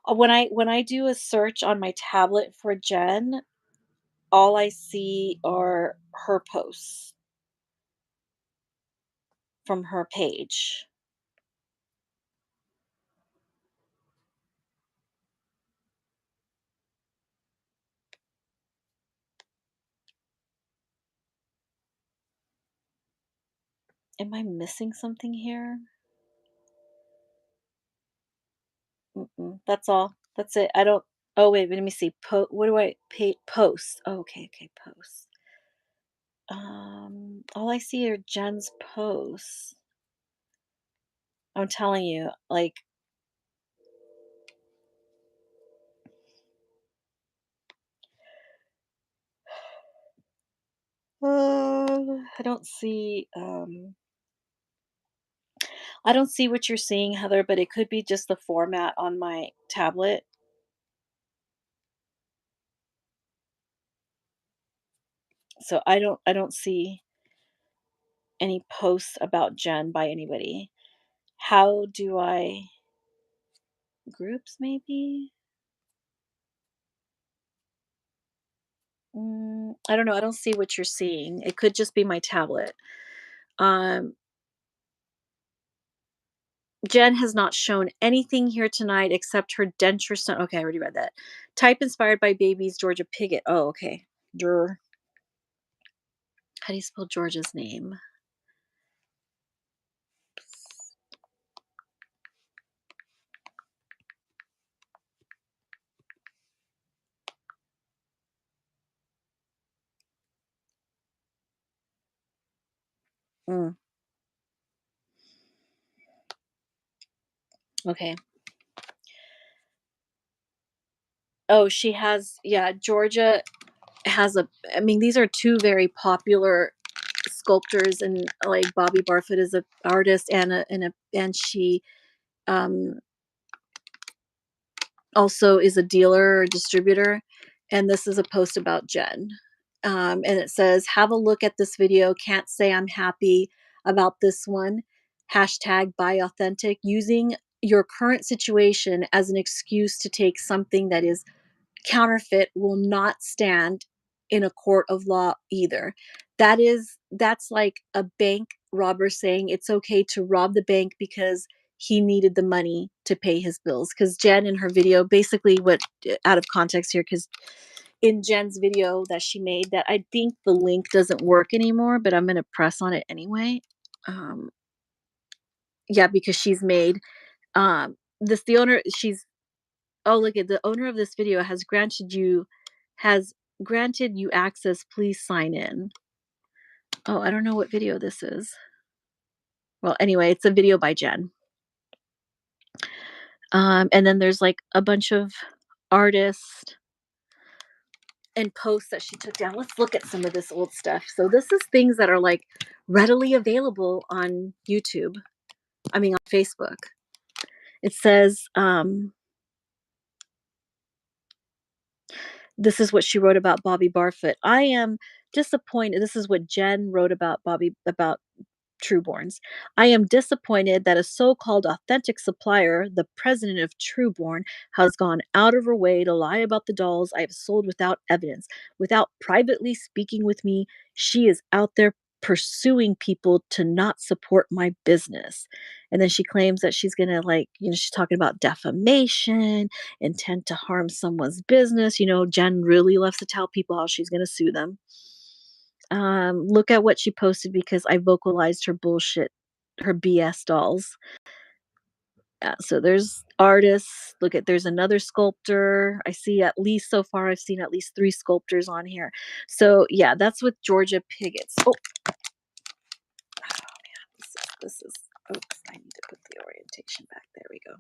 When I do a search on my tablet for Jen, all I see are her posts from her page. Am I missing something here? Mm-mm, that's all. That's it. I don't. Oh wait, let me see. What do I pay? Posts. Oh, okay, posts. All I see are Jen's posts. I'm telling you, like, I don't see. I don't see what you're seeing, Heather, but it could be just the format on my tablet. So I don't see any posts about Jen by anybody. How do I groups maybe? I don't know. I don't see what you're seeing. It could just be my tablet. Um, Jen has not shown anything here tonight except her denture stunt. Okay, I already read that. Type inspired by babies, Georgia Piggott. Oh, okay. Dur. How do you spell Georgia's name? Mm, okay. Oh, she has, yeah, Georgia has I mean, these are two very popular sculptors, and like Bobby Barfoot is an artist and she um also is a dealer or distributor, and this is a post about Jen. And it says, have a look at this video. Can't say I'm happy about this one. Hashtag buy authentic. Using your current situation as an excuse to take something that is counterfeit will not stand in a court of law either. That's like a bank robber saying it's okay to rob the bank because he needed the money to pay his bills. Because Jen in her video, basically what, out of context here, because in Jen's video that she made, that I think the link doesn't work anymore, but I'm going to press on it anyway. Yeah, because she's made the owner, look at the owner of this video has granted you access, please sign in. Oh, I don't know what video this is. Well, anyway, it's a video by Jen. And then there's like a bunch of artists and posts that she took down. Let's look at some of this old stuff. So this is things that are like readily available on YouTube. I mean, on Facebook. It says, this is what she wrote about Bobby Barfoot. I am disappointed. This is what Jen wrote about Trueborns. I am disappointed that a so-called authentic supplier, the president of Trueborn, has gone out of her way to lie about the dolls I have sold without evidence, without privately speaking with me. She is out there pursuing people to not support my business. And then she claims that she's going to, like, she's talking about defamation, intent to harm someone's business. Jen really loves to tell people how she's going to sue them. Look at what she posted because I vocalized her bullshit, her BS dolls. So there's artists. Look at, there's another sculptor. I see at least, so far I've seen at least 3 sculptors on here. So yeah, that's with Georgia Piggott's. Oh man, this is. Oops, I need to put the orientation back. There we go.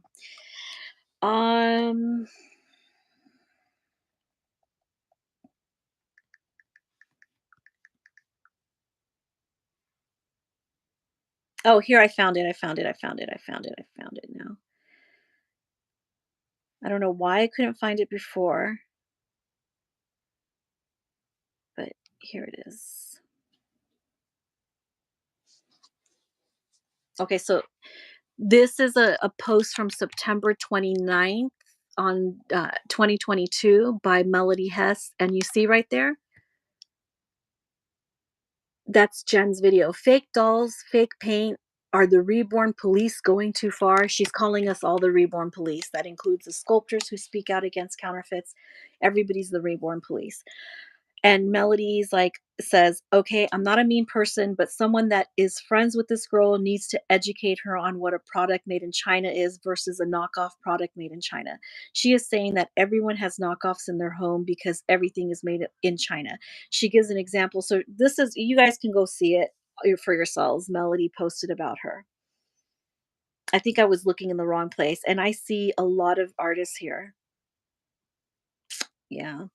Oh, here, I found it now. I don't know why I couldn't find it before, but here it is. Okay, so this is a post from September 29th on 2022 by Melody Hess, and you see right there, that's Jen's video. Fake dolls, fake paint. Are the Reborn police going too far? She's calling us all the Reborn police. That includes the sculptors who speak out against counterfeits. Everybody's the Reborn police. And Melody's like, says, okay, I'm not a mean person, but someone that is friends with this girl needs to educate her on what a product made in China is versus a knockoff product made in China. She is saying that everyone has knockoffs in their home because everything is made in China. She gives an example. So this is, you guys can go see it for yourselves. Melody posted about her. I think I was looking in the wrong place, and I see a lot of artists here. Yeah.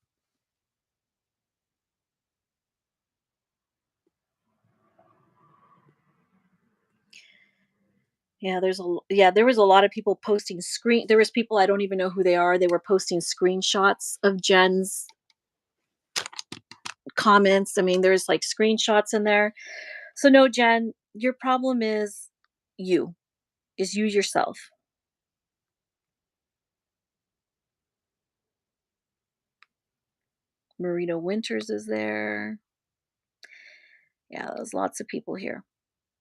Yeah, there was a lot of people posting there was people, I don't even know who they are. They were posting screenshots of Jen's comments. I mean, there's like screenshots in there. So no, Jen, your problem is you yourself. Marina Winters is there. Yeah, there's lots of people here.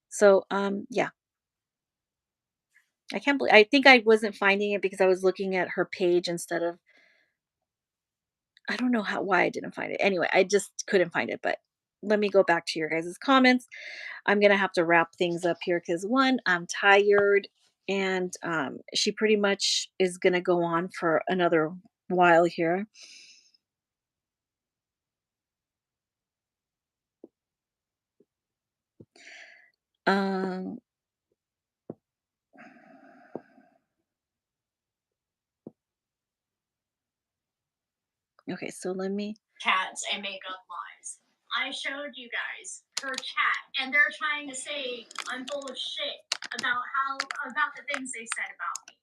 So yeah. I think I wasn't finding it because I was looking at her page instead of, I don't know why I didn't find it. Anyway, I just couldn't find it, but let me go back to your guys' comments. I'm going to have to wrap things up here because, one, I'm tired, and she pretty much is going to go on for another while here. Okay, so let me. Cats and makeup lies. I showed you guys her cat, and they're trying to say I'm full of shit about the things they said about me.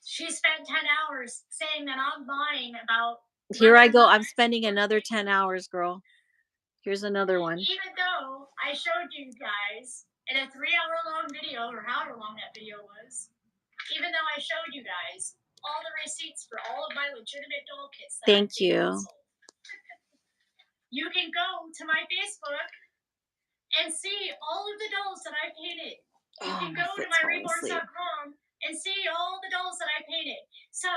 She spent 10 hours saying that I'm lying about. Here I go. I'm spending another 10 hours, girl. Here's another one. Even though I showed you guys in a 3-hour-long video, or however long that video was, even though I showed you guys all the receipts for all of my legitimate doll kits. Thank you. You can go to my Facebook and see all of the dolls that I painted. You can go to my Reborn.com and see all the dolls that I painted. So,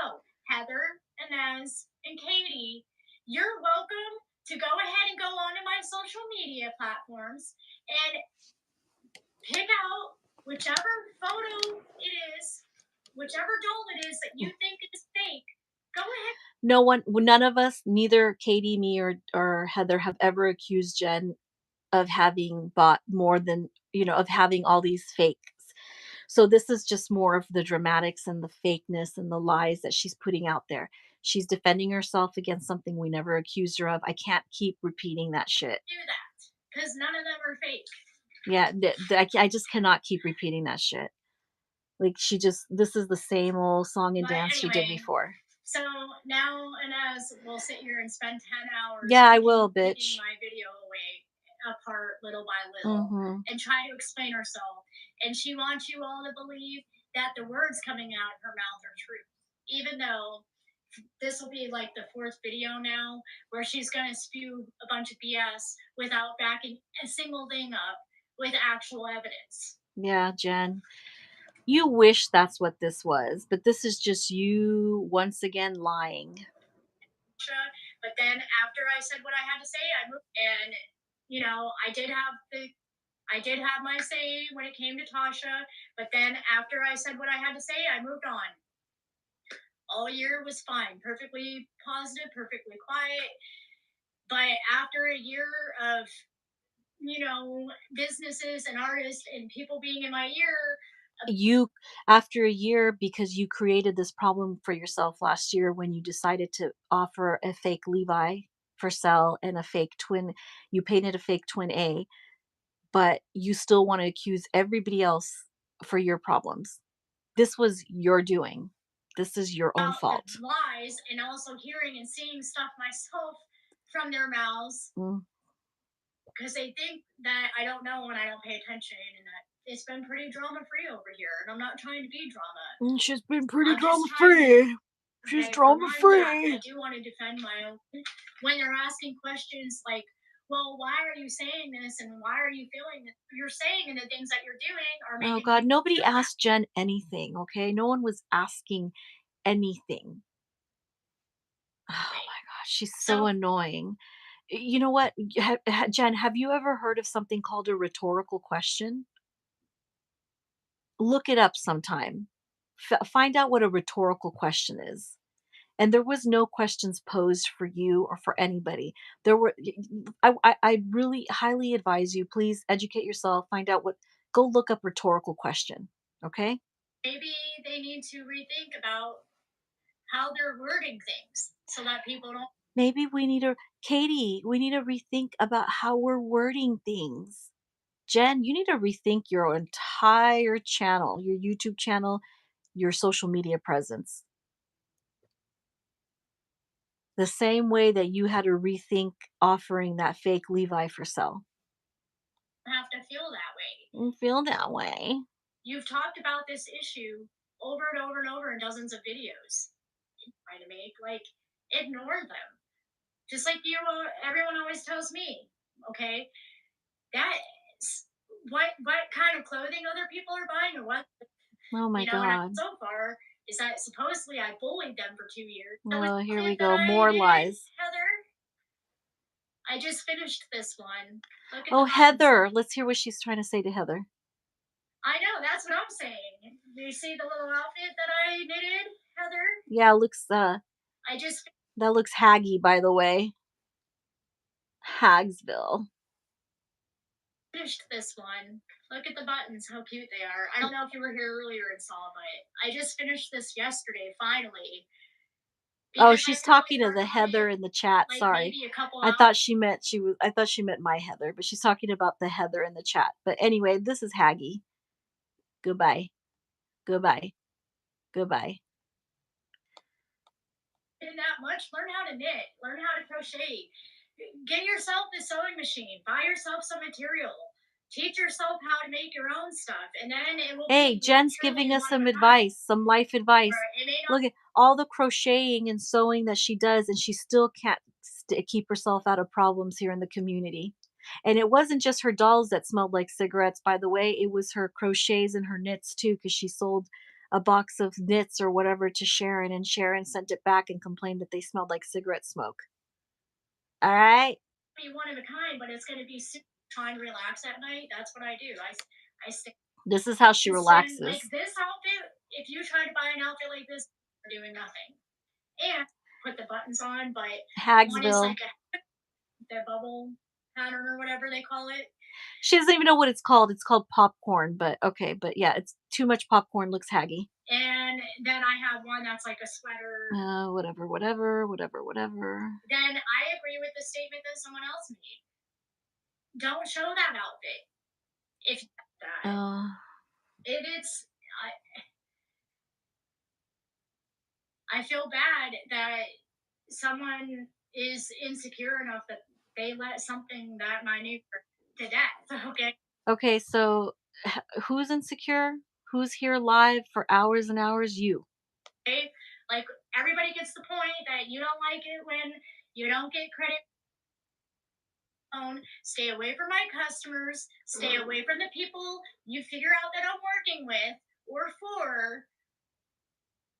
Heather, Inez, and Katie, you're welcome to go ahead and go onto my social media platforms and pick out whichever photo it is, whichever doll it is that you think is fake. Go ahead. None of us, neither Katie, me, or Heather, have ever accused Jen of having bought more than, of having all these fakes. So this is just more of the dramatics and the fakeness and the lies that she's putting out there. She's defending herself against something we never accused her of. I can't keep repeating that shit. Do that because none of them are fake. Yeah, I just cannot keep repeating that shit. Like this is the same old song and dance she did before. So now Inez will sit here and spend 10 hours. Yeah, I will, bitch. Taking my video away apart little by little and try to explain herself. And she wants you all to believe that the words coming out of her mouth are true, even though this will be like the fourth video now where she's going to spew a bunch of BS without backing a single thing up with actual evidence. Yeah, Jen. You wish that's what this was, but this is just you once again lying. But then after I said what I had to say, I moved, and I did have my say when it came to Tasha. But then after I said what I had to say, I moved on. All year was fine, perfectly positive, perfectly quiet. But after a year of businesses and artists and people being in my ear, after a year, because you created this problem for yourself last year when you decided to offer a fake Levi for sale and a fake twin, you painted a fake twin A, but you still want to accuse everybody else for your problems. This was your doing. This is your own fault. Lies, and also hearing and seeing stuff myself from their mouths. Because they think that I don't know and I don't pay attention, and that it's been pretty drama free over here, and I'm not trying to be drama. She's been pretty drama free. She's drama free. I do want to defend my own. When they're asking questions like, well, why are you saying this, and why are you feeling that you're saying, and the things that you're doing are making. Oh God, nobody asked Jen anything, okay? No one was asking anything. Oh my gosh, she's so annoying. You know what, Jen, have you ever heard of something called a rhetorical question? Look it up sometime. Find out what a rhetorical question is. And there was no questions posed for you or for anybody. There were. I really highly advise you, please educate yourself, find out go look up rhetorical question, okay? Maybe they need to rethink about how they're wording things so that people don't. Maybe we need to rethink about how we're wording things. Jen, you need to rethink your entire channel, your YouTube channel, your social media presence. The same way that you had to rethink offering that fake Levi for sale. Have to feel that way. Feel that way. You've talked about this issue over and over and over in dozens of videos. Try to make, ignore them. Just like everyone always tells me, okay? That's what kind of clothing other people are buying, or what. Oh my God. So far is that supposedly I bullied them for 2 years. Oh, here we go. More lies. Heather, I just finished this one. Oh, Heather. Let's hear what she's trying to say to Heather. I know, that's what I'm saying. Do you see the little outfit that I knitted, Heather? Yeah, it looks that looks haggy, by the way. Hagsville. Finished this one. Look at the buttons, how cute they are. I don't know if you were here earlier and saw, but I just finished this yesterday, finally. Oh, she's talking to the Heather in the chat. Sorry. I thought she meant my Heather, but she's talking about the Heather in the chat. But anyway, this is Haggy. Goodbye. Goodbye. Goodbye. That much. Learn how to knit. Learn how to crochet. Get yourself a sewing machine. Buy yourself some material. Teach yourself how to make your own stuff, and then it will. Hey, Jen's giving us some advice, some life advice. Look at all the crocheting and sewing that she does, and she still can't keep herself out of problems here in the community. And it wasn't just her dolls that smelled like cigarettes, by the way. It was her crochets and her knits too, because she sold a box of knits or whatever to Sharon, and Sharon sent it back and complained that they smelled like cigarette smoke. All right. Be one of a kind, but it's going to be trying to relax at night. That's what I do. I stay. This is how she relaxes. Like this outfit, if you try to buy an outfit like this, you're doing nothing. And put the buttons on, but one is Hagsville. like the bubble pattern or whatever they call it. She doesn't even know what it's called. It's called popcorn, but okay. But yeah, it's too much popcorn looks haggy. And then I have one that's like a sweater. Whatever. Then I agree with the statement that someone else made. Don't show that outfit. If that. It's I feel bad that someone is insecure enough that they let something that minute to death. Okay, so who's insecure? Who's here live for hours and hours? You. Okay? Like, everybody gets the point that you don't like it when you don't get credit. Stay away from my customers. Stay away from the people you figure out that I'm working with or for.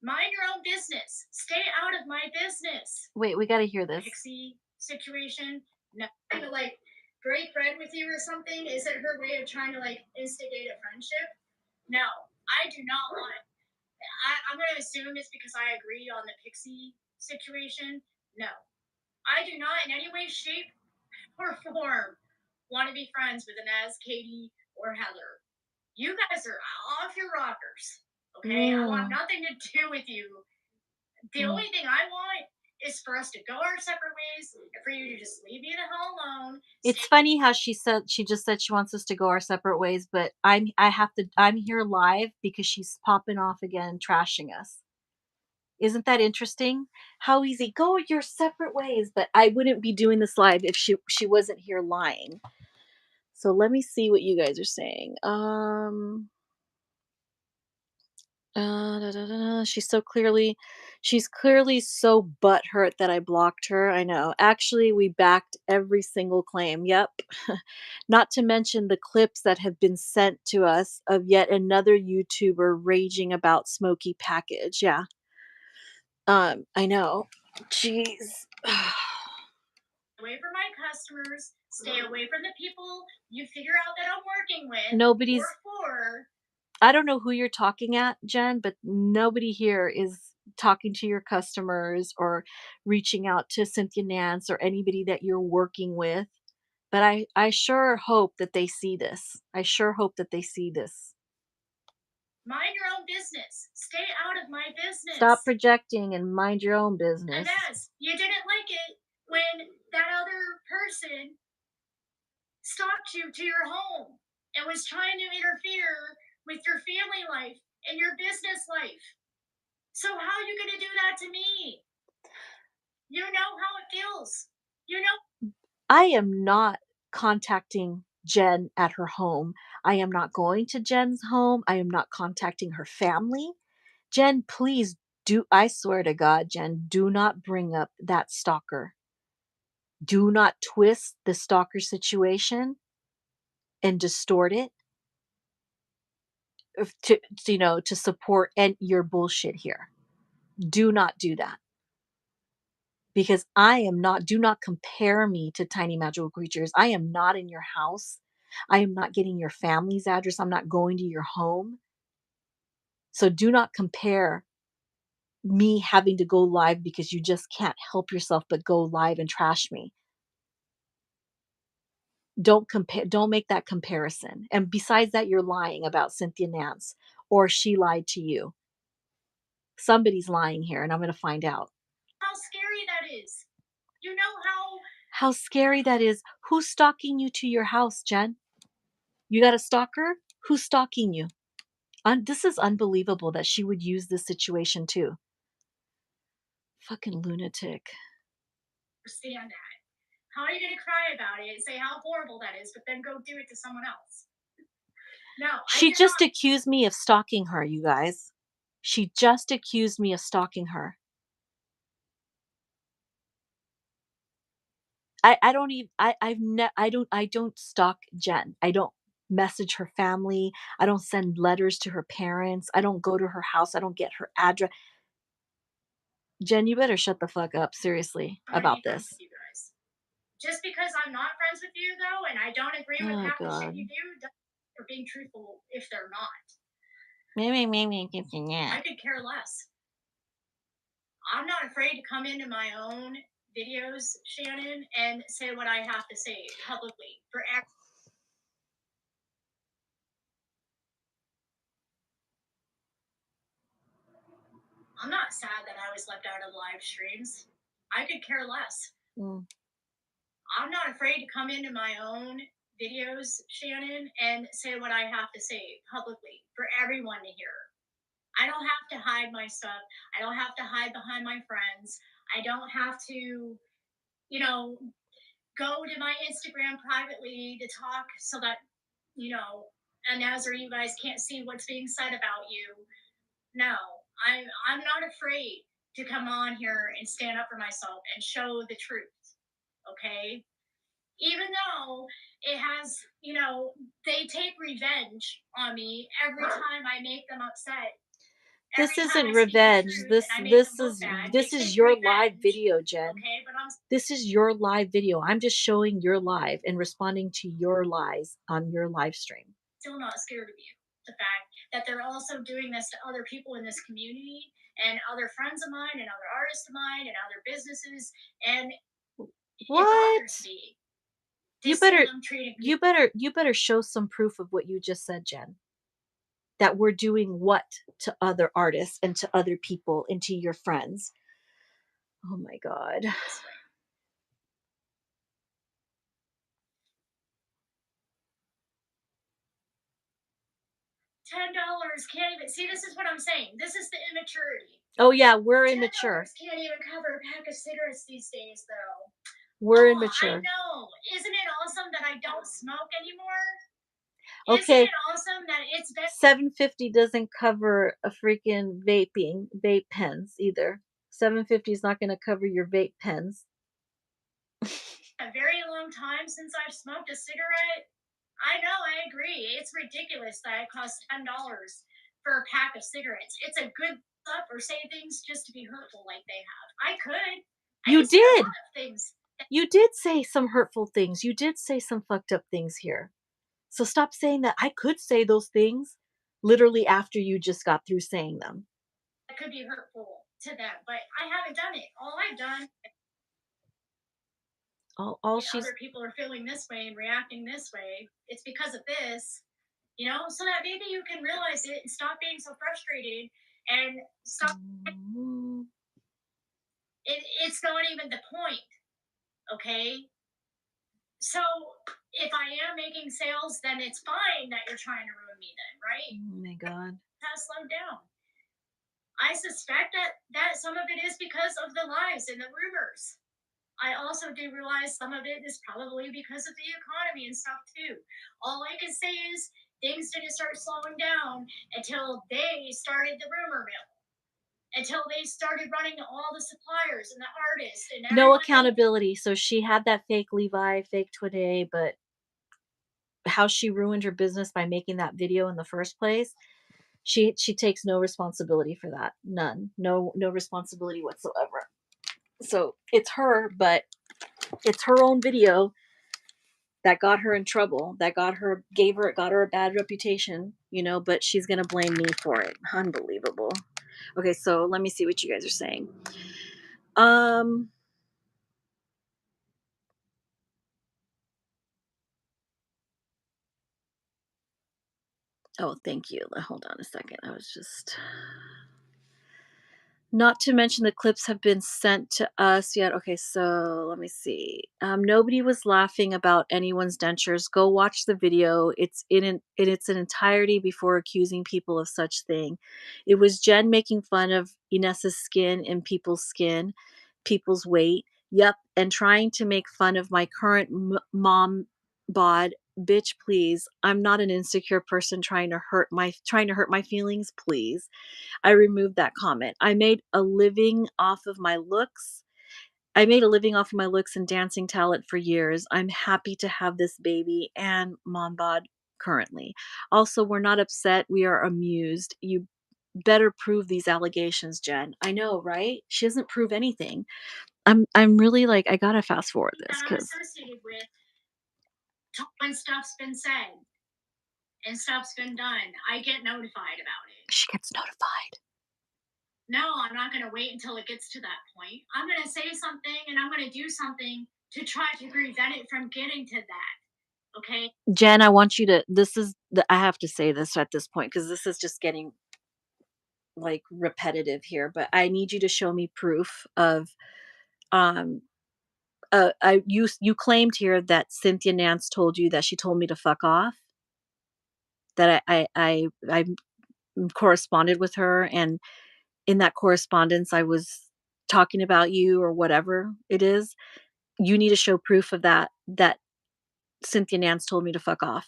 Mind your own business. Stay out of my business. Wait, we got to hear this. Pixie situation. No, to like break bread with you or something. Is it her way of trying to like instigate a friendship? No, I do not want. I'm going to assume it's because I agree on the Pixie situation. No, I do not in any way, shape, or form want to be friends with Inez, Katie, or Heather. You guys are off your rockers. Okay, I want nothing to do with you. The only thing I want is for us to go our separate ways and for you to just leave me the hell alone. It's funny how she just said she wants us to go our separate ways, but I'm here live because she's popping off again, trashing us. Isn't that interesting? How easy, go your separate ways, but I wouldn't be doing this live if she wasn't here lying. So let me see what you guys are saying. She's clearly so butthurt that I blocked her. I know. Actually, we backed every single claim. Yep. Not to mention the clips that have been sent to us of yet another YouTuber raging about smoky package. Yeah. I know. Jeez. Away from my customers. Stay away from the people you figure out that I'm working with. I don't know who you're talking at, Jen, but nobody here is talking to your customers or reaching out to Cynthia Nance or anybody that you're working with. But I sure hope that they see this. Mind your own business. Stay out of my business. Stop projecting and mind your own business. Inez, you didn't like it when that other person stalked you to your home and was trying to interfere with your family life and your business life. So how are you going to do that to me? You know how it feels. You know. I am not contacting Jen at her home. I am not going to Jen's home. I am not contacting her family. Jen, please I swear to God, Jen, do not bring up that stalker. Do not twist the stalker situation and distort it to support your bullshit here. Do not do that. Because do not compare me to tiny magical creatures. I am not in your house. I am not getting your family's address. I'm not going to your home. So do not compare me having to go live because you just can't help yourself but go live and trash me. Don't make that comparison. And besides that, you're lying about Cynthia Nance, or she lied to you. Somebody's lying here, and I'm going to find out. How scary that is. You know how scary that is. Who's stalking you to your house, Jen? You got a stalker? Who's stalking you? This is unbelievable that she would use this situation too. Fucking lunatic. Understand that. How are you going to cry about it and say how horrible that is, but then go do it to someone else? No. She just accused me of stalking her, you guys. She just accused me of stalking her. I don't even I don't stalk Jen. I don't message her family. I don't send letters to her parents. I don't go to her house. I don't get her address. Jen, you better shut the fuck up, seriously, I wanna about be friends this. with you guys. Just because I'm not friends with you though, and I don't agree with Oh half the shit god. you do, for being truthful if they're not. Yeah. I could care less. I'm not afraid to come into my own videos, Shannon, and say what I have to say publicly for I'm not sad that I was left out of live streams. I could care less. Mm. I'm not afraid to come into my own videos, Shannon, and say what I have to say publicly for everyone to hear. I don't have to hide my stuff. I don't have to hide behind my friends. I don't have to, you know, go to my Instagram privately to talk so that, and Nazar, you guys can't see what's being said about you. No, I'm not afraid to come on here and stand up for myself and show the truth. Okay? Even though it has, they take revenge on me every time I make them upset. This Every time isn't I speak the revenge. truth This and I make this them look is bad, this they is take your revenge. live video, Jen. Okay, but I'm This is your live video. I'm just showing your live and responding to your lies on your live stream. still not scared of you. The fact that they're also doing this to other people in this community and other friends of mine and other artists of mine and other businesses, and it bothers me. You better show some proof of what you just said, Jen. That we're doing what to other artists and to other people and to your friends. Oh my god. This way. $10 can't even see. This is what I'm saying. This is the immaturity. Oh yeah, we're immature. $10 can't even cover a pack of cigarettes these days, though. We're I immature. know. Isn't it awesome that I don't smoke anymore? Okay. Isn't it awesome that it's been $7.50 doesn't cover a freaking vape pens either. $7.50 is not going to cover your vape pens. a very long time since I've smoked a cigarette? I know, I agree. It's ridiculous that it costs $10 for a pack of cigarettes. It's a good stuff or say things just to be hurtful like they have. I could. You did. A lot of things. You did say some hurtful things. You did say some fucked up things here. So stop saying that. I could say those things literally after you just got through saying them. That could be hurtful to them, but I haven't done it. All I've done other people are feeling this way and reacting this way. It's because of this, so that maybe you can realize it and stop being so frustrated and stop. It's not even the point, okay? So if I am making sales, then it's fine that you're trying to ruin me then, right? Oh my god. Has slowed down. I suspect that some of it is because of the lies and the rumors. I also do realize some of it is probably because of the economy and stuff too. All I can say is things didn't start slowing down until they started the rumor mill. Until they started running all the suppliers and the artists and no accountability. So she had that fake Levi, fake Twide, but how she ruined her business by making that video in the first place, she takes no responsibility for that. None. No responsibility whatsoever. So it's her, but it's her own video that got her in trouble, that got her a bad reputation, but she's gonna blame me for it. Unbelievable. Okay, so let me see what you guys are saying. Oh, thank you. Hold on a second. I was just not to mention the clips have been sent to us yet. Okay, so let me see. Nobody was laughing about anyone's dentures. Go watch the video. It's in its entirety before accusing people of such thing. It was Jen making fun of Inessa's skin and people's weight. Yep, and trying to make fun of my current mom bod. Bitch, please. I'm not an insecure person trying to hurt my feelings, please. I removed that comment. I made a living off of my looks I made a living off of my looks and dancing talent for years. I'm happy to have this baby and mom bod currently. Also, we're not upset. We are amused. You better prove these allegations, Jen. I know, right? She doesn't prove anything. I'm really like, I gotta fast forward this I'm because associated with when stuff's been said and stuff's been done. I get notified about it. she gets notified. No, I'm not going to wait until it gets to that point. I'm going to say something and I'm going to do something to try to prevent it from getting to that. Okay. Jen, I want you to, this is the, I have to say this at this point because this is just getting like repetitive here, but I need you to show me proof of, um, you claimed here that Cynthia Nance told you that she told me to fuck off, that I corresponded with her, and in that correspondence I was talking about you or whatever it is. You need to show proof of that Cynthia Nance told me to fuck off.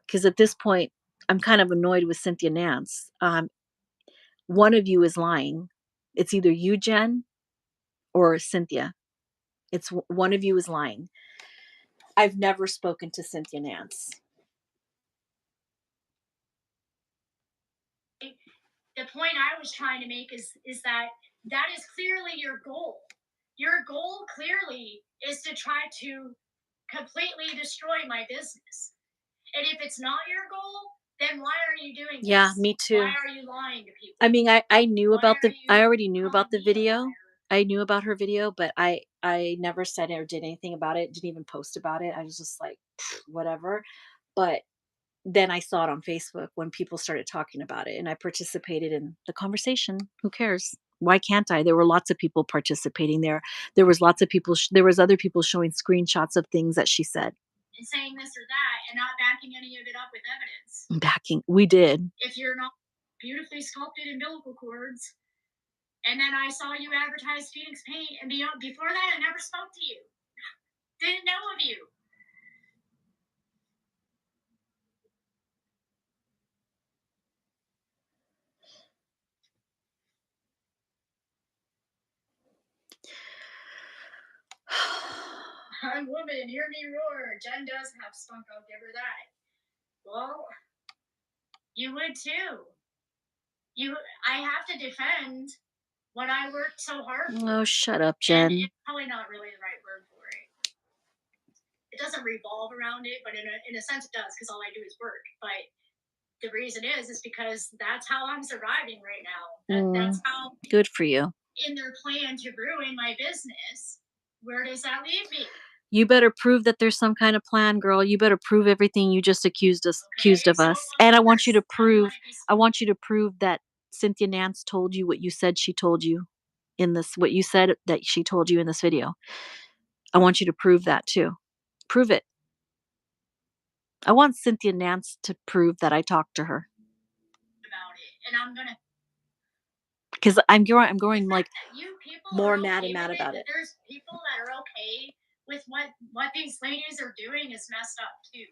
Because at this point, I'm kind of annoyed with Cynthia Nance. One of you is lying. It's either you, Jen, or Cynthia. One of you is lying. I've never spoken to Cynthia Nance. The point I was trying to make is that is clearly your goal. Your goal clearly is to try to completely destroy my business. And if it's not your goal, then why are you doing this? Yeah, me too. Why are you lying to people? I mean, I knew Why about I already knew about the calling me a video. liar? I knew about her video, but I never said or did anything about it. Didn't even post about it. I was just like, whatever. But then I saw it on Facebook when people started talking about it, and I participated in the conversation. Who cares? Why can't I? There were lots of people participating there. There was lots of people. There was other people showing screenshots of things that she said. And saying this or that, and not backing any of it up with evidence. Backing, we did. If you're not beautifully sculpted umbilical cords, and then I saw you advertise Phoenix Paint, and before that, I never spoke to you. Didn't know of you. I'm woman, hear me roar. Jen does have spunk, I'll give her that. Well, you would too. I have to defend what I worked so hard for. Oh, shut up, Jen. And it's probably not really the right word for it. It doesn't revolve around it, but in a sense it does, because all I do is work. But the reason is because that's how I'm surviving right now. That's how. Good for you. In their plan to ruin my business, where does that leave me? You better prove that there's some kind of plan, girl. You better prove everything you just accused of us. And I want you to prove that Cynthia Nance told you what you said she told you in this, what you said that she told you in this video. I want you to prove that too. Prove it. I want Cynthia Nance to prove that I talked to her. About it. And I'm gonna, because I'm growing like more mad and mad about it. There's people that are okay with what these ladies are doing is messed up too.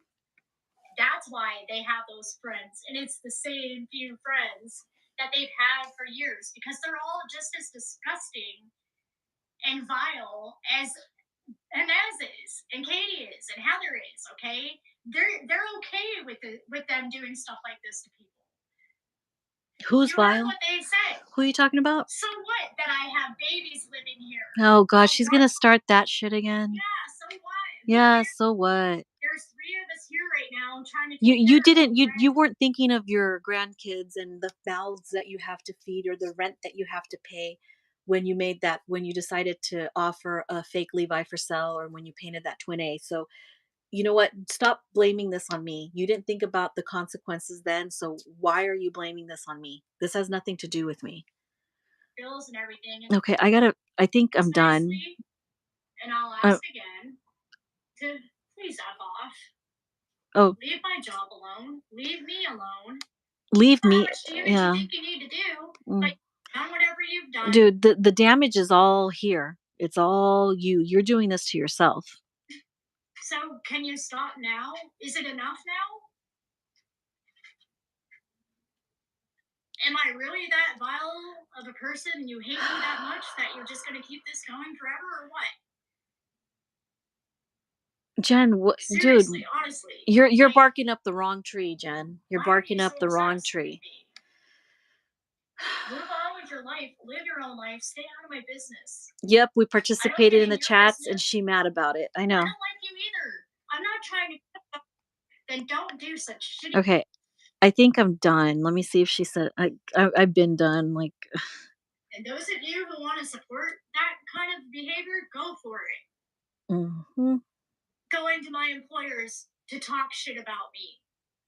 That's why they have those friends, and it's the same few friends that they've had for years, because they're all just as disgusting and vile as Inez is, and Katie is, and Heather is. Okay, they're okay with them doing stuff like this to people. Who's vile? What they say. Who are you talking about? So what? That I have babies living here. Oh God, she's gonna start that shit again. Yeah. So what? Yeah. So what? There's 3 of us here right now trying to. You weren't thinking of your grandkids and the mouths that you have to feed or the rent that you have to pay when you decided to offer a fake Levi for sale, or when you painted that twin A. So you know what? Stop blaming this on me. You didn't think about the consequences then. So why are you blaming this on me? This has nothing to do with me. Bills and everything. Okay, I think I'm done. And I'll ask again to please F off. Oh. Leave my job alone. Leave me alone. Leave me. How much damage you think you need to do? Like, done whatever you've done. Dude, the damage is all here. It's all you. You're doing this to yourself. So can you stop now? Is it enough now? Am I really that vile of a person and you hate me that much that you're just going to keep this going forever or what? Jen, what, dude? Seriously, honestly. You're Like, barking up the wrong tree, Jen. You're why are barking you up so the wrong obsessed with tree. me? Move on with your life. Live your own life. Stay out of my business. Yep, we I don't participated get in the in your chats and business. she mad about it. I I know. don't like you either. I'm not trying to. Then don't do such shitty. Okay, I think I'm done. Let me see if she said I've been done. Like, And those of you who want to support that kind of behavior, go for it. mhm. Going to my employers to talk shit about me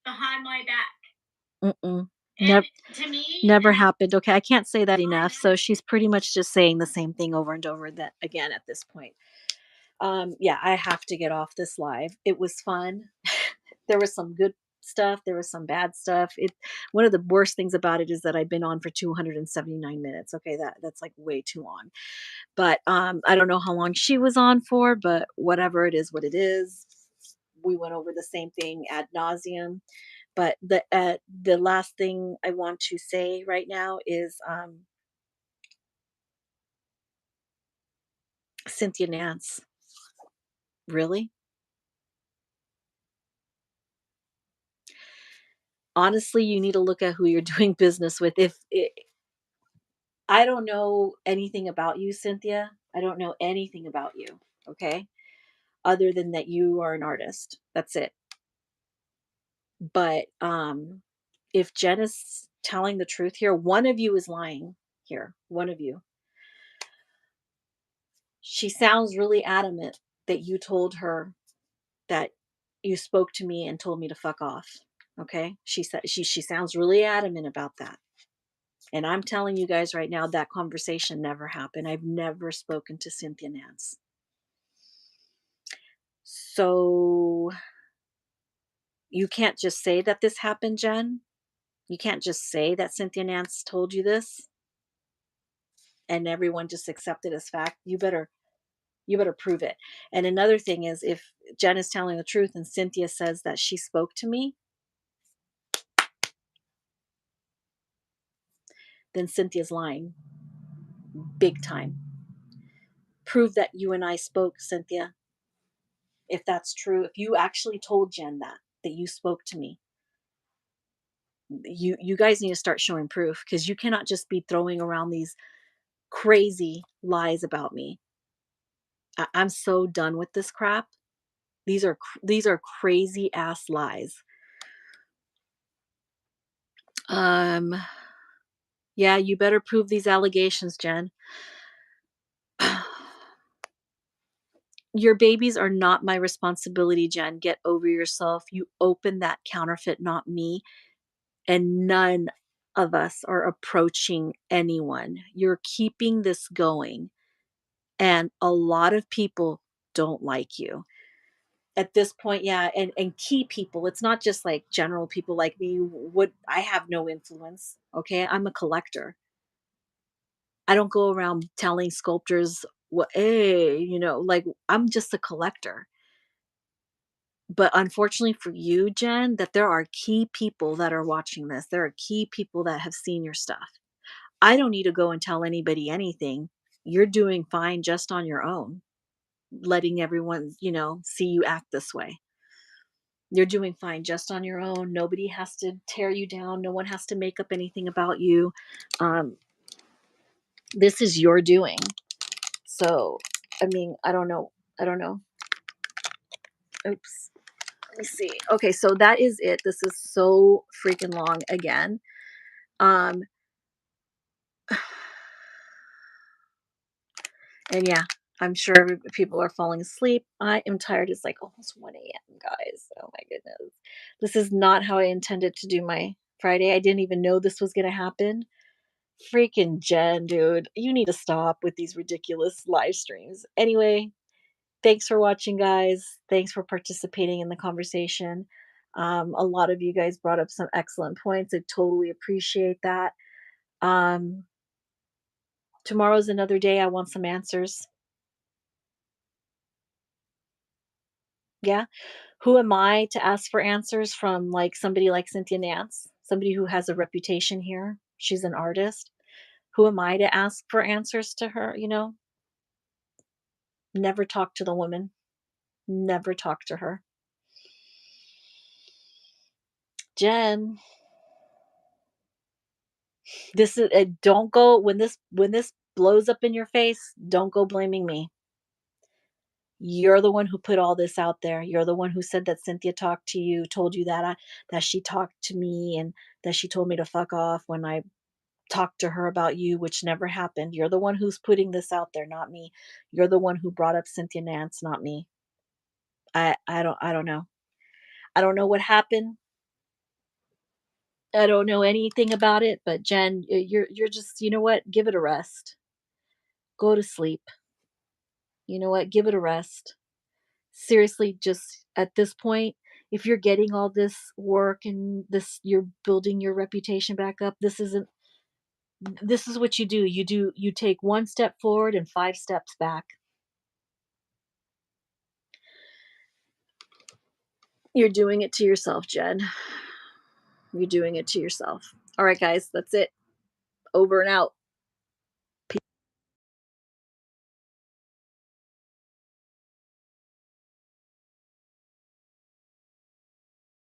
behind my back. Mm-mm. And to me, Never happened. Okay, I can't say that enough. So she's pretty much just saying the same thing over and over that again at this point. Yeah, I have to get off this live. It was fun. There was some good stuff, there was some bad stuff. One of the worst things about it is that I've been on for 279 minutes. Okay, that's like way too long. But I don't know how long she was on for, but whatever, it is what it is. We went over the same thing ad nauseum. But the last thing I want to say right now is Cynthia Nance. Really? Honestly, you need to look at who you're doing business with. I don't know anything about you, Cynthia. I don't know anything about you, okay? Other than that you are an artist. That's it. But if Jen is telling the truth here, one of you is lying here. One of you. She sounds really adamant that you told her that you spoke to me and told me to fuck off. Okay? She said she sounds really adamant about that. And I'm telling you guys right now that conversation never happened. I've never spoken to Cynthia Nance. So you can't just say that this happened, Jen. You can't just say that Cynthia Nance told you this and everyone just accept it as fact. You better prove it. And another thing is, if Jen is telling the truth and Cynthia says that she spoke to me, then Cynthia's lying big time. Prove that you and I spoke, Cynthia. If that's true, if you actually told Jen that you spoke to me, you guys need to start showing proof, because you cannot just be throwing around these crazy lies about me. I'm so done with this crap. These are crazy ass lies. Yeah, you better prove these allegations, Jen. Your babies are not my responsibility, Jen. Get over yourself. You opened that counterfeit, not me. And none of us are approaching anyone. You're keeping this going. And a lot of people don't like you. At this point, yeah, and key people. It's not just like general people like me. I have no influence. Okay. I'm a collector. I don't go around telling sculptors what, hey, like, I'm just a collector. But unfortunately for you, Jen, that there are key people that are watching this. There are key people that have seen your stuff. I don't need to go and tell anybody anything. You're doing fine just on your own, letting everyone, see you act this way. You're doing fine just on your own. Nobody has to tear you down. No one has to make up anything about you. This is your doing. So, I mean, I don't know. Oops. Let me see. Okay, so that is it. This is so freaking long again. Um, and yeah, I'm sure people are falling asleep. I am tired. It's like almost 1 a.m., guys. Oh my goodness. This is not how I intended to do my Friday. I didn't even know this was going to happen. Freaking Jen, dude. You need to stop with these ridiculous live streams. Anyway, thanks for watching, guys. Thanks for participating in the conversation. A lot of you guys brought up some excellent points. I totally appreciate that. Tomorrow's another day. I want some answers. Yeah. Who am I to ask for answers from like somebody like Cynthia Nance, somebody who has a reputation here? She's an artist. Who am I to ask for answers to her, you know? Never talk to the woman. Never talk to her. Jen, this is don't go when this blows up in your face, don't go blaming me. You're the one who put all this out there. You're the one who said that Cynthia talked to you, told you that that she talked to me and that she told me to fuck off when I talked to her about you, which never happened. You're the one who's putting this out there, not me. You're the one who brought up Cynthia Nance, not me. I don't know. I don't know what happened. I don't know anything about it, but Jen, you're just, you know what? Give it a rest. Go to sleep. You know what? Give it a rest. Seriously, just at this point, if you're getting all this work and this you're building your reputation back up, this is what you do. You take one step forward and 5 steps back. You're doing it to yourself, Jen. You're doing it to yourself. All right, guys, that's it. Over and out.